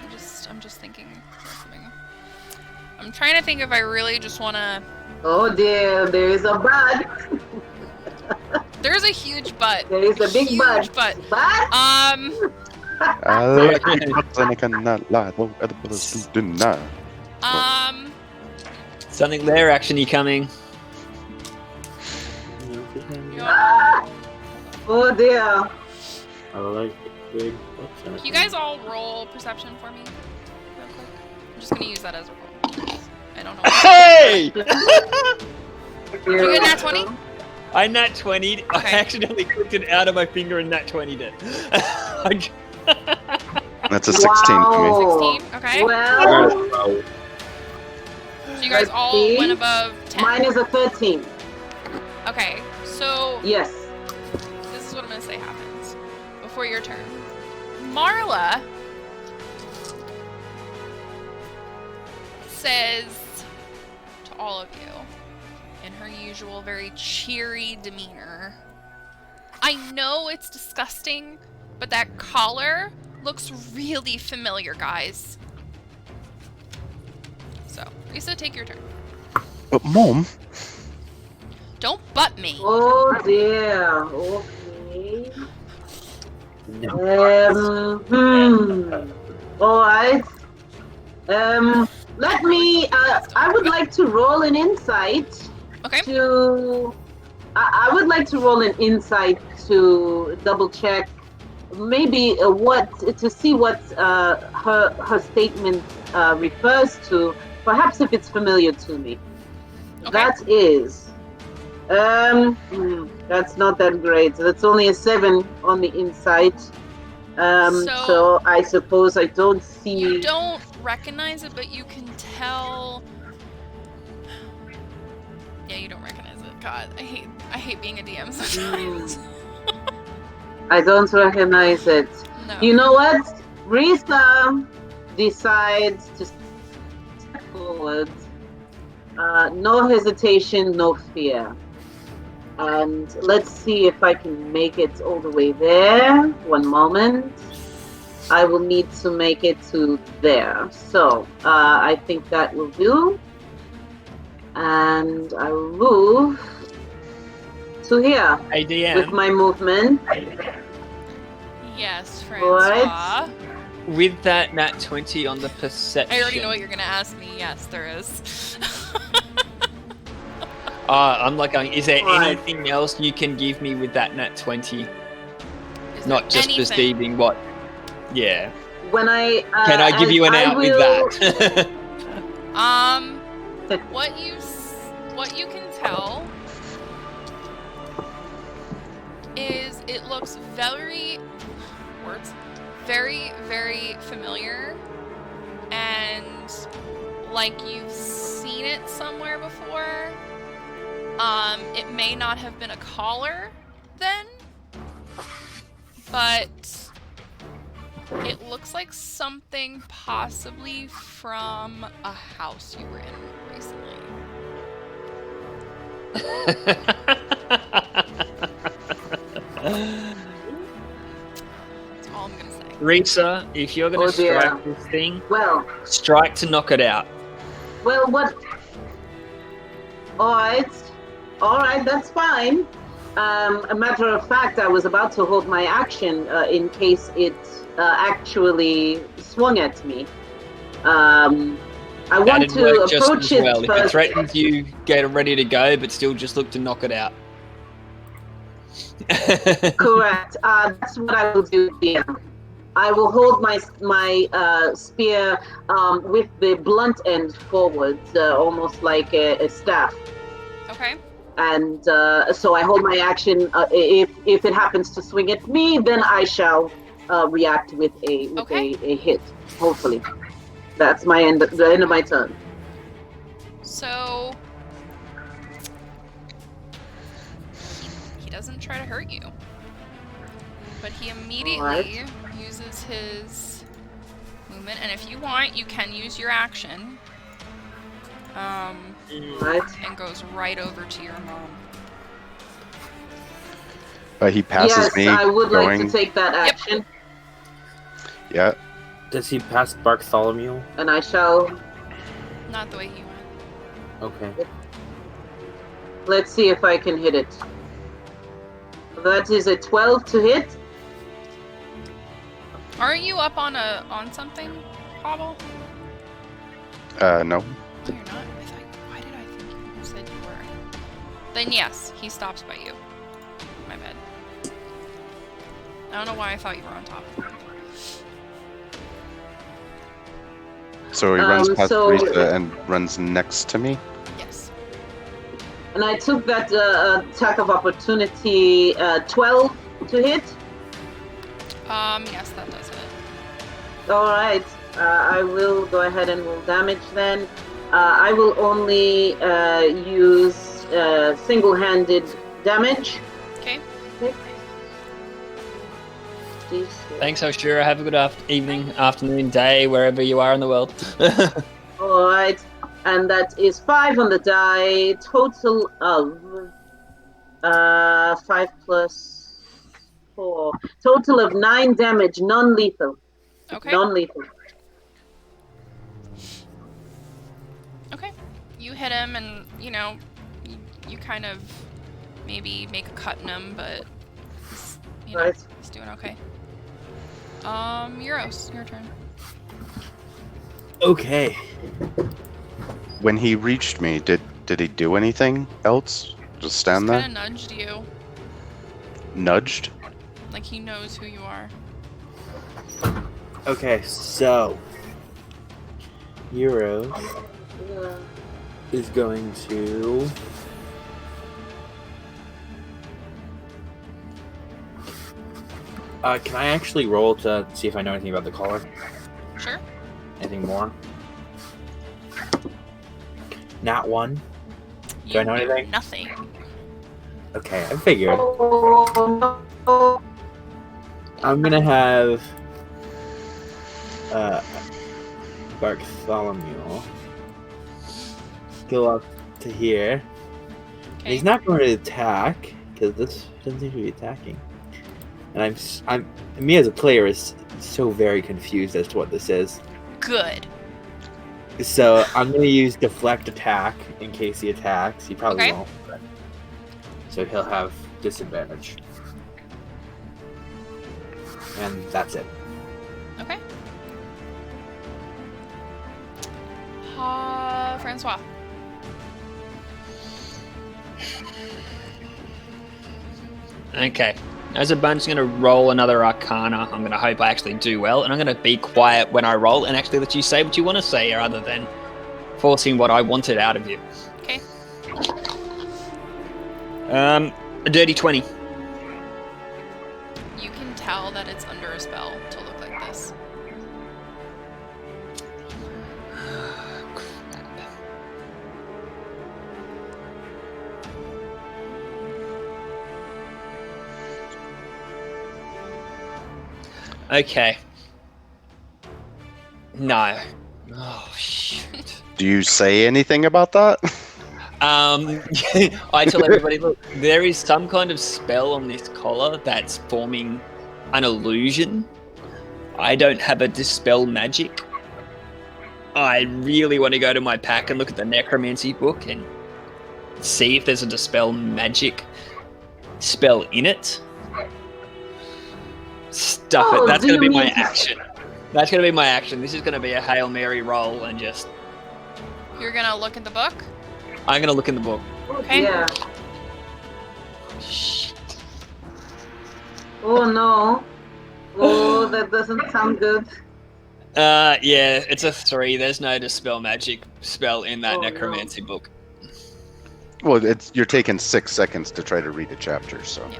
Speaker 2: I'm just thinking of something. I'm trying to think if I really just wanna.
Speaker 3: Oh, dear. There is a bud.
Speaker 2: There's a huge butt.
Speaker 3: There is a big
Speaker 2: Huge
Speaker 3: bud.
Speaker 2: butt.
Speaker 3: But?
Speaker 4: I like the bugs and I cannot lie. Though other brothers do deny.
Speaker 1: Something there, actiony coming.
Speaker 3: Oh dear.
Speaker 5: I like big.
Speaker 2: Can you guys all roll perception for me, real quick? I'm just gonna use that as a roll. I don't know.
Speaker 1: Hey!
Speaker 2: Did you get nat 20?
Speaker 1: I nat 20'd. I
Speaker 2: Okay.
Speaker 1: accidentally clicked it out of my finger and nat 20'd it.
Speaker 4: That's a 16 for me.
Speaker 3: Wow.
Speaker 2: 16. Okay.
Speaker 3: Well,
Speaker 5: Oh,
Speaker 2: So you guys
Speaker 3: let's
Speaker 2: all
Speaker 3: see.
Speaker 2: went above 10.
Speaker 3: mine is a 13.
Speaker 2: Okay. So
Speaker 3: Yes.
Speaker 2: this is what I'm gonna say happens before your turn. Marla says to all of you, in her usual very cheery demeanor, I know it's disgusting, but that collar looks really familiar, guys. So, Risa, take your turn.
Speaker 4: But Mom,
Speaker 2: Don't butt me.
Speaker 3: Oh dear. Okay.
Speaker 5: no.
Speaker 3: All right. Let me. I would like to roll an insight
Speaker 2: Okay.
Speaker 3: to. I would like to roll an insight to double check, maybe to see what her statement refers to. Perhaps if it's familiar to me.
Speaker 2: Okay.
Speaker 3: That is. That's not that great. That's only a 7 on the insight. So I suppose I don't see.
Speaker 2: You don't recognize it, but you can tell. Yeah, you don't recognize it. God, I hate being a DM sometimes.
Speaker 3: I don't recognize it.
Speaker 2: No.
Speaker 3: You know what? Risa decides to step forward. No hesitation, no fear. And let's see if I can make it all the way there. One moment. I will need to make it to there. So I think that will do. And I will move to here
Speaker 1: Hey,
Speaker 3: with
Speaker 1: DM,
Speaker 3: my movement.
Speaker 2: Yes, Francois.
Speaker 1: with that nat 20 on the perception.
Speaker 2: I already know what you're gonna ask me. Yes, there is.
Speaker 1: I'm like going, is there
Speaker 3: Right.
Speaker 1: anything else you can give me with that nat 20?
Speaker 2: Is
Speaker 1: Not
Speaker 2: there
Speaker 1: just
Speaker 2: anything?
Speaker 1: perceiving what. Yeah.
Speaker 3: When I
Speaker 1: Can I give you an out with that?
Speaker 2: What you can tell is it looks very very familiar, and like you've seen it somewhere before. It may not have been a collar then, but it looks like something possibly from a house you were in recently. That's all I'm gonna say.
Speaker 1: Risa, if you're going to
Speaker 3: Oh, dear.
Speaker 1: strike this thing,
Speaker 3: well,
Speaker 1: strike to knock it out.
Speaker 3: what? All right, that's fine. A matter of fact, I was about to hold my action in case it actually swung at me. I want
Speaker 1: That'd
Speaker 3: to
Speaker 1: work just
Speaker 3: approach
Speaker 1: as
Speaker 3: it
Speaker 1: well. If it
Speaker 3: first.
Speaker 1: threatens you, get ready to go, but still just look to knock it out.
Speaker 3: Correct. That's what I will do here. I will hold my spear with the blunt end forward, almost like a staff.
Speaker 2: Okay.
Speaker 3: And so I hold my action. If it happens to swing at me, then I shall react with a hit. Hopefully, that's the end of my turn.
Speaker 2: So he doesn't try to hurt you, but he immediately uses his movement, and if you want, you can use your action.
Speaker 3: Right.
Speaker 2: And goes right over to your mom.
Speaker 4: But he passes
Speaker 3: Yes,
Speaker 4: me.
Speaker 3: I would
Speaker 4: going,
Speaker 3: like to take that action,
Speaker 4: Yeah.
Speaker 5: Does he pass Bartholomew?
Speaker 3: and I shall.
Speaker 2: Not the way he went.
Speaker 5: Okay.
Speaker 3: Let's see if I can hit it. That is a 12 to hit.
Speaker 2: Aren't you up on something, Hobble?
Speaker 4: No.
Speaker 2: No, you're not. Why did I think you said you were? Then yes, he stops by you. My bad. I don't know why I thought you were on top.
Speaker 4: So he runs past
Speaker 3: so-
Speaker 4: Risa and runs next to me.
Speaker 2: Yes.
Speaker 3: And I took that attack of opportunity 12 to hit.
Speaker 2: Yes, that does it.
Speaker 3: All right. I will go ahead and roll damage then. I will only use single-handed damage.
Speaker 2: Okay.
Speaker 1: Thanks, Oshura. Have a good evening, afternoon, day, wherever you are in the world.
Speaker 3: All right. And that is 5 on the die. Total of 5 plus 4. Total of 9 damage, non-lethal.
Speaker 2: Okay.
Speaker 3: Non-lethal.
Speaker 2: Okay. You hit him, and you kind of maybe make a cut in him, but he's,
Speaker 3: Right.
Speaker 2: he's doing okay. Euros, your turn.
Speaker 5: Okay.
Speaker 4: When he reached me, did he do anything else? Just stand
Speaker 2: Just
Speaker 4: there?
Speaker 2: kind of nudged you,
Speaker 4: Nudged?
Speaker 2: like he knows who you are.
Speaker 5: Okay, so Euro
Speaker 3: Yeah.
Speaker 5: is going to can I actually roll to see if I know anything about the collar?
Speaker 2: Sure.
Speaker 5: Anything more? Not one.
Speaker 2: You
Speaker 5: I know anything?
Speaker 2: Nothing.
Speaker 5: Okay, I figured.
Speaker 3: Oh, no.
Speaker 5: I'm gonna have Bartholomew go up to here. And
Speaker 2: Okay.
Speaker 5: he's not going to attack because this doesn't seem to be attacking. And me as a player is so very confused as to what this is.
Speaker 2: Good.
Speaker 5: So I'm going to use deflect attack in case he attacks. He probably
Speaker 2: Okay.
Speaker 5: won't. But... So he'll have disadvantage. And that's it.
Speaker 2: Okay. Francois.
Speaker 1: Okay. As a bonus, I'm going to roll another Arcana. I'm going to hope I actually do well, and I'm going to be quiet when I roll and actually let you say what you want to say rather than forcing what I wanted out of you.
Speaker 2: Okay.
Speaker 1: A dirty 20.
Speaker 2: You can tell that it's under a spell to look like this.
Speaker 1: Okay. No. Oh, shoot.
Speaker 4: Do you say anything about that?
Speaker 1: I tell everybody, look, there is some kind of spell on this collar that's forming an illusion. I don't have a dispel magic. I really want to go to my pack and look at the necromancy book and see if there's a dispel magic spell in it. Stuff it. That's going to be my action. That's going to be my action. This is going to be a Hail Mary roll and just...
Speaker 2: You're gonna look at the book?
Speaker 1: I'm going to look in the book.
Speaker 2: Okay.
Speaker 3: Yeah.
Speaker 1: Shit.
Speaker 3: Oh no. Oh, that doesn't sound good.
Speaker 1: Yeah, it's a 3. There's no dispel magic spell in that
Speaker 3: Oh, no.
Speaker 1: necromancy book.
Speaker 4: Well, you're taking 6 seconds to try to read a chapter, so
Speaker 2: Yeah.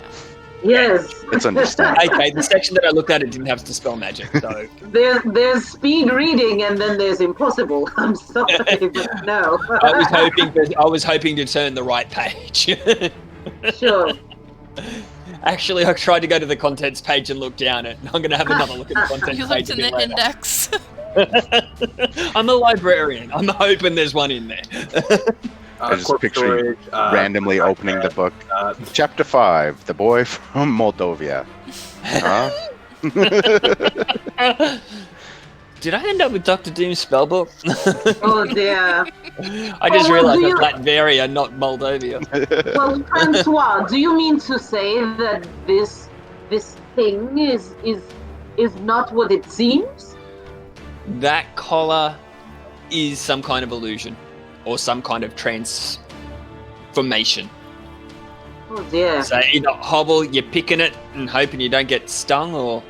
Speaker 3: Yes.
Speaker 4: it's understandable.
Speaker 1: Okay, the section that I looked at, it didn't have dispel magic, so...
Speaker 3: There's speed reading and then there's impossible. I'm sorry, but no.
Speaker 1: I was hoping to turn the right page.
Speaker 3: Sure.
Speaker 1: Actually, I tried to go to the contents page and look down it. I'm going to have another look at the contents
Speaker 2: You
Speaker 1: page
Speaker 2: looked
Speaker 1: a
Speaker 2: in
Speaker 1: bit
Speaker 2: the
Speaker 1: later.
Speaker 2: index.
Speaker 1: I'm a librarian. I'm hoping there's one in there.
Speaker 4: I just
Speaker 5: corpse
Speaker 4: picture
Speaker 5: storage,
Speaker 4: randomly opening the book. Chapter 5, The Boy from Moldova. Huh?
Speaker 1: Did I end up with Dr. Doom's spellbook?
Speaker 3: Oh dear.
Speaker 1: I just
Speaker 3: Oh,
Speaker 1: realized
Speaker 3: do
Speaker 1: it's
Speaker 3: you-
Speaker 1: Latveria, not Moldavia.
Speaker 3: Well, Francois, do you mean to say that this thing is is not what it seems?
Speaker 1: That collar is some kind of illusion or some kind of transformation.
Speaker 3: Oh dear.
Speaker 1: So you not hobble, you're picking it and hoping you don't get stung, or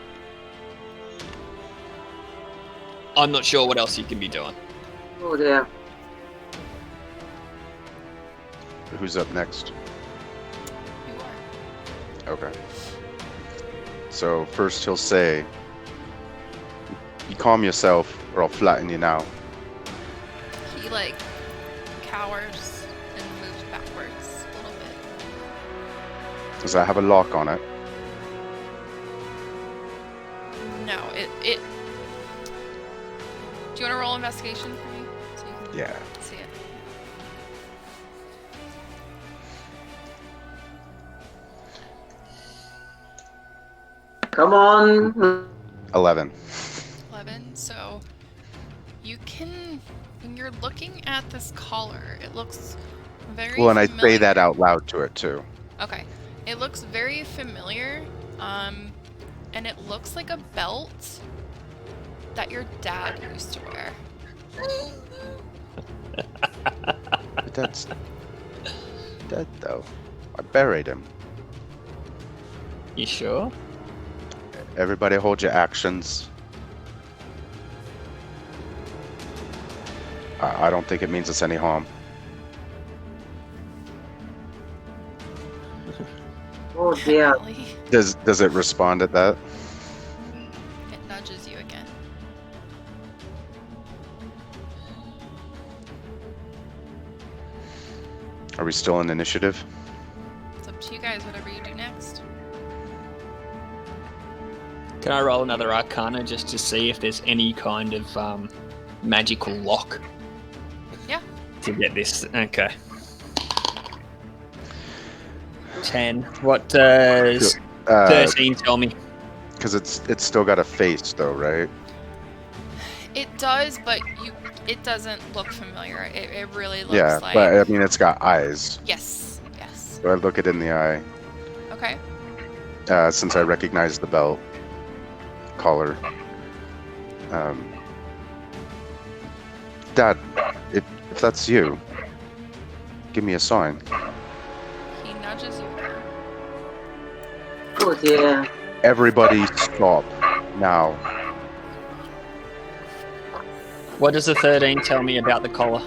Speaker 1: I'm not sure what else you can be doing.
Speaker 3: Oh dear.
Speaker 4: Who's up next?
Speaker 2: You are.
Speaker 4: Okay. So first he'll say, "You calm yourself, or I'll flatten you now."
Speaker 2: He like cowers and moves backwards a little bit.
Speaker 4: Does that have a lock on it?
Speaker 2: No, it. Do you want to roll investigation for me so you can
Speaker 4: Yeah.
Speaker 2: see it?
Speaker 3: Come on.
Speaker 4: 11.
Speaker 2: 11. So you can, when you're looking at this collar, it looks very
Speaker 4: Well, and I
Speaker 2: familiar.
Speaker 4: say that out loud to it too.
Speaker 2: Okay. It looks very familiar. And it looks like a belt that your dad used to wear.
Speaker 4: But Dad's dead though. I buried him.
Speaker 1: You sure?
Speaker 4: Everybody hold your actions. I don't think it means us any harm.
Speaker 3: Oh dear.
Speaker 2: Ellie,
Speaker 4: Does it respond at that?
Speaker 2: it nudges you again.
Speaker 4: Are we still in initiative?
Speaker 2: It's up to you guys, whatever you do next.
Speaker 1: Can I roll another Arcana just to see if there's any kind of magical lock?
Speaker 2: Yeah.
Speaker 1: To get this. Okay. 10. What does 13 tell me?
Speaker 4: Because it's still got a face though, right?
Speaker 2: It does, but it doesn't look familiar. It really looks
Speaker 4: Yeah,
Speaker 2: like...
Speaker 4: but I mean it's got eyes.
Speaker 2: Yes.
Speaker 4: So I look it in the eye.
Speaker 2: Okay.
Speaker 4: Since I recognize the belt collar. Dad, if that's you, give me a sign.
Speaker 2: He nudges you again.
Speaker 3: Oh dear.
Speaker 4: Everybody stop now.
Speaker 1: What does the 13 tell me about the collar?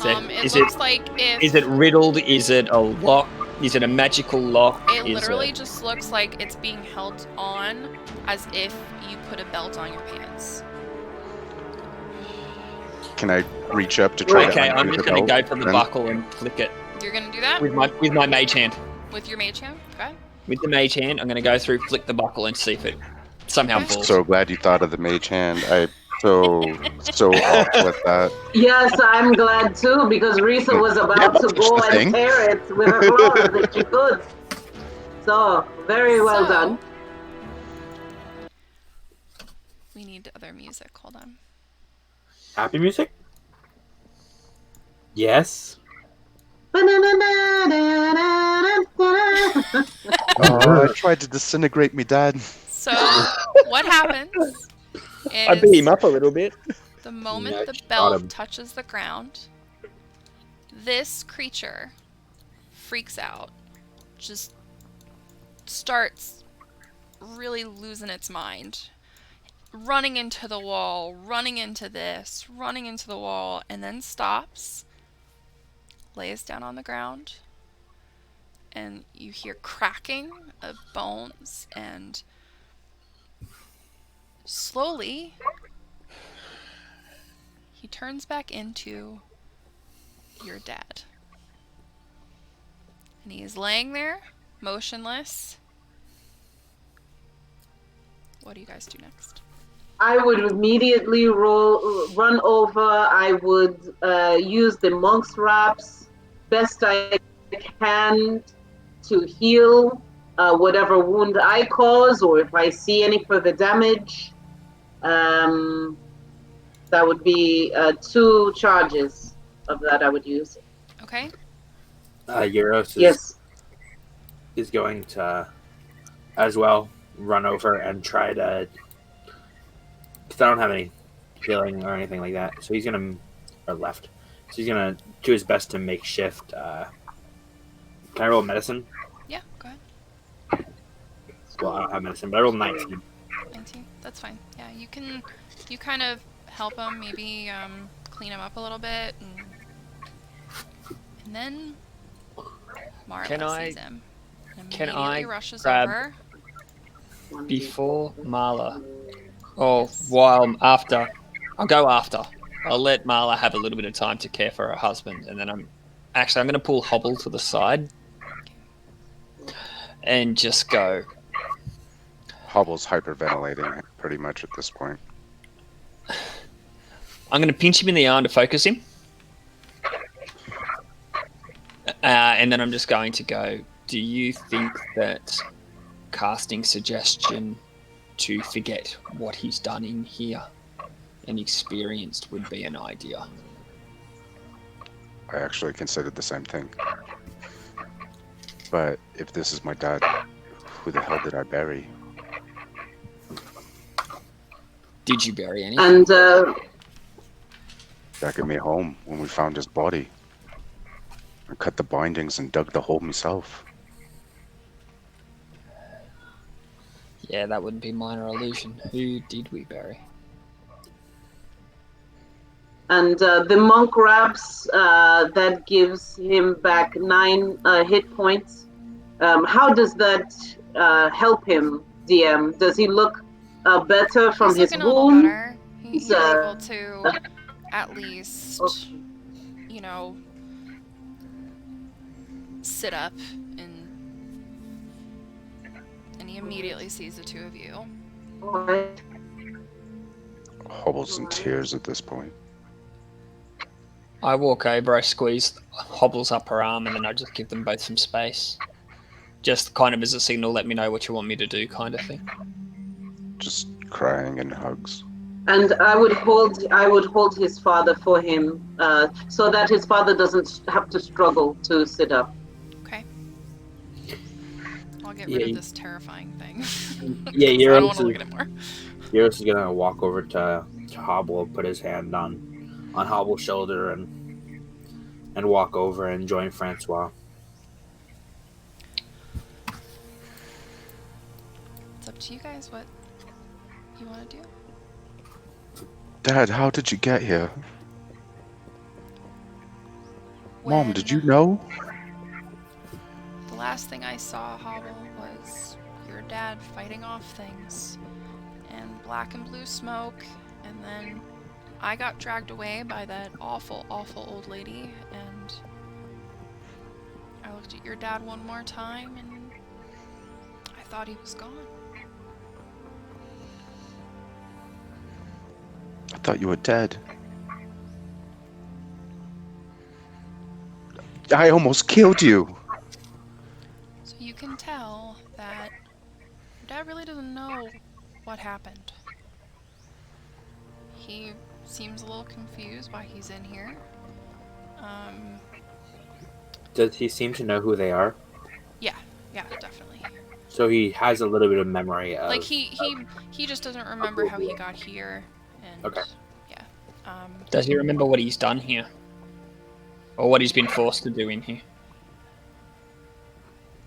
Speaker 2: It looks like if...
Speaker 1: Is it riddled? Is it a lock? Is it a magical lock?
Speaker 2: It literally just looks like it's being held on as if you put a belt on your pants.
Speaker 4: Can I reach up to try to
Speaker 1: Okay,
Speaker 4: undo
Speaker 1: I'm
Speaker 4: the
Speaker 1: just going to
Speaker 4: belt
Speaker 1: go for the
Speaker 4: then?
Speaker 1: buckle and flick it
Speaker 2: You're gonna do that?
Speaker 1: with my mage hand.
Speaker 2: With your mage hand? Okay.
Speaker 1: With the mage hand, I'm going to go through, flick the buckle, and see if it somehow
Speaker 2: Okay.
Speaker 1: falls.
Speaker 4: So glad you thought of the mage hand. I'm so off with that.
Speaker 3: Yes, I'm glad too, because Risa was about to go
Speaker 4: That's the thing.
Speaker 3: and tear it with her claws if she could. So, very well
Speaker 2: So-
Speaker 3: done.
Speaker 2: We need other music. Hold on.
Speaker 5: Happy music? Yes.
Speaker 4: Oh, I tried to disintegrate me, Dad.
Speaker 2: So, what happens
Speaker 1: I beat him
Speaker 2: is
Speaker 1: up a little bit.
Speaker 2: the moment
Speaker 5: Yeah,
Speaker 2: the
Speaker 5: got
Speaker 2: belt
Speaker 5: him.
Speaker 2: touches the ground, this creature freaks out. Just starts really losing its mind. Running into the wall, running into this, running into the wall, and then stops, lays down on the ground, and you hear cracking of bones, and slowly he turns back into your dad. And he is laying there, motionless. What do you guys do next?
Speaker 3: I would immediately run over. I would use the monk's wraps best I can to heal whatever wound I cause, or if I see any further damage. That would be 2 charges of that I would use.
Speaker 2: Okay.
Speaker 5: Euros
Speaker 3: Yes.
Speaker 5: is going to, as well, run over and try to, because I don't have any healing or anything like that. So he's gonna, or left. So he's gonna do his best to make shift. Can I roll medicine?
Speaker 2: Yeah, go ahead.
Speaker 5: Well, I don't have medicine, but I rolled 19.
Speaker 2: 19. That's fine. Yeah, you kind of help him, maybe clean him up a little bit, and then Marla sees him and
Speaker 1: can
Speaker 2: immediately
Speaker 1: I
Speaker 2: rushes
Speaker 1: grab-
Speaker 2: over.
Speaker 1: Before Marla, or while after, I'll go after. I'll let Marla have a little bit of time to care for her husband, and then I'm going to pull Hobble to the side and just go.
Speaker 4: Hobble's hyperventilating pretty much at this point.
Speaker 1: I'm going to pinch him in the arm to focus him, and then I'm just going to go. Do you think that casting suggestion to forget what he's done in here and experienced would be an idea?
Speaker 4: I actually considered the same thing. But if this is my dad, who the hell did I bury?
Speaker 1: Did you bury anything?
Speaker 3: And
Speaker 4: Back at me home when we found his body. I cut the bindings and dug the hole myself.
Speaker 1: Yeah, that wouldn't be minor illusion. Who did we bury?
Speaker 3: And the monk grabs that gives him back 9 hit points. How does that help him, DM? Does he look better from
Speaker 2: He's
Speaker 3: his
Speaker 2: looking a little
Speaker 3: wound?
Speaker 2: better. He's able to at least, you know, sit up, and he immediately sees the two of you.
Speaker 3: Alright.
Speaker 4: Hobble's in tears at this point.
Speaker 1: I walk over, I squeeze Hobble's upper arm, and then I just give them both some space. Just kind of as a signal, let me know what you want me to do, kind of thing.
Speaker 4: Just crying and hugs.
Speaker 3: And I would hold his father for him, so that his father doesn't have to struggle to sit up.
Speaker 2: Okay. I'll get rid of this terrifying thing.
Speaker 5: Yeah,
Speaker 2: I don't want to look at it more.
Speaker 5: Euros is gonna walk over to Hobble, put his hand on Hobble's shoulder, and walk over and join Francois.
Speaker 2: It's up to you guys what you want to do.
Speaker 4: Dad, how did you get here? Mom,
Speaker 2: When
Speaker 4: did you know?
Speaker 2: The last thing I saw, Hobble, was your dad fighting off things, and black and blue smoke, and then I got dragged away by that awful, awful old lady, and I looked at your dad one more time, and I thought he was gone.
Speaker 4: I thought you were dead. I almost killed you.
Speaker 2: So you can tell that your dad really doesn't know what happened. He seems a little confused why he's in here.
Speaker 5: Does he seem to know who they are?
Speaker 2: Yeah, definitely.
Speaker 5: So he has a little bit of memory of...
Speaker 2: Like he just doesn't remember how he got here, and
Speaker 5: Okay.
Speaker 2: yeah.
Speaker 1: Does he remember what he's done here? Or what he's been forced to do in here?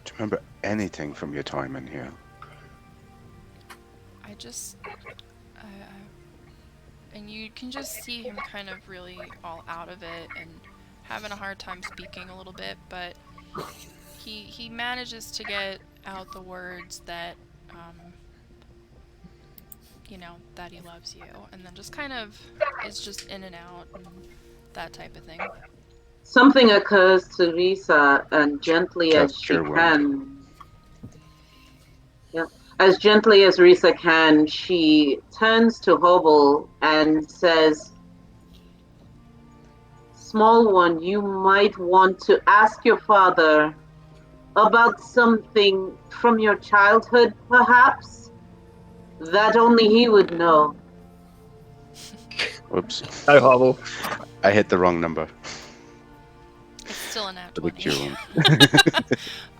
Speaker 4: Do you remember anything from your time in here?
Speaker 2: I just, and you can just see him kind of really all out of it and having a hard time speaking a little bit, but he manages to get out the words that, you know, that he loves you, and then just kind of is just in and out and that type of thing.
Speaker 3: Something occurs to Risa, and gently as
Speaker 4: Cast
Speaker 3: she
Speaker 4: Cure Wound.
Speaker 3: can. Yeah. As gently as Risa can, she turns to Hobble and says, "Small one, you might want to ask your father about something from your childhood, perhaps? That only he would know."
Speaker 4: Whoops.
Speaker 1: Oh, Hobble.
Speaker 4: I hit the wrong number.
Speaker 2: It's still a nat
Speaker 4: For the
Speaker 2: 20.
Speaker 4: cure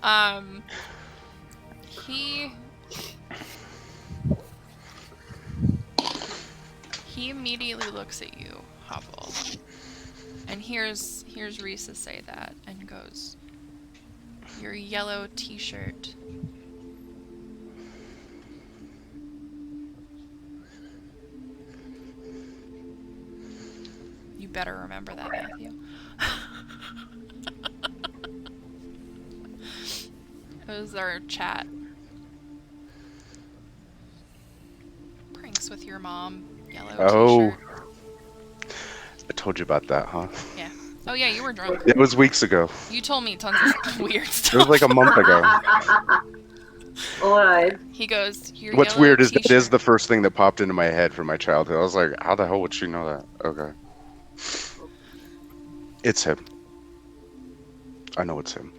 Speaker 4: wound.
Speaker 2: He He immediately looks at you, Hubble, and hears Risa say that, and goes, "Your yellow T-shirt. You better remember that, Matthew." It was our chat. Pranks with your mom, yellow
Speaker 4: Oh.
Speaker 2: T-shirt.
Speaker 4: I told you about that, huh?
Speaker 2: Yeah. Oh yeah, you were drunk.
Speaker 4: It was weeks ago.
Speaker 2: You told me tons of weird stuff.
Speaker 4: It was like a month ago.
Speaker 3: All right.
Speaker 2: He goes, "Your
Speaker 4: What's
Speaker 2: yellow
Speaker 4: weird is that
Speaker 2: T-shirt."
Speaker 4: is the first thing that popped into my head from my childhood. I was like, how the hell would she know that? Okay. It's him. I know it's him.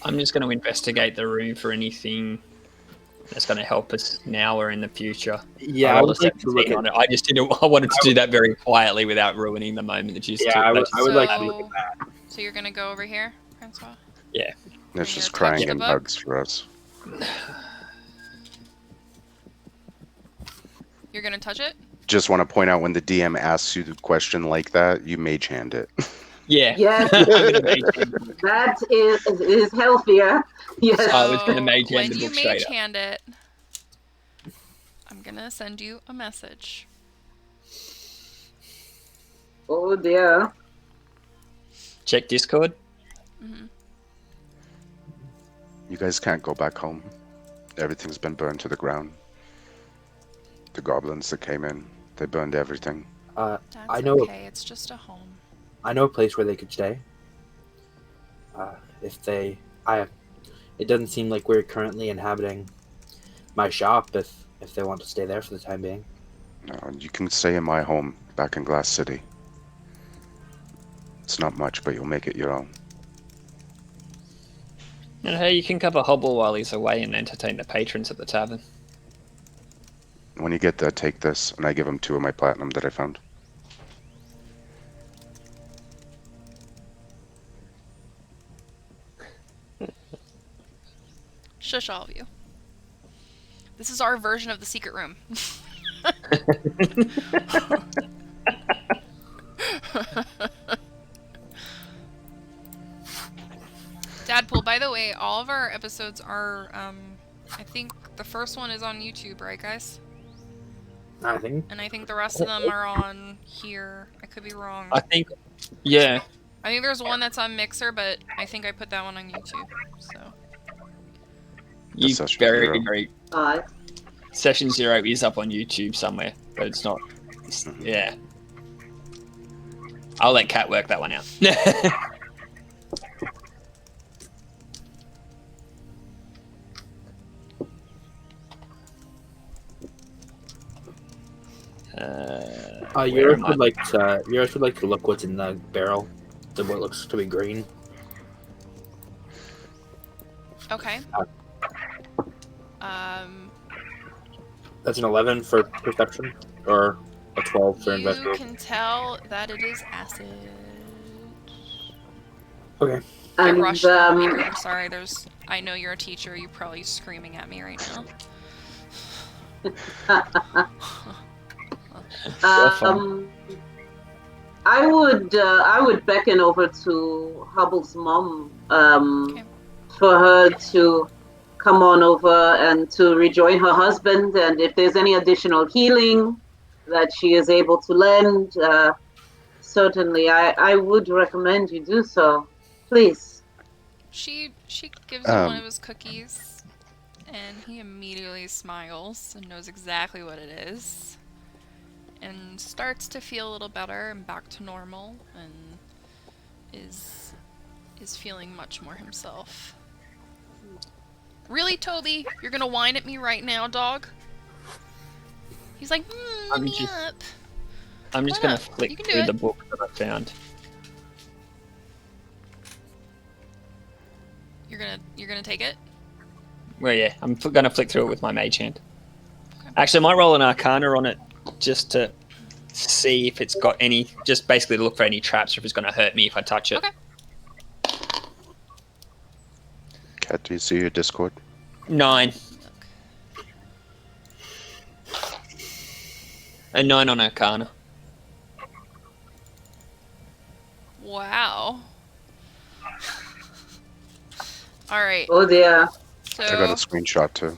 Speaker 1: I'm just going to investigate the room for anything that's going to help us now or in the future.
Speaker 5: Yeah, I
Speaker 1: rolled
Speaker 5: would
Speaker 1: a
Speaker 5: like to look
Speaker 1: 17
Speaker 5: at.
Speaker 1: on it. I just didn't. I wanted to do that very quietly without ruining the moment that you
Speaker 5: Yeah,
Speaker 1: took.
Speaker 5: I would
Speaker 1: That's-
Speaker 5: like to look at that.
Speaker 2: So you're gonna go over here, Francois?
Speaker 1: Yeah.
Speaker 4: It's
Speaker 2: You're
Speaker 4: just
Speaker 2: gonna touch
Speaker 4: crying
Speaker 2: the
Speaker 4: and
Speaker 2: book?
Speaker 4: hugs for us.
Speaker 2: You're gonna touch it?
Speaker 4: Just want to point out when the DM asks you the question like that, you mage hand it.
Speaker 1: Yeah.
Speaker 3: Yes.
Speaker 1: I'm gonna mage hand the book.
Speaker 3: That is healthier. Yes.
Speaker 1: I was gonna mage hand
Speaker 2: when
Speaker 1: the
Speaker 2: you
Speaker 1: book straight
Speaker 2: mage
Speaker 1: up.
Speaker 2: hand it, I'm gonna send you a message.
Speaker 3: Oh dear.
Speaker 1: Check Discord.
Speaker 4: You guys can't go back home. Everything's been burned to the ground. The goblins that came in, they burned everything.
Speaker 2: That's
Speaker 5: I know.
Speaker 2: okay. It's just a home.
Speaker 5: I know a place where they could stay. It doesn't seem like we're currently inhabiting my shop. If they want to stay there for the time being.
Speaker 4: No, you can stay in my home back in Glass City. It's not much, but you'll make it your own.
Speaker 1: And hey, you can cover Hobble while he's away and entertain the patrons at the tavern.
Speaker 4: When you get there, take this, and I give him 2 of my platinum that I found.
Speaker 2: Shush, all of you. This is our version of the secret room. Dadpool, by the way, all of our episodes are, I think the first one is on YouTube, right, guys?
Speaker 5: I think.
Speaker 2: And I think the rest of them are on here. I could be wrong.
Speaker 1: I think, yeah.
Speaker 2: I think there's one that's on Mixer, but I think I put that one on YouTube. So
Speaker 1: You
Speaker 4: Session
Speaker 1: very,
Speaker 4: Zero.
Speaker 1: very. Session 0 is up on YouTube somewhere, but it's not. Yeah. I'll let Kat work that one out. Where
Speaker 5: Yours
Speaker 1: am I?
Speaker 5: would like to look what's in the barrel, what looks to be green.
Speaker 2: okay.
Speaker 5: That's an 11 for perception, or a 12 for
Speaker 2: You
Speaker 5: investigation.
Speaker 2: can tell that it is acid.
Speaker 5: Okay.
Speaker 2: I
Speaker 3: And
Speaker 2: rushed the meter. I'm sorry. I know you're a teacher. You're probably screaming at me right now.
Speaker 3: I would beckon over to Hubble's mom
Speaker 2: Okay.
Speaker 3: for her to come on over and to rejoin her husband, and if there's any additional healing that she is able to lend, certainly I would recommend you do so. Please.
Speaker 2: She gives him one of his cookies, and he immediately smiles and knows exactly what it is, and starts to feel a little better and back to normal, and is feeling much more himself. Really, Toby? You're gonna whine at me right now, dog? He's like, let me up.
Speaker 1: I'm just
Speaker 2: Why
Speaker 1: gonna
Speaker 2: not?
Speaker 1: flick
Speaker 2: You can do
Speaker 1: through
Speaker 2: it.
Speaker 1: the book that I found.
Speaker 2: You're gonna take it?
Speaker 1: Well, yeah, I'm gonna flick through it with my mage hand. Actually, I might roll an Arcana on it just to see if it's got any. Just basically to look for any traps or if it's gonna hurt me if I touch it.
Speaker 2: Okay.
Speaker 4: Kat, do you see your Discord?
Speaker 1: 9. A 9 on Arcana.
Speaker 2: Wow. All right.
Speaker 3: Oh dear.
Speaker 2: So
Speaker 4: I got a screenshot too.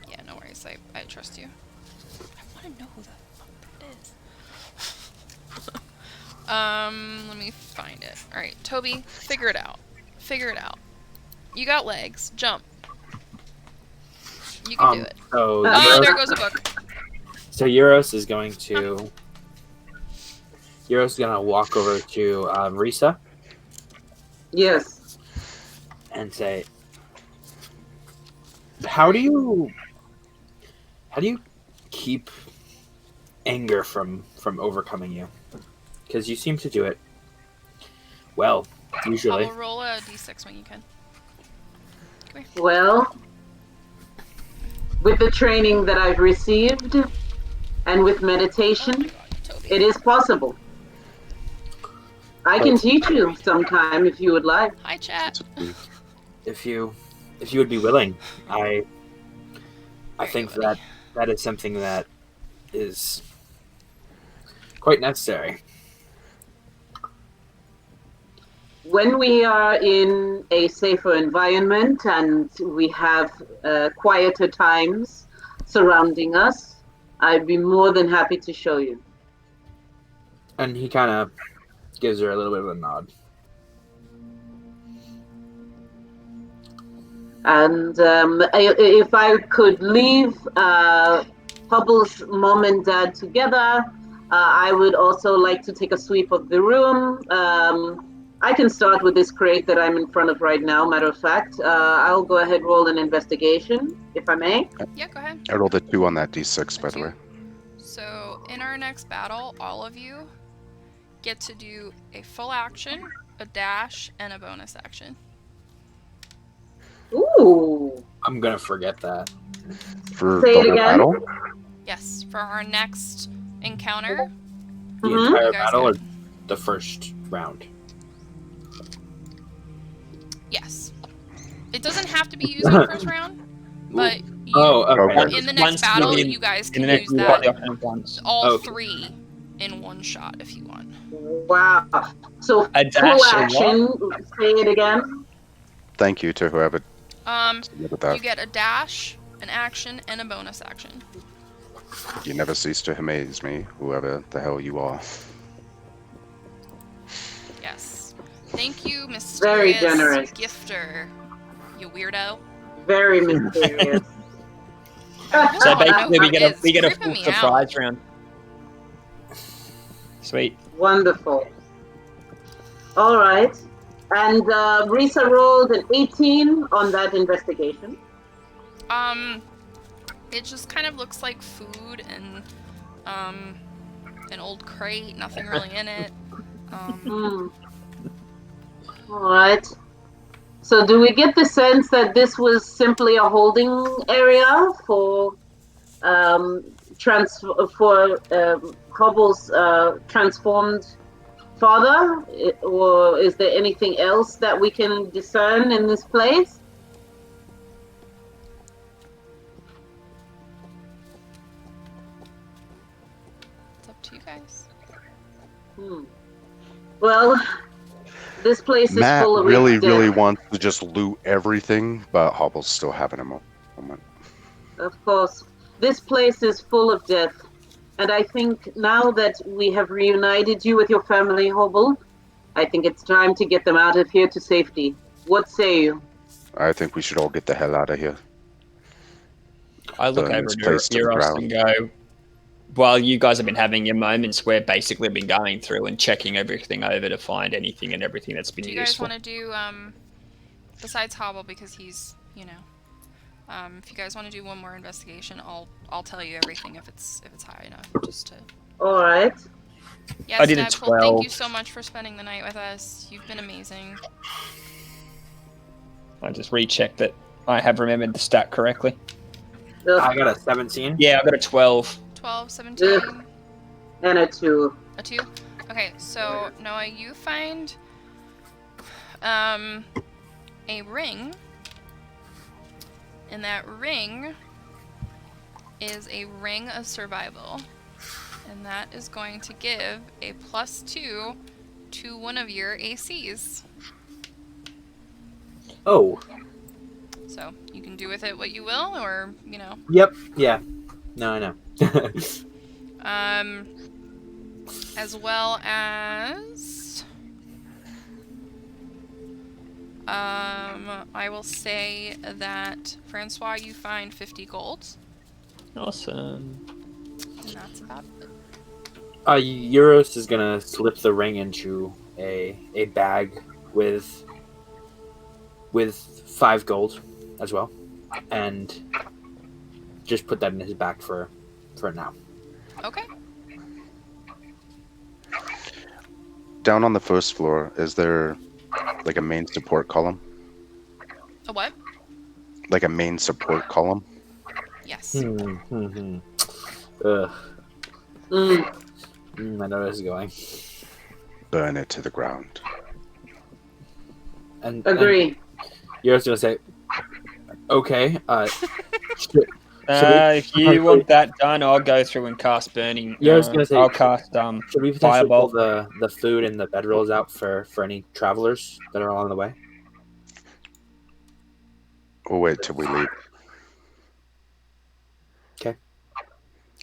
Speaker 2: yeah, no worries. I trust you. I want to know who the fuck that is. Let me find it. All right, Toby, figure it out. Figure it out. You got legs. Jump. You can do it.
Speaker 5: So
Speaker 2: Oh,
Speaker 5: Euros,
Speaker 2: there goes a book.
Speaker 5: so Euros is going to. Euros is gonna walk over to Risa
Speaker 3: Yes.
Speaker 5: and say, How do you keep anger from overcoming you? Because you seem to do it well, usually.
Speaker 2: I'll roll a d6 when you can. Come here.
Speaker 3: Well, with the training that I've received and with
Speaker 2: Oh my
Speaker 3: meditation,
Speaker 2: god, Toby.
Speaker 3: it is possible. I can teach you sometime if you would like.
Speaker 2: Hi, chat.
Speaker 5: If you would be willing, I
Speaker 2: There
Speaker 5: think
Speaker 2: you go,
Speaker 5: that is something that is quite necessary.
Speaker 3: When we are in a safer environment and we have quieter times surrounding us, I'd be more than happy to show you.
Speaker 5: And he kind of gives her a little bit of a nod.
Speaker 3: And if I could leave Hubble's mom and dad together, I would also like to take a sweep of the room. I can start with this crate that I'm in front of right now, matter of fact. I'll go ahead and roll an investigation, if I may.
Speaker 2: Yeah, go ahead.
Speaker 4: I rolled a 2 on that d6, by the way.
Speaker 2: So, in our next battle, all of you get to do a full action, a dash, and a bonus action.
Speaker 3: Ooh.
Speaker 5: I'm gonna forget that.
Speaker 4: For
Speaker 3: Say it
Speaker 4: the whole
Speaker 3: again.
Speaker 4: battle?
Speaker 2: Yes, for our next encounter,
Speaker 5: The
Speaker 3: Mhm.
Speaker 5: entire
Speaker 2: You guys
Speaker 5: battle or
Speaker 2: got-
Speaker 5: the first round?
Speaker 2: yes. It doesn't have to be used in the first round, but you,
Speaker 5: Oh, okay.
Speaker 4: Okay.
Speaker 2: in the next
Speaker 1: Once
Speaker 2: battle,
Speaker 1: within-
Speaker 2: you guys
Speaker 1: In
Speaker 2: can
Speaker 1: the next,
Speaker 2: use
Speaker 1: you got
Speaker 2: that
Speaker 1: the option of once.
Speaker 2: all
Speaker 5: Okay.
Speaker 2: 3 in one shot if you want.
Speaker 3: Wow. So
Speaker 1: A dash,
Speaker 3: full
Speaker 1: a
Speaker 3: action. Say it again.
Speaker 4: Thank you to whoever
Speaker 2: You
Speaker 4: submitted that.
Speaker 2: get a dash, an action, and a bonus action.
Speaker 4: You never cease to amaze me, whoever the hell you are.
Speaker 2: Yes. Thank you,
Speaker 3: Very
Speaker 2: mysterious
Speaker 3: generous.
Speaker 2: gifter. You weirdo.
Speaker 3: Very mysterious.
Speaker 1: So
Speaker 2: I don't know
Speaker 1: basically,
Speaker 2: who
Speaker 1: we
Speaker 2: it
Speaker 1: get a
Speaker 2: is.
Speaker 1: we get a
Speaker 2: Creeping
Speaker 1: full
Speaker 2: me
Speaker 1: surprise
Speaker 2: out.
Speaker 1: round. Sweet.
Speaker 3: Wonderful. All right. And Risa rolled an 18 on that investigation.
Speaker 2: It just kind of looks like food and an old crate, nothing really in it.
Speaker 3: Hmm. All right. So do we get the sense that this was simply a holding area for Hubble's transformed father, or is there anything else that we can discern in this place?
Speaker 2: It's up to you guys.
Speaker 3: Well, this place is
Speaker 4: Matt
Speaker 3: full of
Speaker 4: really
Speaker 3: death.
Speaker 4: wants to just loot everything, but Hobble's still having a moment.
Speaker 3: Of course, this place is full of death. And I think now that we have reunited you with your family, Hobble, I think it's time to get them out of here to safety. What say you?
Speaker 4: I think we should all get the hell out of here.
Speaker 1: I look
Speaker 4: Burn
Speaker 1: over
Speaker 4: this
Speaker 1: at
Speaker 4: place to the
Speaker 1: Eros
Speaker 4: ground.
Speaker 1: and go, while you guys have been having your moments, we're basically been going through and checking everything over to find anything and everything that's been
Speaker 2: Do you guys
Speaker 1: useful.
Speaker 2: want to do besides Hobble, because he's, you know, if you guys want to do one more investigation, I'll tell you everything if it's high enough, just to.
Speaker 3: All right.
Speaker 2: Yes,
Speaker 1: I did a
Speaker 2: Deadpool, thank you
Speaker 1: 12.
Speaker 2: so much for spending the night with us. You've been amazing.
Speaker 1: I just rechecked that I have remembered the stat correctly.
Speaker 5: I got a 17.
Speaker 1: Yeah, I got a 12.
Speaker 2: 12, 17,
Speaker 3: And a 2.
Speaker 2: a 2. Okay, so Noah, you find a ring, and that ring is a ring of survival. And that is going to give a +2 to one of your ACs.
Speaker 5: Oh.
Speaker 2: So you can do with it what you will, or, you know.
Speaker 5: Yep. Yeah. No, I know.
Speaker 2: As well as... I will say that, Francois, you find 50 gold.
Speaker 1: Awesome.
Speaker 2: And that's about it.
Speaker 5: Euros is gonna slip the ring into a bag with 5 gold as well, and just put that in his back for now.
Speaker 2: Okay.
Speaker 4: Down on the first floor, is there like a main support column?
Speaker 2: A what?
Speaker 4: Like a main support column?
Speaker 2: Yes.
Speaker 5: Ugh.
Speaker 3: Mm.
Speaker 5: I know where this is going.
Speaker 4: Burn it to the ground.
Speaker 5: And
Speaker 3: Agree.
Speaker 5: You're just gonna say, okay.
Speaker 1: If you want that done, I'll go through and cast burning.
Speaker 5: You're just gonna say,
Speaker 1: I'll cast
Speaker 5: should we potentially
Speaker 1: firebolt.
Speaker 5: pull the food and the bedrolls out for any travelers that are along the way?
Speaker 4: We'll wait till we leave.
Speaker 5: Okay.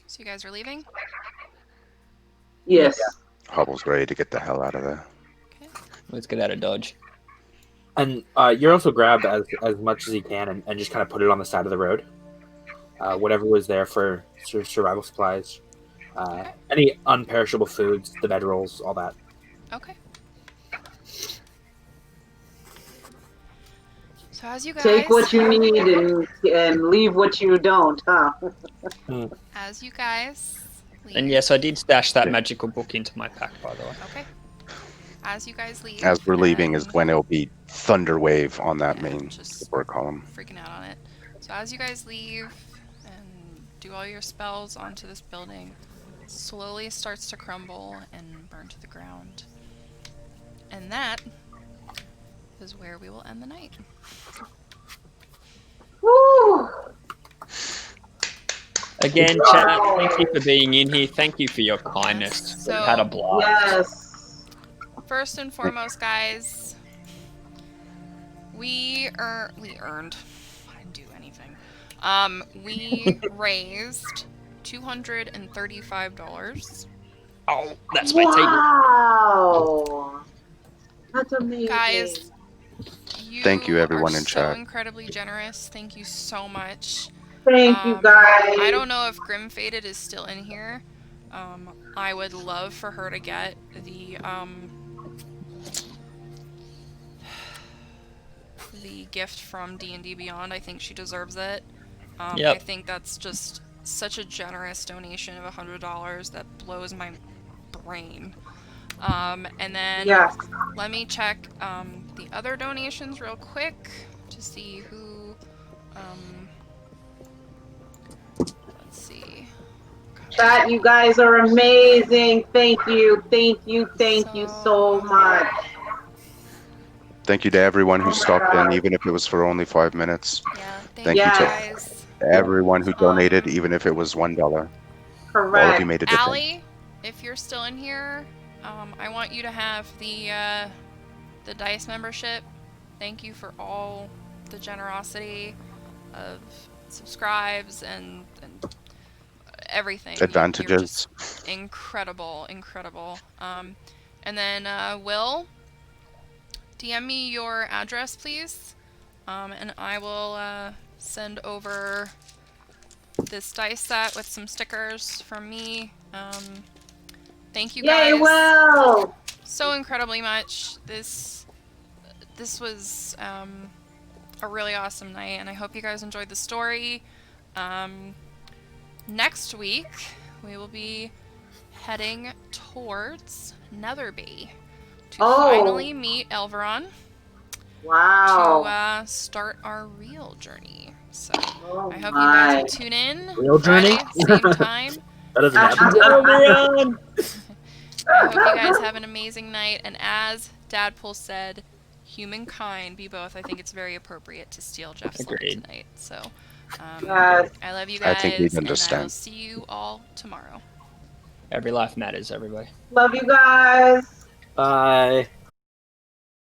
Speaker 2: So you guys are leaving?
Speaker 3: Yes.
Speaker 4: Hubble's ready to get the hell out of there.
Speaker 2: Okay.
Speaker 1: Let's get out of Dodge.
Speaker 5: And you're also grab as much as you can and just kind of put it on the side of the road. Whatever was there for survival supplies, any unperishable foods, the bedrolls, all that.
Speaker 2: Okay. So as you guys...
Speaker 3: Take what you need and leave what you don't, huh?
Speaker 2: As you guys leave...
Speaker 1: And yes, I did stash that magical book into my pack, by the way.
Speaker 2: Okay. As you guys leave...
Speaker 4: As we're leaving is when it'll be Thunderwave on that main
Speaker 2: just
Speaker 4: support column.
Speaker 2: freaking out on it. So as you guys leave and do all your spells onto this building, it slowly starts to crumble and burn to the ground. And that is where we will end the night.
Speaker 3: Woo!
Speaker 1: Again, chat, thank you for being in here. Thank you for your kindness.
Speaker 2: Yes,
Speaker 1: We've
Speaker 2: so-
Speaker 1: had a blast.
Speaker 3: Yes.
Speaker 2: First and foremost, guys, we earned. I didn't do anything. We raised $235.
Speaker 1: Oh, that's my table.
Speaker 3: Wow. That's amazing.
Speaker 2: Guys,
Speaker 4: Thank you, everyone
Speaker 2: are
Speaker 4: in
Speaker 2: so
Speaker 4: chat.
Speaker 2: incredibly generous. Thank you so much.
Speaker 3: Thank you, guys.
Speaker 2: I don't know if Grim Faded is still in here. I would love for her to get the gift from D&D Beyond. I think she deserves it.
Speaker 1: Yep.
Speaker 2: I think that's just such a generous donation of $100 that blows my brain. And then
Speaker 3: Yes.
Speaker 2: let me check the other donations real quick to see who. Let's see.
Speaker 3: Chat, you guys are amazing. Thank you. Thank you. Thank you so much.
Speaker 4: Thank you to everyone who stopped in, even if it was for only 5 minutes.
Speaker 2: Yeah,
Speaker 4: Thank you to
Speaker 2: guys.
Speaker 4: everyone who donated, even if it was $1. All of
Speaker 3: Correct.
Speaker 4: you made a difference.
Speaker 2: Allie, if you're still in here, I want you to have the DICE membership. Thank you for all the generosity of subscribes and everything.
Speaker 4: Advantages.
Speaker 2: You're just incredible. And then Will, DM me your address, please, and I will send over this dice set with some stickers from me. Thank you guys
Speaker 3: Yay, Will!
Speaker 2: so incredibly much. This was a really awesome night, and I hope you guys enjoyed the story. Next week, we will be heading towards Netherby to finally meet Elveron
Speaker 3: Wow.
Speaker 2: to start our real journey. So
Speaker 3: Oh
Speaker 2: I hope
Speaker 3: my.
Speaker 2: you guys will tune in.
Speaker 5: Real journey?
Speaker 2: Friday, same time.
Speaker 5: That doesn't happen.
Speaker 1: Elveron!
Speaker 2: I hope you guys have an amazing night. And as Dadpool said, humankind be both. I think it's very appropriate to steal Jeff's line
Speaker 1: Agreed.
Speaker 2: tonight. So
Speaker 3: Yes.
Speaker 2: I love you
Speaker 4: I
Speaker 2: guys,
Speaker 4: think we'd
Speaker 2: and I will
Speaker 4: understand.
Speaker 2: see you all tomorrow.
Speaker 1: Every life matters, everybody.
Speaker 3: Love you guys.
Speaker 5: Bye.